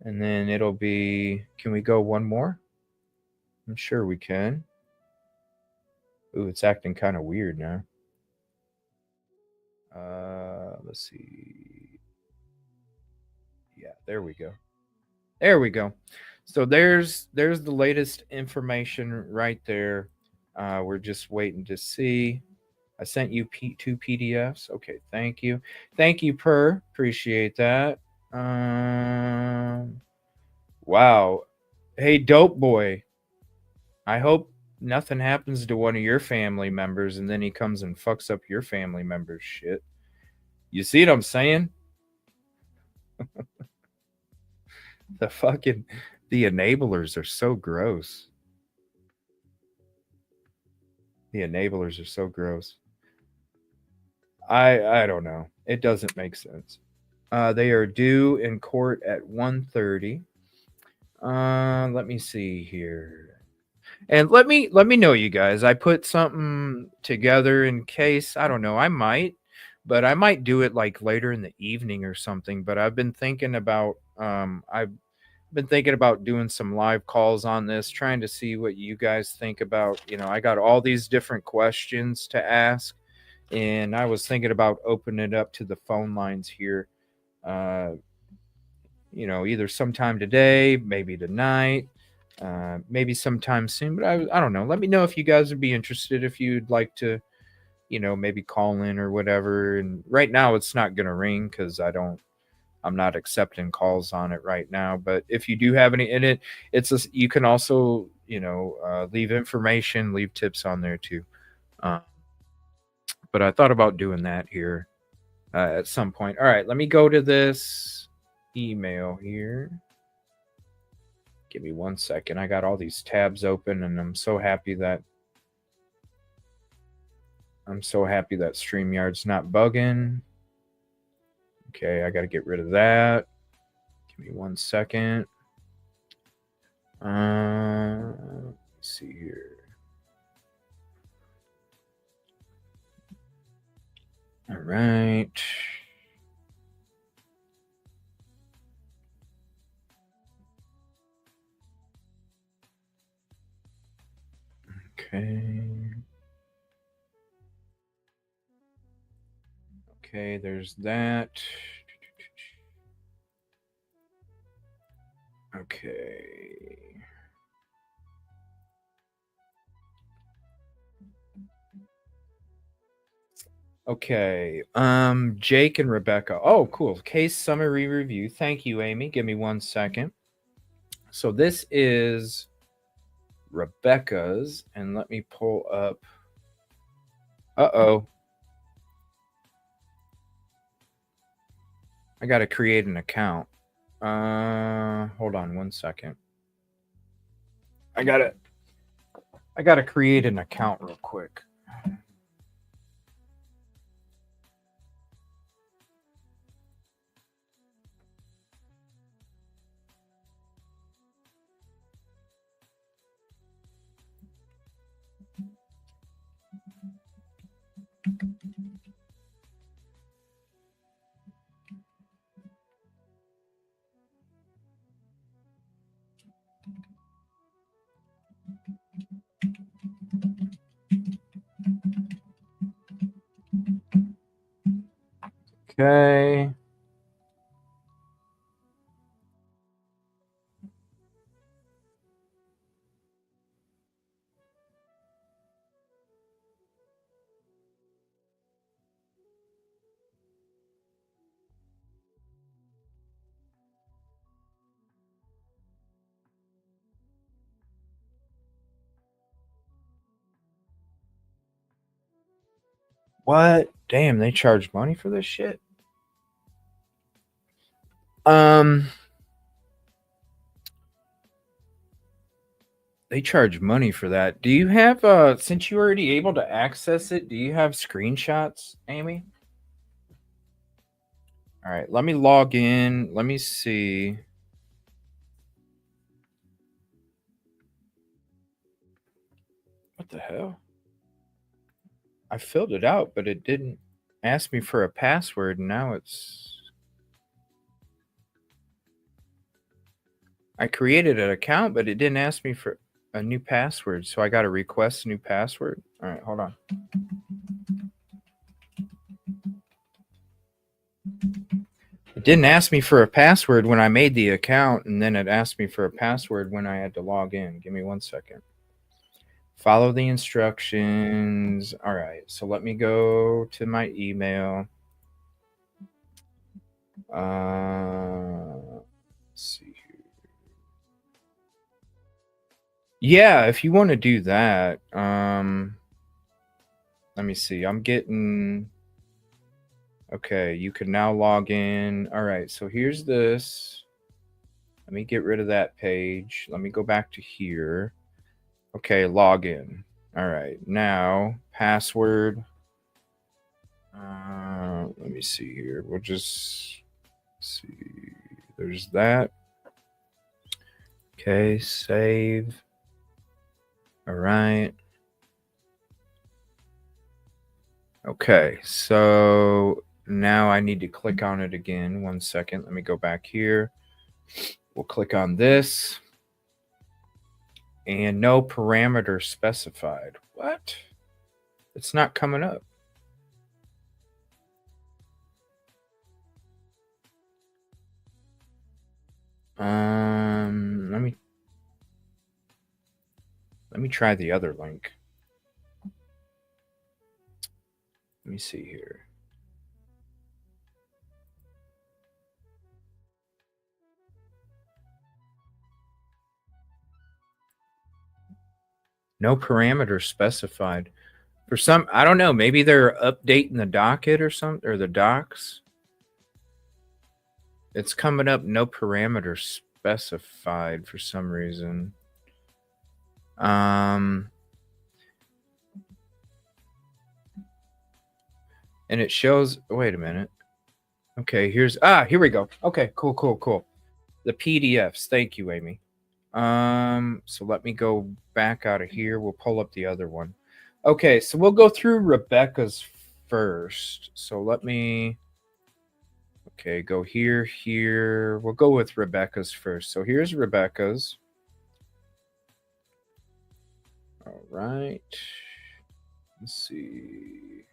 And then it'll be, can we go one more? I'm sure we can. Ooh, it's acting kind of weird now. Let's see. Yeah, there we go. There we go. So there's the latest information right there. We're just waiting to see. I sent you two PDFs. Okay, thank you. Thank you, Per. Appreciate that. Wow. Hey, Dope Boy. I hope nothing happens to one of your family members and then he comes and fucks up your family member's shit. You see what I'm saying? The enablers are so gross. The enablers are so gross. I don't know. It doesn't make sense. They are due in court at 1:30. Let me see here. And let me know, you guys. I put something together in case, I don't know, I might do it like later in the evening or something. But I've been thinking about doing some live calls on this, trying to see what you guys think about. I got all these different questions to ask, And I was thinking about opening it up to the phone lines here. You know, either sometime today, maybe tonight, maybe sometime soon. But I don't know. Let me know if you guys would be interested, if you'd like to, you know, maybe call in or whatever. And right now it's not going to ring because I'm not accepting calls on it right now. But if you do have any in it, you can also, you know, leave information, leave tips on there too. But I thought about doing that here at some point. All right, let me go to this email here. Give me 1 second. I got all these tabs open, and I'm so happy that StreamYard's not bugging. Okay, I got to get rid of that. Give me 1 second. Let's see here. All right. Okay. Okay, there's that. Okay. Okay. Jake and Rebecca. Oh, cool. Case summary review. Thank you, Amy. Give me 1 second. So this is Rebecca's, and let me pull up. Uh-oh. I got to create an account. Hold on 1 second. I got to create an account real quick. Okay. What? Damn, they charge money for this shit? They charge money for that. Do you have since you're already able to access it, do you have screenshots, Amy? All right, let me log in. Let me see. What the hell? I filled it out, but it didn't ask me for a password. Now I created an account, but it didn't ask me for a new password. So I got to request a new password. All right, hold on. It didn't ask me for a password when I made the account, and then it asked me for a password when I had to log in. Give me 1 second. Follow the instructions. All right, so let me go to my email. Let's see here. Yeah, if you want to do that, let me see. I'm getting. Okay, you can now log in. All right, so here's this. Let me get rid of that page. Let me go back to here. Okay, log in. All right, now password. Let me see here. We'll just see. There's that. Okay, save. All right. Okay, so now I need to click on it again. 1 second. Let me go back here. We'll click on this. And no parameter specified. What? It's not coming up. Let me try the other link. Let me see here. No parameters specified. For some, I don't know, maybe they're updating the docket or something, or the docs. It's coming up no parameters specified for some reason. And it shows, wait a minute. Okay, here we go. Okay, cool. The PDFs. Thank you, Amy. So let me go back out of here. We'll pull up the other one. Okay, so we'll go through Rebecca's first. So let me, okay, go here. We'll go with Rebecca's first. So here's Rebecca's. All right. Let's see.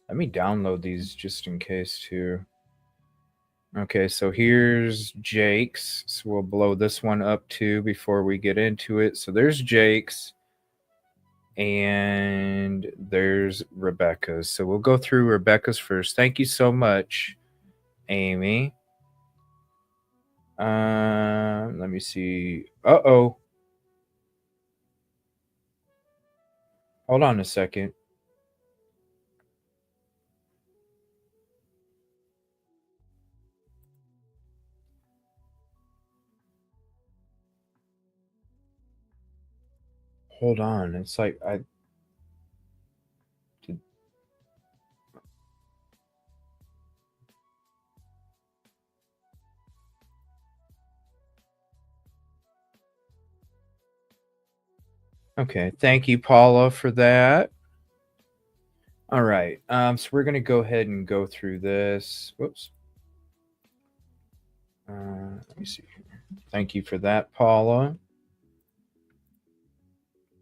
Let me download these just in case too. Okay, so here's Jake's. So we'll blow this one up too before we get into it. So there's Jake's. And there's Rebecca's. So we'll go through Rebecca's first. Thank you so much, Amy. Let me see. Uh-oh. Hold on a second. Hold on. It's like I did. Okay. Thank you, Paula, for that. All right. So we're going to go ahead and go through this. Whoops. Let me see here. Thank you for that, Paula.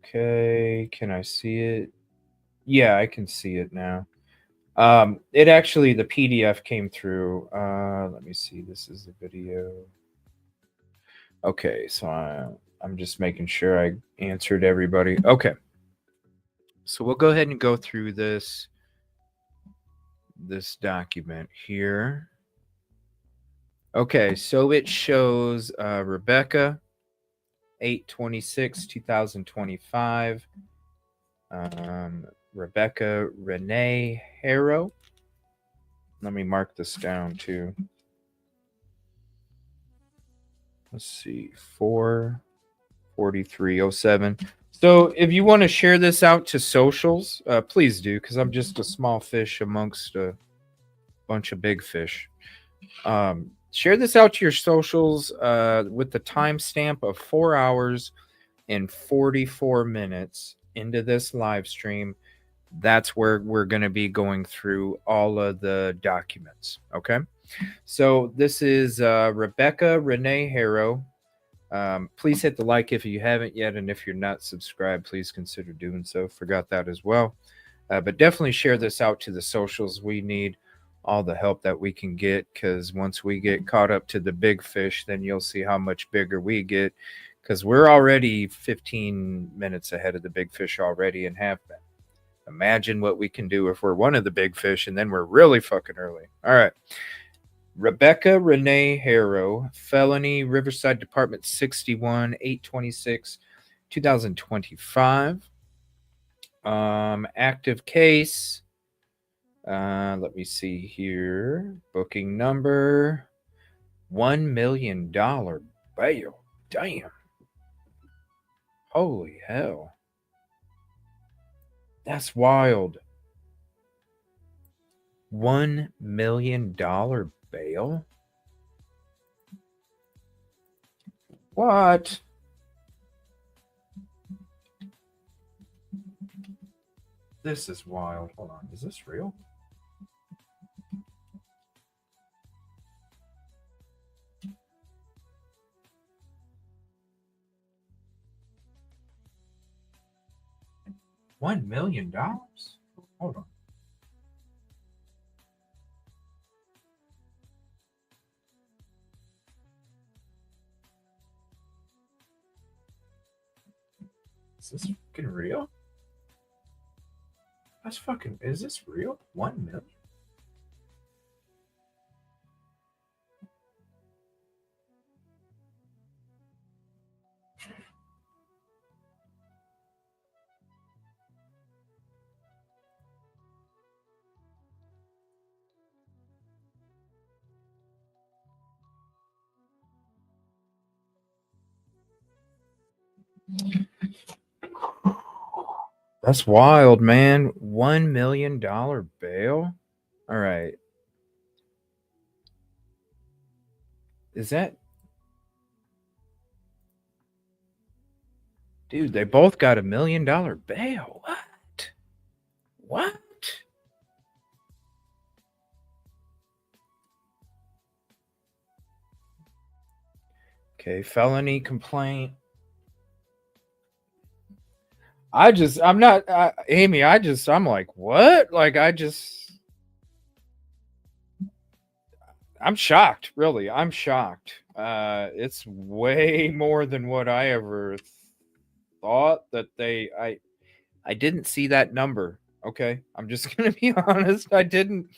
Okay. Can I see it? Yeah, I can see it now. It actually, the PDF came through. Let me see. This is the video. Okay, so I'm just making sure I answered everybody. Okay. So we'll go ahead and go through this document here. Okay, so it shows Rebecca, 8/26/2025. Rebecca Renee Harrow. Let me mark this down too. Let's see, 4/43/07. So if you want to share this out to socials, please do, because I'm just a small fish amongst a bunch of big fish. Share this out to your socials with the timestamp of 4 hours and 44 minutes into this live stream. That's where we're going to be going through all of the documents. Okay. So this is Rebecca Renee Harrow. Please hit the like if you haven't yet. And if you're not subscribed, please consider doing so. Forgot that as well. But definitely share this out to the socials. We need all the help that we can get, because once we get caught up to the big fish, then you'll see how much bigger we get, because we're already 15 minutes ahead of the big fish already and have been. Imagine what we can do if we're one of the big fish, and then we're really fucking early. All right. Rebecca Renee Harrow, felony, Riverside Department 61, 8/26/2025. Active case. Let me see here. Booking number, $1 million bail. Damn. Holy hell. That's wild. $1 million bail? What? This is wild. Hold on. Is this real? $1 million? Hold on. Is this fucking real? That's fucking, is this real? 1 million? That's wild, man. $1 million bail? All right. Is that... Dude, they both got $1 million bail. What? What? Okay, felony complaint. I'm not, Amy, I'm like, what? Like, I'm shocked, really. I'm shocked. It's way more than what I ever thought that I didn't see that number. Okay. I'm just going to be honest. I didn't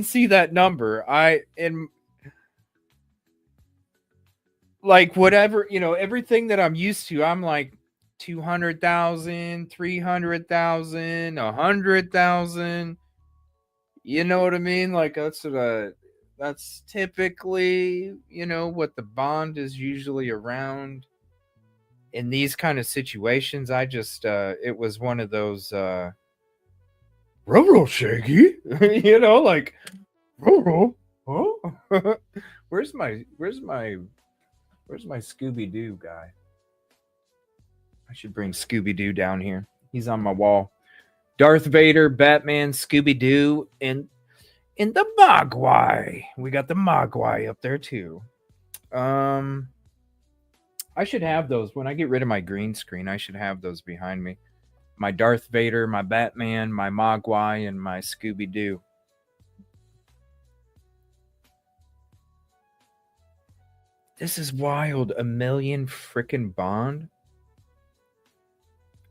see that number. Like whatever, everything that I'm used to, I'm like 200,000, 300,000, 100,000. You know what I mean? Like that's typically, what the bond is usually around in these kind of situations. I just, it was one of those, ruh Shaggy, like, ruh oh, where's my Scooby-Doo guy? I should bring Scooby-Doo down here. He's on my wall. Darth Vader, Batman, Scooby-Doo, and the Mogwai. We got the Mogwai up there too. I should have those when I get rid of my green screen. I should have those behind me. My Darth Vader, my Batman, my Mogwai, and my Scooby-Doo. This is wild. $1 million frickin' bond?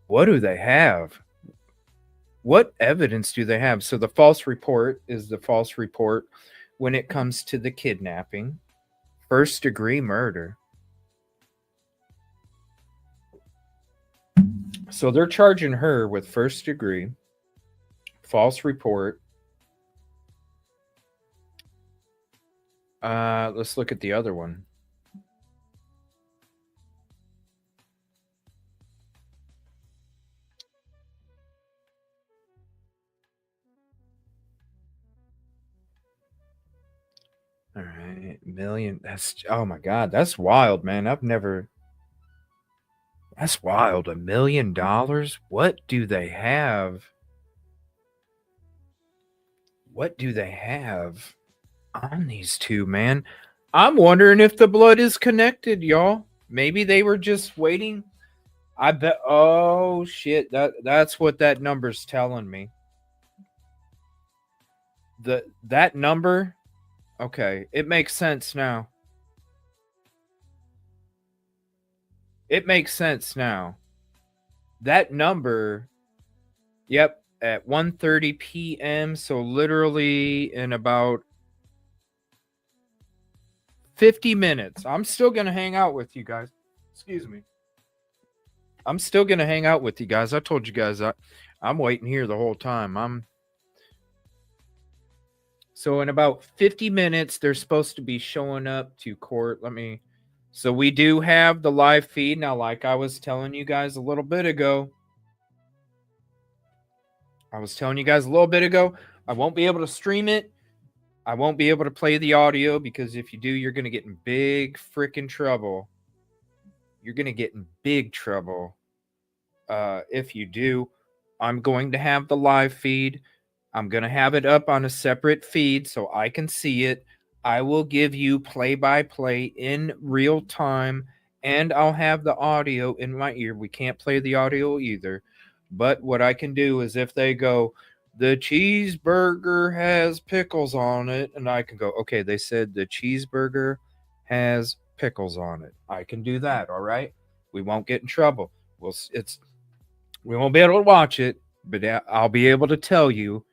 What do they have? What evidence do they have? So the false report is the false report when it comes to the kidnapping. First degree murder. So they're charging her with first degree, false report. Let's look at the other one. All right, million. That's, oh my God, that's wild, man. That's wild. $1 million. What do they have? What do they have on these two, man? I'm wondering if the blood is connected, y'all. Maybe they were just waiting. I bet. Oh shit. That's what that number's telling me. That number. Okay, it makes sense now. It makes sense now. That number, yep, at 1:30 p.m. So literally in about 50 minutes. I'm still going to hang out with you guys. Excuse me. I'm still going to hang out with you guys. I told you guys I'm waiting here the whole time. So in about 50 minutes, they're supposed to be showing up to court. So we do have the live feed. Now, like I was telling you guys a little bit ago, I won't be able to stream it. I won't be able to play the audio because if you do, you're going to get in big freaking trouble. You're going to get in big trouble. If you do, I'm going to have the live feed. I'm going to have it up on a separate feed so I can see it. I will give you play-by-play in real time, and I'll have the audio in my ear. We can't play the audio either. But what I can do is if they go, the cheeseburger has pickles on it, and I can go, okay, they said the cheeseburger has pickles on it. I can do that, all right? We won't get in trouble. we won't be able to watch it, but I'll be able to tell you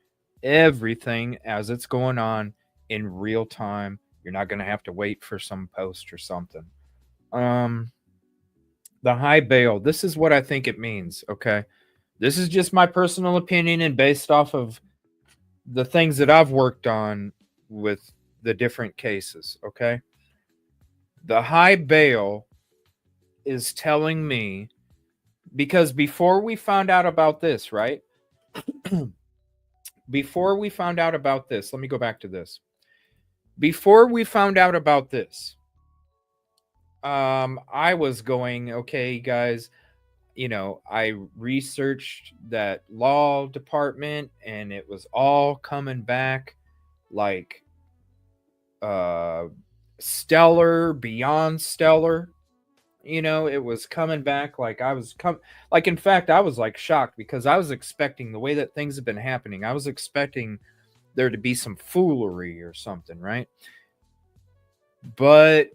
everything as it's going on in real time. You're not going to have to wait for some post or something. The high bail, this is what I think it means, okay? This is just my personal opinion and based off of the things that I've worked on with the different cases, okay? The high bail is telling me, because before we found out about this, right? Before we found out about this, let me go back to this. Before we found out about this, I was going, okay, guys, you know, I researched that law department and it was all coming back like stellar, beyond stellar. You know, it was coming back like in fact, I was like shocked because I was expecting the way that things have been happening. I was expecting there to be some foolery or something, right? But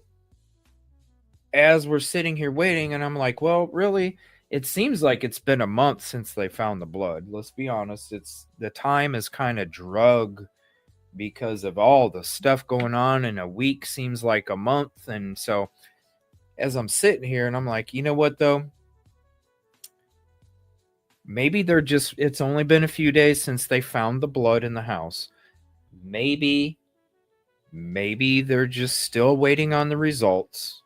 as we're sitting here waiting, and I'm like, well, really, it seems like it's been a month since they found the blood. Let's be honest. The time is kind of drug because of all the stuff going on, and a week seems like a month. And so as I'm sitting here and I'm like, you know what though? Maybe it's only been a few days since they found the blood in the house. Maybe they're just still waiting on the results,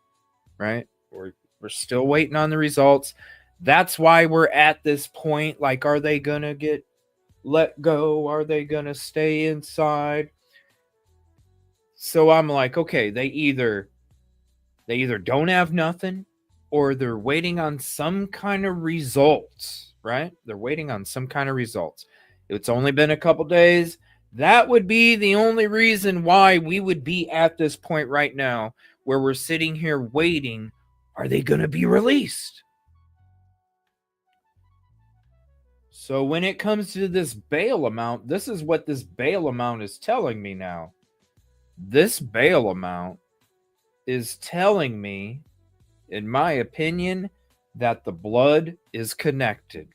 right? We're still waiting on the results. That's why we're at this point. Like, are they going to get let go? Are they going to stay inside? So I'm like, okay, they either don't have nothing or they're waiting on some kind of results, right? They're waiting on some kind of results. It's only been a couple days. That would be the only reason why we would be at this point right now where we're sitting here waiting. Are they going to be released? So when it comes to this bail amount, this is what this bail amount is telling me now. This bail amount is telling me, in my opinion, that the blood is connected.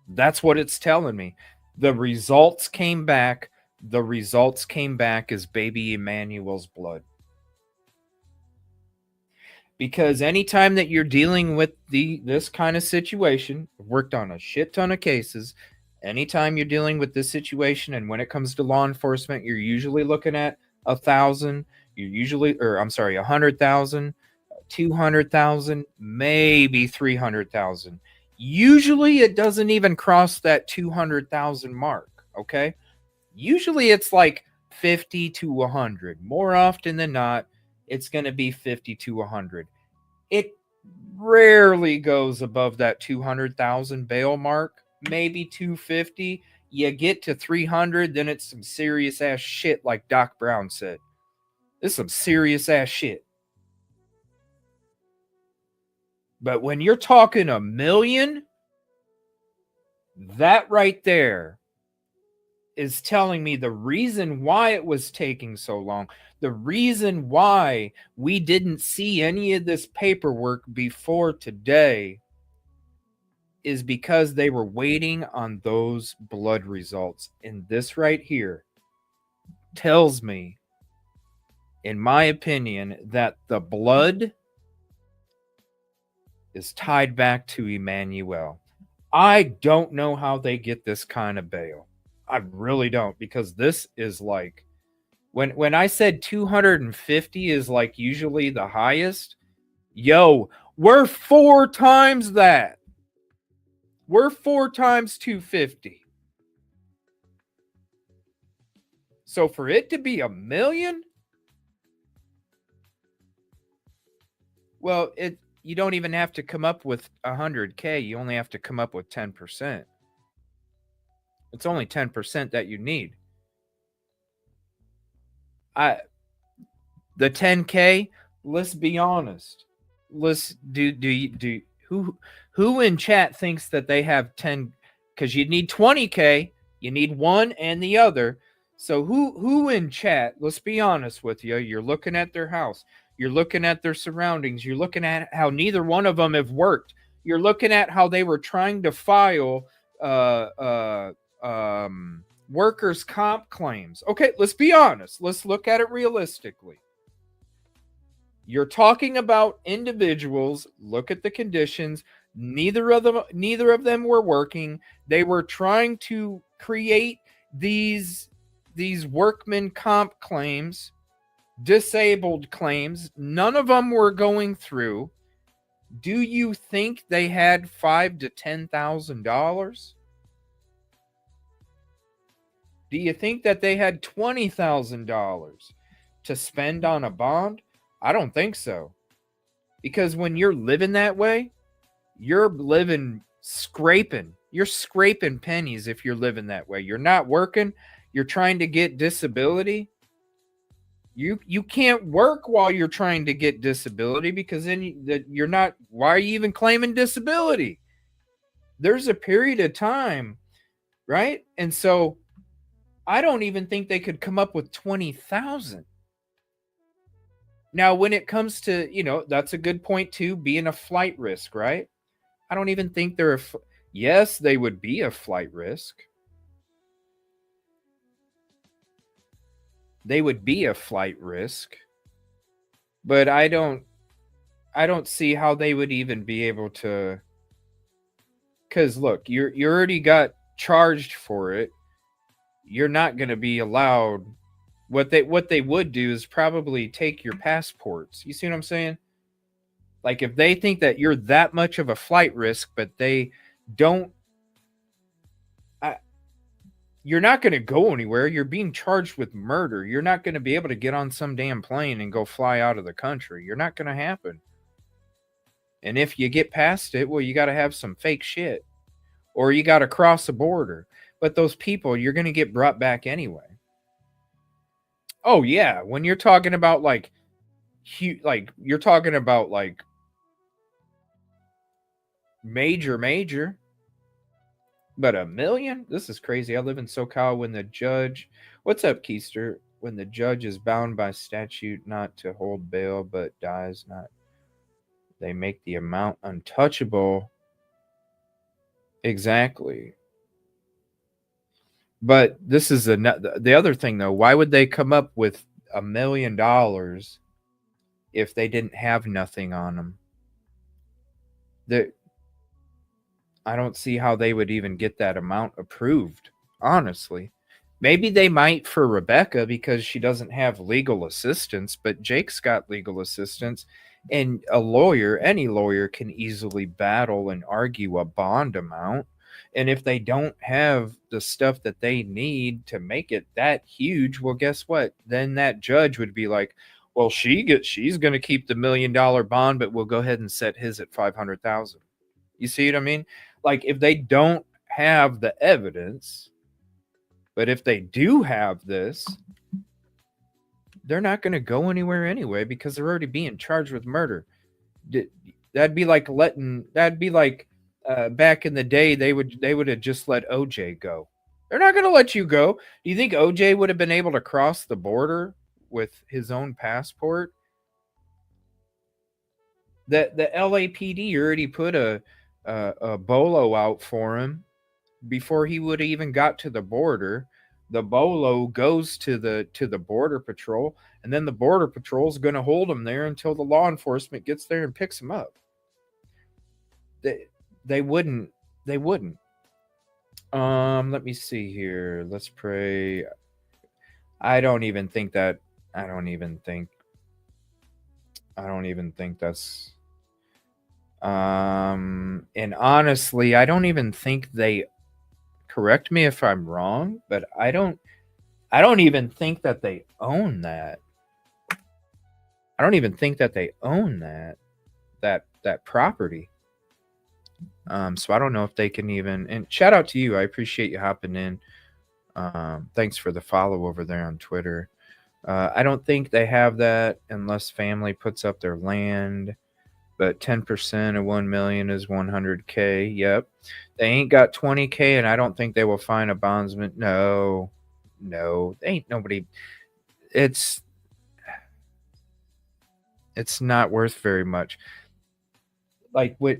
That's what it's telling me. The results came back. The results came back as baby Emmanuel's blood. Because anytime that you're dealing with this kind of situation, I've worked on a shit ton of cases. Anytime you're dealing with this situation, and when it comes to law enforcement, you're usually looking at 1,000. You're usually, 100,000, 200,000, maybe 300,000. Usually it doesn't even cross that 200,000 mark, okay? Usually it's like 50 to 100. More often than not, it's going to be 50 to 100. It rarely goes above that 200,000 bail mark, maybe 250. You get to 300, then it's some serious ass shit like Doc Brown said. This is some serious ass shit. But when you're talking 1 million, that right there is telling me the reason why it was taking so long, the reason why we didn't see any of this paperwork before today is because they were waiting on those blood results. And this right here tells me, in my opinion, that the blood is tied back to Emmanuel. I don't know how they get this kind of bail. I really don't, because this is like, when I said 250 is like usually the highest, yo, we're 4 times that. We're 4 times 250. So for it to be 1 million, well, you don't even have to come up with 100K. You only have to come up with 10%. It's only 10% that you need. The 10K, let's be honest. Let's who in chat thinks that they have 10? Because you need 20K. You need one and the other. So who in chat, let's be honest with you, you're looking at their house. You're looking at their surroundings. You're looking at how neither one of them have worked. You're looking at how they were trying to file workers' comp claims. Okay, let's be honest. Let's look at it realistically. You're talking about individuals. Look at the conditions. Neither of them were working. They were trying to create these workman comp claims, disabled claims. None of them were going through. Do you think they had $5,000 to $10,000? Do you think that they had $20,000 to spend on a bond? I don't think so. Because when you're living that way, you're living scraping. You're scraping pennies if you're living that way. You're not working. You're trying to get disability. You can't work while you're trying to get disability, because then you're not. Why are you even claiming disability? There's a period of time, right? And so I don't even think they could come up with 20,000. Now, when it comes to, that's a good point too, being a flight risk, right? I don't even think they're yes, they would be a flight risk. They would be a flight risk. But I don't see how they would even be able to, because look, you already got charged for it. You're not going to be allowed. What they would do is probably take your passports. You see what I'm saying? Like, if they think that you're that much of a flight risk, but they don't, you're not going to go anywhere. You're being charged with murder. You're not going to be able to get on some damn plane and go fly out of the country. You're not going to happen. And if you get past it, well, you got to have some fake shit, or you got to cross the border. But those people, you're going to get brought back anyway. Oh yeah, when you're talking about you're talking about major, but $1 million? This is crazy. I live in SoCal. When the judge, what's up, Keister? When the judge is bound by statute not to hold bail, but dies not, they make the amount untouchable. Exactly. But this is the other thing, though. Why would they come up with $1 million if they didn't have nothing on them? I don't see how they would even get that amount approved, honestly. Maybe they might for Rebecca because she doesn't have legal assistance, but Jake's got legal assistance, and any lawyer can easily battle and argue a bond amount. And if they don't have the stuff that they need to make it that huge, well, guess what? Then that judge would be like, well, she's going to keep the $1 million bond, but we'll go ahead and set his at $500,000. You see what I mean? Like, if they don't have the evidence, but if they do have this, they're not going to go anywhere anyway, because they're already being charged with murder. That'd be like back in the day, they would have just let OJ go. They're not going to let you go. Do you think OJ would have been able to cross the border with his own passport? The LAPD already put a bolo out for him before he would have even got to the border. The bolo goes to the border patrol, and then the border patrol is going to hold him there until the law enforcement gets there and picks him up. They wouldn't. Let me see here. Let's pray. I don't even think that's and honestly, I don't even think they, correct me if I'm wrong, but I don't even think that they own that. I don't even think that they own that property. So I don't know if they can even, and shout out to you. I appreciate you hopping in. Thanks for the follow over there on Twitter. I don't think they have that unless family puts up their land, but 10% of 1 million is 100K. Yep. They ain't got 20K, and I don't think they will find a bondsman. No, ain't nobody. It's not worth very much. Like what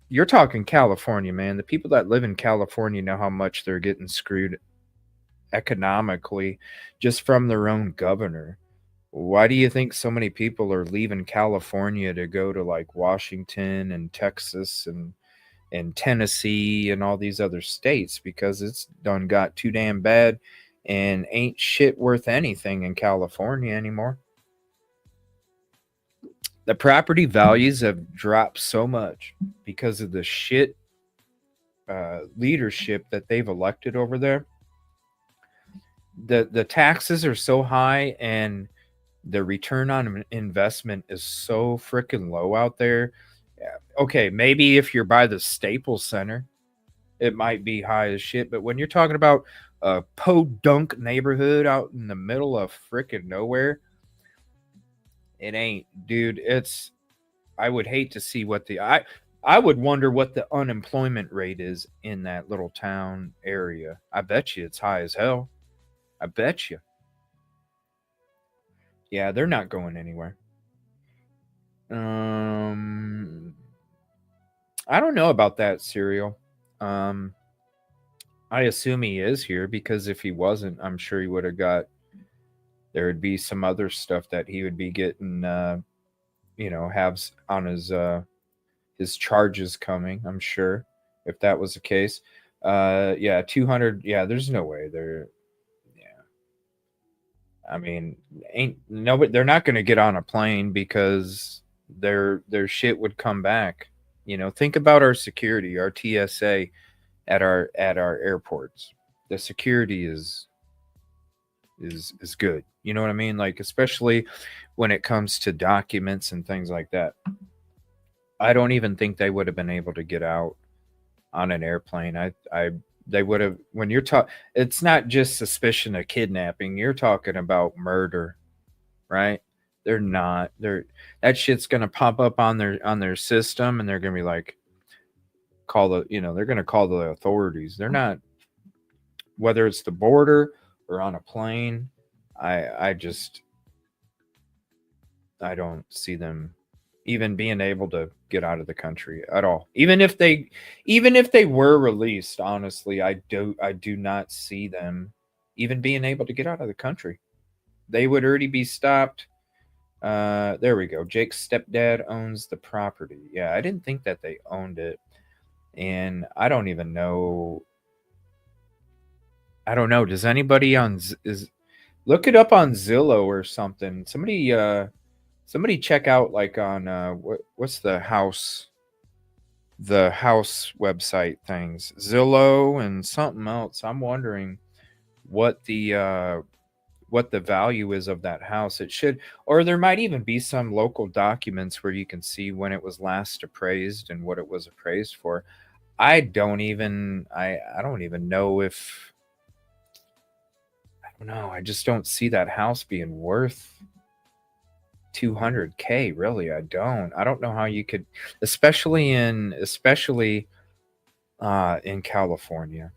you're talking California, man. The people that live in California know how much they're getting screwed economically just from their own governor. Why do you think so many people are leaving California to go to like Washington and Texas and Tennessee and all these other states? Because it's done got too damn bad and ain't shit worth anything in California anymore. The property values have dropped so much because of the shit leadership that they've elected over there. The taxes are so high and the return on investment is so freaking low out there. Okay, maybe if you're by the Staples Center, it might be high as shit. But when you're talking about a podunk neighborhood out in the middle of freaking nowhere, it ain't, dude. It's, I would hate to see what I would wonder what the unemployment rate is in that little town area. I bet you it's high as hell. I bet you. Yeah, they're not going anywhere. I don't know about that, Serial. I assume he is here because if he wasn't, I'm sure he would have got. There would be some other stuff that he would be getting. Have on his charges coming. I'm sure if that was the case. 200. Yeah, there's no way they're. I mean, they're not going to get on a plane because their shit would come back. Think about our security, our TSA at our airports. The security is good. You know what I mean? Like, especially when it comes to documents and things like that. I don't even think they would have been able to get out on an airplane. They would have, when you're talking, it's not just suspicion of kidnapping. You're talking about murder, right? They're not. That shit's gonna pop up on their system, and they're gonna be like, they're gonna call the authorities. They're not, whether it's the border or on a plane. I don't see them even being able to get out of the country at all. Even if they were released, honestly, I do not see them even being able to get out of the country. They would already be stopped. There we go. Jake's stepdad owns the property. Yeah, I didn't think that they owned it. And I don't even know. I don't know. Does anybody look it up on Zillow or something? Somebody check out like on what's the house website things, Zillow and something else. I'm wondering what the value is of that house. It should, or there might even be some local documents where you can see when it was last appraised and what it was appraised for. I don't even know if, I don't know. I just don't see that house being worth $200K. Really, I don't know how you could, especially in California.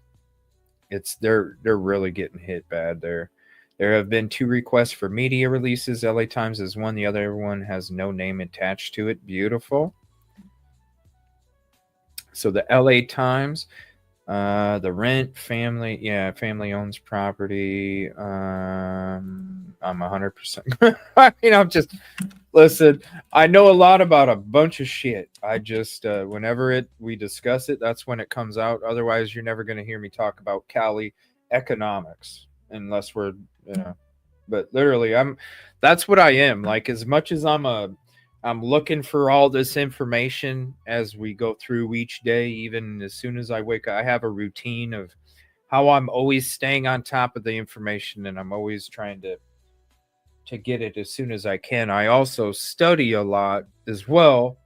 They're really getting hit bad there. There have been 2 requests for media releases. LA Times is one. The other one has no name attached to it. Beautiful. So the LA Times, the rent, family owns property. I'm 100%. I'm just, listen, I know a lot about a bunch of shit. I just, whenever we discuss it, that's when it comes out. Otherwise, you're never going to hear me talk about Cali economics unless we're, but literally that's what I am. Like, as much as I'm looking for all this information as we go through each day. Even as soon as I wake up, I have a routine of how I'm always staying on top of the information, and I'm always trying to get it as soon as I can. I also study a lot as well.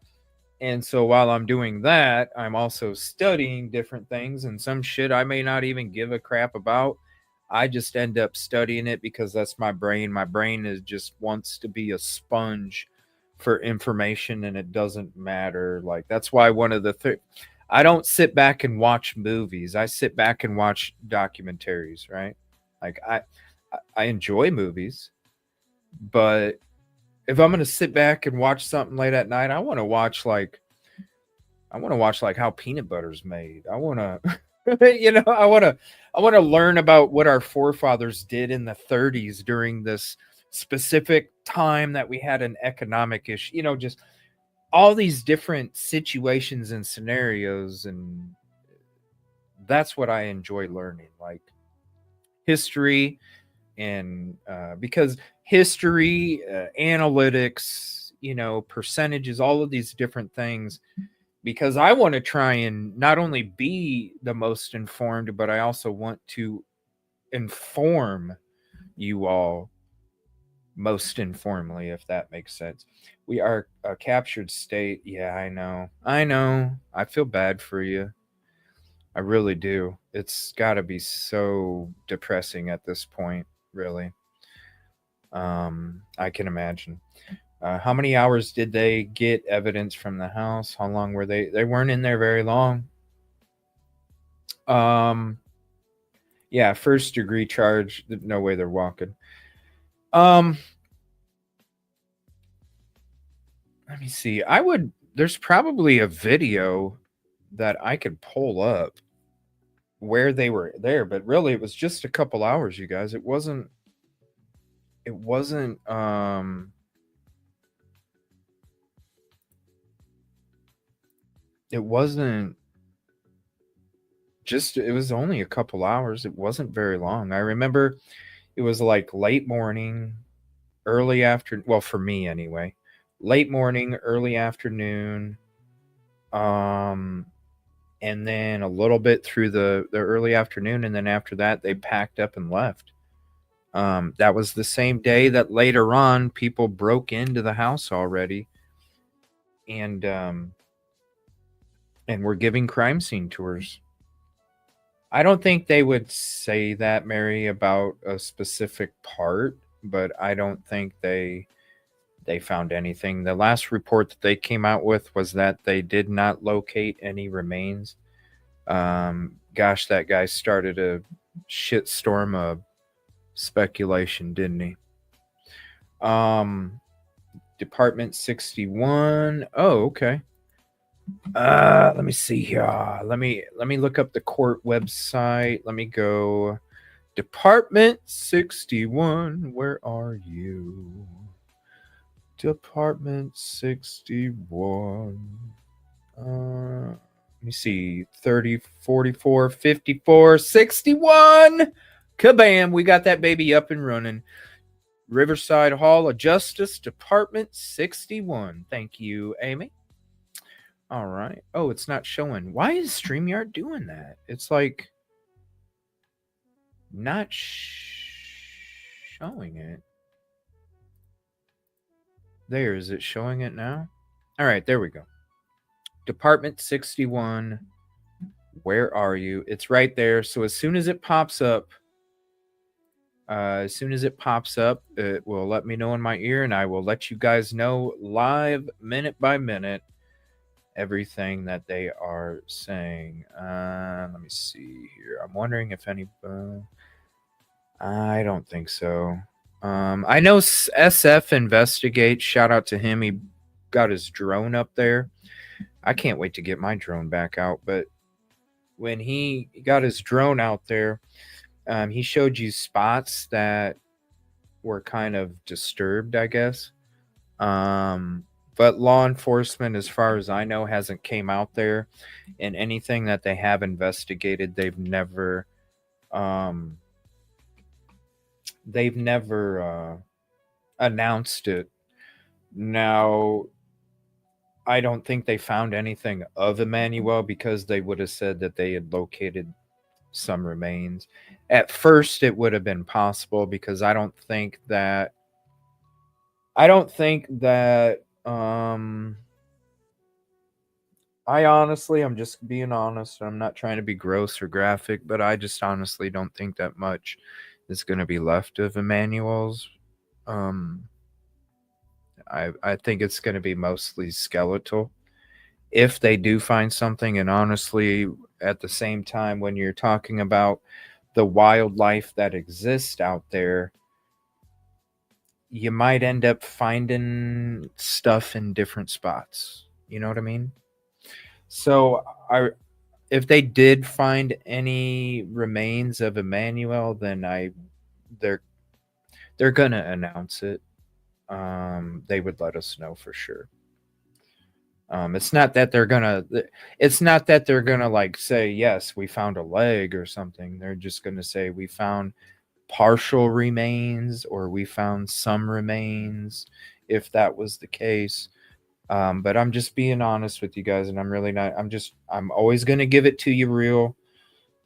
And so while I'm doing that, I'm also studying different things, and some shit I may not even give a crap about. I just end up studying it because that's my brain. My brain just wants to be a sponge for information, and it doesn't matter. Like, that's why one of the I don't sit back and watch movies. I sit back and watch documentaries, right? Like, I enjoy movies, but if I'm going to sit back and watch something late at night, I want to watch like how peanut butter's made. I want to I want to learn about what our forefathers did in the 30s during this specific time that we had an economic issue, just all these different situations and scenarios. And that's what I enjoy learning, like history. And because history, analytics, percentages, all of these different things, because I want to try and not only be the most informed, but I also want to inform you all most informally, if that makes sense. We are a captured state. Yeah, I know. I feel bad for you. I really do. It's got to be so depressing at this point, really. I can imagine. How many hours did they get evidence from the house? How long were they? They weren't in there very long. Yeah, first degree charge. No way they're walking. Let me see. There's probably a video that I could pull up where they were there, but really it was just a couple hours, you guys. It wasn't it was only a couple hours. It wasn't very long. I remember it was like late morning, early afternoon. Well, for me anyway, late morning, early afternoon. And then a little bit through the early afternoon. And then after that, they packed up and left. That was the same day that later on people broke into the house already. And we're giving crime scene tours. I don't think they would say that, Mary, about a specific part, but I don't think they found anything. The last report that they came out with was that they did not locate any remains. Gosh, that guy started a shitstorm of speculation, didn't he? Department 61. Oh, okay. Let me see here. Let me look up the court website. Let me go Department 61. Where are you? Department 61. Let me see. 30, 44, 54, 61. Kabam. We got that baby up and running. Riverside Hall of Justice, Department 61. Thank you, Amy. All right. Oh, it's not showing. Why is StreamYard doing that? It's like not showing it. There, is it showing it now? All right, there we go. Department 61. Where are you? It's right there. So as soon as it pops up, it will let me know in my ear, and I will let you guys know live, minute by minute, everything that they are saying. Let me see here. I'm wondering if any. I don't think so. I know SF Investigate. Shout out to him. He got his drone up there. I can't wait to get my drone back out. But when he got his drone out there, he showed you spots that were kind of disturbed, I guess. But law enforcement, as far as I know, hasn't came out there, and anything that they have investigated, they've never announced it. Now, I don't think they found anything of Emmanuel, because they would have said that they had located some remains. At first, it would have been possible, because I don't think that I honestly, I'm just being honest. I'm not trying to be gross or graphic, but I just honestly don't think that much is going to be left of Emmanuel's. I think it's going to be mostly skeletal, if they do find something. And honestly, at the same time, when you're talking about the wildlife that exists out there, you might end up finding stuff in different spots. You know what I mean? So if they did find any remains of Emmanuel, then they're gonna announce it. They would let us know for sure. It's not that they're gonna like say, yes, we found a leg or something. They're just gonna say we found partial remains or we found some remains, if that was the case. But I'm just being honest with you guys, and I'm really not. I'm always gonna give it to you real,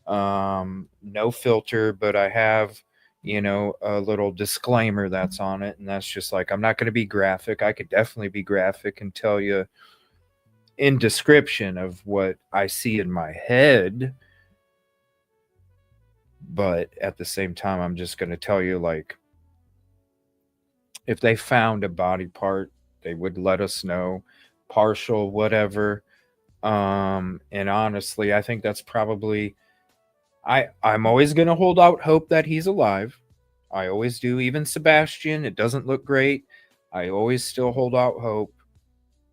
no filter. But I have, a little disclaimer that's on it, and that's just like, I'm not gonna be graphic. I could definitely be graphic and tell you in description of what I see in my head, but at the same time, I'm just going to tell you, like, if they found a body part, they would let us know, partial, whatever. And honestly, I think that's probably, I'm always going to hold out hope that he's alive. I always do. Even Sebastian, it doesn't look great. I always still hold out hope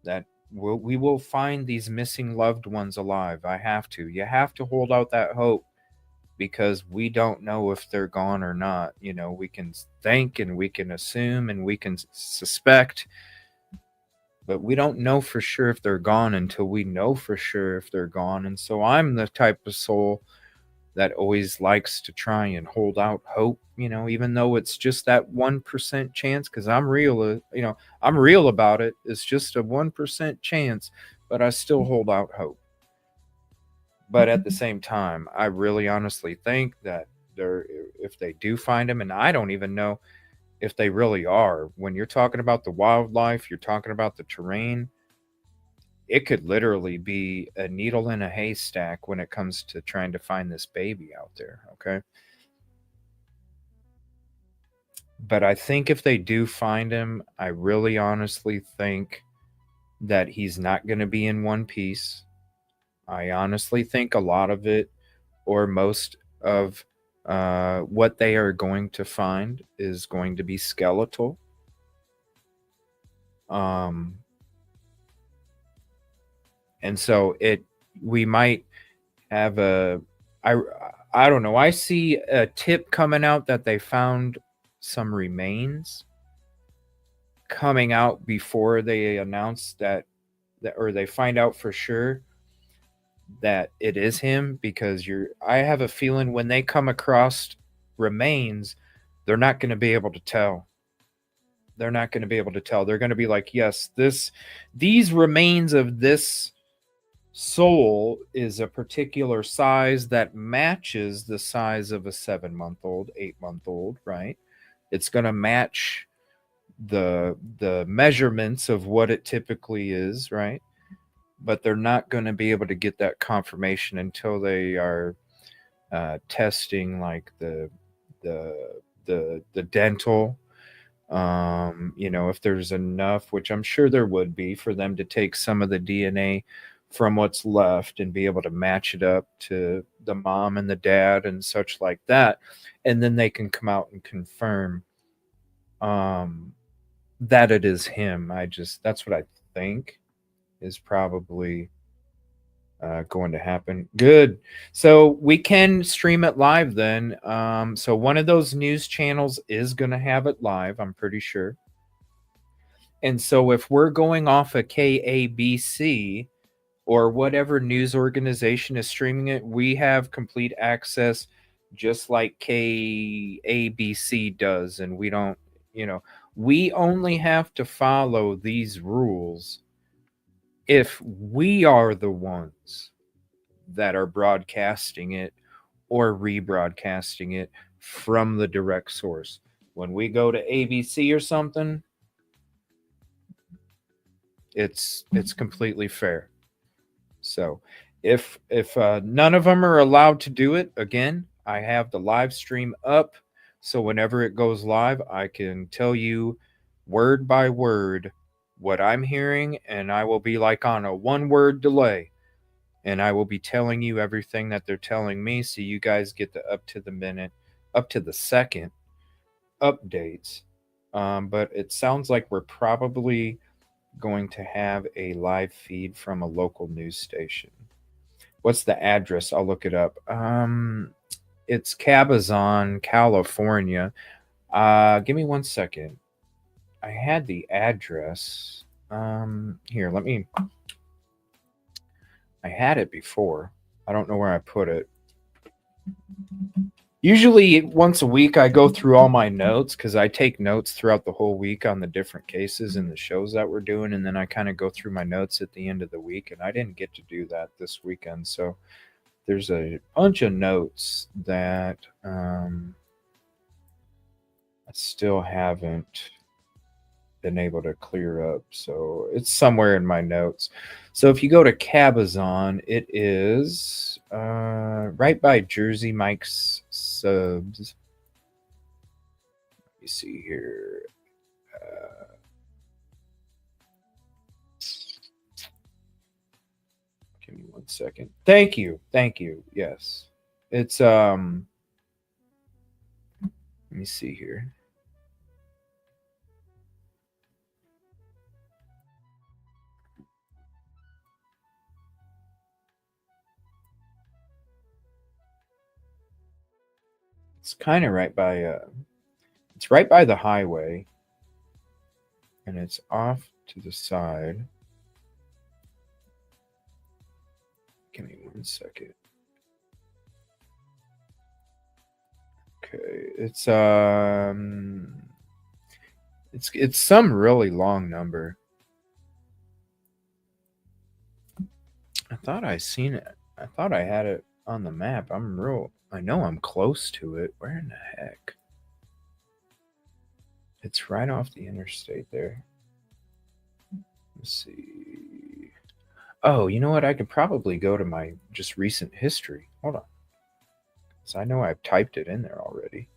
that we will find these missing loved ones alive. I have to. You have to hold out that hope, because we don't know if they're gone or not. We can think and we can assume and we can suspect, but we don't know for sure if they're gone until we know for sure if they're gone. And so I'm the type of soul that always likes to try and hold out hope, even though it's just that 1% chance, because I'm real, I'm real about it. It's just a 1% chance, but I still hold out hope. But at the same time, I really honestly think that if they do find him, and I don't even know if they really are, when you're talking about the wildlife, you're talking about the terrain, it could literally be a needle in a haystack when it comes to trying to find this baby out there, okay? But I think if they do find him, I really honestly think that he's not going to be in one piece. I honestly think a lot of it, or most of what they are going to find, is going to be skeletal. And so we might have I don't know. I see a tip coming out that they found some remains coming out before they announce that, or they find out for sure that it is him, because I have a feeling when they come across remains, they're not going to be able to tell. They're not going to be able to tell. They're going to be like, yes, these remains of this soul is a particular size that matches the size of a 7-month-old, 8-month-old, right? It's going to match the measurements of what it typically is, right? But they're not going to be able to get that confirmation until they are testing, like the dental. If there's enough, which I'm sure there would be, for them to take some of the DNA from what's left and be able to match it up to the mom and the dad and such like that, and then they can come out and confirm that it is him. That's what I think is probably going to happen. Good. So we can stream it live then. So one of those news channels is going to have it live, I'm pretty sure. And so if we're going off a KABC or whatever news organization is streaming it, we have complete access, just like KABC does. And we don't, we only have to follow these rules if we are the ones that are broadcasting it or rebroadcasting it from the direct source. When we go to ABC or something, it's completely fair. So if none of them are allowed to do it, again, I have the live stream up. So whenever it goes live, I can tell you word by word what I'm hearing, and I will be like on a 1-word delay, and I will be telling you everything that they're telling me, so you guys get the up to the minute, up to the second updates but it sounds like we're probably going to have a live feed from a local news station. What's the address? I'll look it up. It's Cabazon, California. Give me 1 second. I had the address. Here, I had it before. I don't know where I put it. Usually once a week I go through all my notes because I take notes throughout the whole week on the different cases and the shows that we're doing, and then I kind of go through my notes at the end of the week, and I didn't get to do that this weekend. So there's a bunch of notes that I still haven't been able to clear up. So it's somewhere in my notes. So if you go to Cabazon, it is right by Jersey Mike's Subs. Let me see here. Give me 1 second. Thank you. Yes. It's let me see here. It's kind of right by it's right by the highway, and it's off to the side. Give me 1 second. Okay, it's some really long number. I thought I seen it. I thought I had it on the map. I know I'm close to it. Where in the heck? It's right off the interstate there. Let's see. Oh, you know what? I could probably go to my just recent history. Hold on. Because I know I've typed it in there already.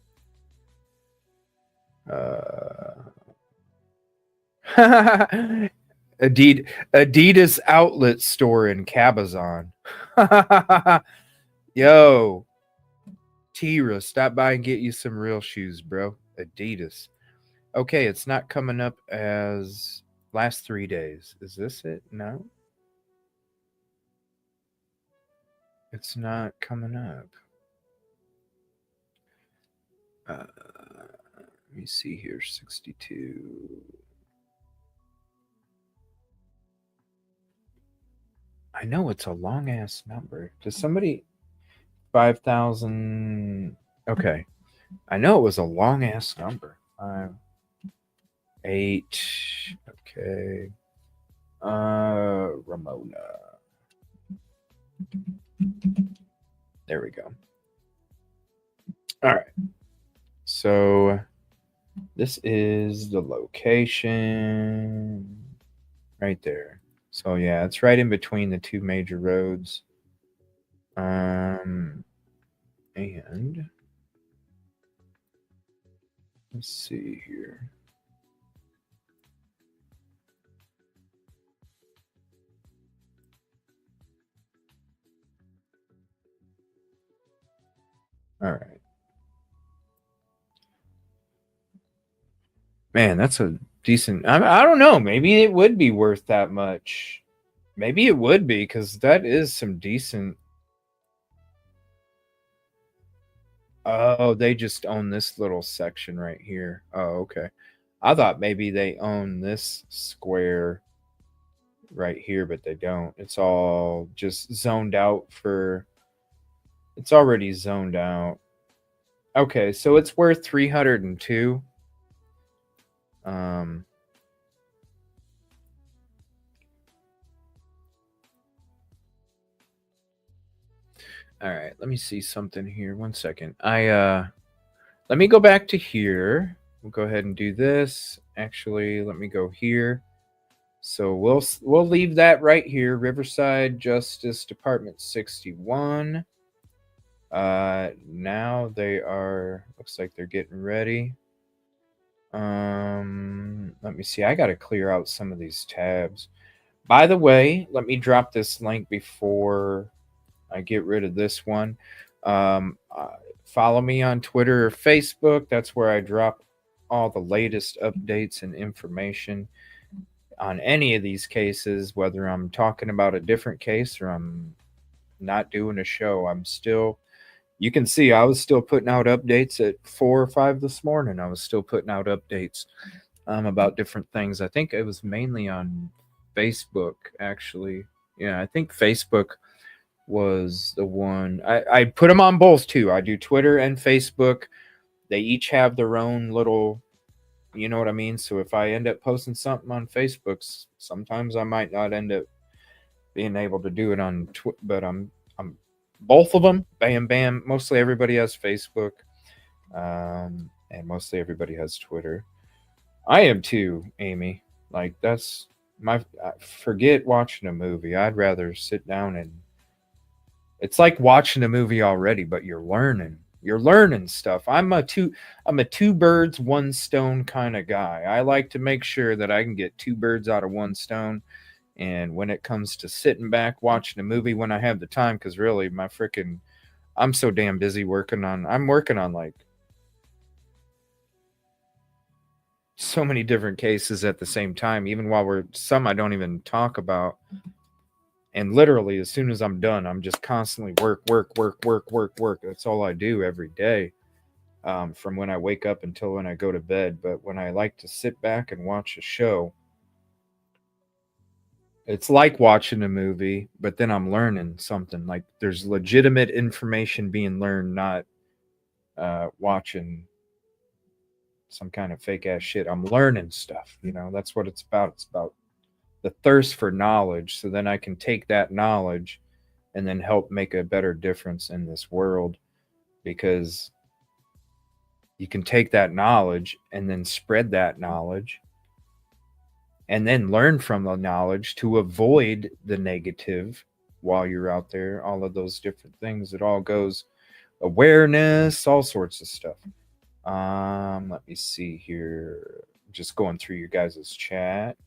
Adidas outlet store in Cabazon. Yo, TIRA, stop by and get you some real shoes, bro. Adidas. Okay, it's not coming up as last 3 days. Is this it? No. It's not coming up. Let me see here. 62. I know it's a long ass number. Does somebody 5,000? Okay. I know it was a long ass number. 5, 8. Okay. Ramona. There we go. All right. So this is the location right there. So yeah, it's right in between the two major roads. And let's see here. All right. Man, that's a decent. I don't know. Maybe it would be worth that much. Maybe it would be, because that is some decent. Oh, they just own this little section right here. Oh, okay. I thought maybe they own this square right here, but they don't. It's all just zoned out for. It's already zoned out. Okay, so it's worth 302. All right, let me see something here. 1 second. Let me go back to here. We'll go ahead and do this. Actually, let me go here. So we'll leave that right here. Riverside Justice Department 61. Now they are, looks like they're getting ready. Let me see. I got to clear out some of these tabs. By the way, let me drop this link before I get rid of this one. Follow me on Twitter or Facebook. That's where I drop all the latest updates and information on any of these cases, whether I'm talking about a different case or I'm not doing a show. I'm still, you can see I was still putting out updates at 4 or 5 this morning. I was still putting out updates about different things. I think it was mainly on Facebook, actually. Yeah, I think Facebook was the one. I put them on both too. I do Twitter and Facebook. They each have their own little, you know what I mean? So if I end up posting something on Facebook, sometimes I might not end up being able to do it on Twitter, but I'm both of them, bam, bam. Mostly everybody has Facebook, and mostly everybody has Twitter. I am too, Amy. Like, that's my, forget watching a movie. I'd rather sit down and, it's like watching a movie already, but you're learning stuff. I'm a two birds, one stone kind of guy. I like to make sure that I can get 2 birds out of 1 stone. And when it comes to sitting back watching a movie when I have the time, because really I'm so damn busy I'm working on like so many different cases at the same time, even while some I don't even talk about. And literally, as soon as I'm done, I'm just constantly work. That's all I do every day, from when I wake up until when I go to bed. But when I like to sit back and watch a show, it's like watching a movie, but then I'm learning something. Like, there's legitimate information being learned, not watching some kind of fake ass shit. I'm learning stuff, that's what it's about. It's about the thirst for knowledge, so then I can take that knowledge and then help make a better difference in this world, because you can take that knowledge and then spread that knowledge and then learn from the knowledge to avoid the negative while you're out there. All of those different things. It all goes awareness, all sorts of stuff. Let me see here. Just going through your guys' chat.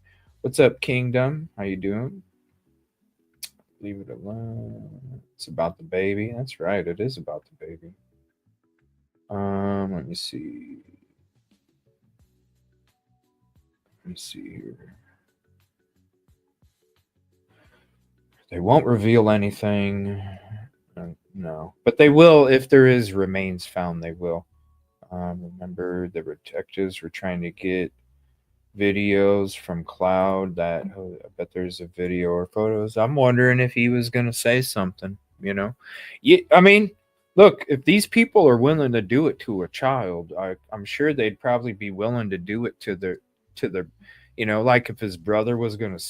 What's up, Kingdom? How you doing? Leave it alone. It's about the baby. That's right. It is about the baby. Let me see. Let me see here. They won't reveal anything. No. But they will. If there is remains found, they will. Remember, the detectives were trying to get videos from Cloud that I bet there's a video or photos. I'm wondering if he was going to say something, I mean, look, if these people are willing to do it to a child, I'm sure they'd probably be willing to do it to their like if his brother was going to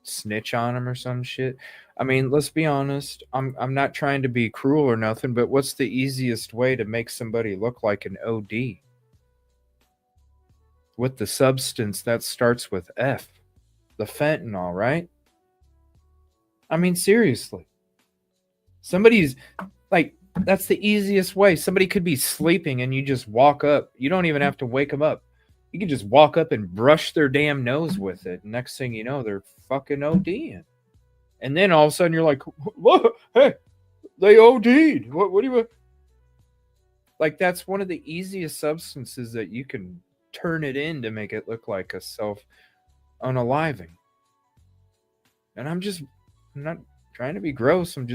snitch on him or some shit. I mean, let's be honest. I'm not trying to be cruel or nothing, but what's the easiest way to make somebody look like an OD? With the substance that starts with F, the fentanyl, right? I mean, seriously. Somebody's like, that's the easiest way. Somebody could be sleeping and you just walk up. You don't even have to wake them up. You can just walk up and brush their damn nose with it. Next thing you know, they're fucking ODing. And then all of a sudden you're like, look, hey, they OD'd. What do you... Like, that's one of the easiest substances that you can turn it in to make it look like a self-unaliving. And I'm not trying to be gross. I'm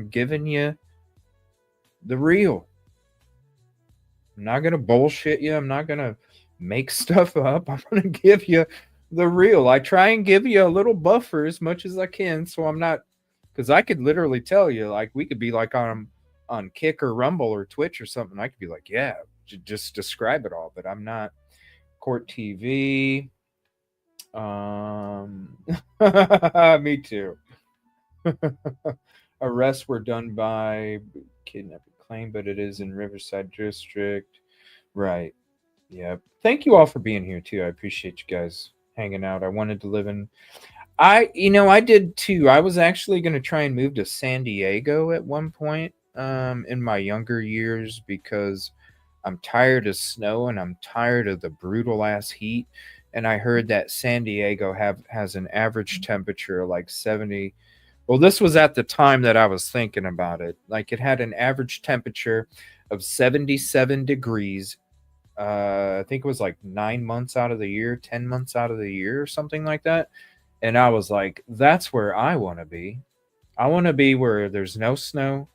giving you the real. I'm not going to bullshit you. I'm not going to make stuff up. I'm going to give you the real. I try and give you a little buffer as much as I can, so I'm not, because I could literally tell you, like, we could be like on Kick or Rumble or Twitch or something. I could be like, yeah, just describe it all, but I'm not. Court TV. Me too. Arrests were done by kidnapping claim, but it is in Riverside District. Right. Yeah. Thank you all for being here too. I appreciate you guys hanging out. I wanted to live in... I did too. I was actually going to try and move to San Diego at one point in my younger years, because I'm tired of snow and I'm tired of the brutal ass heat. And I heard that San Diego has an average temperature of like 70. Well, this was at the time that I was thinking about it. Like, it had an average temperature of 77 degrees I think it was like 9 months out of the year, 10 months out of the year, or something like that. And I was like, that's where I want to be. I want to be where there's no snow,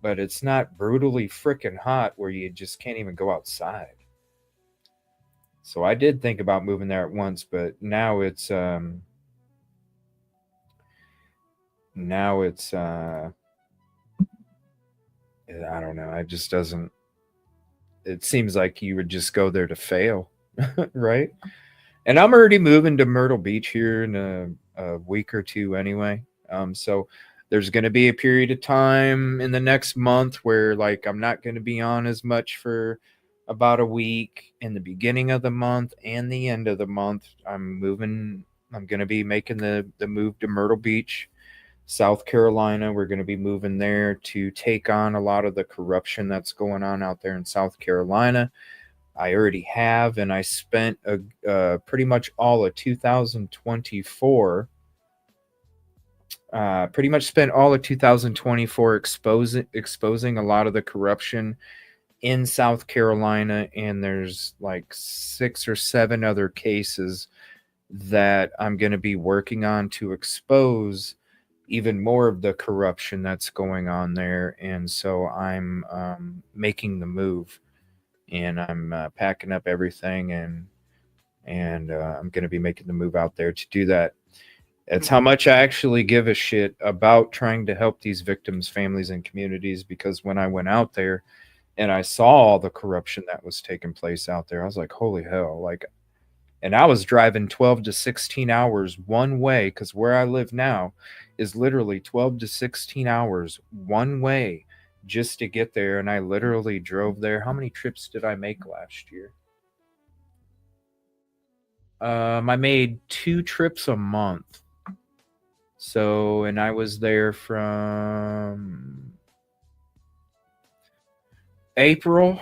but it's not brutally freaking hot where you just can't even go outside. So I did think about moving there at once, but now it's I don't know. It just doesn't. It seems like you would just go there to fail, right? And I'm already moving to Myrtle Beach here in a week or two anyway. So there's going to be a period of time in the next month where like I'm not going to be on as much for about a week in the beginning of the month and the end of the month. I'm going to be making the move to Myrtle Beach, South Carolina. We're going to be moving there to take on a lot of the corruption that's going on out there in South Carolina. I already have, and I spent pretty much all of 2024. Pretty much spent all of 2024 exposing a lot of the corruption in South Carolina, and there's like 6 or 7 other cases that I'm going to be working on to expose even more of the corruption that's going on there. And so I'm making the move, and I'm packing up everything, and I'm going to be making the move out there to do that. It's how much I actually give a shit about trying to help these victims' families and communities, because when I went out there and I saw all the corruption that was taking place out there, I was like, holy hell. Like, and I was driving 12 to 16 hours one way, because where I live now is literally 12 to 16 hours one way just to get there. And I literally drove there. How many trips did I make last year? I made 2 trips a month. So, and I was there from April.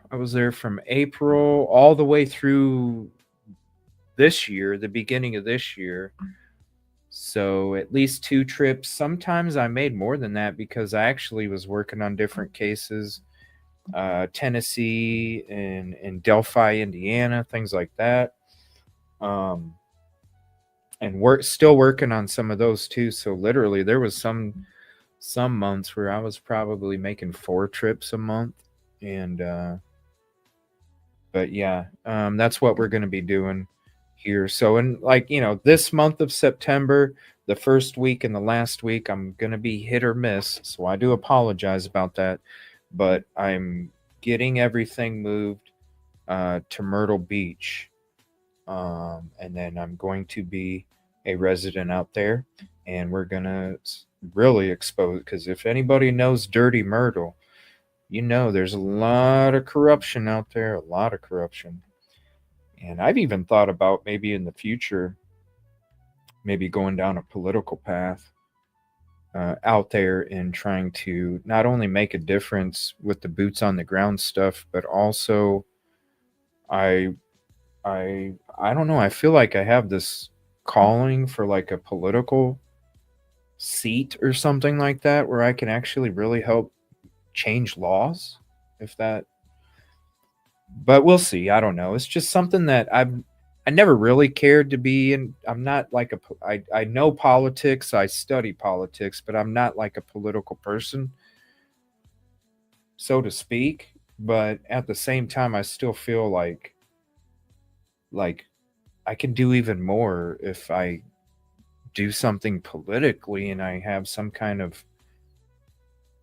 I was there from April all the way through this year, the beginning of this year. So at least 2 trips. Sometimes I made more than that because I actually was working on different cases, Tennessee and Delphi, Indiana, things like that. And still working on some of those too. So literally there was some months where I was probably making 4 trips a month. And but yeah, that's what we're going to be doing here. So in like, this month of September, the first week and the last week, I'm going to be hit or miss. So I do apologize about that, but I'm getting everything moved to Myrtle Beach. And then I'm going to be a resident out there, and we're going to really expose, because if anybody knows Dirty Myrtle, there's a lot of corruption out there, a lot of corruption. And I've even thought about maybe in the future, maybe going down a political path out there and trying to not only make a difference with the boots on the ground stuff, but also I don't know. I feel like I have this calling for like a political seat or something like that, where I can actually really help change laws, but we'll see. I don't know. It's just something that I never really cared to be in. I'm not like I know politics. I study politics, but I'm not like a political person, so to speak. But at the same time, I still feel like I can do even more if I do something politically and I have some kind of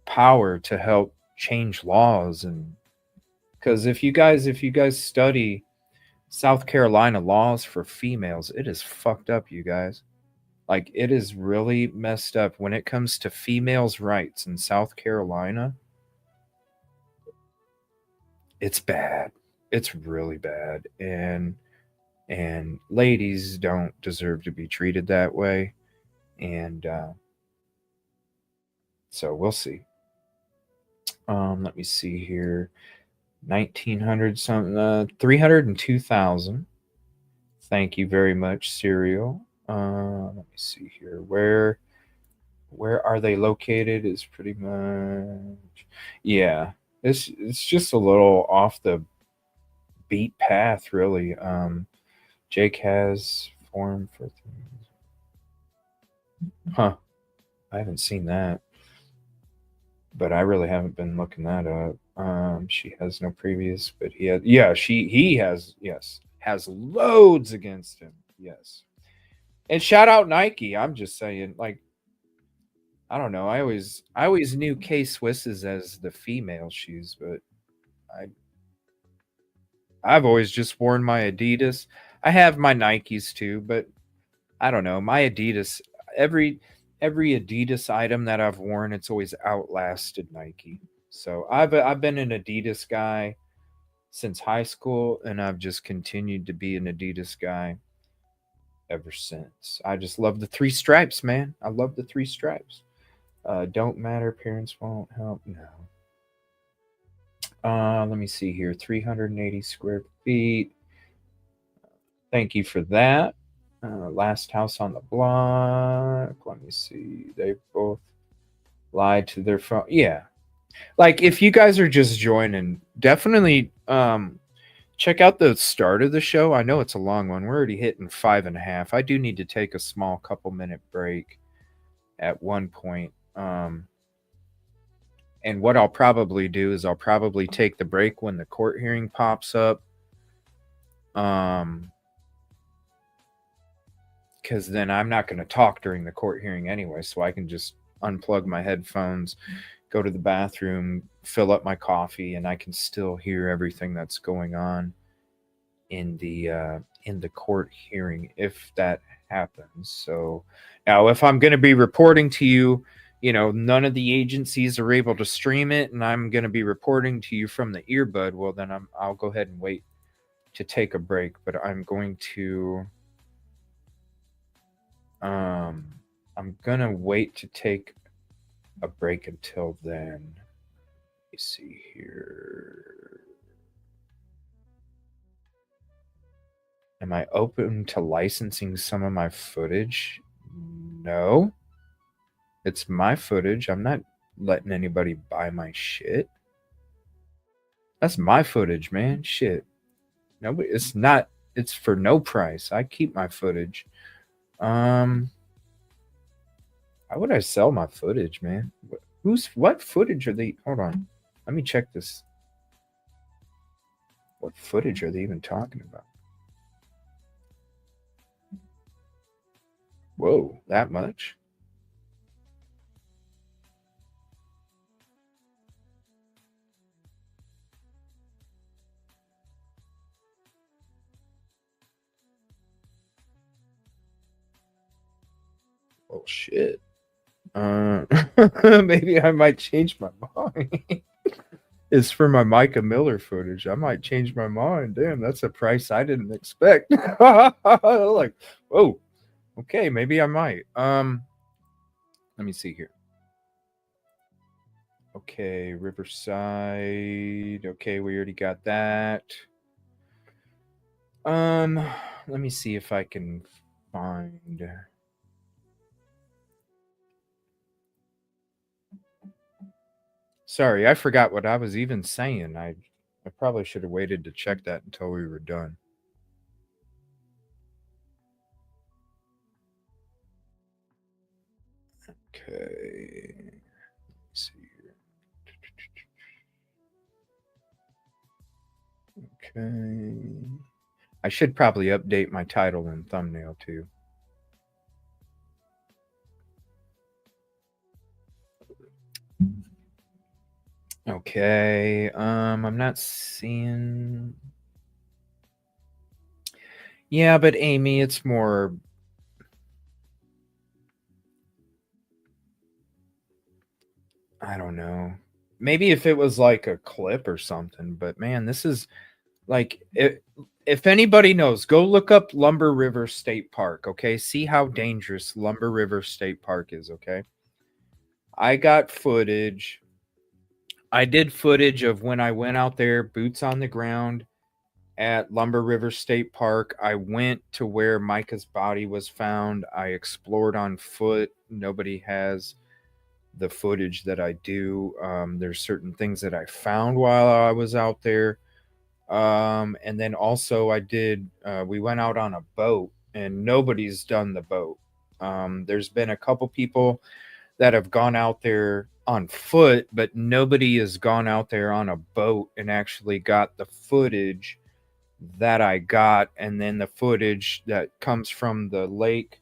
power to help change laws. And because if you guys study South Carolina laws for females, it is fucked up, you guys. Like, it is really messed up when it comes to females' rights in South Carolina. It's bad. It's really bad. And ladies don't deserve to be treated that way. And so we'll see. Let me see here. 1900 something, 302,000. Thank you very much, Serial. Let me see here. Where are they located? Is pretty much, yeah. It's just a little off the beat path, really. Jake has form for things. Huh. I haven't seen that. But I really haven't been looking that up. She has no previous, but he has loads against him. Yes. And shout out Nike. I'm just saying, like, I don't know. I always knew K Swisses as the female shoes, but I've always just worn my Adidas. I have my Nikes too, but I don't know. My Adidas, every Adidas item that I've worn, it's always outlasted Nike. So I've been an Adidas guy since high school, and I've just continued to be an Adidas guy ever since. I just love the three stripes, man. I love the three stripes. Don't matter, parents won't help. No. Let me see here. 380 square feet. Thank you for that. Last house on the block. Let me see. They both lied to their phone. Yeah. Like, if you guys are just joining, definitely check out the start of the show. I know it's a long one. We're already hitting 5.5. I do need to take a small couple-minute break at one point. And what I'll probably do is I'll probably take the break when the court hearing pops up. Because then I'm not going to talk during the court hearing anyway, so I can just unplug my headphones, go to the bathroom, fill up my coffee, and I can still hear everything that's going on in the court hearing if that happens. So now, if I'm going to be reporting to you, none of the agencies are able to stream it, and I'm going to be reporting to you from the earbud, well, then I'll go ahead and wait to take a break. But I'm going to I'm gonna wait to take a break until then. Let me see here. Am I open to licensing some of my footage? No. It's my footage. I'm not letting anybody buy my shit. That's my footage, man. Shit. Nobody. It's not. It's for no price. I keep my footage. How would I sell my footage, man? What footage are they? Hold on. Let me check this. What footage are they even talking about? Whoa, that much? Oh, shit. Maybe I might change my mind. It's for my Micah Miller footage. I might change my mind. Damn, that's a price I didn't expect. Like, whoa. Okay, maybe I might. Let me see here. Okay, Riverside. Okay, we already got that. Let me see if I can find. Sorry, I forgot what I was even saying. I probably should have waited to check that until we were done. Okay. Let's see here. Okay. I should probably update my title and thumbnail too. Okay. I'm not seeing. Yeah, but Amy, it's more. I don't know. Maybe if it was like a clip or something, but man, this is like if anybody knows, go look up Lumber River State Park, okay? See how dangerous Lumber River State Park is, okay? I got footage. I did footage of when I went out there, boots on the ground at Lumber River State Park. I went to where Micah's body was found. I explored on foot. Nobody has the footage that I do. There's certain things that I found while I was out there. And then also I did, we went out on a boat and nobody's done the boat. There's been a couple people that have gone out there on foot, but nobody has gone out there on a boat and actually got the footage that I got, and then the footage that comes from the lake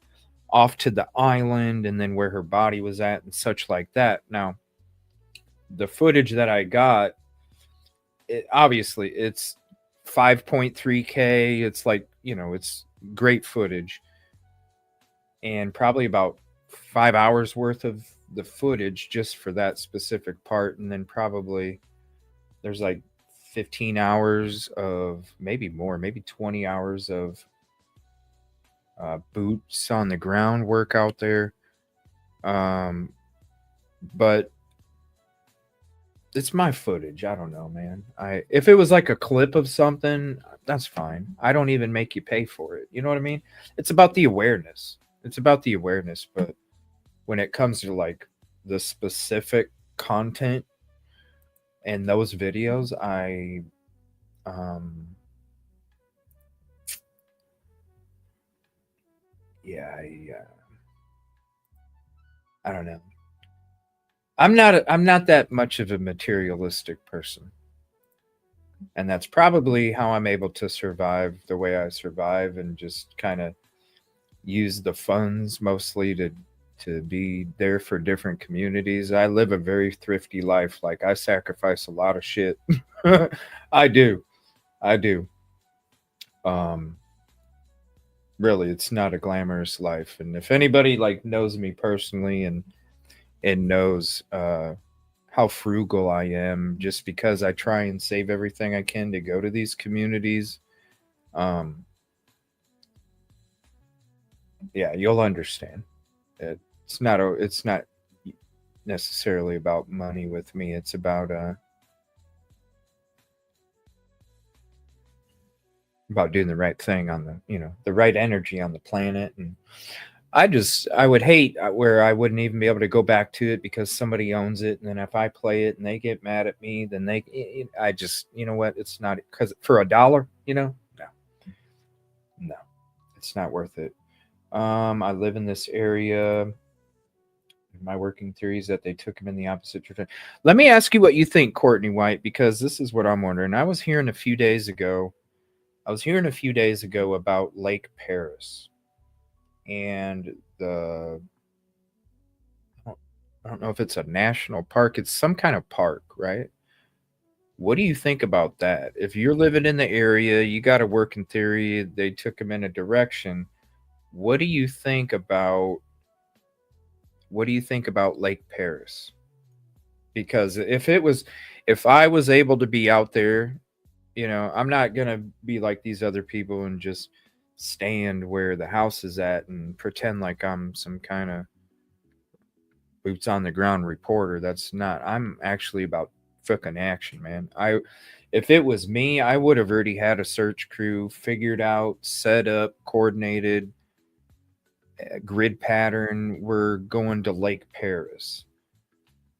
off to the island, and then where her body was at and such like that. Now, the footage that I got, obviously it's 5.3K. It's like, it's great footage, and probably about 5 hours worth of the footage just for that specific part. And then probably there's like 15 hours of, maybe more, maybe 20 hours of boots on the ground work out there. But it's my footage. I don't know, man. If it was like a clip of something, that's fine. I don't even make you pay for it. You know what I mean? It's about the awareness. But when it comes to like the specific content and those videos, I don't know. I'm not that much of a materialistic person. And that's probably how I'm able to survive the way I survive, and just kind of use the funds mostly to be there for different communities. I live a very thrifty life. Like, I sacrifice a lot of shit. I do. Really, it's not a glamorous life. And if anybody like knows me personally and knows how frugal I am, just because I try and save everything I can to go to these communities, yeah, you'll understand. It's not necessarily about money with me. It's about doing the right thing on the right energy on the planet. And I would hate where I wouldn't even be able to go back to it because somebody owns it, and then if I play it and they get mad at me, then I just, you know what, it's not, because for $1, no, it's not worth it. I live in this area. My working theory is that they took him in the opposite direction. Let me ask you what you think, Courtney White, because this is what I'm wondering. I was hearing a few days ago about Lake Paris, and I don't know if it's a national park. It's some kind of park, right? What do you think about that? If you're living in the area, you got a working theory, they took him in a direction. What do you think about Lake Paris? Because if I was able to be out there, I'm not going to be like these other people and just stand where the house is at and pretend like I'm some kind of boots on the ground reporter. I'm actually about fucking action, man. If it was me, I would have already had a search crew figured out, set up, coordinated, grid pattern. We're going to Lake Paris.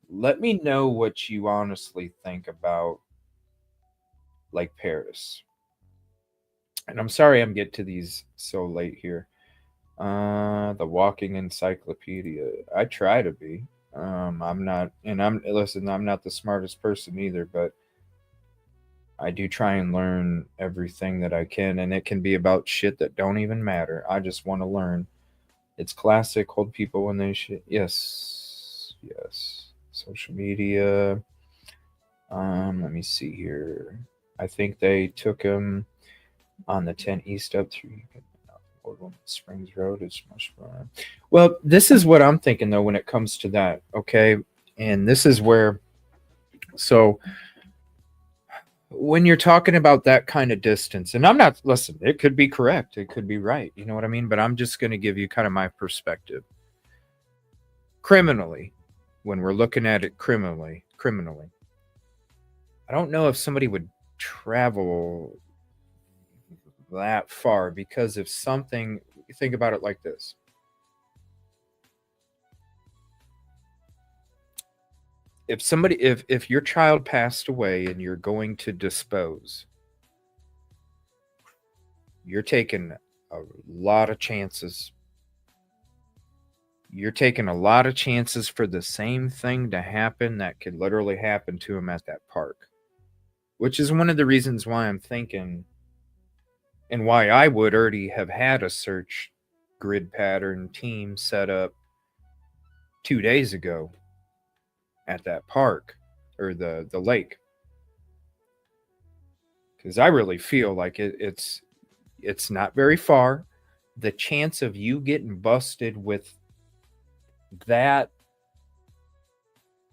Let me know what you honestly think about Lake Paris. And I'm sorry I'm getting to these so late here. The walking encyclopedia. I try to be. I'm not the smartest person either, but I do try and learn everything that I can, and it can be about shit that don't even matter. I just want to learn. It's classic. Hold people when they shit. Yes. Social media. Let me see here. I think they took him on the 10 East up through Springs Road. It's much fun. Well, this is what I'm thinking though when it comes to that. Okay, and this is where. So when you're talking about that kind of distance, and listen, it could be correct, it could be right, you know what I mean? But I'm just going to give you kind of my perspective. Criminally, when we're looking at it criminally, I don't know if somebody would travel that far, because if something, think about it like this. If your child passed away and you're going to dispose, you're taking a lot of chances. You're taking a lot of chances for the same thing to happen that could literally happen to him at that park. Which is one of the reasons why I'm thinking, and why I would already have had a search grid pattern team set up 2 days ago at that park or the lake. Because I really feel like it's not very far. The chance of you getting busted with that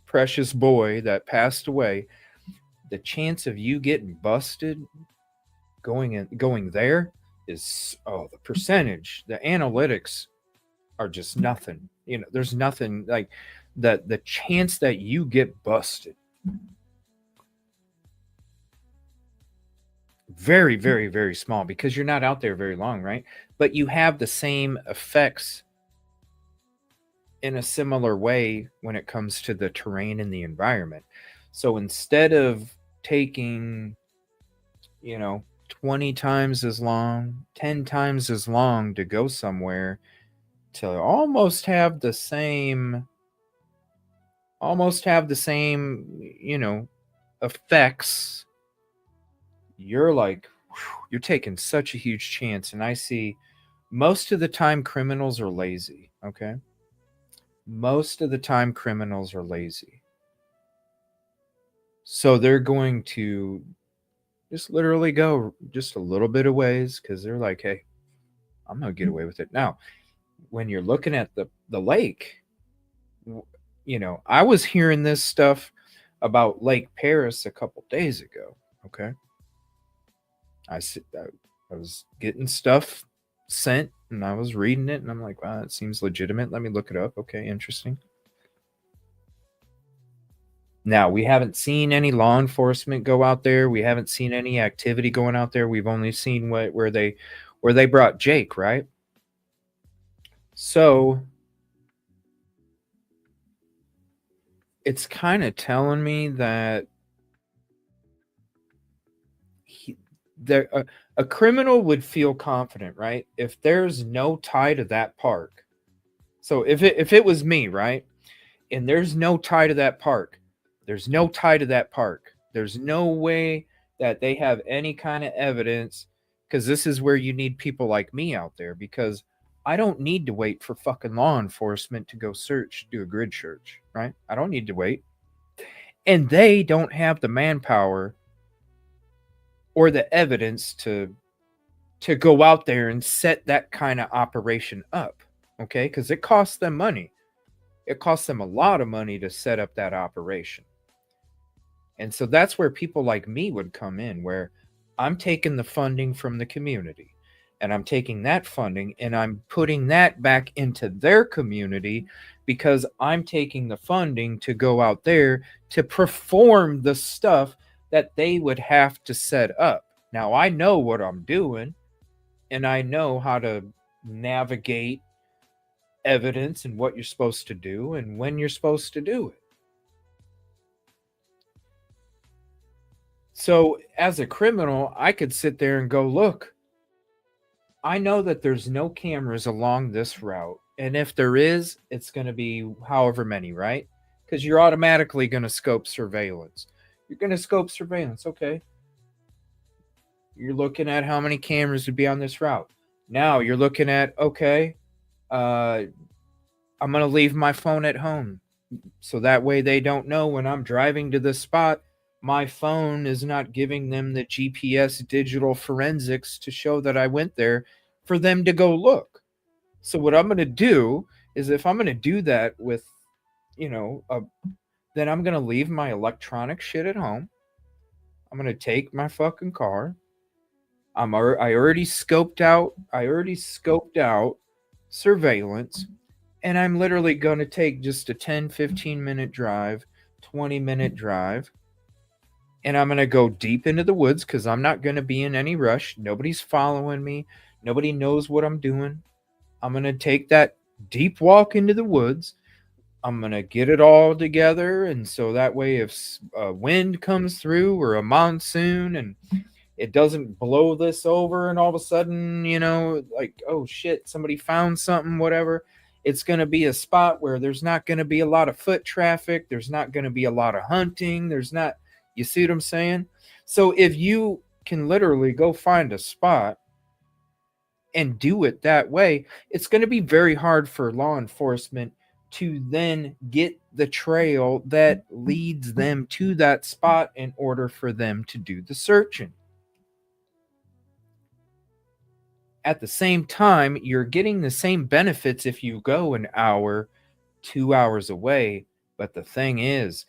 precious boy that passed away, the chance of you getting busted going there is, the percentage, the analytics are just nothing. There's nothing like the chance that you get busted, very, very, very small, because you're not out there very long, right? But you have the same effects in a similar way when it comes to the terrain and the environment. So instead of taking 20 times as long, 10 times as long to go somewhere, to almost have the same effects, you're taking such a huge chance. And I see most of the time criminals are lazy. Okay, most of the time criminals are lazy, so they're going to just literally go just a little bit of ways because they're like, hey, I'm gonna get away with it. Now when you're looking at the lake, I was hearing this stuff about Lake Paris a couple days ago. Okay, I was getting stuff sent and I was reading it and I'm like, wow, that seems legitimate. Let me look it up. Okay, interesting. Now, we haven't seen any law enforcement go out there. We haven't seen any activity going out there. We've only seen where they brought Jake, right? So it's kind of telling me that a criminal would feel confident, right? If there's no tie to that park. So if it was me, right? And there's no tie to that park. There's no tie to that park. There's no way that they have any kind of evidence, because this is where you need people like me out there, because I don't need to wait for fucking law enforcement to go do a grid search, right? I don't need to wait. And they don't have the manpower or the evidence to go out there and set that kind of operation up, okay? Because it costs them money. It costs them a lot of money to set up that operation. And so that's where people like me would come in, where I'm taking the funding from the community and I'm taking that funding and I'm putting that back into their community, because I'm taking the funding to go out there to perform the stuff that they would have to set up. Now, I know what I'm doing and I know how to navigate evidence and what you're supposed to do and when you're supposed to do it. So as a criminal, I could sit there and go, look, I know that there's no cameras along this route. And if there is, it's going to be however many, right? Because you're automatically going to scope surveillance. You're going to scope surveillance. Okay. You're looking at how many cameras would be on this route. Now you're looking at, okay, I'm going to leave my phone at home. So that way they don't know when I'm driving to the spot, my phone is not giving them the GPS digital forensics to show that I went there for them to go look. So what I'm going to do is, if I'm going to do that with, then I'm going to leave my electronic shit at home. I'm going to take my fucking car. I already scoped out surveillance, and I'm literally going to take just a 10-15 minute drive, 20-minute drive. And I'm going to go deep into the woods because I'm not going to be in any rush. Nobody's following me. Nobody knows what I'm doing. I'm going to take that deep walk into the woods. I'm going to get it all together. And so that way, if a wind comes through or a monsoon and it doesn't blow this over and all of a sudden, you know, like, oh shit, somebody found something, whatever. It's going to be a spot where there's not going to be a lot of foot traffic. There's not going to be a lot of hunting. There's not, you see what I'm saying? So if you can literally go find a spot and do it that way, it's going to be very hard for law enforcement to then get the trail that leads them to that spot in order for them to do the searching. At the same time, you're getting the same benefits if you go an hour, 2 hours away. But the thing is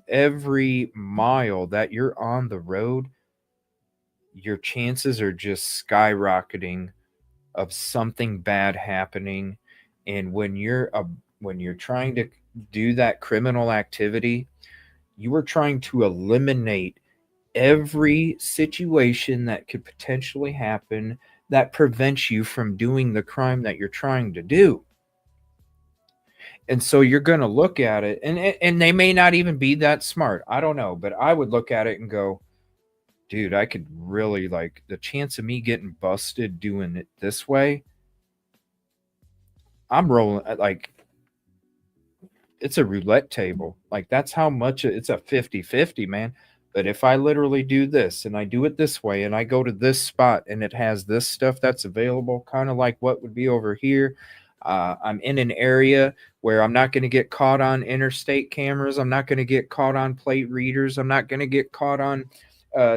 every mile that you're on the road, your chances are just skyrocketing of something bad happening. And when you're trying to do that criminal activity, you are trying to eliminate every situation that could potentially happen that prevents you from doing the crime that you're trying to do. And so you're going to look at it, and they may not even be that smart. I don't know, but I would look at it and go, dude, I could really, like, the chance of me getting busted doing it this way, I'm rolling, like, it's a roulette table. Like, that's how much it's a 50-50, man. But if I literally do this and I do it this way and I go to this spot and it has this stuff that's available, kind of like what would be over here, I'm in an area where I'm not going to get caught on interstate cameras. I'm not going to get caught on plate readers. I'm not going to get caught on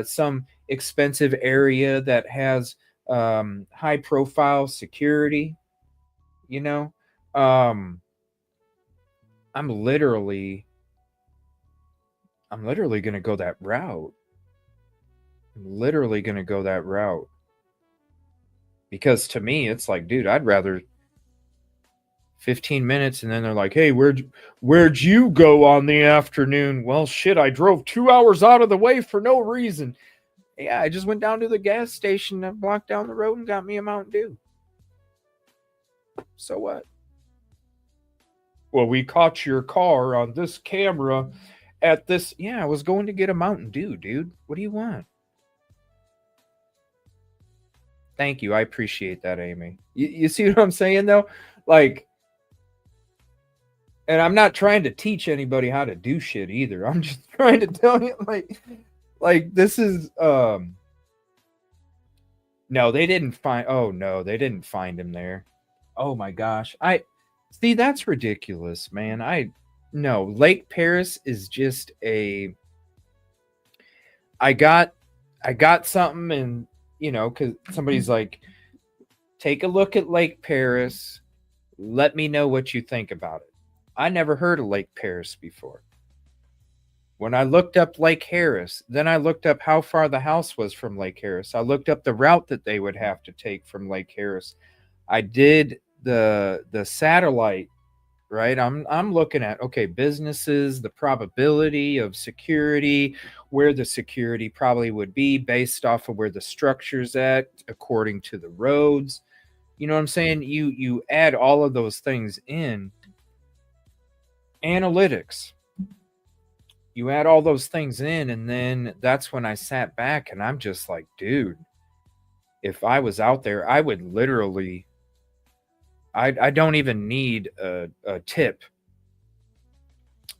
some expensive area that has high profile security, you know. I'm literally going to go that route. I'm literally going to go that route. Because to me, it's like, dude, I'd rather 15 minutes and then they're like, hey, where'd you go on the afternoon? Well, shit, I drove 2 hours out of the way for no reason. Yeah, I just went down to the gas station that blocked down the road and got me a Mountain Dew. So what? Well, we caught your car on this camera at this. Yeah, I was going to get a Mountain Dew, dude. What do you want? Thank you. I appreciate that, Amy. You see what I'm saying, though? Like, and I'm not trying to teach anybody how to do shit either. I'm just trying to tell you, like this is, no, they didn't find, oh, no, they didn't find him there. Oh, my gosh. See, that's ridiculous, man. No, Lake Paris is just a, I got something, and, you know, because somebody's like, take a look at Lake Paris. Let me know what you think about it. I never heard of Lake Paris before. When I looked up Lake Harris, then I looked up how far the house was from Lake Harris. I looked up the route that they would have to take from Lake Harris. I did the satellite, right? I'm looking at, okay, businesses, the probability of security, where the security probably would be based off of where the structure's at, according to the roads. You know what I'm saying? You add all of those things in. Analytics. You add all those things in, and then that's when I sat back and I'm just like, dude, if I was out there, I would literally, I don't even need a tip.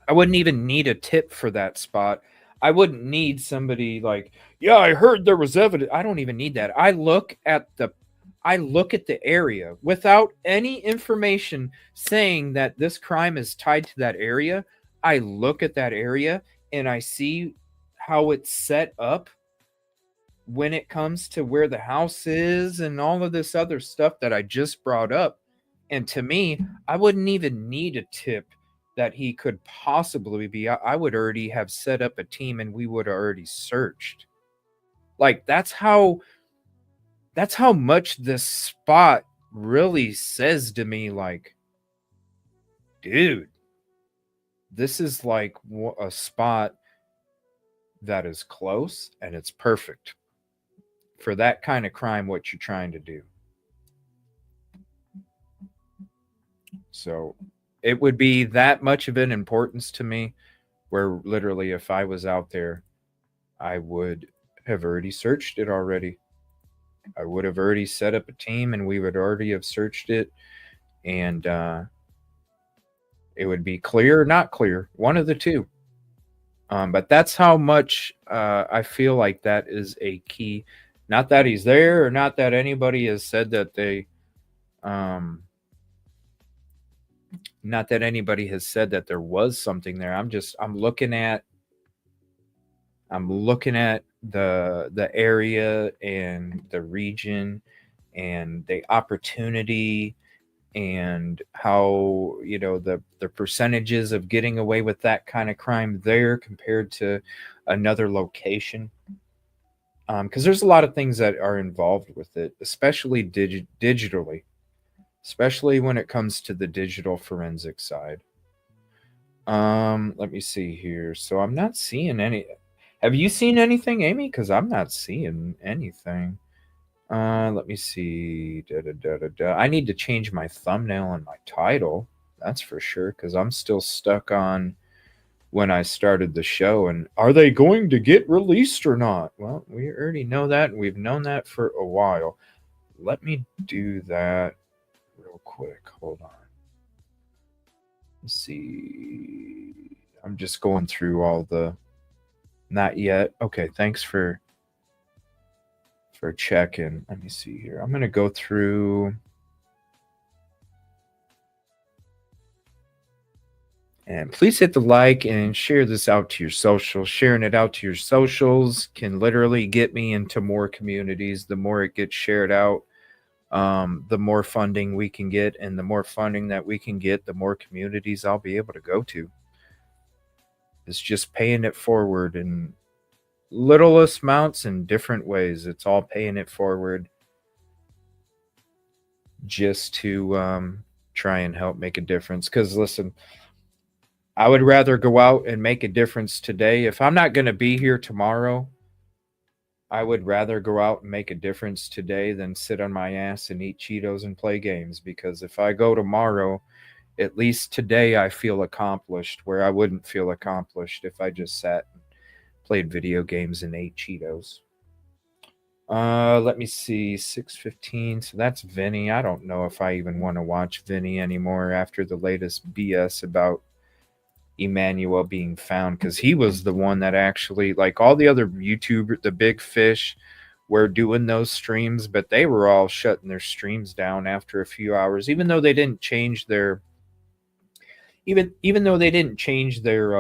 I wouldn't even need a tip for that spot. I wouldn't need somebody like, yeah, I heard there was evidence. I don't even need that. I look at the area without any information saying that this crime is tied to that area. I look at that area and I see how it's set up when it comes to where the house is and all of this other stuff that I just brought up. And to me, I wouldn't even need a tip that he could possibly be. I would already have set up a team and we would have already searched. Like, that's how much this spot really says to me, like, dude, this is like a spot that is close and it's perfect for that kind of crime, what you're trying to do. So it would be that much of an importance to me where literally if I was out there, I would have already searched it already. I would have already set up a team and we would already have searched it, and it would be clear or not clear, one of the two. But that's how much I feel like that is a key. Not that he's there, or not that anybody has said that they, not that anybody has said that there was something there. I'm looking at the area and the region and the opportunity and how, you know, the percentages of getting away with that kind of crime there compared to another location. Because there's a lot of things that are involved with it, especially digitally, especially when it comes to the digital forensic side. Let me see here. So I'm not seeing any. Have you seen anything, Amy? Because I'm not seeing anything. Let me see. I need to change my thumbnail and my title. That's for sure, because I'm still stuck on when I started the show. And are they going to get released or not? Well, we already know that, and we've known that for a while. Let me do that real quick. Hold on. Let's see. I'm just going through all the... Not yet. Okay, thanks for checking. Let me see here. I'm going to go through... And please hit the like and share this out to your socials. Sharing it out to your socials can literally get me into more communities. The more it gets shared out, the more funding we can get. And the more funding that we can get, the more communities I'll be able to go to. It's just paying it forward in littlest amounts in different ways. It's all paying it forward just to try and help make a difference. Because listen, I would rather go out and make a difference today. If I'm not going to be here tomorrow, I would rather go out and make a difference today than sit on my ass and eat Cheetos and play games. Because if I go tomorrow, at least today I feel accomplished, where I wouldn't feel accomplished if I just sat and played video games and ate Cheetos. Let me see, 6:15. So that's Vinny. I don't know if I even want to watch Vinny anymore after the latest BS about Emmanuel being found, because he was the one that actually, like all the other YouTubers, the big fish, were doing those streams, but they were all shutting their streams down after a few hours, even though they didn't change their even though they didn't change their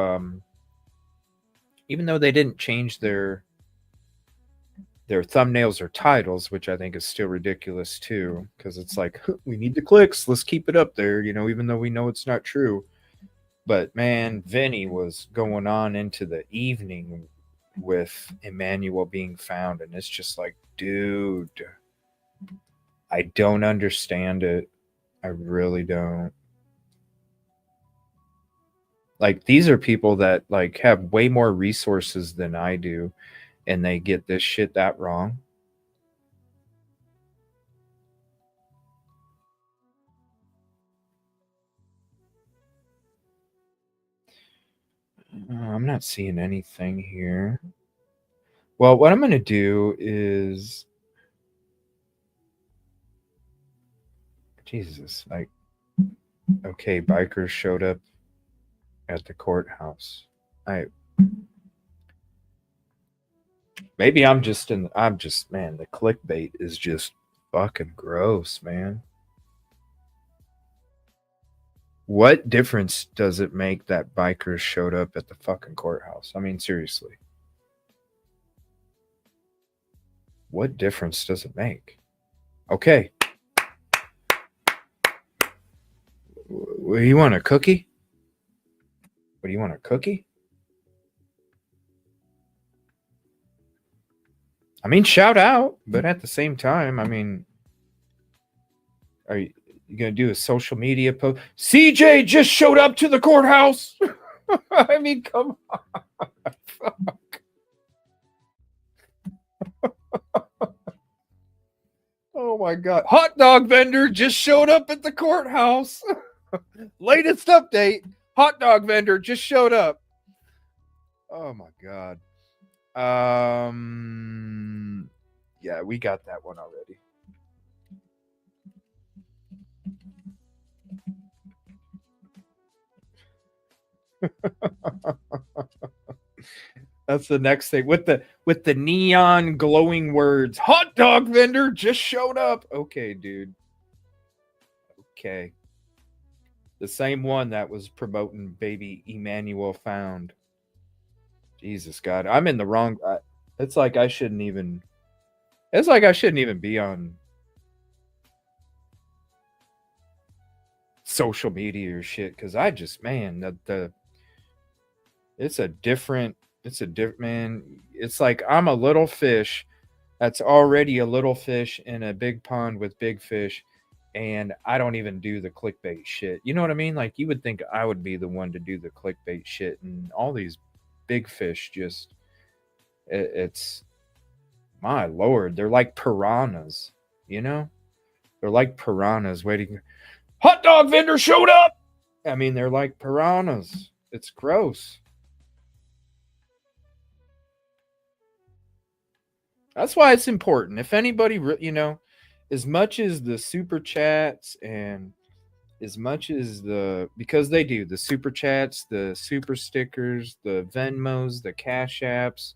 their thumbnails or titles, which I think is still ridiculous too, because it's like, we need the clicks, let's keep it up there, you know, even though we know it's not true. But man, Vinny was going on into the evening with Emmanuel being found, and it's just like, dude, I don't understand it. I really don't. Like, these are people that like have way more resources than I do, and they get this shit that wrong. I'm not seeing anything here. Well, what I'm going to do is... Jesus, like... Okay, bikers showed up at the courthouse. Maybe I'm just, man, the clickbait is just fucking gross, man. What difference does it make that bikers showed up at the fucking courthouse? I mean, seriously. What difference does it make? Okay. What, you want a cookie? What, do you want a cookie? I mean, shout out, but at the same time, I mean, are you going to do a social media post? CJ just showed up to the courthouse. I mean, come on. Fuck. Oh my God. Hot dog vendor just showed up at the courthouse. Latest update. Hot dog vendor just showed up. Oh my God. Yeah, we got that one already. That's the next thing with the neon glowing words. Hot dog vendor just showed up. Okay, dude. Okay. The same one that was promoting baby Emmanuel found. Jesus God, I'm in the wrong. It's like I shouldn't even. It's like I shouldn't even be on social media or shit because I just, man, it's a different man. It's like I'm a little fish that's already a little fish in a big pond with big fish, and I don't even do the clickbait shit. You know what I mean? Like you would think I would be the one to do the clickbait shit, and all these big fish just it's my lord, they're like piranhas, you know? They're like piranhas waiting. Hot dog vendor showed up. I mean, they're like piranhas. It's gross. That's why it's important. If anybody, you know, as much as the super chats and as much as because they do the super chats, the super stickers, the Venmos, the Cash Apps,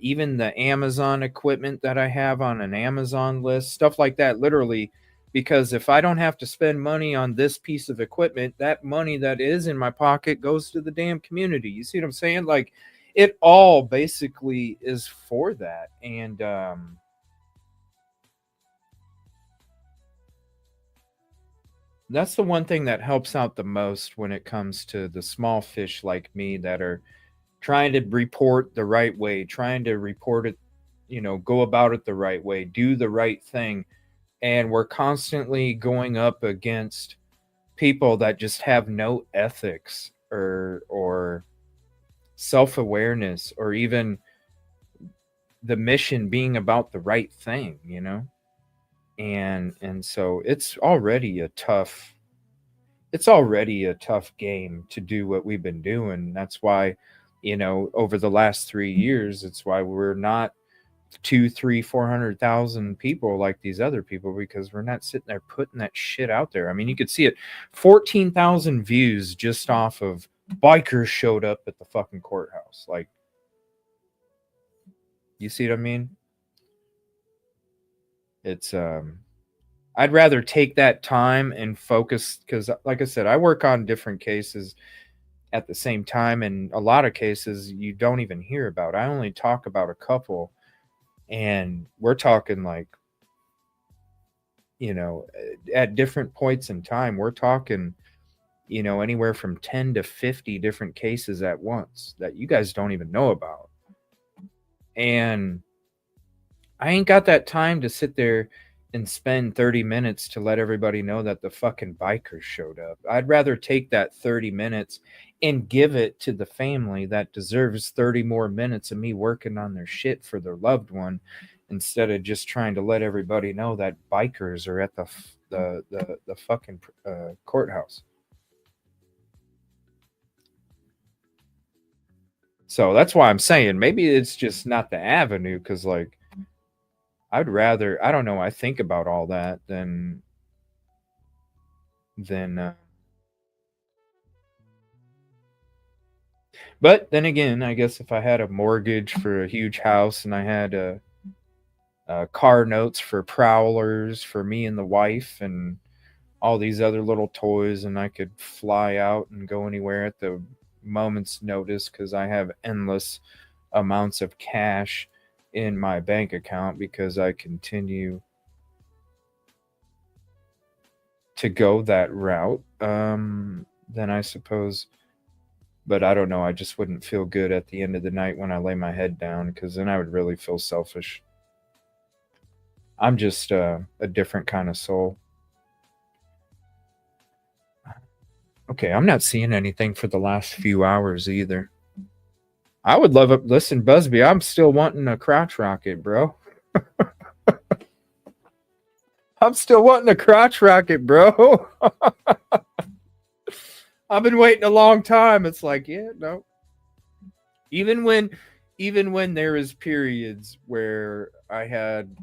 even the Amazon equipment that I have on an Amazon list, stuff like that, literally, because if I don't have to spend money on this piece of equipment, that money that is in my pocket goes to the damn community. You see what I'm saying? Like, it all basically is for that. And that's the one thing that helps out the most when it comes to the small fish like me that are trying to report the right way, trying to report it, you know, go about it the right way, do the right thing. And we're constantly going up against people that just have no ethics or self-awareness or even the mission being about the right thing, you know? And so it's already a tough game to do what we've been doing. That's why, you know, over the last 3 years, it's why we're not 200,000, 300,000, 400,000 people like these other people, because we're not sitting there putting that shit out there. I mean, you could see it, 14,000 views just off of bikers showed up at the fucking courthouse. Like, you see what I mean? It's I'd rather take that time and focus, because like I said, I work on different cases at the same time, and a lot of cases you don't even hear about. I only talk about a couple, and we're talking like, you know, at different points in time, we're talking, you know, anywhere from 10 to 50 different cases at once that you guys don't even know about. And I ain't got that time to sit there and spend 30 minutes to let everybody know that the fucking bikers showed up. I'd rather take that 30 minutes and give it to the family that deserves 30 more minutes of me working on their shit for their loved one, instead of just trying to let everybody know that bikers are at the fucking courthouse. So that's why I'm saying maybe it's just not the avenue, because like, I'd rather, I don't know, I think about all that than but then again, I guess if I had a mortgage for a huge house and I had car notes for prowlers for me and the wife and all these other little toys, and I could fly out and go anywhere at the moment's notice because I have endless amounts of cash in my bank account because I continue to go that route, then I suppose. But I don't know, I just wouldn't feel good at the end of the night when I lay my head down, because then I would really feel selfish. I'm just a different kind of soul. Okay, I'm not seeing anything for the last few hours either. I would love it. Listen, Busby, I'm still wanting a crotch rocket, bro. I'm still wanting a crotch rocket, bro. I've been waiting a long time. It's like, yeah, no. Even when even when there is periods where I had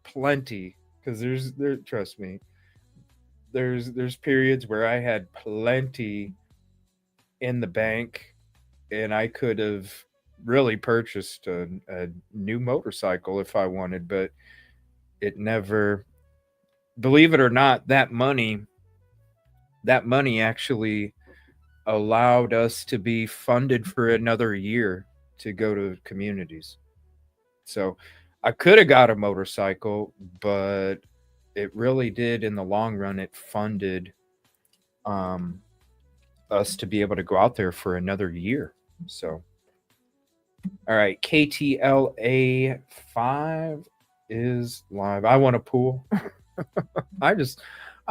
plenty, because trust me, there's periods where I had plenty in the bank, and I could have really purchased a new motorcycle if I wanted, but it never, believe it or not, that money actually allowed us to be funded for another year to go to communities. So I could have got a motorcycle, but it really did, in the long run, it funded us to be able to go out there for another year. So, all right, KTLA 5 is live. I want a pool. I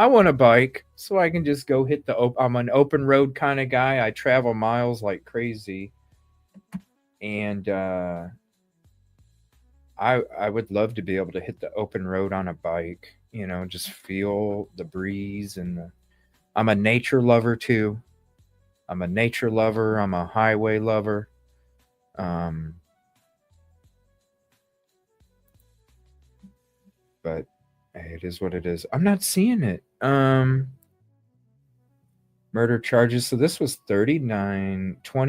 want a bike so I can just go hit I'm an open road kind of guy. I travel miles like crazy. And I would love to be able to hit the open road on a bike, you know, just feel the breeze I'm a nature lover too. I'm a nature lover. I'm a highway lover. But it is what it is. I'm not seeing it. Murder charges. So this was 20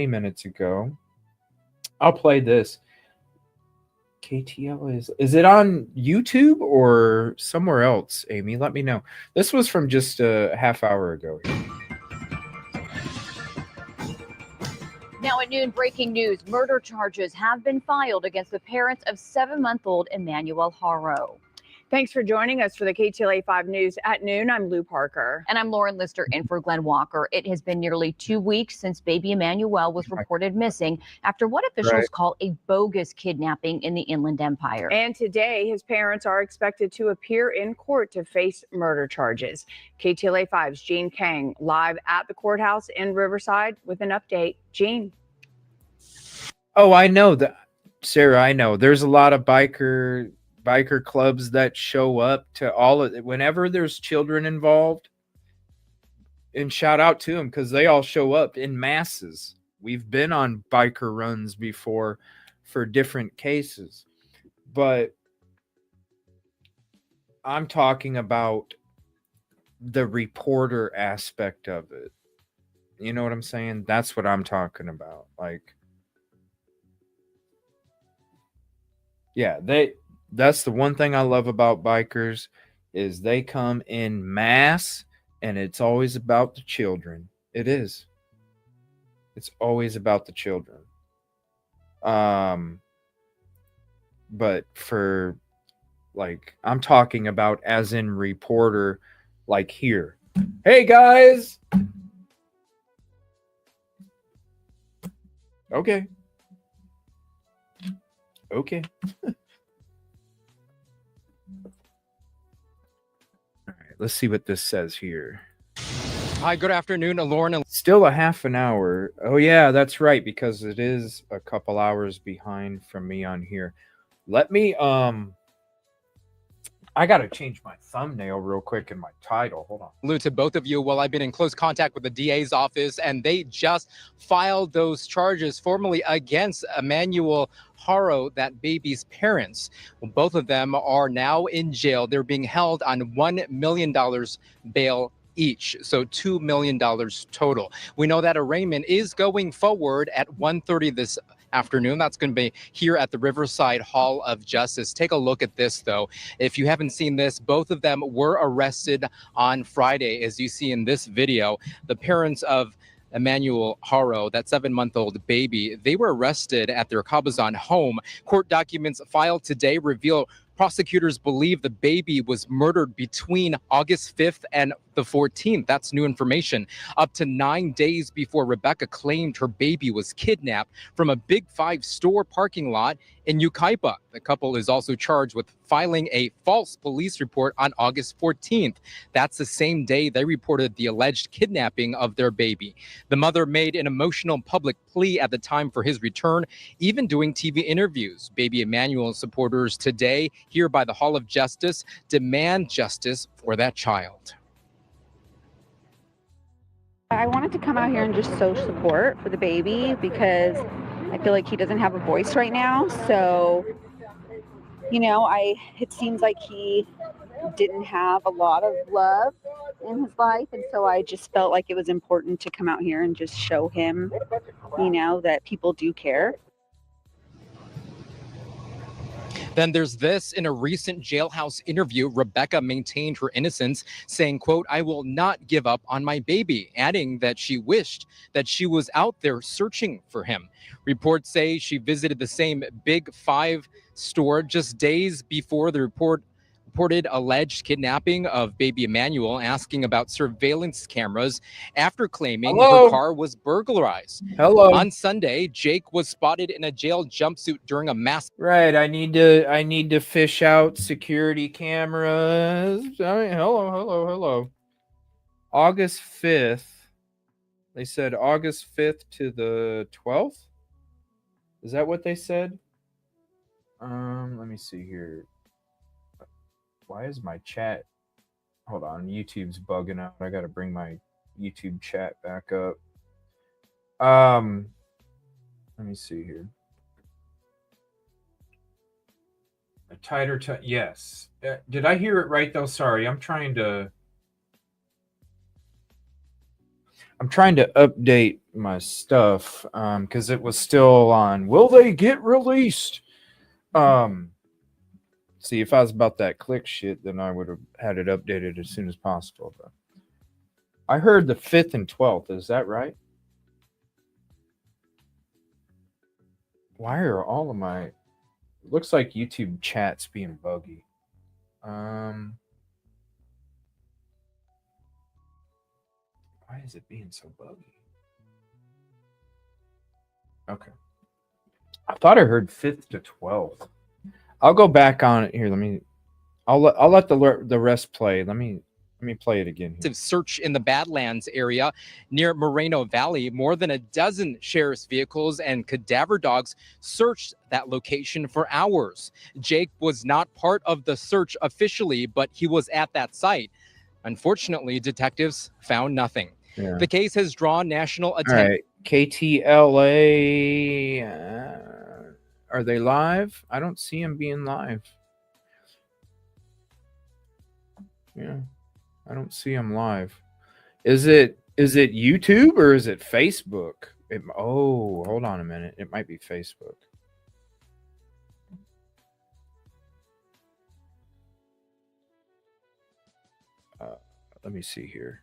minutes ago. I'll play this. KTL is it on YouTube or somewhere else, Amy? Let me know. This was from just a half hour ago. Now at noon, breaking news. Murder charges have been filed against the parents of 7-month-old Emmanuel Haro. Thanks for joining us for the KTLA 5 News at noon. I'm Lou Parker. And I'm Lauren Lister in for Glenn Walker. It has been nearly 2 weeks since baby Emmanuel was reported missing after what officials call a bogus kidnapping in the Inland Empire. And today, his parents are expected to appear in court to face murder charges. KTLA 5's Jean Kang live at the courthouse in Riverside with an update. Jean. Oh, I know that, Sarah. I know there's a lot of biker clubs that show up to all of it whenever there's children involved, and shout out to them because they all show up in masses. We've been on biker runs before for different cases, but I'm talking about the reporter aspect of it. You know what I'm saying? That's what I'm talking about. Like, yeah, that's the one thing I love about bikers is they come in mass, and it's always about the children. It is. It's always about the children. But for, like, I'm talking about as in reporter, like here. Hey guys. Okay. Okay. Let's see what this says here. Hi, good afternoon, Lauren. Still a half an hour. Oh, yeah, that's right, because it is a couple hours behind from me on here. Let me, I got to change my thumbnail real quick and my title. Hold on. Lou, to both of you, well, I've been in close contact with the DA's office, and they just filed those charges formally against Emmanuel Haro, that baby's parents. Well, both of them are now in jail. They're being held on $1 million bail each, so $2 million total. We know that arraignment is going forward at 1:30 this afternoon. That's going to be here at the Riverside Hall of Justice. Take a look at this, though. If you haven't seen this, both of them were arrested on Friday, as you see in this video. The parents of Emmanuel Haro, that 7-month-old baby, they were arrested at their Cabazon home. Court documents filed today reveal prosecutors believe the baby was murdered between August 5th and the 14th. That's new information. Up to 9 days before Rebecca claimed her baby was kidnapped from a Big Five store parking lot in Yucaipa. The couple is also charged with filing a false police report on August 14th. That's the same day they reported the alleged kidnapping of their baby. The mother made an emotional public plea at the time for his return, even doing TV interviews. Baby Emmanuel supporters today, here by the Hall of Justice, demand justice for that child. I wanted to come out here and just show support for the baby because I feel like he doesn't have a voice right now. So, you know, it seems like he didn't have a lot of love in his life. And so I just felt like it was important to come out here and just show him, you know, that people do care. Then there's this. In a recent jailhouse interview, Rebecca maintained her innocence, saying, quote, "I will not give up on my baby," adding that she wished that she was out there searching for him. Reports say she visited the same Big Five store just days before the reported alleged kidnapping of baby Emmanuel, asking about surveillance cameras after claiming her car was burglarized. On Sunday, Jake was spotted in a jail jumpsuit during a mass. Right, I need to fish out security cameras. Hello. August 5th. They said August 5th to the 12th. Is that what they said? Let me see here. Why is my chat? Hold on, YouTube's bugging out. I got to bring my YouTube chat back up. Let me see here. A tighter yes. Did I hear it right though? Sorry, I'm trying to update my stuff because it was still on. Will they get released? See, if I was about that click shit, then I would have had it updated as soon as possible. But I heard the 5th and 12th. Is that right? Why are all of my... Looks like YouTube chat's being buggy. Why is it being so buggy? Okay. I thought I heard 5th to 12th. I'll go back on it here. I'll let the rest play. Let me play it again here. Search in the Badlands area near Moreno Valley. More than a dozen sheriff's vehicles and cadaver dogs searched that location for hours. Jake was not part of the search officially, but he was at that site. Unfortunately, detectives found nothing. Yeah. The case has drawn national attention. All right, KTLA. Are they live? I don't see them being live. Yeah, I don't see them live. Is it YouTube or is it Facebook? Hold on a minute. It might be Facebook. Let me see here.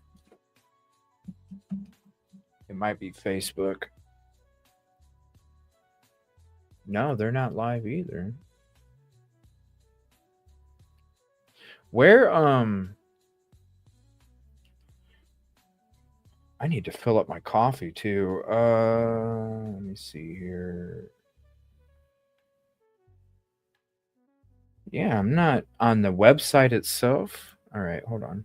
It might be Facebook. No, they're not live either. Where I need to fill up my coffee too. Let me see here. Yeah, I'm not on the website itself. All right, hold on.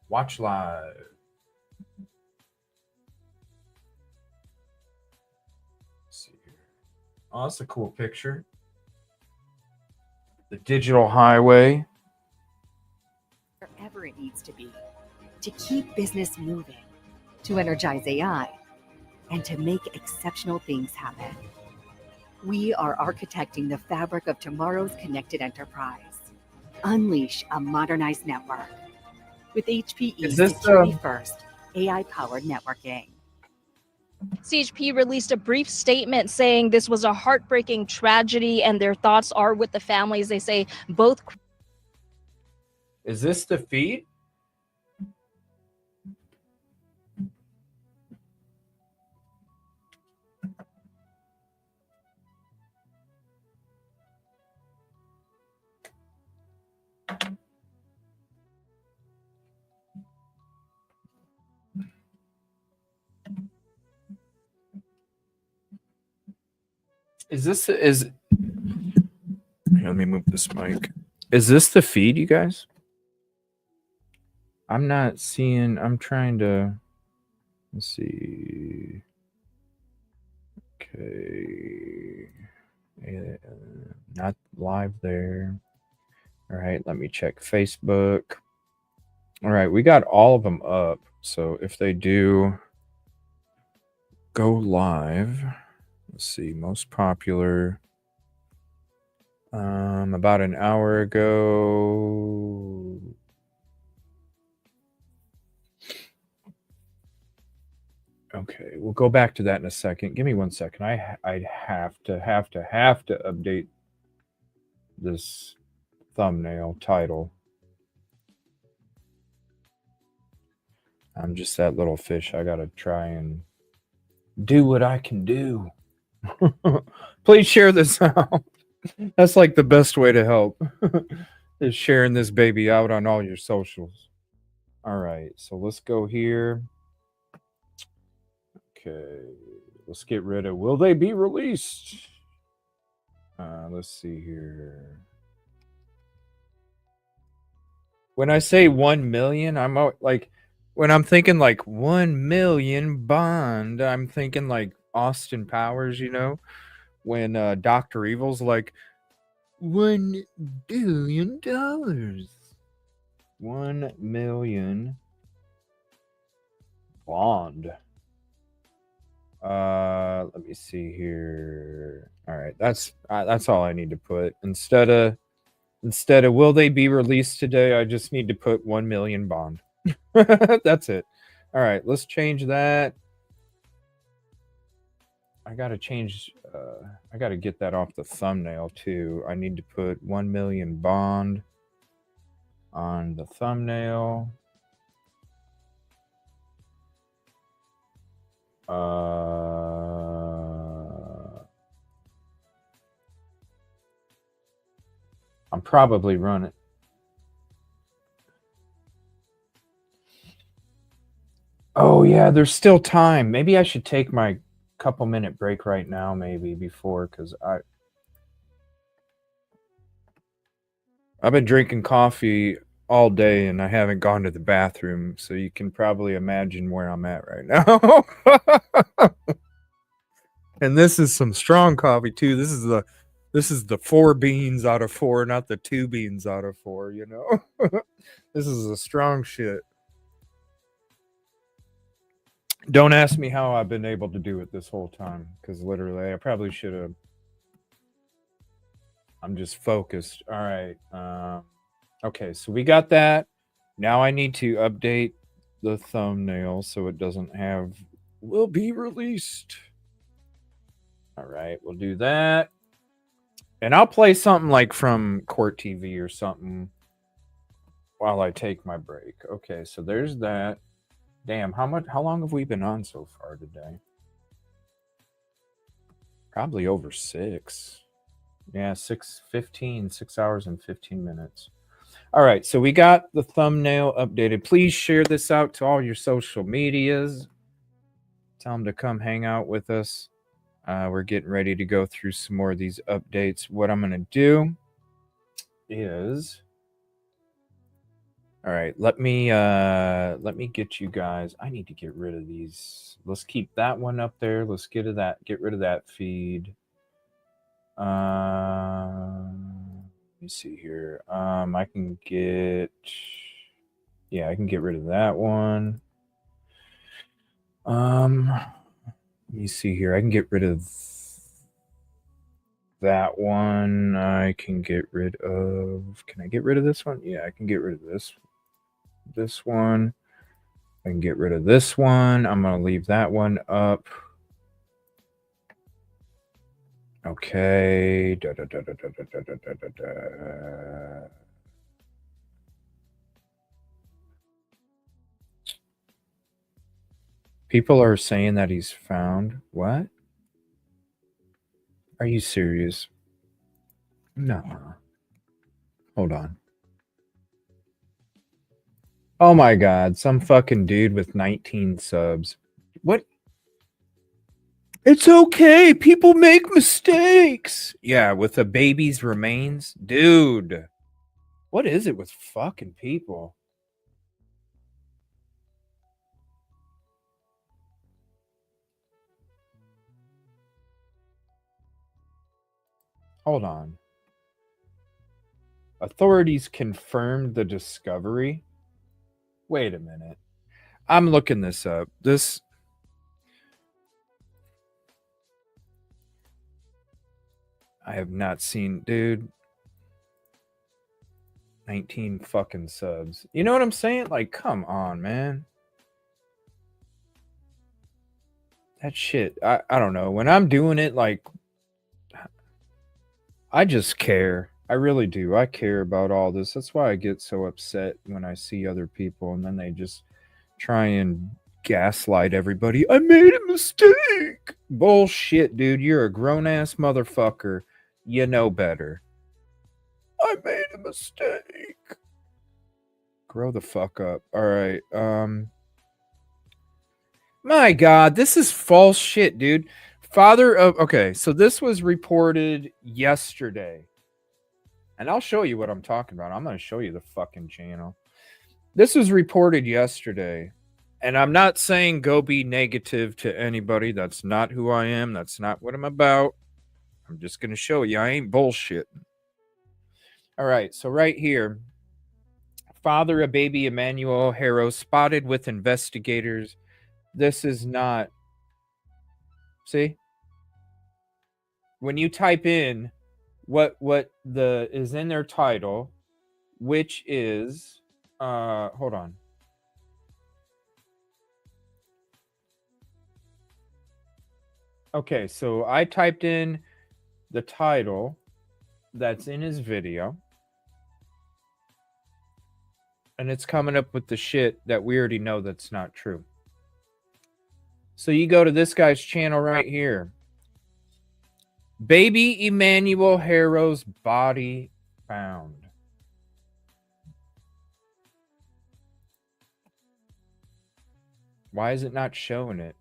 Watch live. Let's see here. Oh, that's a cool picture. The digital highway. Wherever it needs to be to keep business moving, to energize AI, and to make exceptional things happen. We are architecting the fabric of tomorrow's connected enterprise. Unleash a modernized network with HPE's security-first, AI-powered networking. CHP released a brief statement saying this was a heartbreaking tragedy and their thoughts are with the families. They say both. Is this the feed? Here, let me move this mic. Is this the feed, you guys? I'm not seeing. I'm trying to. Let's see. Okay. Not live there. All right, let me check Facebook. All right, we got all of them up. So if they do go live, let's see, most popular. About an hour ago. Okay, we'll go back to that in a second. Give me 1 second. I'd have to update this thumbnail title. I'm just that little fish. I gotta try and do what I can do. Please share this out. That's like the best way to help is sharing this baby out on all your socials. All right, so let's go here. Okay, let's get rid of will they be released? Let's see here. When I say 1 million, I'm like, when I'm thinking like 1 million bond, I'm thinking like Austin Powers, you know, when Dr. Evil's like $1 billion. 1 million bond. Let me see here. All right, that's all I need to put. Instead of will they be released today, I just need to put 1 million bond. That's it. All right, let's change that. I gotta change. I gotta get that off the thumbnail too. I need to put 1 million bond on the thumbnail. I'm probably running. Oh yeah, there's still time. Maybe I should take my couple-minute break right now, maybe before, because I've been drinking coffee all day and I haven't gone to the bathroom, so you can probably imagine where I'm at right now. And this is some strong coffee too. This is the 4 beans out of 4, not the 2 beans out of 4, you know. This is a strong shit. Don't ask me how I've been able to do it this whole time, because literally I probably should have. I'm just focused. All right. Okay, so we got that. Now I need to update the thumbnail so it doesn't have will be released. All right, we'll do that. And I'll play something like from Court TV or something while I take my break. Okay, so there's that. Damn, how long have we been on so far today? Probably over 6. Yeah, 6:15, 6 hours and 15 minutes. All right, so we got the thumbnail updated. Please share this out to all your social medias. Tell them to come hang out with us. We're getting ready to go through some more of these updates. What I'm going to do is, all right, let me get you guys. I need to get rid of these. Let's keep that one up there. Let's get rid of that feed. Let me see here. I can get rid of that one. Let me see here. I can get rid of that one. I can get rid of. Can I get rid of this one? Yeah, I can get rid of this one. I can get rid of this one. I'm gonna leave that one up. Okay. People are saying that he's found. What? Are you serious? No. Hold on. Oh my God. Some fucking dude with 19 subs. What? It's okay. People make mistakes. Yeah, with the baby's remains. Dude. What is it with fucking people? Hold on. Authorities confirmed the discovery. Wait a minute. I'm looking this up. This I have not seen, dude. 19 fucking subs. You know what I'm saying? Like, come on, man. That shit, I don't know. When I'm doing it, like, I just care. I really do. I care about all this. That's why I get so upset when I see other people and then they just try and gaslight everybody. I made a mistake. Bullshit, dude. You're a grown-ass motherfucker. You know better. I made a mistake. Grow the fuck up. All right. My God, this is false shit, dude. Okay, so this was reported yesterday. And I'll show you what I'm talking about. I'm going to show you the fucking channel. This was reported yesterday. And I'm not saying go be negative to anybody. That's not who I am. That's not what I'm about. I'm just going to show you. I ain't bullshitting. All right, so right here. Father of baby Emmanuel Harrow spotted with investigators. This is not... See? When you type in what the is in their title, which is... hold on. Okay, so I typed in the title that's in his video. And it's coming up with the shit that we already know that's not true. So you go to this guy's channel right here. Baby Emmanuel Harrow's body found. Why is it not showing it?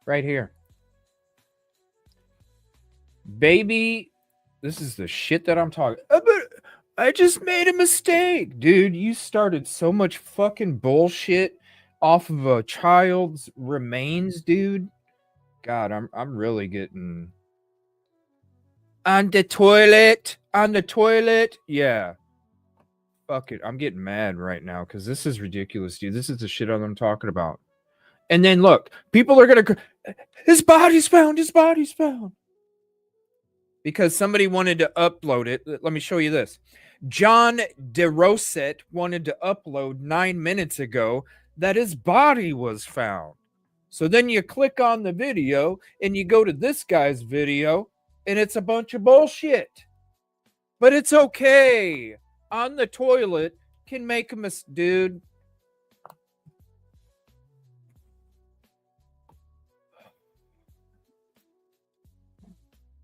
Right here. Baby, this is the shit that I'm talking about. I just made a mistake. Dude, you started so much fucking bullshit off of a child's remains, dude. God, I'm really getting... On the toilet. Yeah. Fuck it. I'm getting mad right now because this is ridiculous, dude. This is the shit I'm talking about. And then look, people are going to... His body's found. Because somebody wanted to upload it. Let me show you this. John DeRosette wanted to upload 9 minutes ago that his body was found. So then you click on the video and you go to this guy's video and it's a bunch of bullshit. But it's okay. On the toilet can make a mistake, dude.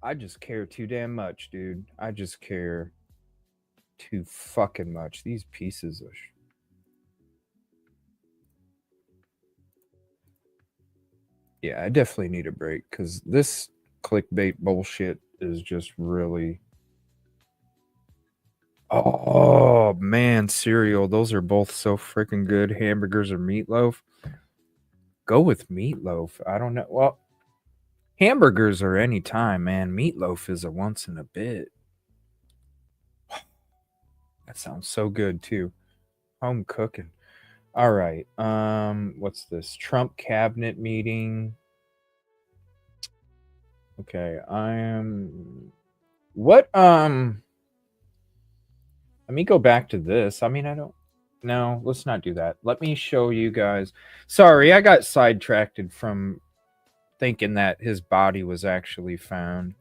I just care too damn much, dude. I just care too fucking much. These pieces of yeah, I definitely need a break because this clickbait bullshit is just really... Oh, man, cereal. Those are both so freaking good. Hamburgers or meatloaf? Go with meatloaf. I don't know. Well, hamburgers are any time, man. Meatloaf is a once in a bit. That sounds so good, too. Home cooking. All right. What's this? Trump cabinet meeting. Okay, what, let me go back to this. I mean, no, let's not do that. Let me show you guys. Sorry, I got sidetracked from thinking that his body was actually found.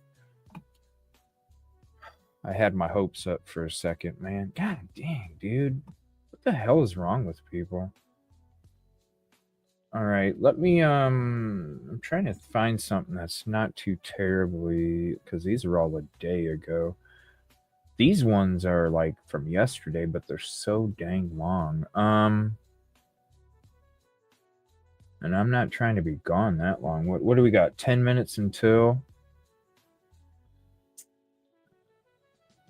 I had my hopes up for a second, man. God dang, dude. What the hell is wrong with people? All right, let me, I'm trying to find something that's not too terribly, because these are all a day ago. These ones are like from yesterday, but they're so dang long. And I'm not trying to be gone that long. What do we got? 10 minutes until?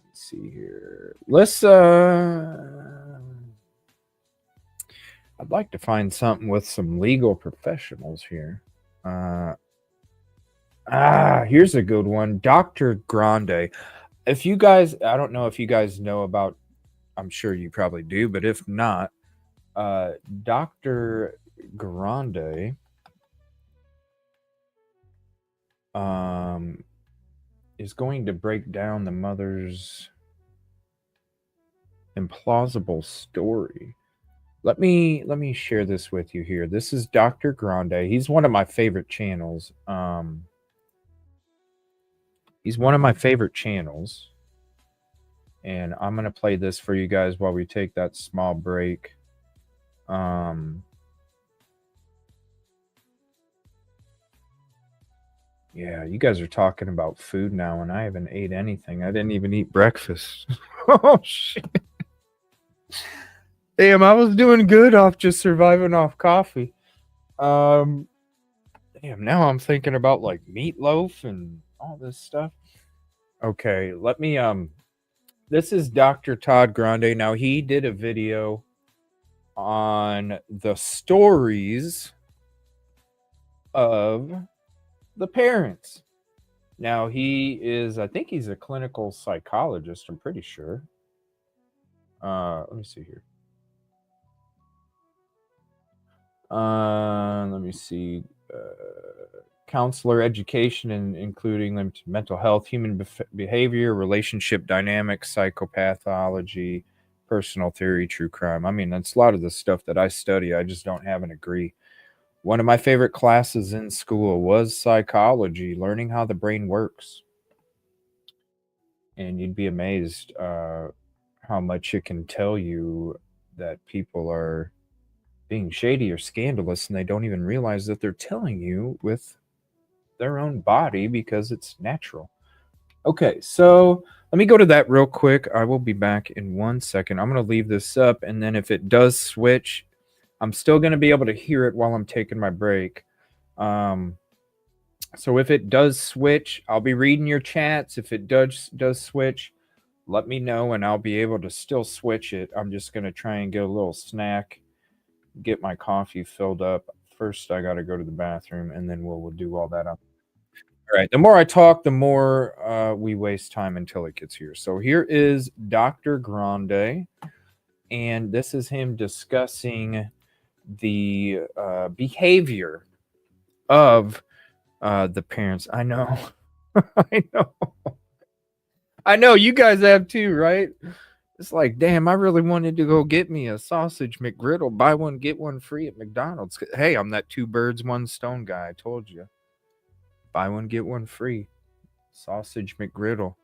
Let's see here. Let's, I'd like to find something with some legal professionals here. Here's a good one. Dr. Grande. If you guys, I don't know if you guys know about, I'm sure you probably do, but if not, Dr. Grande is going to break down the mother's implausible story. Let me share this with you here. This is Dr. Grande. He's one of my favorite channels. He's one of my favorite channels. And I'm going to play this for you guys while we take that small break. Yeah, you guys are talking about food now, and I haven't ate anything. I didn't even eat breakfast. Oh, shit. Damn, I was doing good off just surviving off coffee. Damn, now I'm thinking about like meatloaf and all this stuff. Okay, let me this is Dr. Todd Grande. Now he did a video on the stories of the parents. Now he is, I think he's a clinical psychologist, I'm pretty sure. Let me see here. Let me see. Counselor, education, and including them to mental health, human behavior, relationship dynamics, psychopathology, personal theory, true crime. I mean, that's a lot of the stuff that I study. I just don't have an degree. One of my favorite classes in school was psychology, learning how the brain works. And you'd be amazed how much it can tell you that people are being shady or scandalous, and they don't even realize that they're telling you with their own body because it's natural. Okay, so let me go to that real quick. I will be back in 1 second. I'm going to leave this up, and then if it does switch, I'm still going to be able to hear it while I'm taking my break. So if it does switch, I'll be reading your chats. If it does switch, let me know, and I'll be able to still switch it. I'm just going to try and get a little snack, get my coffee filled up. First, I got to go to the bathroom, and then we'll do all that up. All right. The more I talk, the more we waste time until it gets here. So here is Dr. Grande, and this is him discussing the behavior of the parents. I know. I know you guys have too, right? It's like, damn, I really wanted to go get me a sausage McGriddle, buy one, get one free at McDonald's. Hey, I'm that 2 birds, 1 stone guy. I told you. Buy one, get one free. Sausage McGriddle.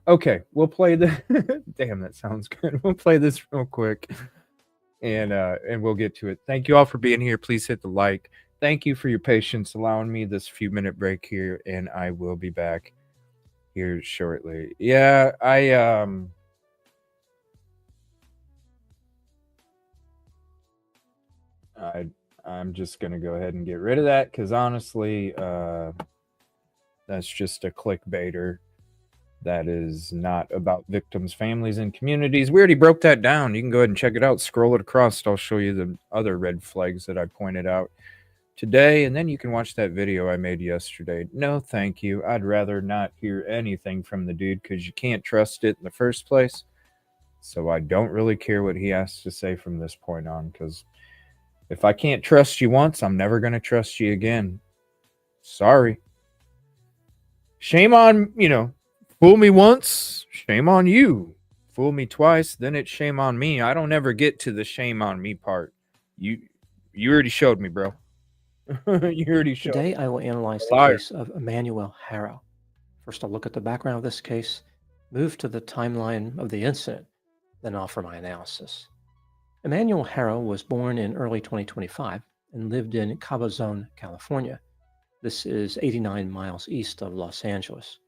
Okay, we'll play the damn, that sounds good. We'll play this real quick and we'll get to it. Thank you all for being here. Please hit the like. Thank you for your patience, allowing me this few minute break here, and I will be back here shortly. Yeah, I'm just going to go ahead and get rid of that because honestly, that's just a clickbaiter. That is not about victims, families, and communities. We already broke that down. You can go ahead and check it out. Scroll it across. I'll show you the other red flags that I pointed out today, and then you can watch that video I made yesterday. No, thank you. I'd rather not hear anything from the dude because you can't trust it in the first place. So I don't really care what he has to say from this point on, because if I can't trust you once, I'm never going to trust you again. Sorry. Shame on, fool me once, shame on you. Fool me twice, then it's shame on me. I don't ever get to the shame on me part. You already showed me, bro. You already showed Today, me. I will analyze the Liar. case of Emmanuel Harrow. First, I'll look at the background of this case, move to the timeline of the incident, then offer my analysis. Emmanuel Harrow was born in early 2025 and lived in Cabazon, California. This is 89 miles east of Los Angeles.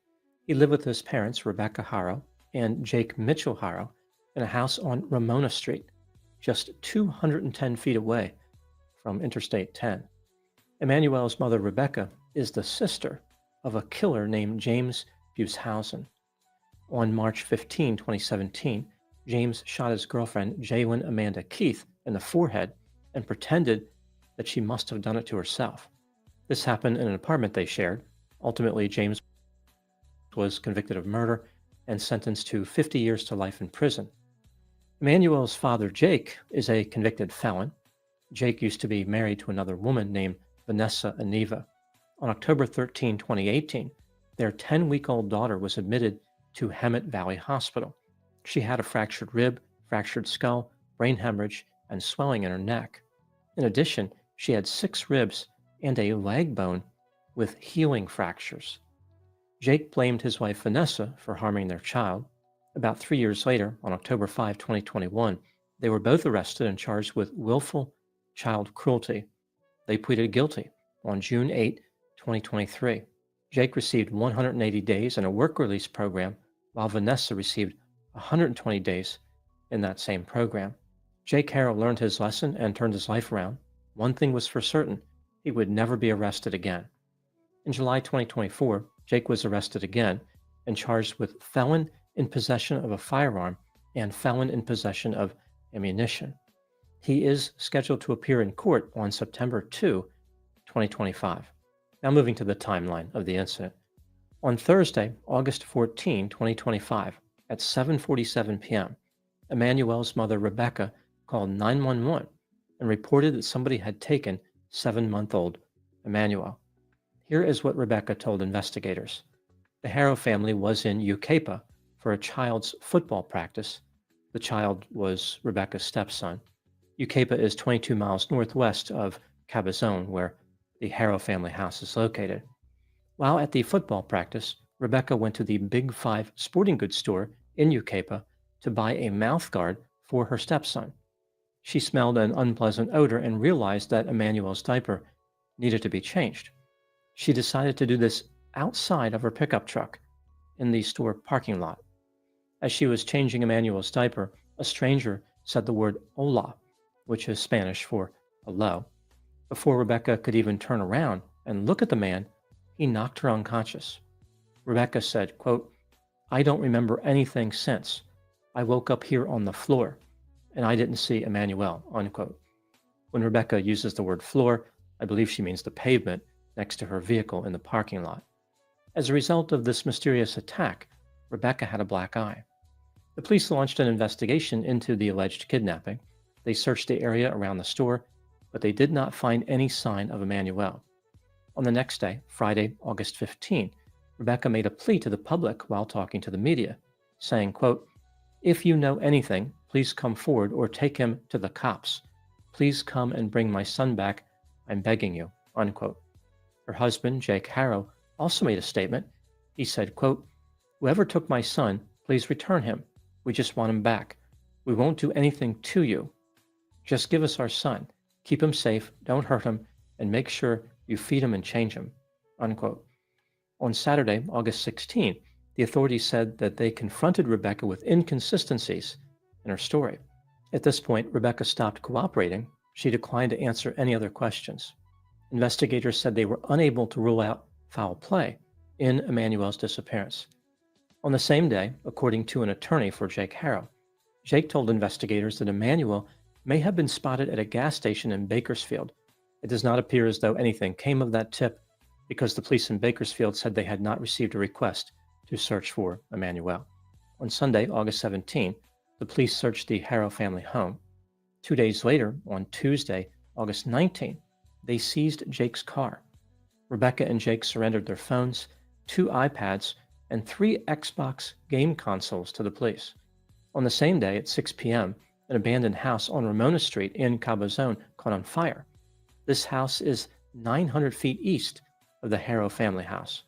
He lived with his parents, Rebecca Harrow and Jake Mitchell Harrow, in a house on Ramona Street, just 210 feet away from Interstate 10. Emmanuel's mother, Rebecca, is the sister of a killer named James Bushausen. On March 15, 2017, James shot his girlfriend, Jalen Amanda Keith, in the forehead and pretended that she must have done it to herself. This happened in an apartment they shared. Ultimately, James was convicted of murder and sentenced to 50 years to life in prison. Emmanuel's father, Jake, is a convicted felon. Jake used to be married to another woman named Vanessa Aniva. On October 13, 2018, their 10-week-old daughter was admitted to Hemet Valley Hospital. She had a fractured rib, fractured skull, brain hemorrhage, and swelling in her neck. In addition, she had 6 ribs and a leg bone with healing fractures. Jake blamed his wife Vanessa for harming their child. About 3 years later, on October 5, 2021, they were both arrested and charged with willful child cruelty. They pleaded guilty on June 8, 2023. Jake received 180 days in a work release program, while Vanessa received 120 days in that same program. Jake Harrell learned his lesson and turned his life around. One thing was for certain: he would never be arrested again. In July 2024, Jake was arrested again and charged with felon in possession of a firearm and felon in possession of ammunition. He is scheduled to appear in court on September 2, 2025. Now moving to the timeline of the incident. On Thursday, August 14, 2025, at 7:47 p.m., Emmanuel's mother, Rebecca, called 911 and reported that somebody had taken 7-month-old Emmanuel. Here is what Rebecca told investigators. The Harrow family was in Ucapa for a child's football practice. The child was Rebecca's stepson. Ucapa is 22 miles northwest of Cabazon, where the Harrow family house is located. While at the football practice, Rebecca went to the Big 5 sporting goods store in Ucapa to buy a mouthguard for her stepson. She smelled an unpleasant odor and realized that Emmanuel's diaper needed to be changed. She decided to do this outside of her pickup truck in the store parking lot. As she was changing Emmanuel's diaper, a stranger said the word hola, which is Spanish for hello. Before Rebecca could even turn around and look at the man, he knocked her unconscious. Rebecca said, quote, "I don't remember anything since. I woke up here on the floor, and I didn't see Emmanuel," unquote. When Rebecca uses the word floor, I believe she means the pavement next to her vehicle in the parking lot. As a result of this mysterious attack, Rebecca had a black eye. The police launched an investigation into the alleged kidnapping. They searched the area around the store, but they did not find any sign of Emmanuel. On the next day, Friday, August 15, Rebecca made a plea to the public while talking to the media, saying, quote, "If you know anything, please come forward or take him to the cops. Please come and bring my son back. I'm begging you," unquote. Her husband, Jake Harrow, also made a statement. He said, quote, "Whoever took my son, please return him. We just want him back. We won't do anything to you. Just give us our son. Keep him safe, don't hurt him, and make sure you feed him and change him," unquote. On Saturday, August 16, the authorities said that they confronted Rebecca with inconsistencies in her story. At this point, Rebecca stopped cooperating. She declined to answer any other questions. Investigators said they were unable to rule out foul play in Emmanuel's disappearance. On the same day, according to an attorney for Jake Harrow, Jake told investigators that Emmanuel may have been spotted at a gas station in Bakersfield. It does not appear as though anything came of that tip because the police in Bakersfield said they had not received a request to search for Emmanuel. On Sunday, August 17, the police searched the Harrow family home. 2 days later, on Tuesday, August 19, they seized Jake's car. Rebecca and Jake surrendered their phones, 2 iPads, and 3 Xbox game consoles to the police. On the same day at 6 p.m., an abandoned house on Ramona Street in Cabazon caught on fire. This house is 900 feet east of the Harrow family house.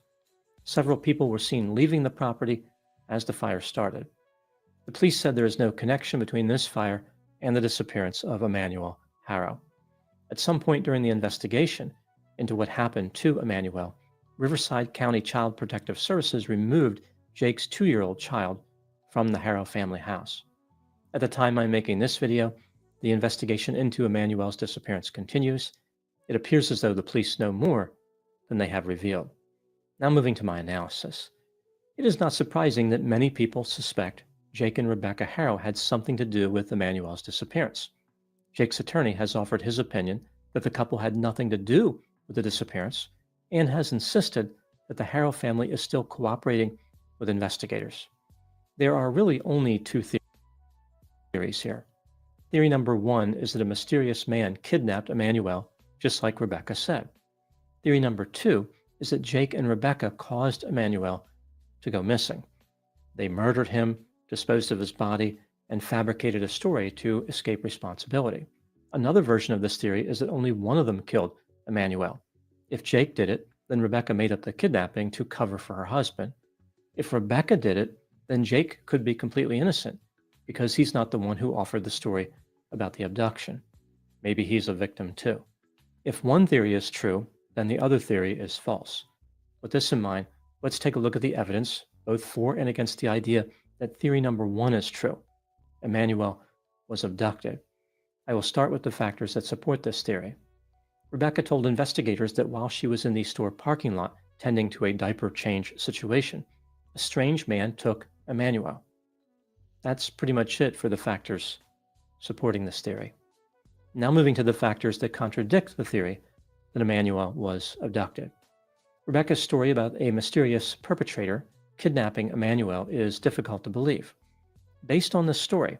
Several people were seen leaving the property as the fire started. The police said there is no connection between this fire and the disappearance of Emmanuel Harrow. At some point during the investigation into what happened to Emmanuel, Riverside County Child Protective Services removed Jake's 2-year-old child from the Harrow family house. At the time I'm making this video, the investigation into Emmanuel's disappearance continues. It appears as though the police know more than they have revealed. Now moving to my analysis. It is not surprising that many people suspect Jake and Rebecca Harrow had something to do with Emmanuel's disappearance. Jake's attorney has offered his opinion that the couple had nothing to do with the disappearance and has insisted that the Harrow family is still cooperating with investigators. There are really only two theories here. Theory number one is that a mysterious man kidnapped Emmanuel, just like Rebecca said. Theory number two is that Jake and Rebecca caused Emmanuel to go missing. They murdered him, disposed of his body, and fabricated a story to escape responsibility. Another version of this theory is that only one of them killed Emmanuel. If Jake did it, then Rebecca made up the kidnapping to cover for her husband. If Rebecca did it, then Jake could be completely innocent because he's not the one who offered the story about the abduction. Maybe he's a victim too. If one theory is true, then the other theory is false. With this in mind, let's take a look at the evidence, both for and against the idea that theory number one is true. Emmanuel was abducted. I will start with the factors that support this theory. Rebecca told investigators that while she was in the store parking lot tending to a diaper change situation, a strange man took Emmanuel. That's pretty much it for the factors supporting this theory. Now moving to the factors that contradict the theory that Emmanuel was abducted. Rebecca's story about a mysterious perpetrator kidnapping Emmanuel is difficult to believe. Based on this story,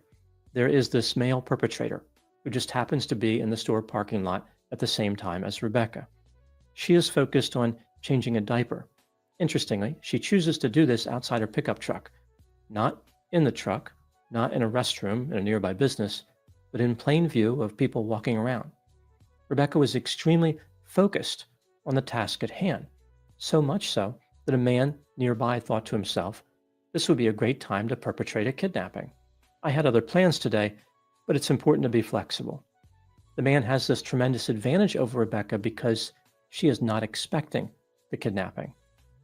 there is this male perpetrator who just happens to be in the store parking lot at the same time as Rebecca. She is focused on changing a diaper. Interestingly, she chooses to do this outside her pickup truck, not in the truck, not in a restroom in a nearby business, but in plain view of people walking around. Rebecca was extremely focused on the task at hand, so much so that a man nearby thought to himself, this would be a great time to perpetrate a kidnapping. I had other plans today, but it's important to be flexible. The man has this tremendous advantage over Rebecca because she is not expecting the kidnapping.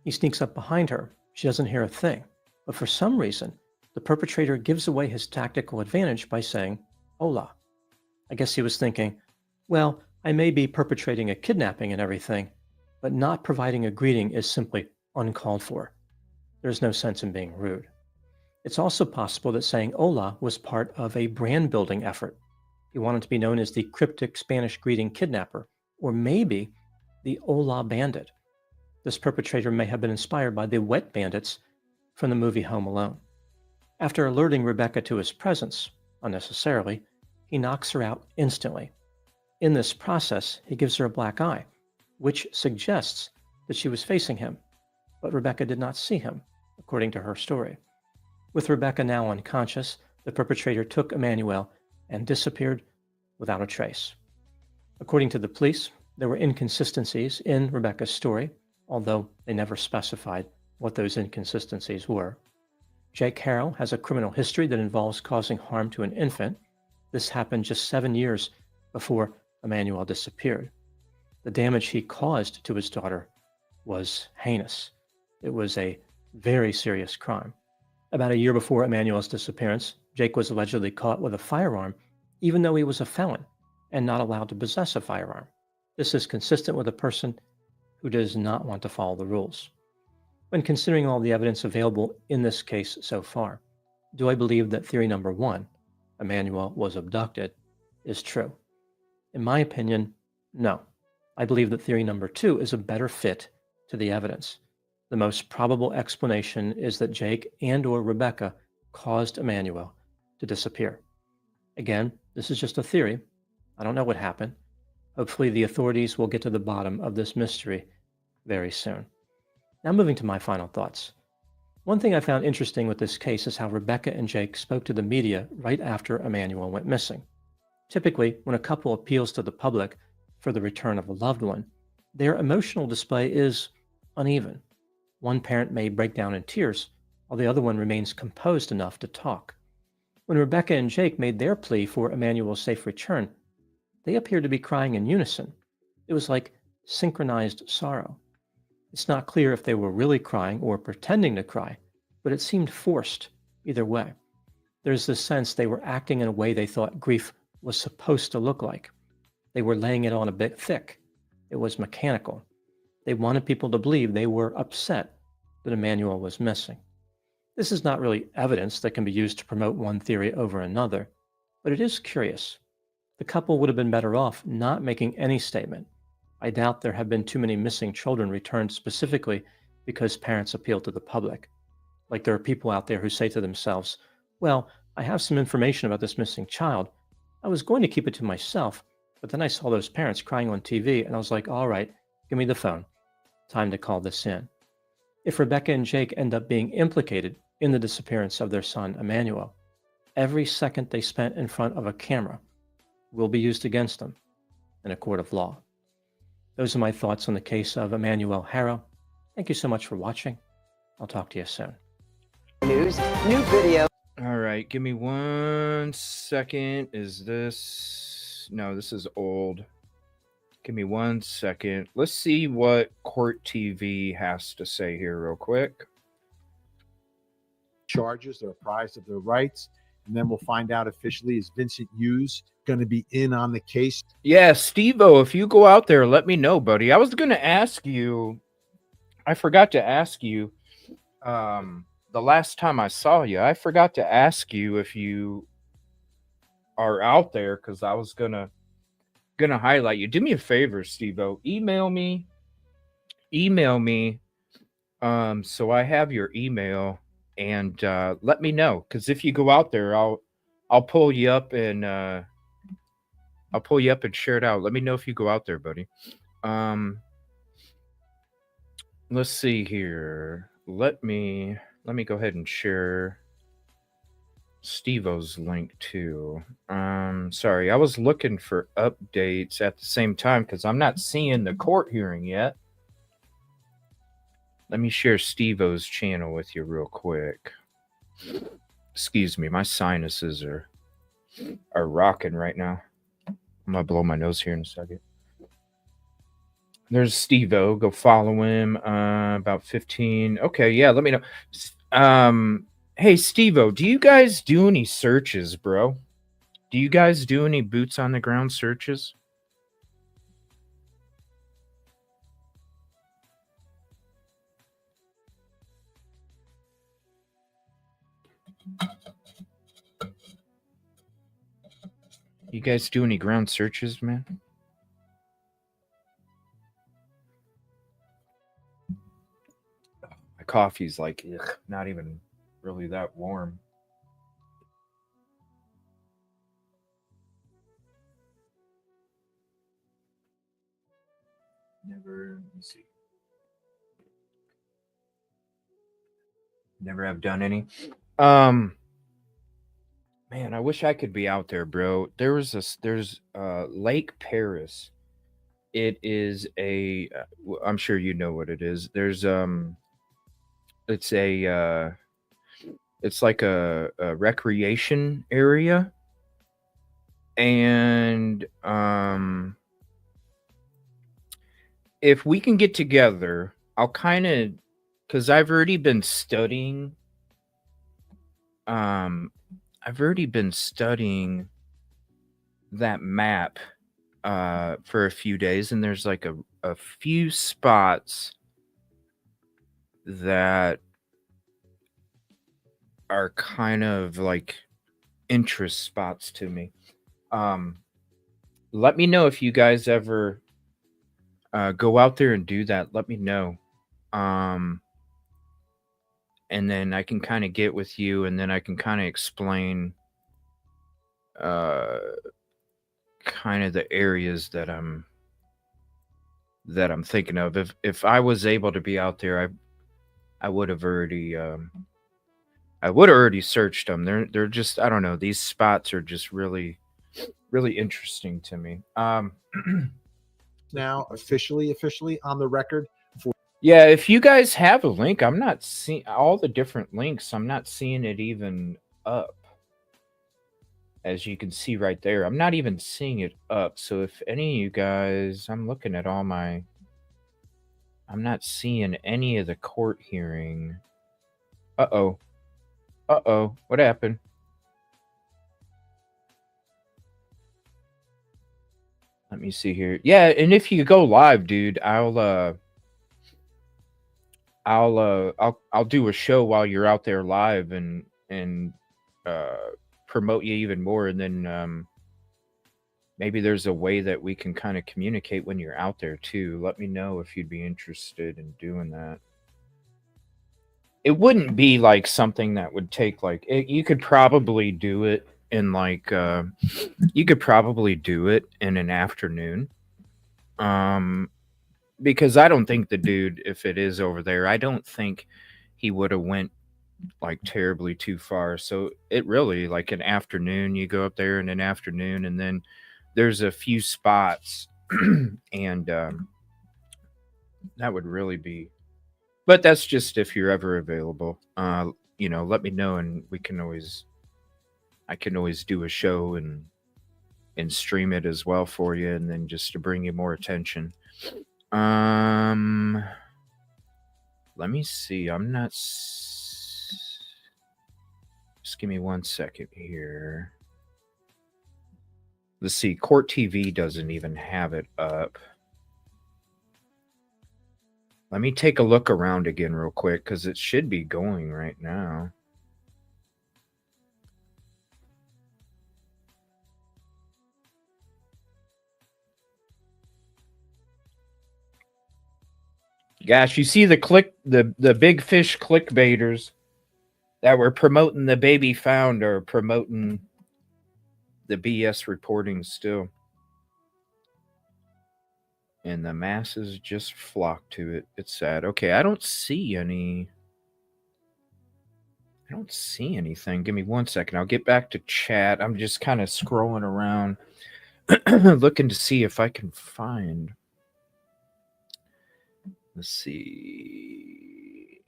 He sneaks up behind her. She doesn't hear a thing. But for some reason, the perpetrator gives away his tactical advantage by saying, hola. I guess he was thinking, well, I may be perpetrating a kidnapping and everything, but not providing a greeting is simply uncalled for. There's no sense in being rude. It's also possible that saying hola was part of a brand building effort. He wanted to be known as the cryptic Spanish greeting kidnapper, or maybe the hola bandit. This perpetrator may have been inspired by the wet bandits from the movie Home Alone. After alerting Rebecca to his presence, unnecessarily, he knocks her out instantly. In this process, he gives her a black eye, which suggests that she was facing him, but Rebecca did not see him, according to her story. With Rebecca now unconscious, the perpetrator took Emmanuel and disappeared without a trace. According to the police, there were inconsistencies in Rebecca's story, although they never specified what those inconsistencies were. Jake Harrow has a criminal history that involves causing harm to an infant. This happened just 7 years before Emmanuel disappeared. The damage he caused to his daughter was heinous. It was a very serious crime. About a year before Emmanuel's disappearance, Jake was allegedly caught with a firearm, even though he was a felon and not allowed to possess a firearm. This is consistent with a person who does not want to follow the rules. When considering all the evidence available in this case so far, do I believe that theory number one, Emmanuel was abducted, is true? In my opinion, no. I believe that theory number two is a better fit to the evidence. The most probable explanation is that Jake and/or Rebecca caused Emmanuel to disappear. Again, this is just a theory. I don't know what happened. Hopefully the authorities will get to the bottom of this mystery very soon. Now moving to my final thoughts. One thing I found interesting with this case is how Rebecca and Jake spoke to the media right after Emmanuel went missing. Typically, when a couple appeals to the public for the return of a loved one, their emotional display is uneven. One parent may break down in tears, while the other one remains composed enough to talk. When Rebecca and Jake made their plea for Emmanuel's safe return, they appeared to be crying in unison. It was like synchronized sorrow. It's not clear if they were really crying or pretending to cry, but it seemed forced either way. There's this sense they were acting in a way they thought grief was supposed to look like. They were laying it on a bit thick. It was mechanical. They wanted people to believe they were upset that Emmanuel was missing. This is not really evidence that can be used to promote one theory over another, but it is curious. The couple would have been better off not making any statement, I doubt there have been too many missing children returned specifically because parents appeal to the public. Like there are people out there who say to themselves, well, I have some information about this missing child. I was going to keep it to myself, but then I saw those parents crying on TV and I was like, all right, give me the phone. Time to call this in. If Rebecca and Jake end up being implicated in the disappearance of their son, Emmanuel, every second they spent in front of a camera will be used against them in a court of law. Those are my thoughts on the case of Emmanuel Harrow. Thank you so much for watching. I'll talk to you soon. News, new video. All right, give me 1 second. Is this... No, this is old. Give me 1 second. Let's see what Court TV has to say here real quick. Charges, they're apprised of their rights, and then we'll find out officially, is Vincent Hughes going to be in on the case? Yeah, Steve-O, if you go out there, let me know, buddy. I was going to ask you, I forgot to ask you, the last time I saw you, I forgot to ask you if you are out there, because I was gonna highlight you. Do me a favor, Steve-O. Email me. So I have your email, and let me know, because if you go out there, I'll pull you up and share it out. Let me know if you go out there, buddy. Let's see here. Let me go ahead and share Steve-O's link too. Sorry, I was looking for updates at the same time because I'm not seeing the court hearing yet. Let me share Steve-O's channel with you real quick. Excuse me, my sinuses are rocking right now. I'm gonna blow my nose here in a second. There's Steve-O. Go follow him. About 15. Okay, yeah, let me know. Hey, Steve-O, do you guys do any searches, bro? Do you guys do any boots on the ground searches? You guys do any ground searches, man? My coffee's like, ugh, not even really that warm. Never, let me see. Never have done any. Man, I wish I could be out there, bro. There's Lake Paris. It is a I'm sure you know what it is. There's it's like a recreation area, and if we can get together, I'll kind of, because I've already been studying that map for a few days, and there's like a few spots that are kind of like interest spots to me. Let me know if you guys ever go out there and do that. Let me know. And then I can kind of get with you, and then I can kind of explain kind of the areas that I'm thinking of. If I was able to be out there, I would have already searched them. They're just, I don't know, these spots are just really interesting to me. Now officially on the record for... Yeah, if you guys have a link, I'm not seeing all the different links. I'm not seeing it even up. As you can see right there, I'm not even seeing it up. So if any of you guys, I'm looking at all my, I'm not seeing any of the court hearing. Uh-oh. What happened? Let me see here. Yeah, and if you go live, dude, I'll do a show while you're out there live and promote you even more, and then maybe there's a way that we can kind of communicate when you're out there too. Let me know if you'd be interested in doing that. It wouldn't be like something that would take like you could probably do it in like you could probably do it in an afternoon. Because I don't think the dude, if it is over there, I don't think he would have went like terribly too far. So it really like an afternoon, you go up there in an afternoon, and then there's a few spots and that would really be, but that's just if you're ever available. Let me know, and I can always do a show and stream it as well for you, and then just to bring you more attention. Let me see. Just give me 1 second here. Let's see. Court TV doesn't even have it up. Let me take a look around again real quick, because it should be going right now. Gosh, you see the big fish clickbaiters that were promoting the baby found are promoting the BS reporting still. And the masses just flock to it. It's sad. Okay, I don't see anything. Give me 1 second. I'll get back to chat. I'm just kind of scrolling around looking to see if I can find. Let's see.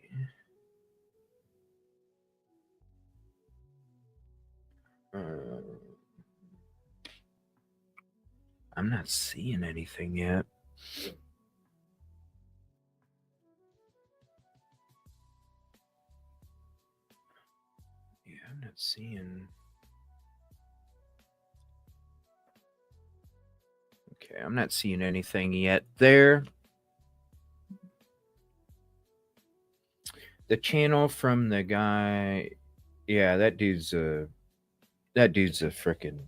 I'm not seeing anything yet. Yeah, I'm not seeing. Okay, I'm not seeing anything yet there. The channel from the guy, yeah, that dude's a freaking.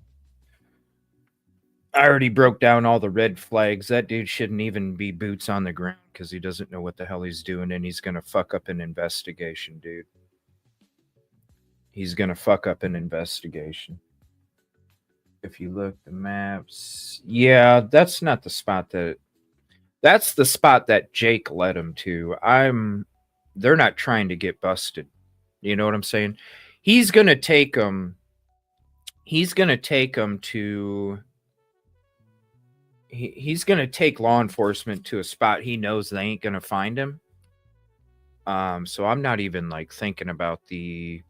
I already broke down all the red flags. That dude shouldn't even be boots on the ground because he doesn't know what the hell he's doing, and he's gonna fuck up an investigation, dude. He's gonna fuck up an investigation. If you look the maps, yeah, that's not the spot that. That's the spot that Jake led him to. They're not trying to get busted. You know what I'm saying? He's gonna take them. He's gonna take them to. He's gonna take law enforcement to a spot he knows they ain't gonna find him. So I'm not even like thinking about the.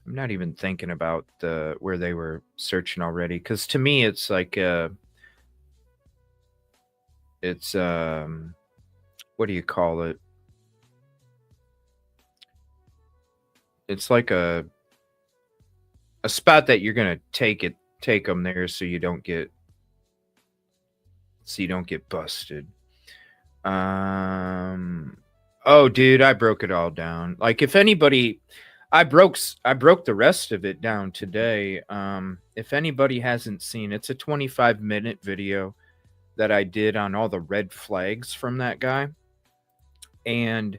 I'm not even thinking about the where they were searching already, because to me it's like it's what do you call it? It's like a spot that you're gonna take them there so you don't get busted. Oh dude, I broke it all down. Like if anybody, I broke the rest of it down today. If anybody hasn't seen, it's a 25-minute video that I did on all the red flags from that guy. And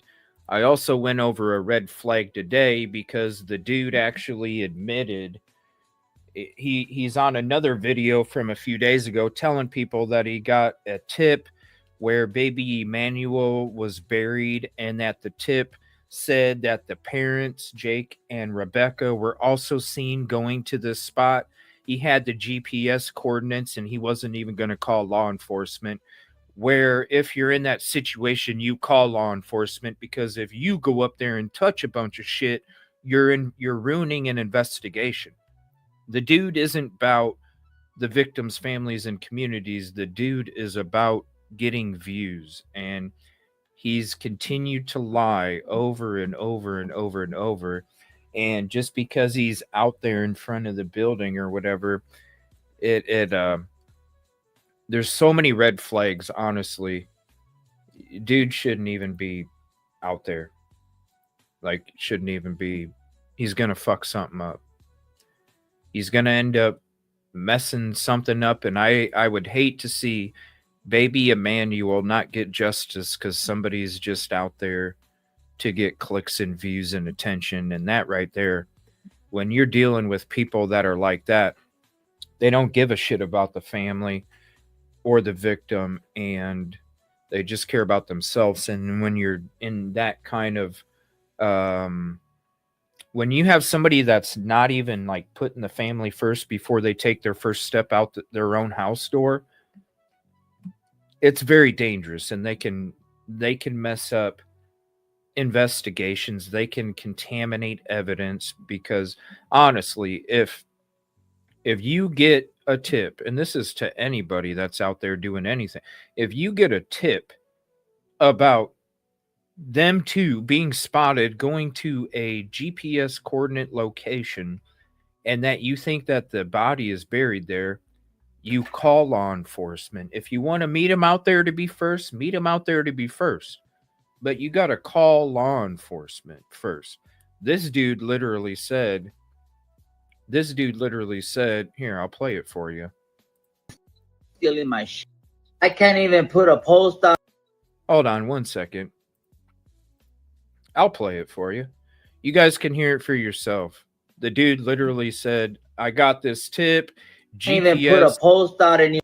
I also went over a red flag today because the dude actually admitted he's on another video from a few days ago telling people that he got a tip where baby Emmanuel was buried, and that the tip said that the parents, Jake and Rebecca, were also seen going to this spot. He had the GPS coordinates, and he wasn't even going to call law enforcement. Where if you're in that situation, you call law enforcement, because if you go up there and touch a bunch of shit, you're ruining an investigation. The dude isn't about the victims' families and communities. The dude is about getting views, and he's continued to lie over and over and over and over. And just because he's out there in front of the building or whatever, there's so many red flags, honestly. Dude shouldn't even be out there. Like, shouldn't even be. He's going to fuck something up. He's going to end up messing something up, and I would hate to see baby Emmanuel not get justice because somebody's just out there to get clicks and views and attention. And that right there, when you're dealing with people that are like that, they don't give a shit about the family or the victim, and they just care about themselves. And when you're in that kind of when you have somebody that's not even like putting the family first before they take their first step out their own house door, it's very dangerous, and they can mess up investigations. They can contaminate evidence, because honestly, if you get a tip, and this is to anybody that's out there doing anything, if you get a tip about them two being spotted going to a GPS coordinate location, and that you think that the body is buried there, you call law enforcement. If you want to meet them out there to be first, meet them out there to be first. But you got to call law enforcement first. This dude literally said, here, I'll play it for you. Stealing my shit. I can't even put a post on. Hold on 1 second. I'll play it for you. You guys can hear it for yourself. The dude literally said, I got this tip. Even put a post out in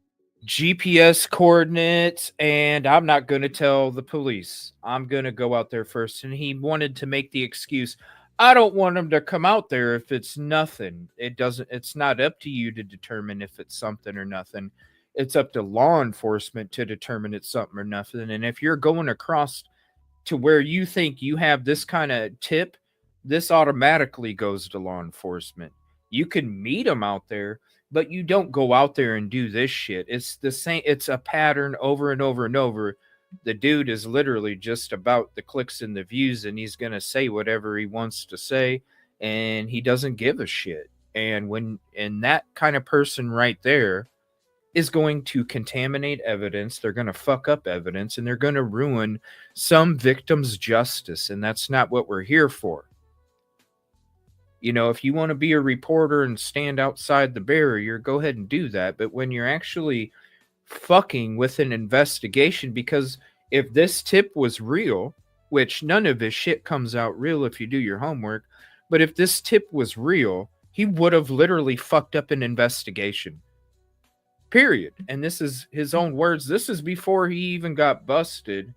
GPS coordinates, and I'm not going to tell the police. I'm going to go out there first. And he wanted to make the excuse, I don't want them to come out there if it's nothing. It's not up to you to determine if it's something or nothing. It's up to law enforcement to determine it's something or nothing. And if you're going across to where you think you have this kind of tip, this automatically goes to law enforcement. You can meet them out there, but you don't go out there and do this shit. It's the same. It's a pattern over and over and over. The dude is literally just about the clicks and the views, and he's going to say whatever he wants to say, and he doesn't give a shit. And that kind of person right there is going to contaminate evidence. They're going to fuck up evidence, and they're going to ruin some victim's justice. And that's not what we're here for. You know, if you want to be a reporter and stand outside the barrier, go ahead and do that. But when you're actually fucking with an investigation, because if this tip was real, which none of this shit comes out real if you do your homework, but if this tip was real, he would have literally fucked up an investigation. Period. And this is his own words. This is before he even got busted.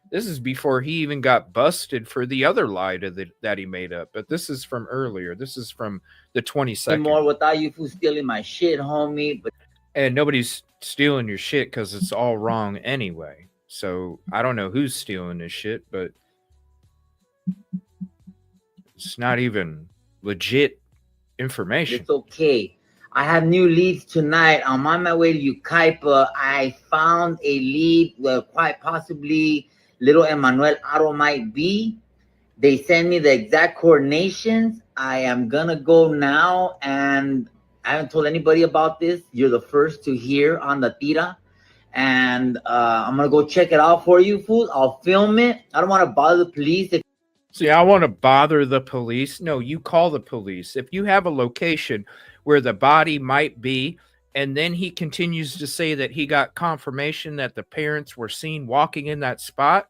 This is before he even got busted for the other lie that he made up. But this is from earlier. This is from the 22nd. More without you for stealing my shit, homie. But and nobody's stealing your shit because it's all wrong anyway. So I don't know who's stealing this shit, but it's not even legit information. It's okay. I have new leads tonight. I'm on my way to Ukaipa. I found a lead where quite possibly little Emmanuel Aro might be. They send me the exact coordinations. I am gonna go now, and I haven't told anybody about this. You're the first to hear on the TIRA. And I'm gonna go check it out for you, fools. I'll film it. I don't want to bother the police. See, I want to bother the police. No, you call the police. If you have a location where the body might be, and then he continues to say that he got confirmation that the parents were seen walking in that spot,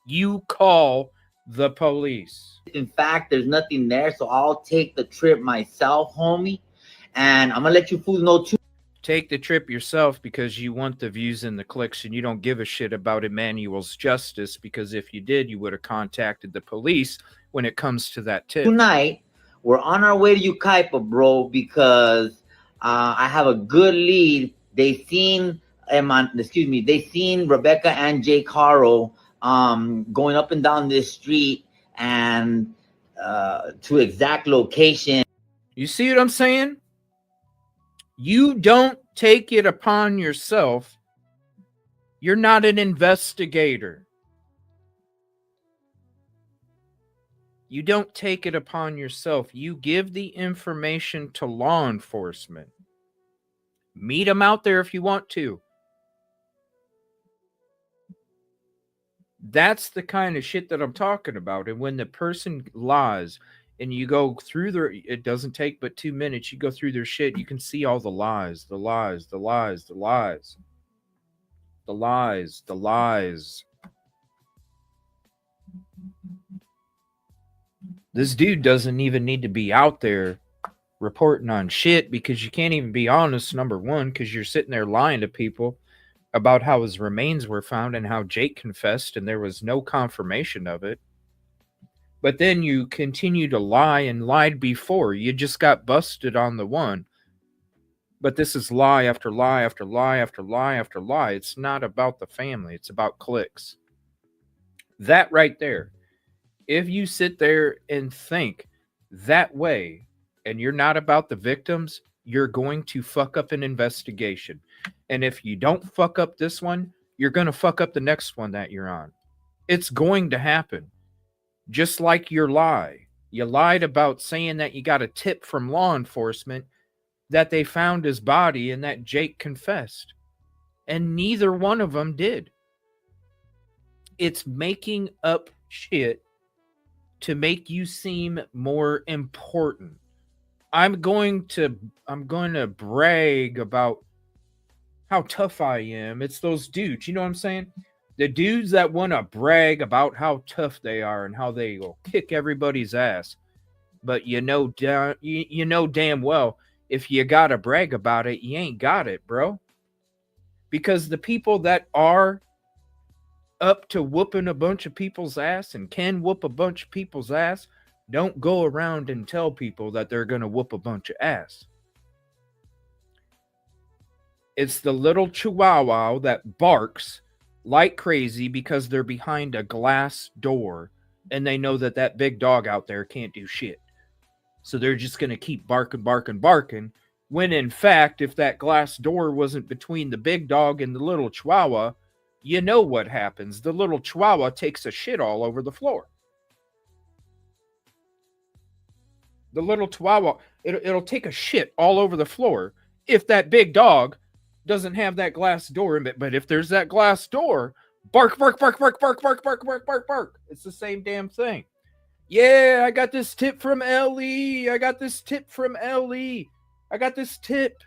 you call the police. In fact, there's nothing there, so I'll take the trip myself, homie. And I'm gonna let you fools know too. Take the trip yourself because you want the views and the clicks, and you don't give a shit about Emmanuel's justice, because if you did, you would have contacted the police when it comes to that tip. Tonight, we're on our way to Ukaipa, bro, because I have a good lead. They seen Rebecca and Jake Haro going up and down this street, and to exact location. You see what I'm saying? You don't take it upon yourself. You're not an investigator. You don't take it upon yourself. You give the information to law enforcement. Meet them out there if you want to. That's the kind of shit that I'm talking about. And when the person lies and you go through their, it doesn't take but 2 minutes. You go through their shit, you can see all the lies, the lies, the lies, the lies, the lies, the lies. This dude doesn't even need to be out there reporting on shit, because you can't even be honest, number one, because you're sitting there lying to people about how his remains were found and how Jake confessed and there was no confirmation of it. But then you continue to lie and lied before. You just got busted on the one. But this is lie after lie after lie after lie after lie. It's not about the family. It's about clicks. That right there. If you sit there and think that way and you're not about the victims, you're going to fuck up an investigation. And if you don't fuck up this one, you're going to fuck up the next one that you're on. It's going to happen. Just like your lie. You lied about saying that you got a tip from law enforcement that they found his body and that Jake confessed. And neither one of them did. It's making up shit to make you seem more important. I'm going to brag about how tough I am. It's those dudes, you know what I'm saying? The dudes that want to brag about how tough they are and how they will kick everybody's ass. But you know damn well, if you got to brag about it, you ain't got it, bro. Because the people that are up to whooping a bunch of people's ass and can whoop a bunch of people's ass don't go around and tell people that they're going to whoop a bunch of ass. It's the little chihuahua that barks like crazy because they're behind a glass door and they know that that big dog out there can't do shit. So they're just going to keep barking, barking, barking. When in fact, if that glass door wasn't between the big dog and the little chihuahua, you know what happens. The little chihuahua takes a shit all over the floor. The little chihuahua, it'll take a shit all over the floor if that big dog doesn't have that glass door in it. But if there's that glass door, bark, bark, bark, bark, bark, bark, bark, bark, bark, bark. It's the same damn thing. Yeah, I got this tip from LE. I got this tip from LE. I got this tip.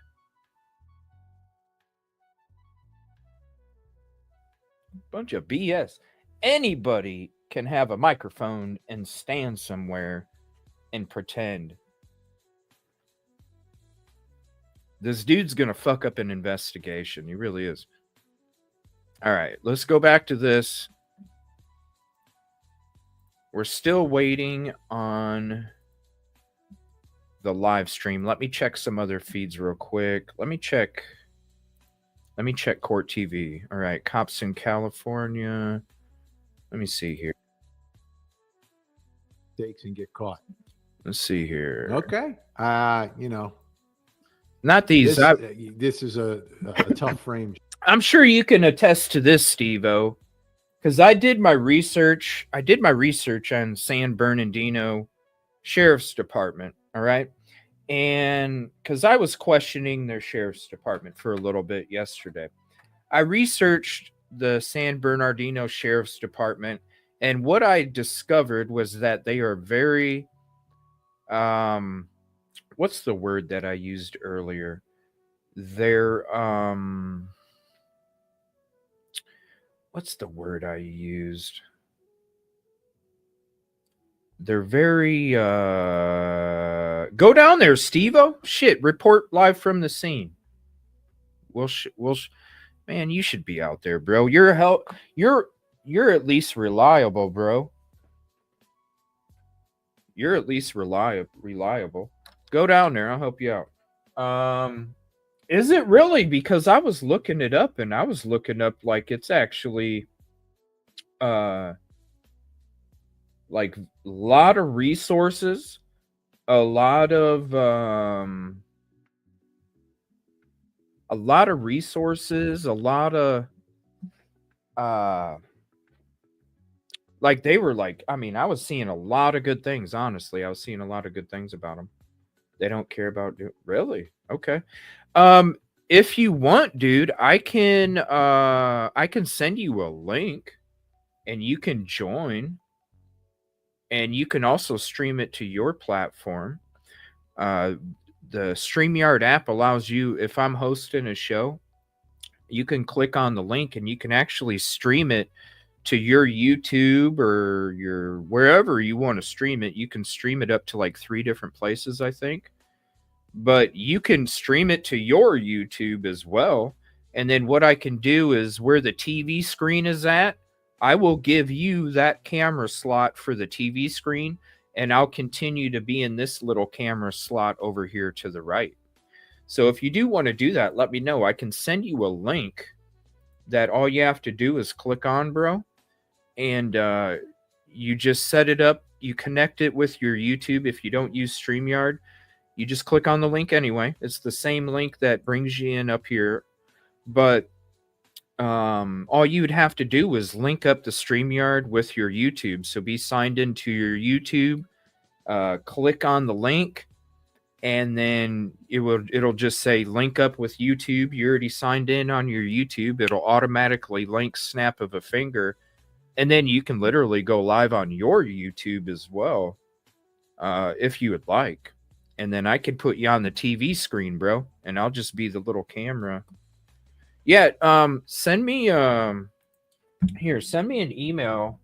Bunch of BS. Anybody can have a microphone and stand somewhere and pretend. This dude's gonna fuck up an investigation. He really is. All right, let's go back to this. We're still waiting on the live stream. Let me check some other feeds real quick. Let me check Court TV. All right, cops in California. Let me see here. Mistakes and get caught. Let's see here. Okay. You know, not these. This is a tough frame. I'm sure you can attest to this, Steve-O, because I did my research. I did my research on San Bernardino Sheriff's Department. All right. And because I was questioning their sheriff's department for a little bit yesterday, I researched the San Bernardino Sheriff's Department. And what I discovered was that they are very, what's the word that I used earlier? They're, what's the word I used? They're very, go down there, Steve-O. Shit, report live from the scene. Man, you should be out there, bro. You're at least reliable, bro. You're at least reliable. Go down there. I'll help you out. Is it really? Because I was looking it up, and I was looking up like it's actually, like a lot of resources, a lot of resources, a lot of like they were like, I mean, I was seeing a lot of good things. Honestly, I was seeing a lot of good things about them. They don't care about really. Okay. If you want, dude, I can send you a link and you can join and you can also stream it to your platform. The StreamYard app allows you, if I'm hosting a show, you can click on the link and you can actually stream it to your YouTube or your wherever you want to stream it. You can stream it up to like 3 different places, I think. But you can stream it to your YouTube as well. And then what I can do is where the TV screen is at, I will give you that camera slot for the TV screen, and I'll continue to be in this little camera slot over here to the right. So if you do want to do that, let me know. I can send you a link that all you have to do is click on, bro. And you just set it up. You connect it with your YouTube. If you don't use StreamYard, you just click on the link anyway. It's the same link that brings you in up here. But all you'd have to do is link up the StreamYard with your YouTube. So be signed into your YouTube, click on the link, and then it'll just say link up with YouTube. You already signed in on your YouTube. It'll automatically link, snap of a finger, and then you can literally go live on your YouTube as well, if you would like. And then I could put you on the TV screen, bro, and I'll just be the little camera. Yeah, send me here, send me an email.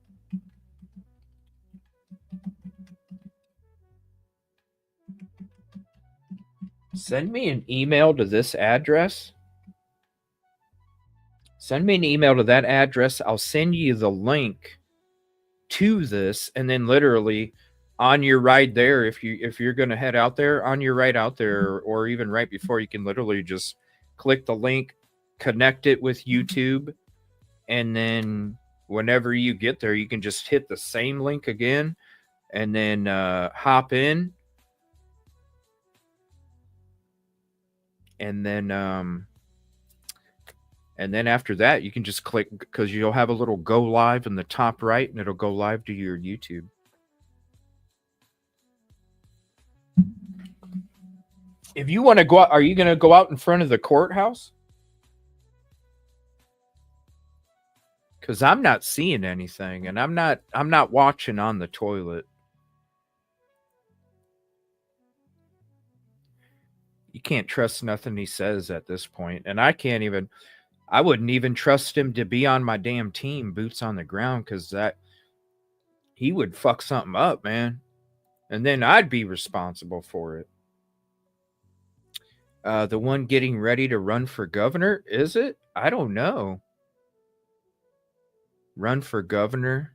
Send me an email to this address. Send me an email to that address. I'll send you the link to this, and then literally on your ride there, if you're going to head out there, on your ride out there, or even right before, you can literally just click the link, connect it with YouTube, and then whenever you get there, you can just hit the same link again, and then hop in, and then after that, you can just click, because you'll have a little go live in the top right, and it'll go live to your YouTube. If you want to go out, are you going to go out in front of the courthouse? Because I'm not seeing anything, and I'm not watching on the toilet. You can't trust nothing he says at this point, and I wouldn't even trust him to be on my damn team, boots on the ground, because he would fuck something up, man, and then I'd be responsible for it. The one getting ready to run for governor, is it? I don't know. Run for governor?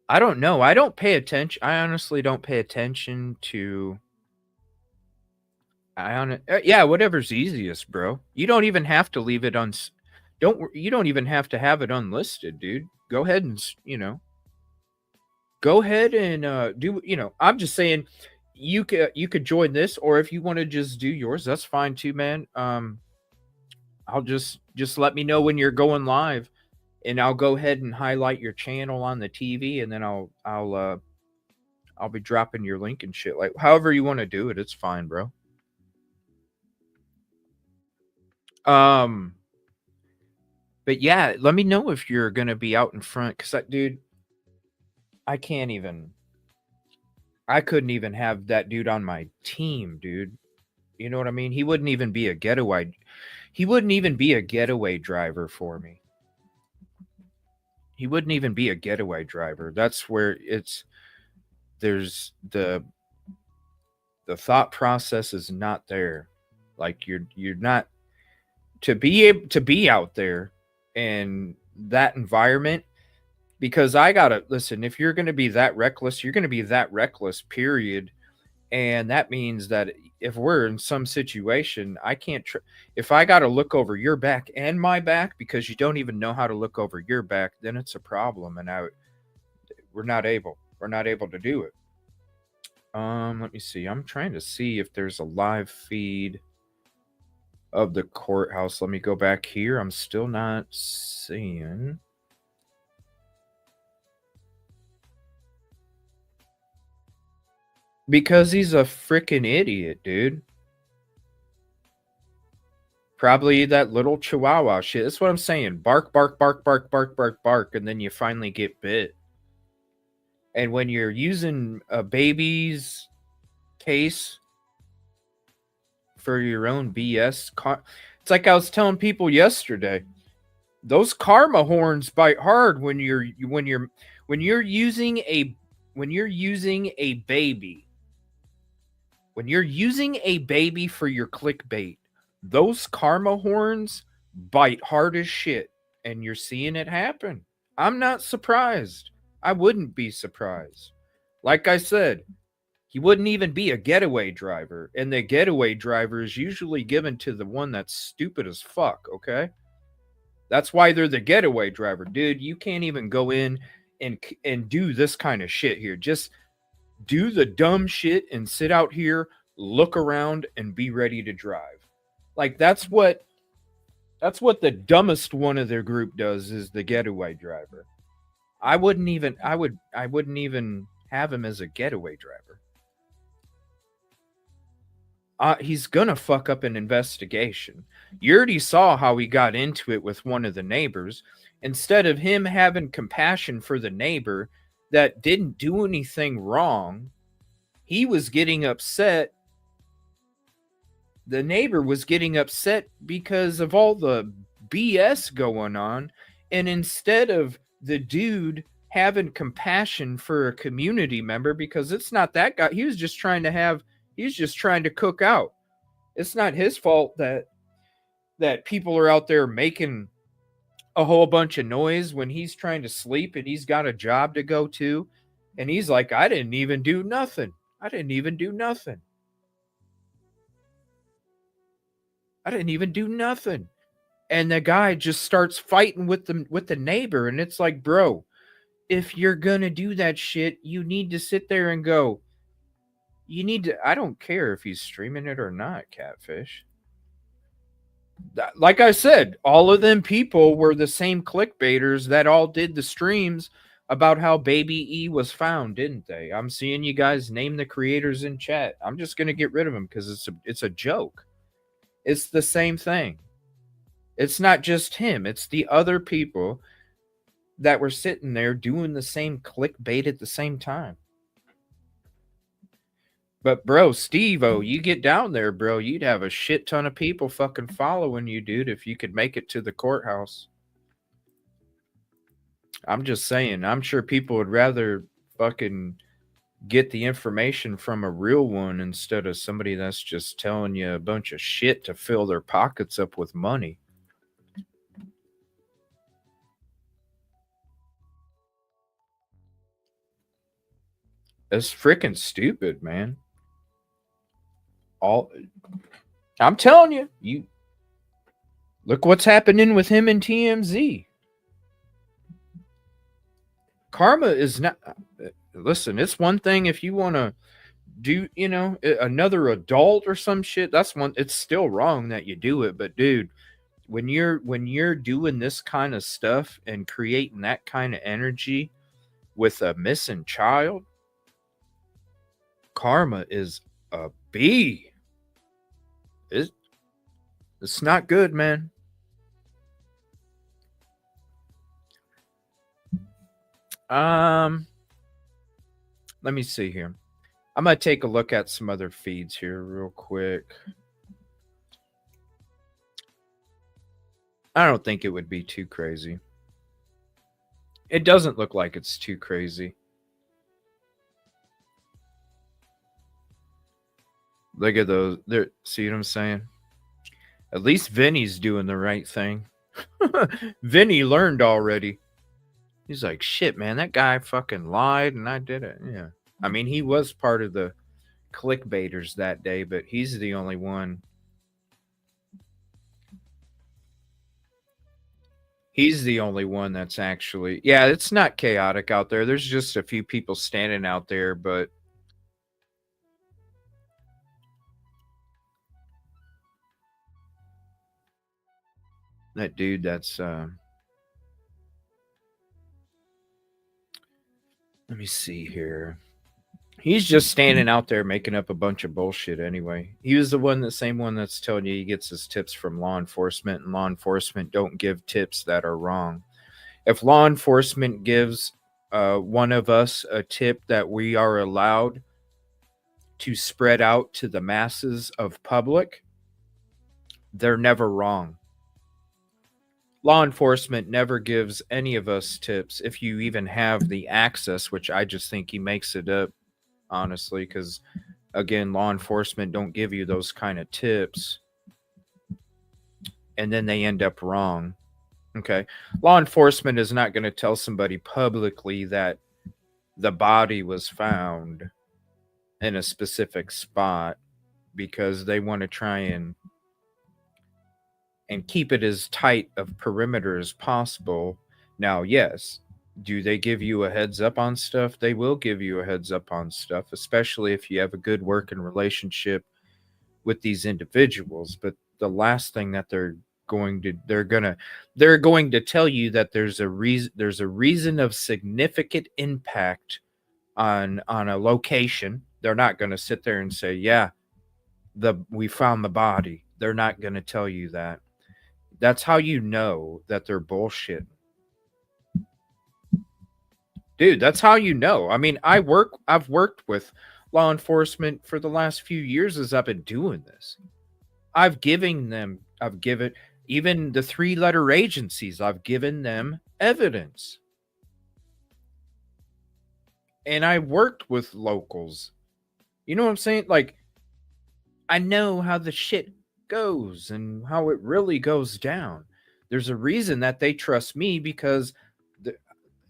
I don't know. I don't pay attention. I honestly don't pay attention to... yeah, whatever's easiest, bro. You don't even have to leave it on... You don't even have to have it unlisted, dude. Go ahead and, Go ahead and do... I'm just saying... You could join this, or if you want to just do yours, that's fine too, man. I'll just let me know when you're going live, and I'll go ahead and highlight your channel on the TV, and then I'll be dropping your link and shit. Like, however you want to do it, it's fine, bro. But yeah, let me know if you're gonna be out in front, because dude, I couldn't even have that dude on my team, dude. You know what I mean? He wouldn't even be a getaway. He wouldn't even be a getaway driver for me. He wouldn't even be a getaway driver. That's where there's the thought process is not there. Like you're not to be able to be out there in that environment. Because I gotta listen, if you're gonna be that reckless, you're gonna be that reckless, period. And that means that if we're in some situation, I can't if I gotta look over your back and my back because you don't even know how to look over your back, then it's a problem, and we're not able to do it. Let me see. I'm trying to see if there's a live feed of the courthouse. Let me go back here. I'm still not seeing. Because he's a freaking idiot, dude. Probably that little chihuahua shit. That's what I'm saying. Bark, bark, bark, bark, bark, bark, bark, and then you finally get bit. And when you're using a baby's case for your own BS, it's like I was telling people yesterday. Those karma horns bite hard when you're using a baby. When you're using a baby for your clickbait, those karma horns bite hard as shit, and you're seeing it happen. I'm not surprised. I wouldn't be surprised. Like I said, he wouldn't even be a getaway driver, and the getaway driver is usually given to the one that's stupid as fuck, okay? That's why they're the getaway driver. Dude, you can't even go in and do this kind of shit here. Just do the dumb shit and sit out here, look around, and be ready to drive. Like that's what the dumbest one of their group does, is the getaway driver. I wouldn't even have him as a getaway driver. He's gonna fuck up an investigation. You already saw how he got into it with one of the neighbors. Instead of him having compassion for the neighbor that didn't do anything wrong, he was getting upset. The neighbor was getting upset because of all the BS going on. And instead of the dude having compassion for a community member, because it's not that guy, he's just trying to cook out. It's not his fault that people are out there making a whole bunch of noise when he's trying to sleep and he's got a job to go to. And he's like, I didn't even do nothing. I didn't even do nothing. And the guy just starts fighting with the neighbor. And it's like, bro, if you're going to do that shit, you need to sit there and go, I don't care if he's streaming it or not, Catfish. Like I said, all of them people were the same clickbaiters that all did the streams about how Baby E was found, didn't they? I'm seeing you guys name the creators in chat. I'm just going to get rid of them because it's a joke. It's the same thing. It's not just him. It's the other people that were sitting there doing the same clickbait at the same time. But bro, Steve-O, you get down there, bro, you'd have a shit ton of people fucking following you, dude, if you could make it to the courthouse. I'm just saying, I'm sure people would rather fucking get the information from a real one instead of somebody that's just telling you a bunch of shit to fill their pockets up with money. It's freaking stupid, man. I'm telling you look what's happening with him and TMZ. Karma is not, listen, it's one thing if you want to do, another adult or some shit, that's one, it's still wrong that you do it. But dude, when you're doing this kind of stuff and creating that kind of energy with a missing child, karma is a B. It's not good, man. Let me see here. I'm going to take a look at some other feeds here real quick. I don't think it would be too crazy. It doesn't look like it's too crazy. Look at those. There, see what I'm saying? At least Vinny's doing the right thing. Vinny learned already. He's like, shit, man, that guy fucking lied and I did it. Yeah. I mean, he was part of the clickbaiters that day, but he's the only one. He's the only one that's actually, yeah, it's not chaotic out there. There's just a few people standing out there, but that dude that's let me see here. He's just standing out there making up a bunch of bullshit anyway. He was the same one that's telling you he gets his tips from law enforcement, and law enforcement don't give tips that are wrong. If law enforcement gives one of us a tip that we are allowed to spread out to the masses of public, they're never wrong. Law enforcement never gives any of us tips if you even have the access, which I just think he makes it up, honestly, because, again, law enforcement don't give you those kind of tips, and then they end up wrong. Okay. Law enforcement is not going to tell somebody publicly that the body was found in a specific spot because they want to try and keep it as tight of perimeter as possible. Now, yes, do they give you a heads up on stuff? They will give you a heads up on stuff, especially if you have a good working relationship with these individuals. But the last thing that they're going to tell you that there's a reason of significant impact on a location. They're not going to sit there and say, yeah, we found the body. They're not going to tell you that. That's how you know that they're bullshit. Dude, that's how you know. I mean, I've worked with law enforcement for the last few years as I've been doing this. I've given even the 3-letter agencies, I've given them evidence. And I worked with locals. You know what I'm saying? Like, I know how the shit goes and how it really goes down. There's a reason that they trust me, because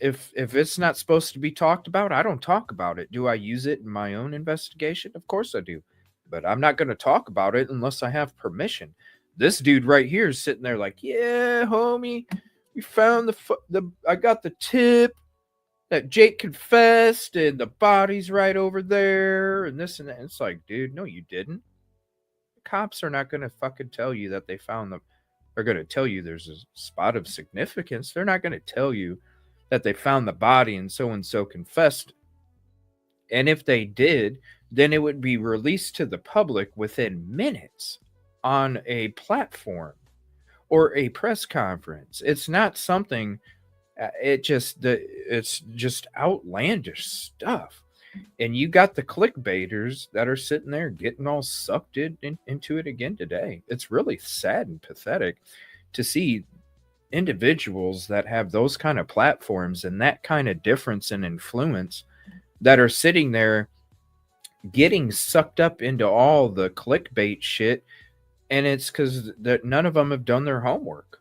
if it's not supposed to be talked about, I don't talk about it. Do I use it in my own investigation? Of course I do. But I'm not going to talk about it unless I have permission. This dude right here is sitting there like, yeah, homie, we found I got the tip that Jake confessed and the body's right over there and this and that. It's like, dude, no, you didn't. The cops are not going to fucking tell you that they found them. They're going to tell you there's a spot of significance. They're not going to tell you that they found the body and so confessed. And if they did, then it would be released to the public within minutes on a platform or a press conference. It's not something, it's just outlandish stuff. And you got the clickbaiters that are sitting there getting all sucked into it again today. It's really sad and pathetic to see individuals that have those kind of platforms and that kind of difference in influence that are sitting there getting sucked up into all the clickbait shit. And it's because none of them have done their homework.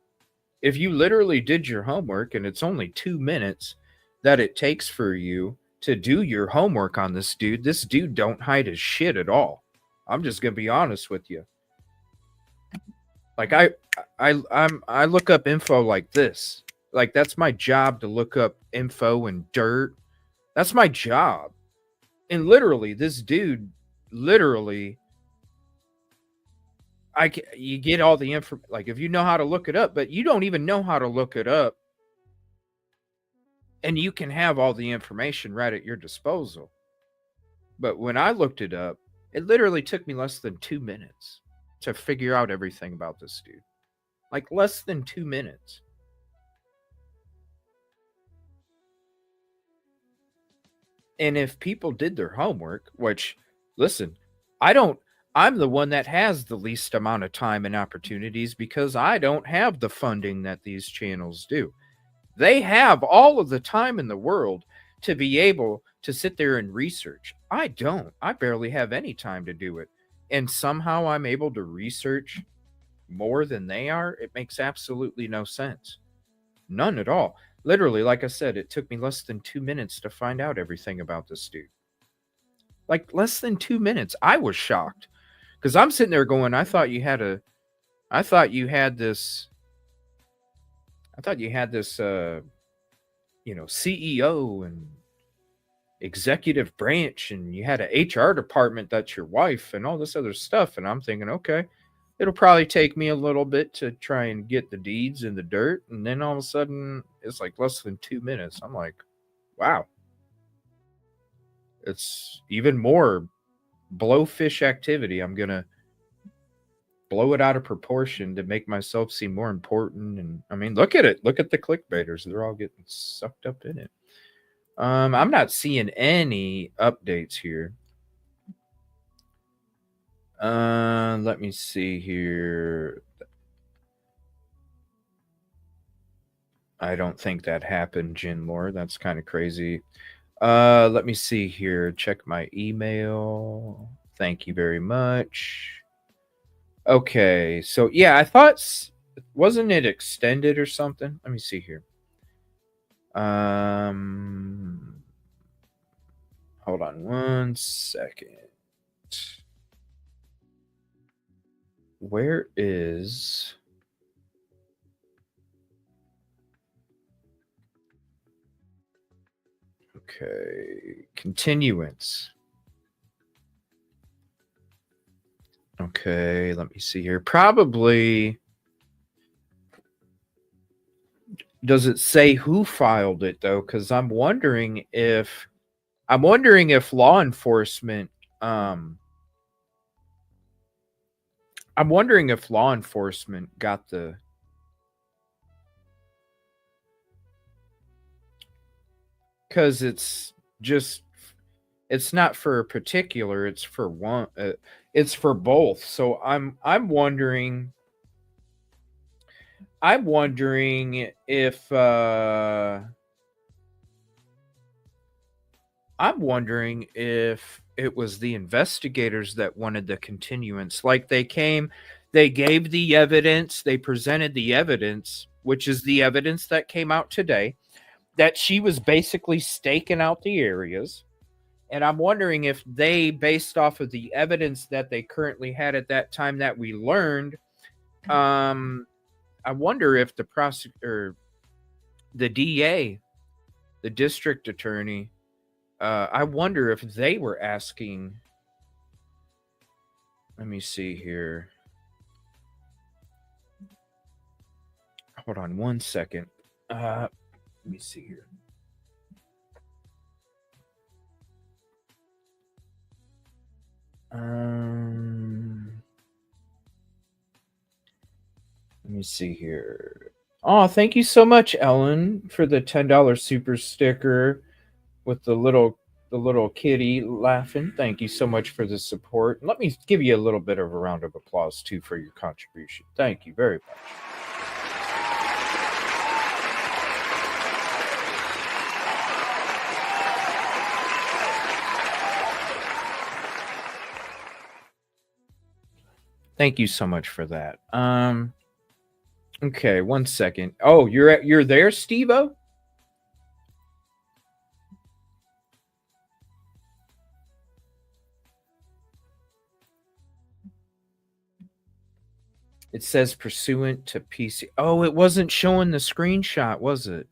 If you literally did your homework, and it's only 2 minutes that it takes for you to do your homework on this dude don't hide his shit at all. I'm just going to be honest with you. Like I look up info like this. Like, that's my job, to look up info and dirt. That's my job. And literally, this dude, you get all the info, like, if you know how to look it up, but you don't even know how to look it up, and you can have all the information right at your disposal. But when I looked it up, it literally took me less than 2 minutes to figure out everything about this dude. Like, less than 2 minutes. And if people did their homework, which, listen, I'm the one that has the least amount of time and opportunities, because I don't have the funding that these channels do. They have all of the time in the world to be able to sit there and research. I don't. I barely have any time to do it. And somehow I'm able to research more than they are. It makes absolutely no sense. None at all. Literally, like I said, it took me less than 2 minutes to find out everything about this dude. Like, less than 2 minutes. I was shocked. Because I'm sitting there going, I thought you had this, CEO and executive branch, and you had an HR department that's your wife and all this other stuff. And I'm thinking, okay, it'll probably take me a little bit to try and get the deeds in the dirt. And then all of a sudden, it's like less than 2 minutes. I'm like, wow. It's even more blowfish activity. I'm going to blow it out of proportion to make myself seem more important. And I mean, look at it. Look at the clickbaiters. They're all getting sucked up in it. I'm not seeing any updates here. Let me see here. I don't think that happened, Jinlore. That's kind of crazy. Let me see here. Check my email. Thank you very much. Okay, so yeah, I thought wasn't it extended or something? Let me see here. Hold on one second. Where is okay, continuance. Okay, let me see here. Probably does it say who filed it though? Because I'm wondering if law enforcement got the because it's not for a particular, it's for one, it's for both. So I'm wondering if it was the investigators that wanted the continuance. Like they gave the evidence, they presented the evidence, which is the evidence that came out today, that she was basically staking out the areas. And I'm wondering if they, based off of the evidence that they currently had at that time that we learned, I wonder if the prosecutor, the DA, the district attorney, I wonder if they were asking. Let me see here. Hold on one second. Let me see here. Let me see here. Oh, thank you so much, Ellen, for the $10 super sticker with the little kitty laughing. Thank you so much for the support. Let me give you a little bit of a round of applause too for your contribution. Thank you very much. Thank you so much for that. Okay, one second. Oh, you're there, Steve-O? It says pursuant to PC. Oh, it wasn't showing the screenshot, was it?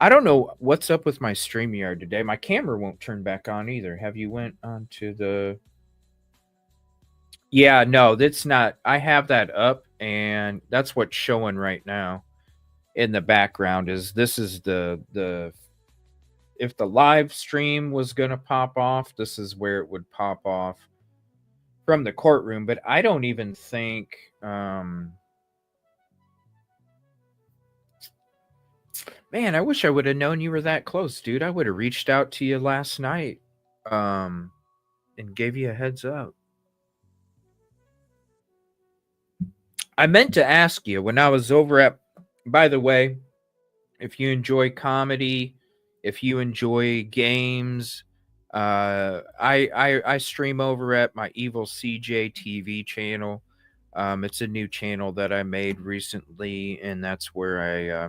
I don't know what's up with my StreamYard today. My camera won't turn back on either. Have you went onto the... Yeah, no, that's not. I have that up, and that's what's showing right now in the background. Is this is the if the live stream was gonna pop off, this is where it would pop off from the courtroom. But I don't even think. Man, I wish I would have known you were that close, dude. I would have reached out to you last night, and gave you a heads up. I meant to ask you when I was over at, by the way, if you enjoy comedy, if you enjoy games, I stream over at my EvilleCJ TV channel. It's a new channel that I made recently, and that's where I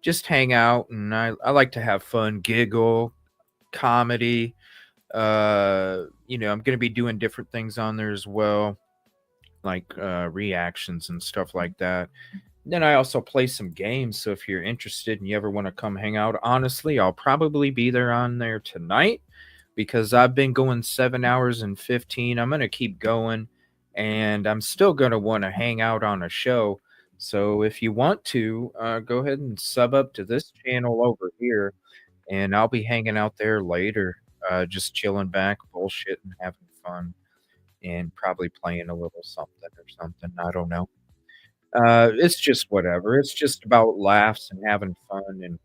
just hang out, and I like to have fun, giggle, comedy. I'm going to be doing different things on there as well, like reactions and stuff like that. Then I also play some games, so if you're interested and you ever want to come hang out, honestly, I'll probably be there on there tonight because I've been going 7 hours and 15. I'm going to keep going, and I'm still going to want to hang out on a show. So if you want to, go ahead and sub up to this channel over here, and I'll be hanging out there later, just chilling back, bullshitting, having fun, and probably playing a little something or something. I don't know. It's just whatever. It's just about laughs and having fun and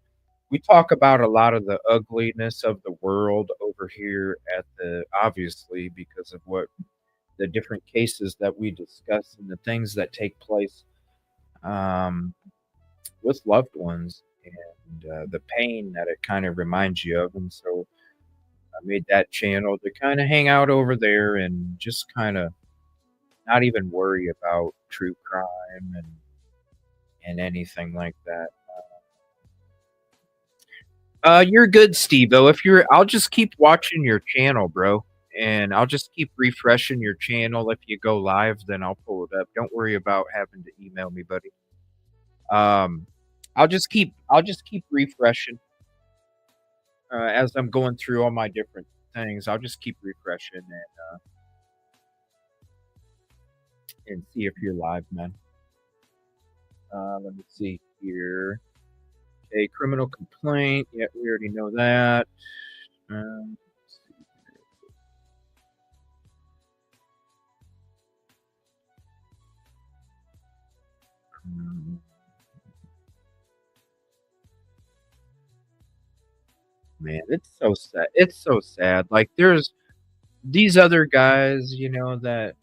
we talk about a lot of the ugliness of the world over here at the obviously because of what the different cases that we discuss and the things that take place um, with loved ones and the pain that it kind of reminds you of. And so I made that channel to kind of hang out over there and just kind of not even worry about true crime and anything like that. You're good, Steve-O. I'll just keep watching your channel, bro, and I'll just keep refreshing your channel. If you go live, then I'll pull it up. Don't worry about having to email me, buddy. I'll just keep refreshing as I'm going through all my different things. I'll just keep refreshing and see if you're live, man. Let me see here. Okay, criminal complaint. Yeah, we already know that. Let's see here. Man, it's so sad. It's so sad. Like there's these other guys, that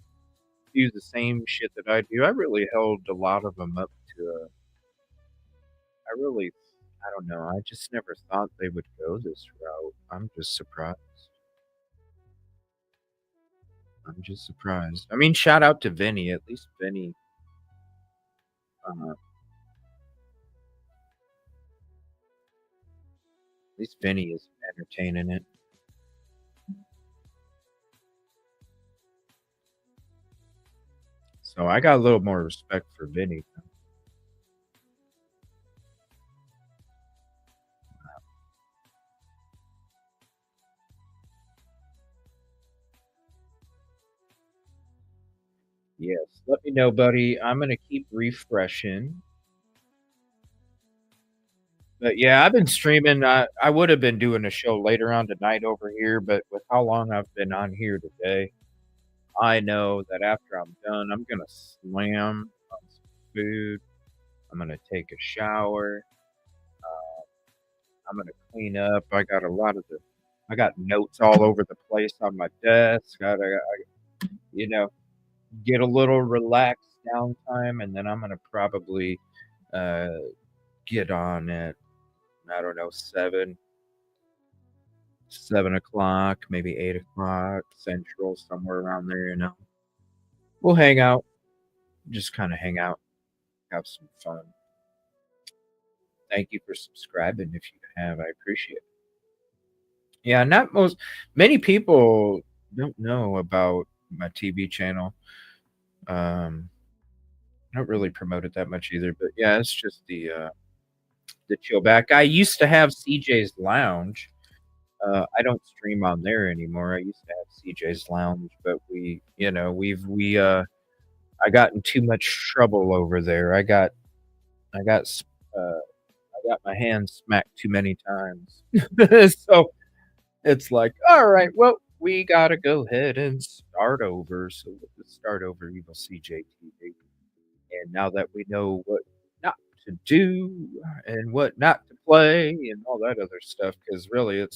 do the same shit that I do. I really held a lot of them up to I don't know. I just never thought they would go this route. I'm just surprised. I mean, shout out to Vinny. At least Vinny. At least Vinny is entertaining it. So I got a little more respect for Vinny. Yes, let me know, buddy. I'm gonna keep refreshing. But yeah, I've been streaming. I would have been doing a show later on tonight over here, but with how long I've been on here today, I know that after I'm done, I'm gonna slam on some food. I'm gonna take a shower. I'm gonna clean up. I got notes all over the place on my desk. Get a little relaxed downtime, and then I'm gonna probably get on at I don't know 7 o'clock, maybe 8 o'clock Central, somewhere around there. We'll hang out, just kind of hang out, have some fun. Thank you for subscribing. If you have, I appreciate it. Yeah, many people don't know about my TV channel. I don't really promote it that much either, but yeah, it's just the chill back. I used to have CJ's Lounge. I don't stream on there anymore. I used to have CJ's Lounge, but I got in too much trouble over there. I got my hands smacked too many times. So it's like, all right, well, we gotta go ahead and start over. So let's start over EvilleCJ TV. And now that we know what not to do and what not to play and all that other stuff, because really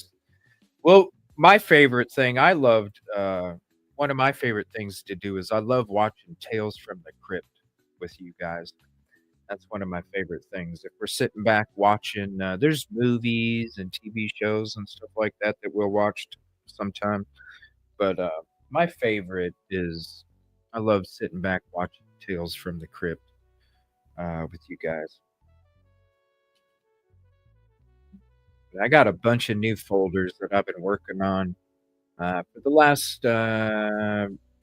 my favorite thing I loved, one of my favorite things to do is I love watching Tales from the Crypt with you guys. That's one of my favorite things. If we're sitting back watching, there's movies and TV shows and stuff like that we'll watch sometime. But my favorite is I love sitting back watching Tales from the Crypt with you guys. I got a bunch of new folders that I've been working on for the last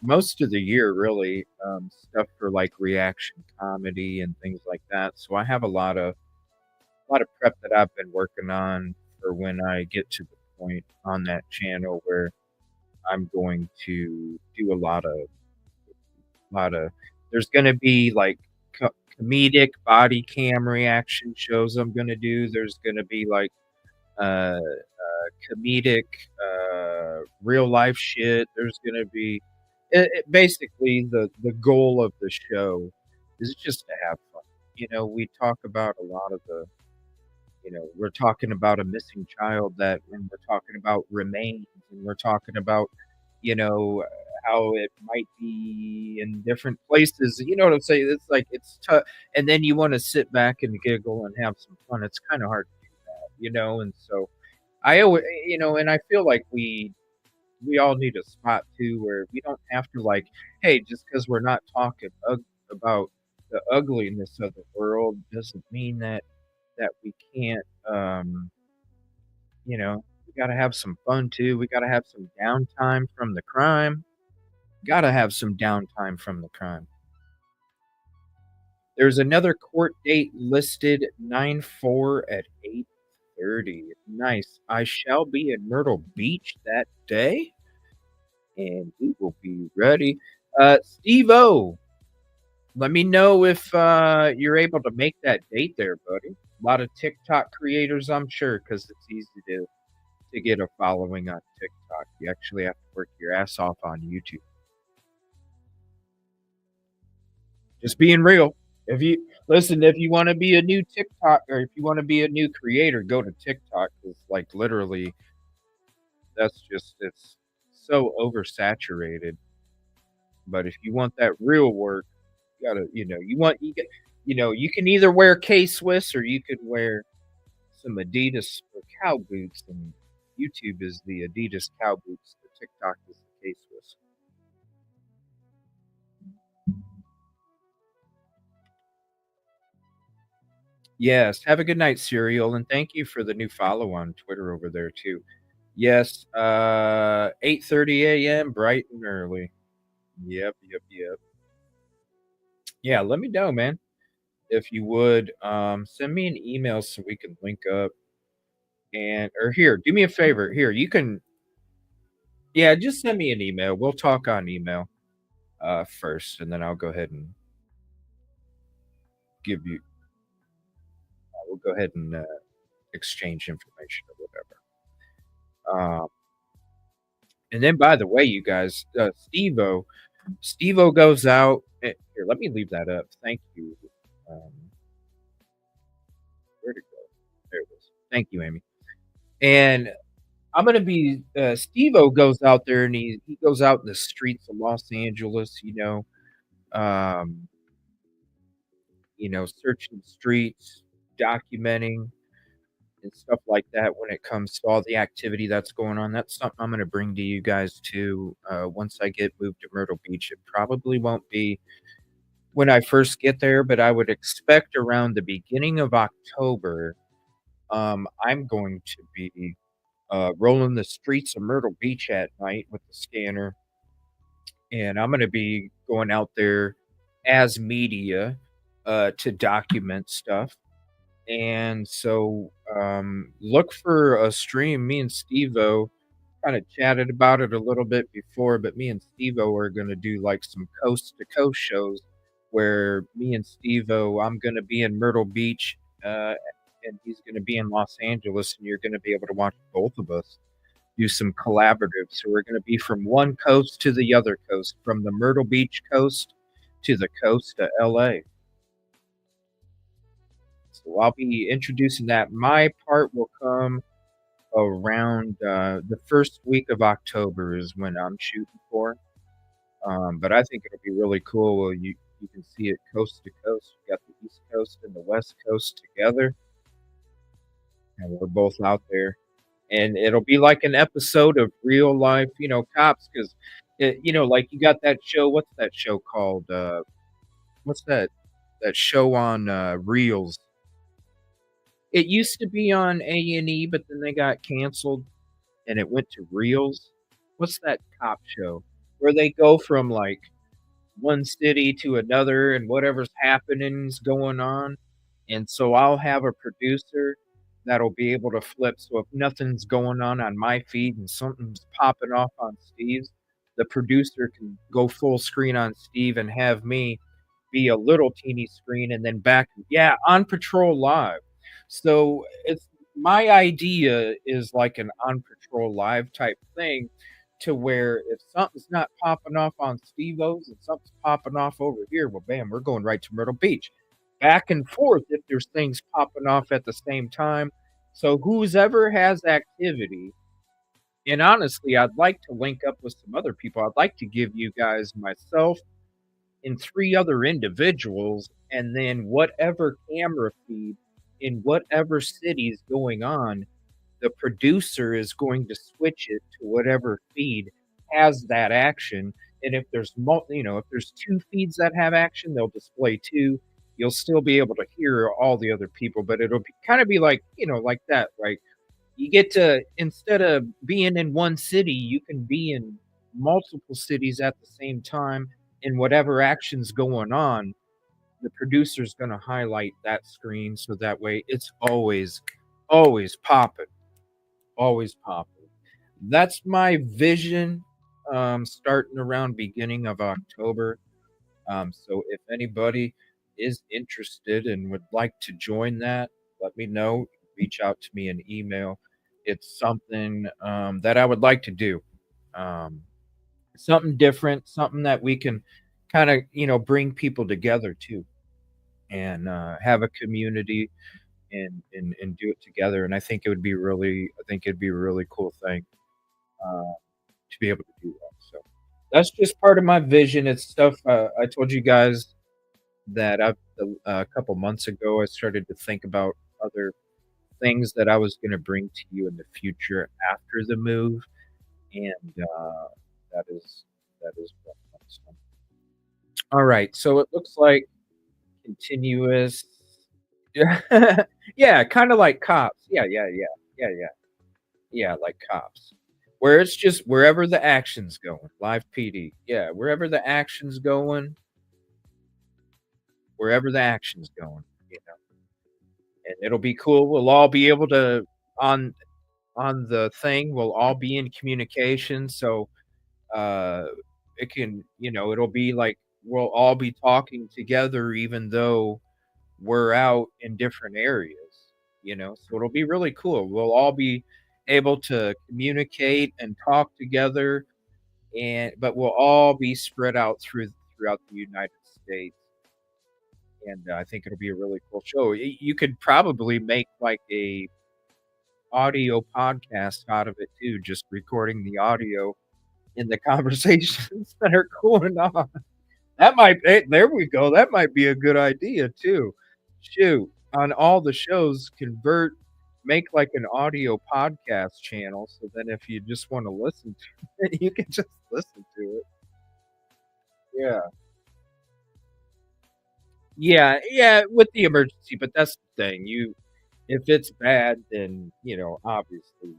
most of the year, really. Stuff for like reaction comedy and things like that. So I have a lot of prep that I've been working on for when I get to the point on that channel where I'm going to do a lot of. There's going to be like comedic body cam reaction shows I'm going to do. There's going to be like comedic real life shit. There's gonna be basically the goal of the show is just to have fun. We talk about a lot of We're talking about a missing child and we're talking about remains, and we're talking about, you know, how it might be in different places. You know what I'm saying? It's like it's tough, and then you want to sit back and giggle and have some fun. It's kind of hard to do that. And so I always, and I feel like we all need a spot too where we don't have to like, hey, just because we're not talking about the ugliness of the world doesn't mean that we can't, we got to have some fun too. We got to have some downtime from the crime. Got to have some downtime from the crime. There's another court date listed 9/4 at 8:30. Nice. I shall be in Myrtle Beach that day, and we will be ready. Steve-O, let me know if you're able to make that date there, buddy. A lot of TikTok creators, I'm sure, because it's easy to get a following on TikTok. You actually have to work your ass off on YouTube. Just being real. If you want to be a new TikTok, or if you want to be a new creator, go to TikTok, because like literally it's so oversaturated. But if you want that real work, you gotta, you can either wear K-Swiss or you could wear some Adidas or cow boots, and YouTube is the Adidas cow boots. The TikTok is the K-Swiss. Yes. Have a good night, Serial, and thank you for the new follow on Twitter over there too. Yes. 8:30 a.m. bright and early. Yep. Yeah. Let me know, man. If you would, send me an email so we can link up. Or here, do me a favor. Here, you can. Yeah, just send me an email. We'll talk on email first, and then I'll go ahead and give you. We'll go ahead and exchange information or whatever. And then, by the way, you guys, Steve-O goes out. Here, let me leave that up. Thank you. Where'd it go? There it is. Thank you, Amy. And I'm gonna be Steve-O goes out there, and he goes out in the streets of Los Angeles, searching the streets, documenting and stuff like that when it comes to all the activity that's going on. That's something I'm gonna bring to you guys too. Once I get moved to Myrtle Beach. It probably won't be when I first get there, but I would expect around the beginning of October, I'm going to be rolling the streets of Myrtle Beach at night with the scanner, and I'm going to be going out there as media to document stuff. And so look for a stream. Me and Steve-O kind of chatted about it a little bit before, but me and Steve-O are going to do like some coast to coast shows where me and Steve-O, I'm going to be in Myrtle Beach and he's going to be in Los Angeles, and you're going to be able to watch both of us do some collaborative. So we're going to be from one coast to the other coast, from the Myrtle Beach coast to the coast of LA. So I'll be introducing that. My part will come around the first week of October is when I'm shooting for. But I think it'll be really cool. You can see it coast to coast. We got the East Coast and the West Coast together, and we're both out there. And it'll be like an episode of real life, cops, because like you got that show. What's that show called? What's that show on Reels? It used to be on A&E, but then they got canceled, and it went to Reels. What's that cop show where they go from like one city to another, and whatever's happening is going on? And so I'll have a producer that'll be able to flip. So if nothing's going on my feed and something's popping off on Steve's, the producer can go full screen on Steve and have me be a little teeny screen, and then back, on patrol live. So it's my idea is like an on patrol live type thing, to where if something's not popping off on Steve-O's and something's popping off over here, well, bam, we're going right to Myrtle Beach. back and forth if there's things popping off at the same time. So who's ever has activity, and honestly, I'd like to link up with some other people. I'd like to give you guys myself and 3 other individuals, and then whatever camera feed in whatever city's going on, the producer is going to switch it to whatever feed has that action. And if there's if there's 2 feeds that have action, they'll display 2. You'll still be able to hear all the other people, but it'll kind of be like, like that. Like you get to, instead of being in one city, you can be in multiple cities at the same time, and whatever action's going on, the producer's going to highlight that screen so that way it's always popping, always popping. That's my vision, starting around beginning of October. So if anybody is interested and would like to join that, let me know. Reach out to me in email. It's something that I would like to do. Something different, something that we can kind of, bring people together too, and have a community and do it together. And I think it'd be a really cool thing to be able to do that. So that's just part of my vision. It's stuff I told you guys that a couple months ago I started to think about other things that I was going to bring to you in the future after the move, and that is one of them. All right, so it looks like continuous. Yeah, kind of like cops. Yeah, like cops. Where it's just wherever the action's going. Live PD. Yeah, wherever the action's going, and it'll be cool. We'll all be able to on the thing. We'll all be in communication, so it can, it'll be like we'll all be talking together, even though we're out in different areas. So it'll be really cool. We'll all be able to communicate and talk together, but we'll all be spread out throughout the United States. And I think it'll be a really cool show. You could probably make like a audio podcast out of it too, just recording the audio in the conversations that are going on. There we go. That might be a good idea too. Shoot, on all the shows, make like an audio podcast channel. So then if you just want to listen to it, you can just listen to it. Yeah. Yeah, with the emergency, but that's the thing. If it's bad, then, obviously,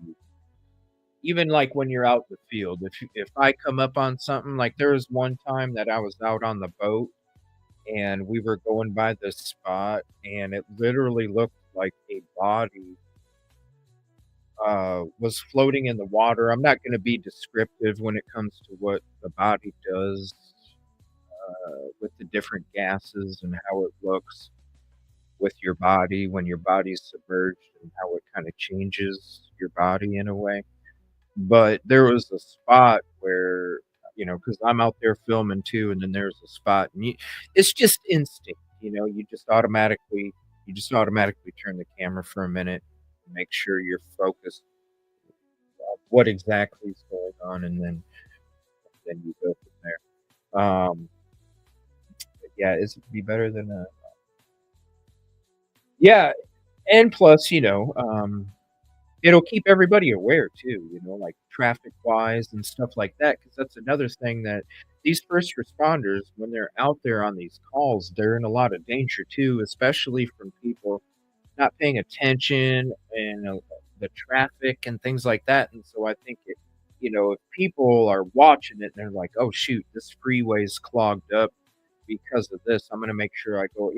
even like when you're out in the field, if I come up on something, like there was one time that I was out on the boat and we were going by this spot and it literally looked like a body was floating in the water. I'm not going to be descriptive when it comes to what the body does with the different gases and how it looks with your body when your body's submerged and how it kind of changes your body in a way. But there was a spot where, because I'm out there filming too, and then there's a spot, and it's just instinct, you just automatically turn the camera for a minute, make sure you're focused on what exactly is going on, and then you go from there. But yeah, is it be better than a yeah, and plus, it'll keep everybody aware too, like traffic wise and stuff like that. Because that's another thing that these first responders, when they're out there on these calls, they're in a lot of danger too, especially from people not paying attention and the traffic and things like that. And so I think if people are watching it and they're like, oh shoot, this freeway's clogged up because of this, I'm going to make sure I go,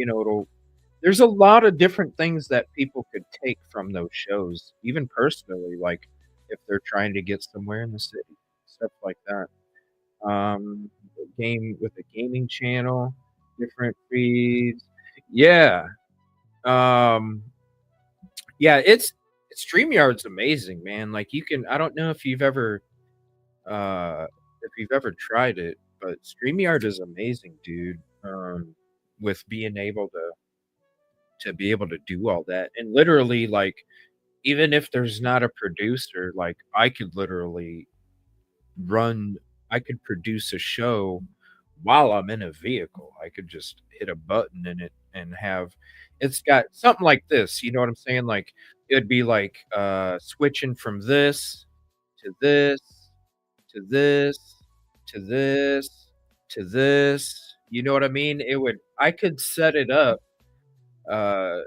there's a lot of different things that people could take from those shows, even personally, like if they're trying to get somewhere in the city, stuff like that. Game with a gaming channel, different feeds. Yeah. Yeah, StreamYard's amazing, man. Like I don't know if you've ever tried it, but StreamYard is amazing, dude. With being able to to be able to do all that. And literally, like, even if there's not a producer, like, I could literally I could produce a show while I'm in a vehicle. I could just hit a button in it and it's got something like this, you know what I'm saying? Like, it'd be like switching from this to this to this to this to this. You know what I mean? I could set it up uh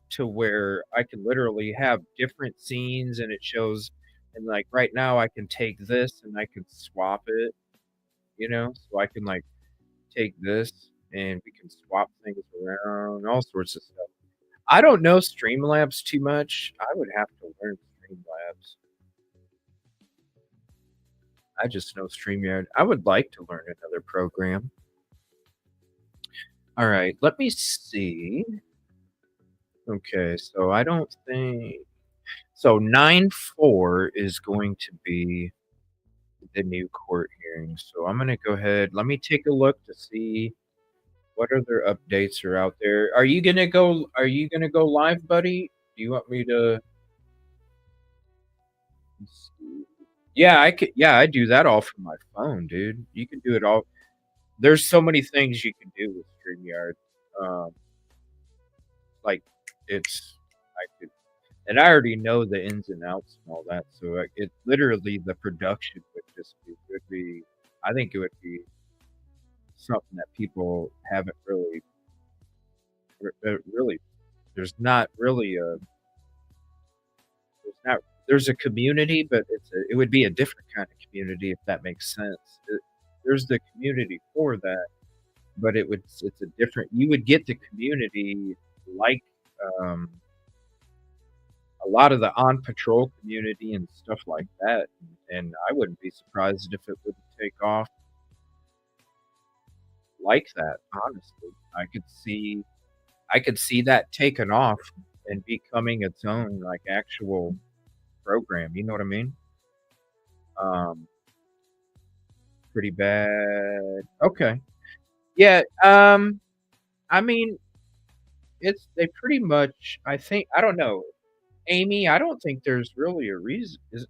to where I can literally have different scenes and it shows, and like right now I can take this and I can swap it, so I can like take this and we can swap things around, all sorts of stuff. I don't know Streamlabs too much. I would have to learn Streamlabs. I just know StreamYard. I would like to learn another program. All right, let me see. Okay, so I don't think so. 9/4 is going to be the new court hearing. So I'm gonna go ahead. Let me take a look to see what other updates are out there. Are you gonna go live, buddy? Do you want me to? Let's see. Yeah, I could. Yeah, I do that all from my phone, dude. You can do it all. There's so many things you can do with StreamYard. Like I could, and I already know the ins and outs and all that. So it literally the production would be. I think it would be something that people haven't really. There's not really there's a community, but it would be a different kind of community if that makes sense. There's the community for that, but it's a different. You would get the community like a lot of the on patrol community and stuff like that, and I wouldn't be surprised if it wouldn't take off like that. Honestly, I could see that taking off and becoming its own like actual program. You know what I mean? Pretty bad. Okay. Yeah. I mean, they pretty much. I think I don't know, Amy. I don't think there's really a reason. Is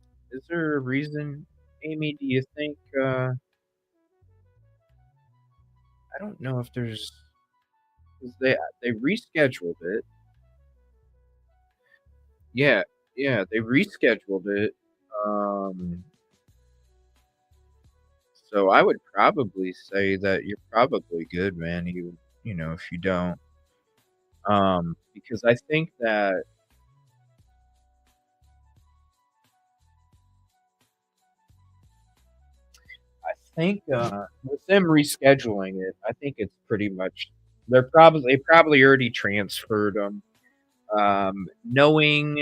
there a reason, Amy? Do you think? I don't know if there's. 'Cause they rescheduled it. Yeah, yeah, they rescheduled it. So I would probably say that you're probably good, man. If you don't, because I think with them rescheduling it, I think it's pretty much they probably already transferred them. Knowing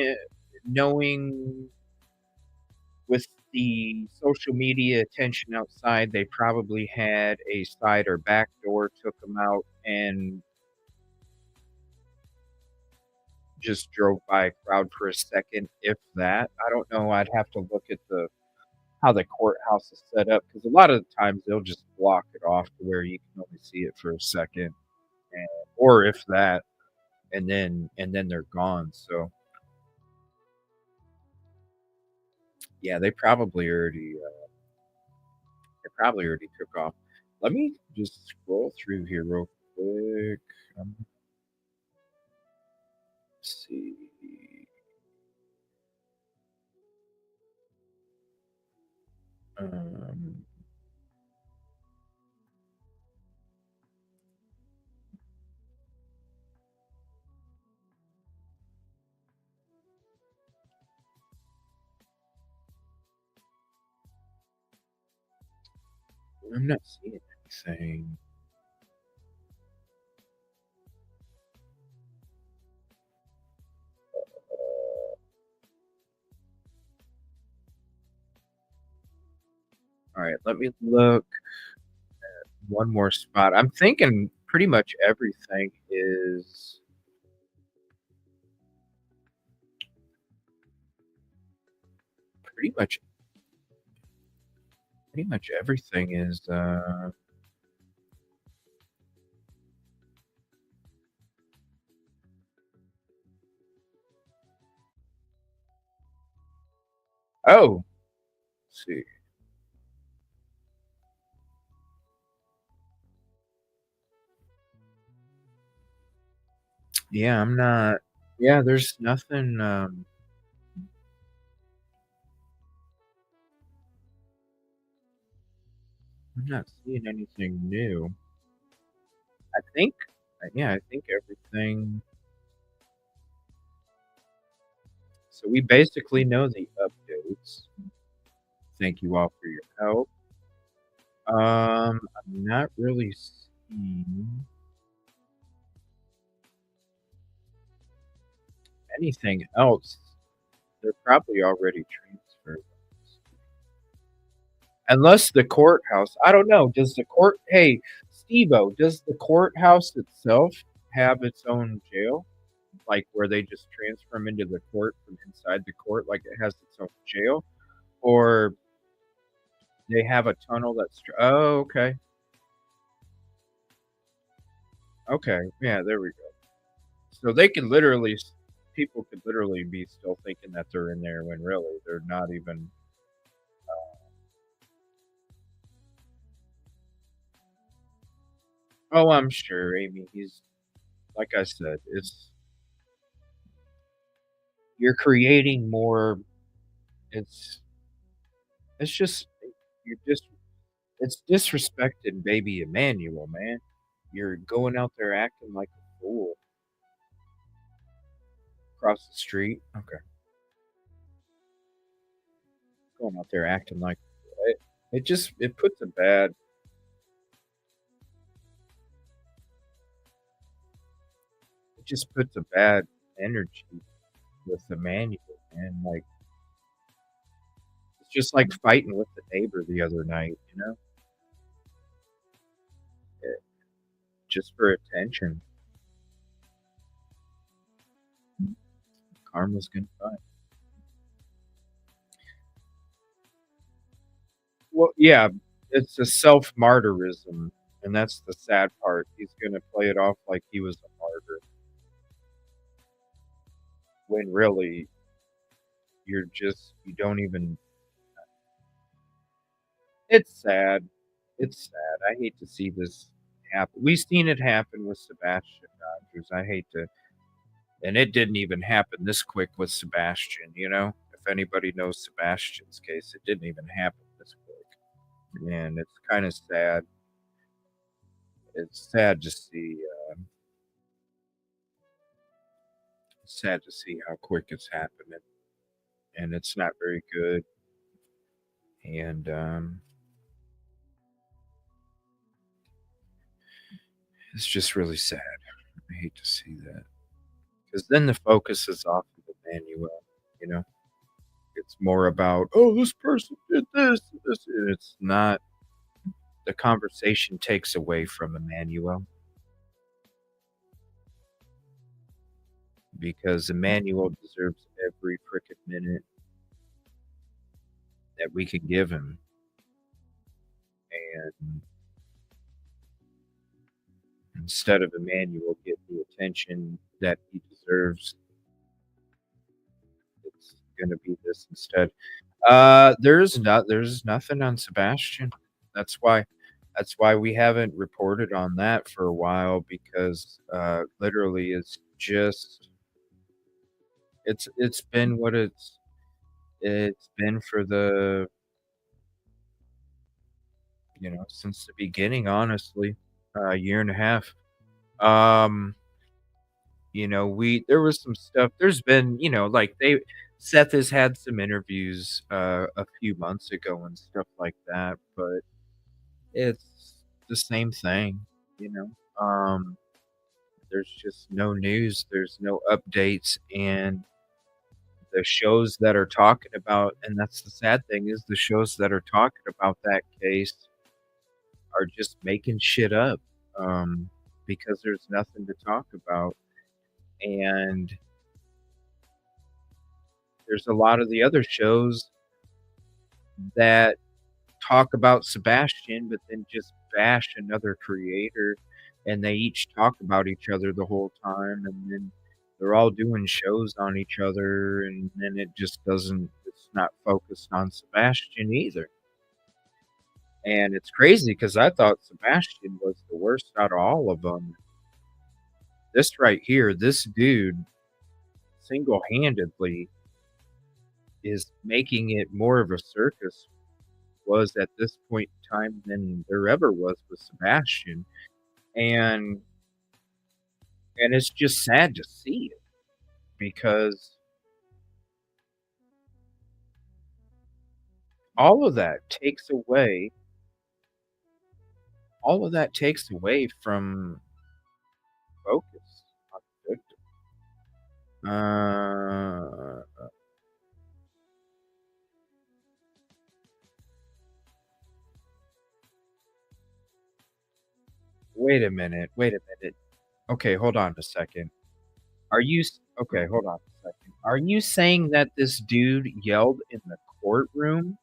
with the social media attention outside, they probably had a side or back door, took them out, and just drove by a crowd for a second, if that. I don't know. I'd have to look at how the courthouse is set up, because a lot of the times they'll just block it off to where you can only see it for a second, or if that, and then they're gone. So yeah, they probably already took off. Let me just scroll through here real quick. Let's see. I'm not seeing anything. All right, let me look at one more spot. I'm thinking pretty much everything is pretty much everything is Oh, let's see. Yeah, I'm not. Yeah, there's nothing. I'm not seeing anything new. I think. Yeah, I think everything. So we basically know the updates. Thank you all for your help. I'm not really seeing anything else. They're probably already transferred. Unless the courthouse, I don't know. Does the court, hey, Steve-O, does the courthouse itself have its own jail? Like where they just transfer them into the court from inside the court, like it has its own jail? Or they have a tunnel that's, oh, okay. Okay, yeah, there we go. So they can literally, people could literally be still thinking that they're in there when really they're not even. Oh, I'm sure, Amy. He's like I said, you're creating more. It's just you're just it's disrespecting baby Emmanuel, man. You're going out there acting like a fool. Across the street, okay. Going out there acting like it puts a bad. It just puts a bad energy with Emmanuel, man. Like it's just like fighting with the neighbor the other night, you know, just for attention. Karma's gonna fight. Well, yeah, it's a self-martyrism, and that's the sad part. He's gonna play it off like he was a martyr, when really you don't even. It's sad. It's sad. I hate to see this happen. We've seen it happen with Sebastian Rogers. I hate to, and it didn't even happen this quick with Sebastian, you know? If anybody knows Sebastian's case, it didn't even happen this quick. And it's kind of sad. It's sad to see. It's sad to see how quick it's happening, and it's not very good. And it's just really sad. I hate to see that because then the focus is off of Emmanuel. You know, it's more about this person did this. And it's not. The conversation takes away from Emmanuel because Emmanuel deserves every frickin' minute that we can give him. And instead of Emmanuel getting the attention that he deserves, it's gonna be this instead. There's nothing on Sebastian. That's why we haven't reported on that for a while because literally it's been what it's been for the since the beginning, honestly, a year and a half. There was some stuff. There's been, like Seth has had some interviews a few months ago and stuff like that, but it's the same thing, you know. There's just no news, there's no updates, and the shows that are talking about, and that's the sad thing, is the shows that are talking about that case are just making shit up because there's nothing to talk about. And there's a lot of the other shows that talk about Sebastian, but then just bash another creator, and they each talk about each other the whole time, and then they're all doing shows on each other, and then it just doesn't. It's not focused on Sebastian either. And it's crazy because I thought Sebastian was the worst out of all of them. This right here, this dude single-handedly is making it more of a circus was at this point in time than there ever was with Sebastian. And it's just sad to see it because all of that takes away from focus on the victim. Wait a minute. Okay, hold on a second. Okay, hold on a second. Are you saying that this dude yelled in the courtroom?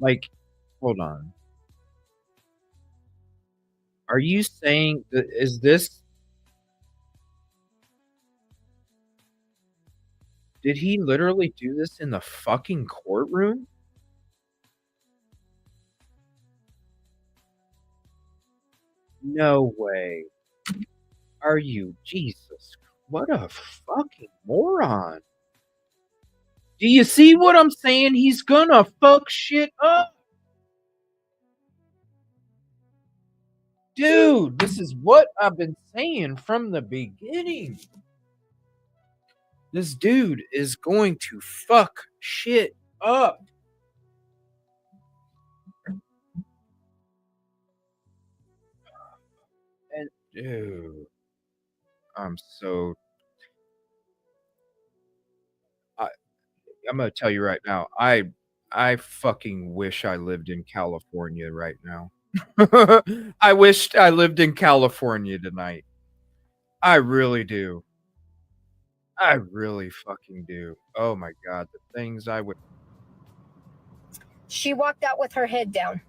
Like, hold on. Are you saying that did he literally do this in the fucking courtroom? No way. Are you? Jesus. What a fucking moron. Do you see what I'm saying? He's gonna fuck shit up. Dude, this is what I've been saying from the beginning. This dude is going to fuck shit up. And dude, I'm gonna tell you right now, I fucking wish I lived in California right now. I wished I lived in California tonight. I really do. I really fucking do. Oh my god, the things I would. She walked out with her head down.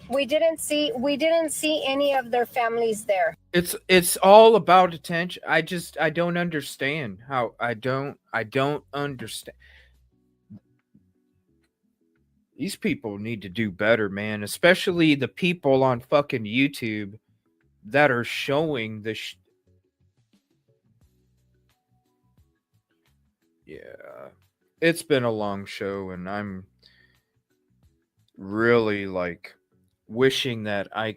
We didn't see any of their families there. It's all about attention. I don't understand how I don't understand. These people need to do better, man, especially the people on fucking YouTube that are showing the yeah. It's been a long show and I'm really like wishing that I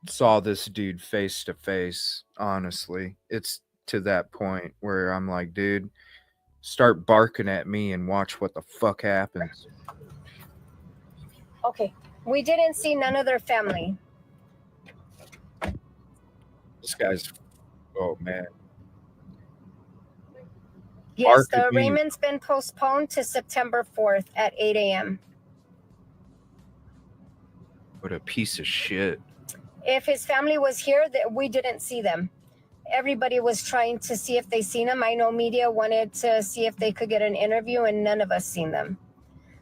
saw this dude face to face. Honestly, it's to that point where I'm like, dude, start barking at me and watch what the fuck happens. Okay, we didn't see none of their family. This guy's, oh man. Yes, the arraignment's been postponed to September 4th at 8 a.m. What a piece of shit. If his family was here, we didn't see them. Everybody was trying to see if they seen him. I know media wanted to see if they could get an interview, and none of us seen them.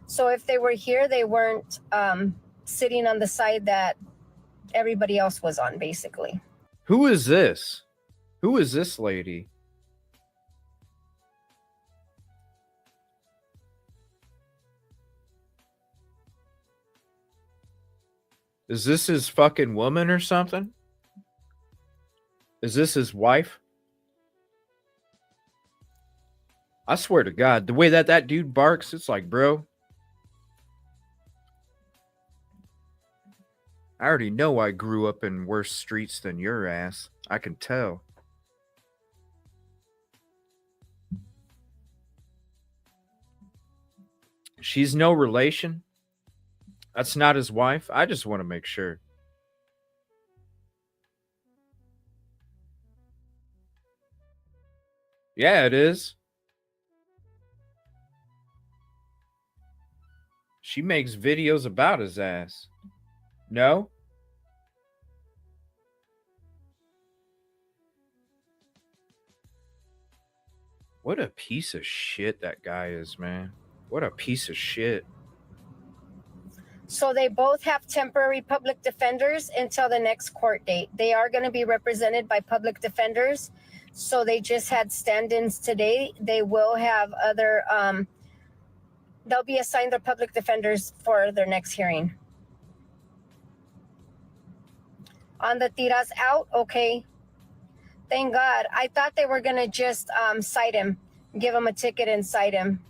So if they were here, they weren't sitting on the side that everybody else was on, basically. Who is this? Who is this lady? Is this his fucking woman or something? Is this his wife? I swear to God, the way that dude barks, it's like, bro, I already know I grew up in worse streets than your ass. I can tell. She's no relation. That's not his wife. I just want to make sure. Yeah, it is. She makes videos about his ass. No? What a piece of shit that guy is, man. What a piece of shit. So they both have temporary public defenders until the next court date. They are going to be represented by public defenders. So they just had stand-ins today. They will have other, they'll be assigned their public defenders for their next hearing. On the TIRA's out, okay. Thank God. I thought they were going to just cite him, give him a ticket and cite him.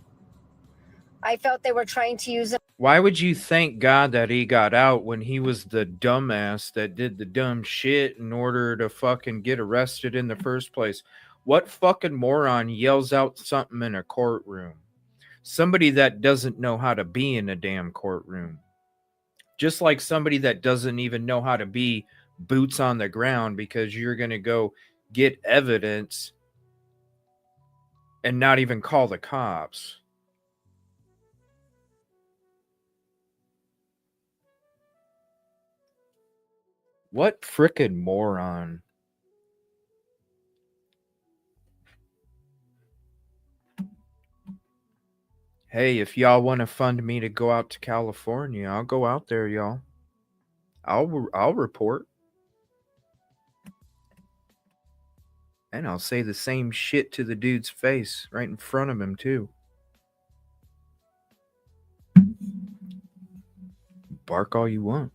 I felt they were trying to use him. Why would you thank God that he got out when he was the dumbass that did the dumb shit in order to fucking get arrested in the first place? What fucking moron yells out something in a courtroom? Somebody that doesn't know how to be in a damn courtroom. Just like somebody that doesn't even know how to be boots on the ground, because you're going to go get evidence and not even call the cops. What frickin' moron. Hey, if y'all want to fund me to go out to California, I'll go out there, y'all. I'll report. And I'll say the same shit to the dude's face right in front of him, too. Bark all you want.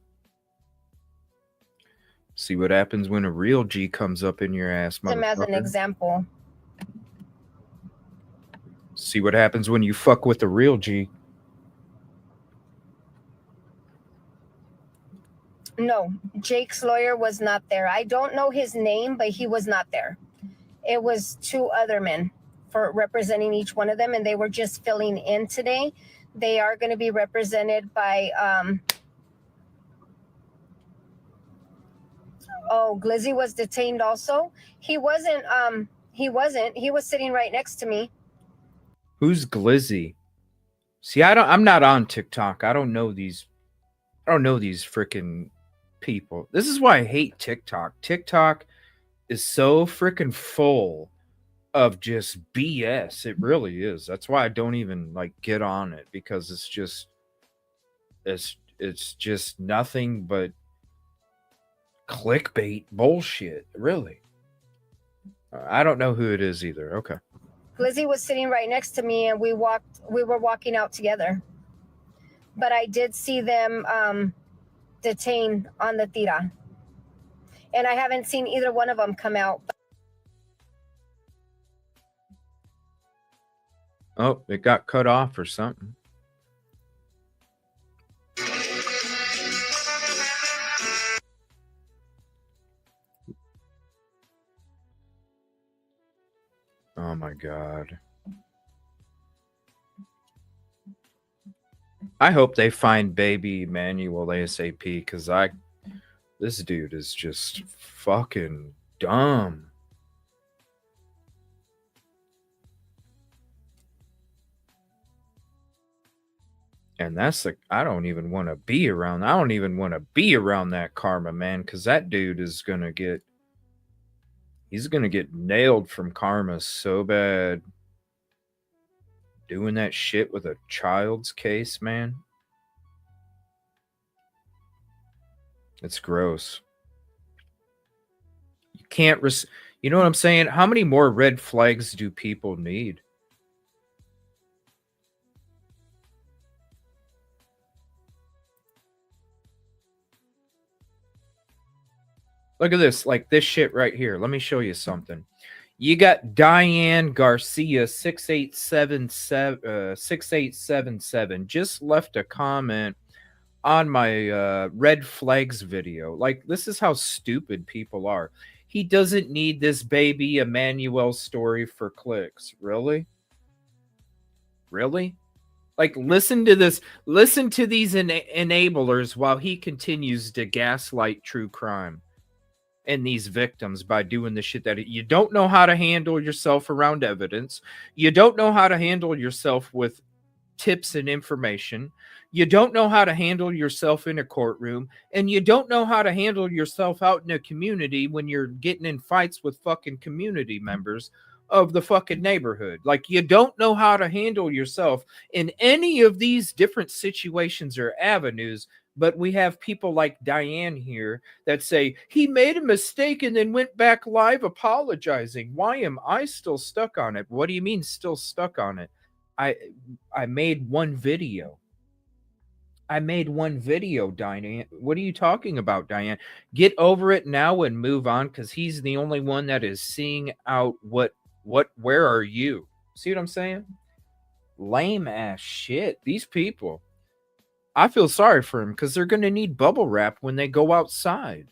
See what happens when a real G comes up in your ass, motherfucker. Him as an example. See what happens when you fuck with the real G. No, Jake's lawyer was not there. I don't know his name, but he was not there. It was two other men for representing each one of them, and they were just filling in today. They are going to be represented by Glizzy was detained also. He wasn't. He was sitting right next to me. Who's Glizzy? See, I'm not on TikTok. I don't know these freaking people. This is why I hate TikTok. TikTok is so freaking full of just BS. It really is. That's why I don't even get on it, because it's just nothing but clickbait bullshit. Really. I don't know who it is either. Okay. Glizzy was sitting right next to me, and we were walking out together. But I did see them detained on the TIRA. And I haven't seen either one of them come out. Oh, it got cut off or something. Oh my God. I hope they find baby Emmanuel ASAP, because this dude is just fucking dumb. And that's I don't even want to be around. I don't even want to be around that karma, man, because that dude is gonna get. He's gonna get nailed from karma so bad. Doing that shit with a child's case, man. It's gross. You can't you know what I'm saying? How many more red flags do people need? Look at this, this shit right here. Let me show you something. You got Diane Garcia 6877 just left a comment on my red flags video. This is how stupid people are. He doesn't need this baby Emmanuel story for clicks. Really? Really? Listen to this. Listen to these enablers while he continues to gaslight true crime and these victims by doing the shit that you don't know how to handle yourself around evidence. You don't know how to handle yourself with tips and information. You don't know how to handle yourself in a courtroom, and you don't know how to handle yourself out in a community when you're getting in fights with fucking community members of the fucking neighborhood. Like, you don't know how to handle yourself in any of these different situations or avenues. But we have people like Diane here that say he made a mistake and then went back live apologizing. Why am I still stuck on it? What do you mean still stuck on it? I made one video. I made one video, Diane. What are you talking about, Diane? Get over it now and move on, because he's the only one that is seeing out where are you? See what I'm saying? Lame ass shit. These people. I feel sorry for him because they're going to need bubble wrap when they go outside.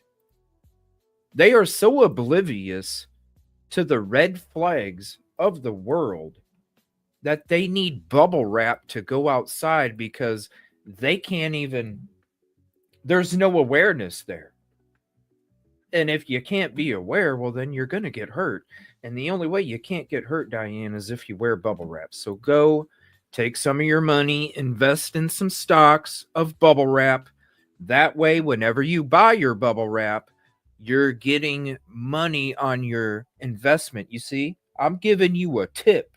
They are so oblivious to the red flags of the world that they need bubble wrap to go outside, because they can't even, there's no awareness there. And if you can't be aware, well, then you're going to get hurt. And the only way you can't get hurt, Diane, is if you wear bubble wrap. So go take some of your money, invest in some stocks of bubble wrap. That way, whenever you buy your bubble wrap, you're getting money on your investment. You see, I'm giving you a tip.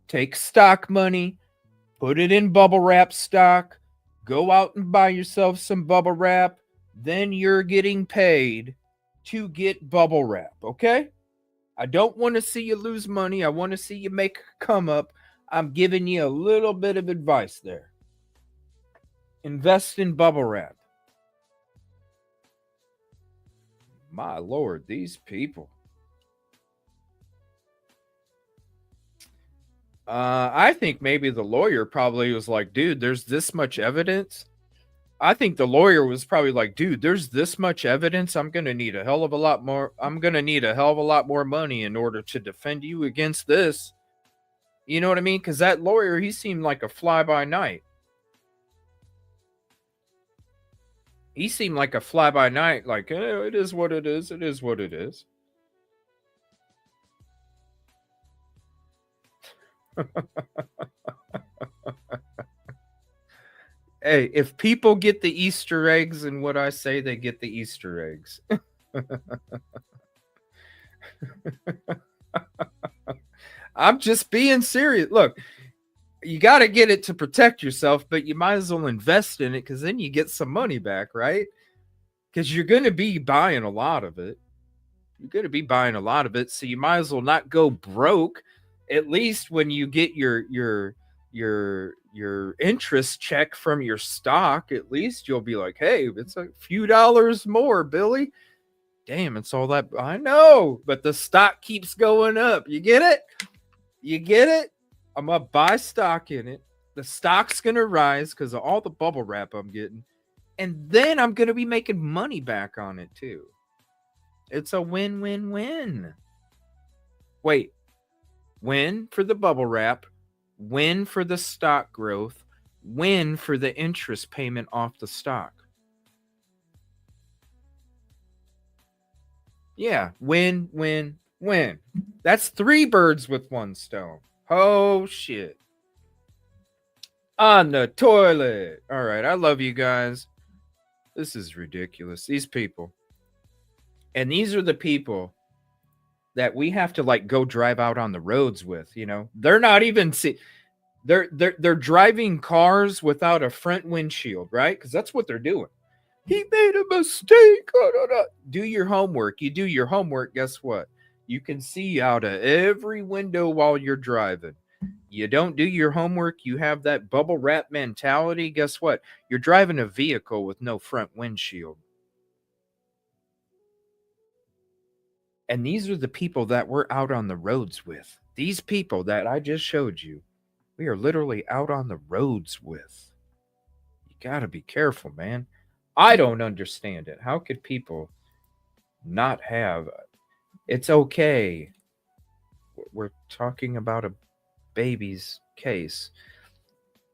Take stock money, put it in bubble wrap stock, go out and buy yourself some bubble wrap. Then you're getting paid to get bubble wrap, okay? I don't want to see you lose money. I want to see you make a come up. I'm giving you a little bit of advice there. Invest in bubble wrap. My Lord, these people. I think maybe the lawyer probably was like, dude, there's this much evidence. I think the lawyer was probably like, dude, there's this much evidence. I'm going to need a hell of a lot more. I'm going to need a hell of a lot more money in order to defend you against this. You know what I mean? Because that lawyer, he seemed like a fly-by-night. He seemed like a fly-by-night, like, it is what it is. It is what it is. Hey, if people get the Easter eggs in what I say, they get the Easter eggs. I'm just being serious. Look, you got to get it to protect yourself, but you might as well invest in it, because then you get some money back, right? Because you're going to be buying a lot of it. So you might as well not go broke. At least when you get your interest check from your stock, at least you'll be like, hey, it's a few dollars more, Billy. Damn, it's all that. I know, but the stock keeps going up. You get it? I'm going to buy stock in it. The stock's going to rise because of all the bubble wrap I'm getting. And then I'm going to be making money back on it too. It's a win-win-win. Wait, win for the bubble wrap, win for the stock growth, win for the interest payment off the stock. Yeah, win, win, win. That's 3 birds with 1 stone. Oh, shit. On the toilet. All right, I love you guys. This is ridiculous. These people. And these are the people that we have to like go drive out on the roads with, you know. They're not even they're driving cars without a front windshield, right? Because that's what they're doing. He made a mistake. Do your homework. You do your homework, guess what? You can see out of every window while you're driving. You don't do your homework, you have that bubble wrap mentality, guess what? You're driving a vehicle with no front windshield. And these are the people that we're out on the roads with. These people that I just showed you, we are literally out on the roads with. You got to be careful, man. I don't understand it. How could people not have... It's okay. We're talking about a baby's case,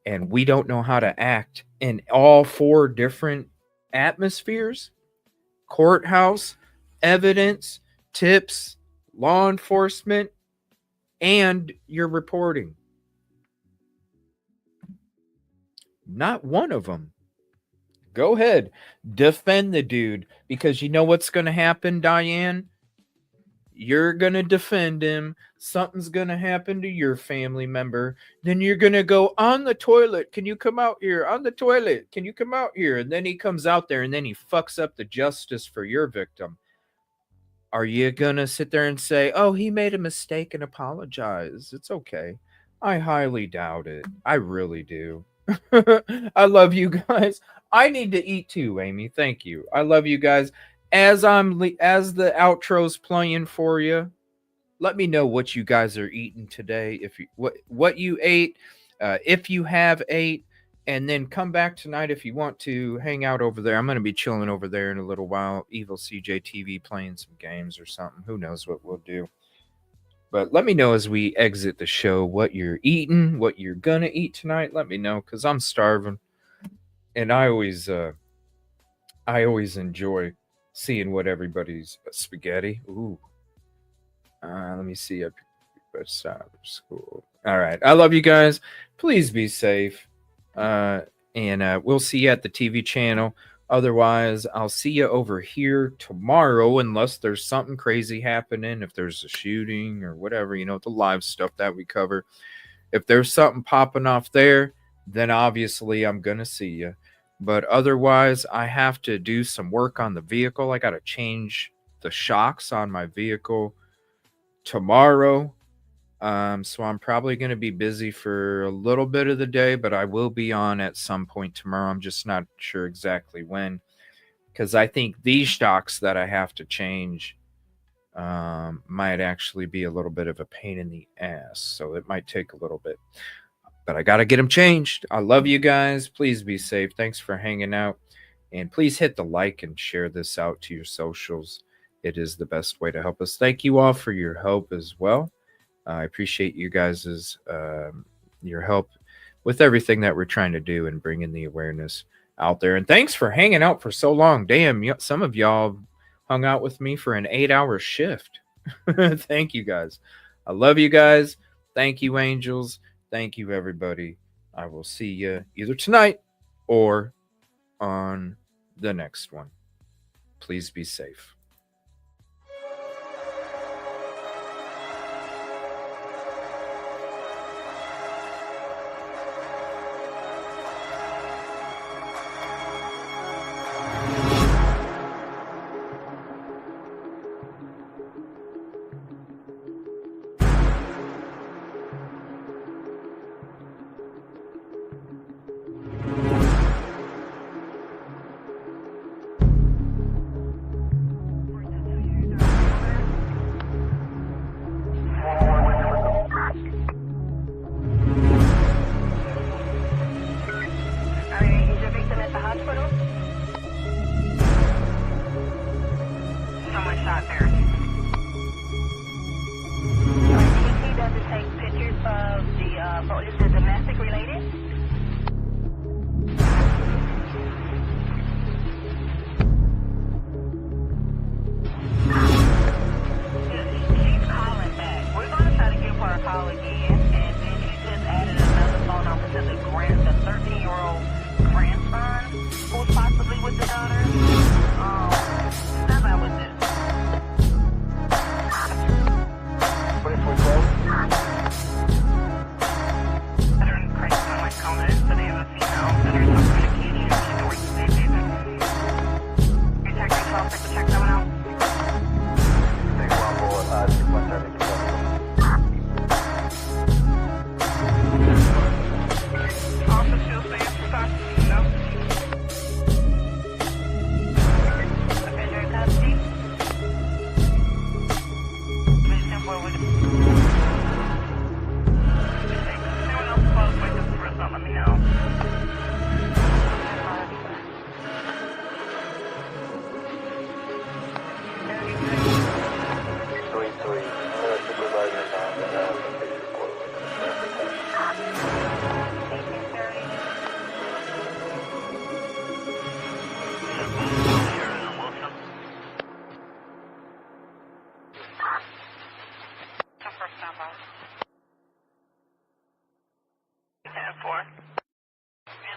and we don't know how to act in all 4 different atmospheres: courthouse, evidence, tips, law enforcement, and your reporting. Not one of them. Go ahead, defend the dude, because you know what's going to happen, Diane? You're going to defend him. Something's going to happen to your family member. Then you're going to go, on the toilet. Can you come out here? On the toilet. Can you come out here? And then he comes out there and then he fucks up the justice for your victim. Are you going to sit there and say, oh, he made a mistake and apologize? It's okay. I highly doubt it. I really do. I love you guys. I need to eat too, Amy. Thank you. I love you guys. As the outro's playing for you, let me know what you guys are eating today. If you what you ate, if you have ate, and then come back tonight if you want to hang out over there. I'm going to be chilling over there in a little while. EvilleCJ TV playing some games or something. Who knows what we'll do. But let me know as we exit the show what you're eating, what you're gonna eat tonight. Let me know, because I'm starving, and I always enjoy seeing what everybody's spaghetti. Ooh, let me see. School. All right, I love you guys. Please be safe, and we'll see you at the TV channel. Otherwise, I'll see you over here tomorrow, unless there's something crazy happening. If there's a shooting or whatever, the live stuff that we cover. If there's something popping off there, then obviously I'm going to see you. But otherwise, I have to do some work on the vehicle. I got to change the shocks on my vehicle tomorrow. So I'm probably going to be busy for a little bit of the day, but I will be on at some point tomorrow. I'm just not sure exactly when, because I think these shocks that I have to change might actually be a little bit of a pain in the ass. So it might take a little bit, but I got to get them changed. I love you guys. Please be safe. Thanks for hanging out. And please hit the like and share this out to your socials. It is the best way to help us. Thank you all for your help as well. I appreciate you guys' your help with everything that we're trying to do and bringing the awareness out there. And thanks for hanging out for so long. Damn, some of y'all hung out with me for an 8-hour shift. Thank you guys. I love you guys. Thank you, angels. Thank you, everybody. I will see you either tonight or on the next one. Please be safe.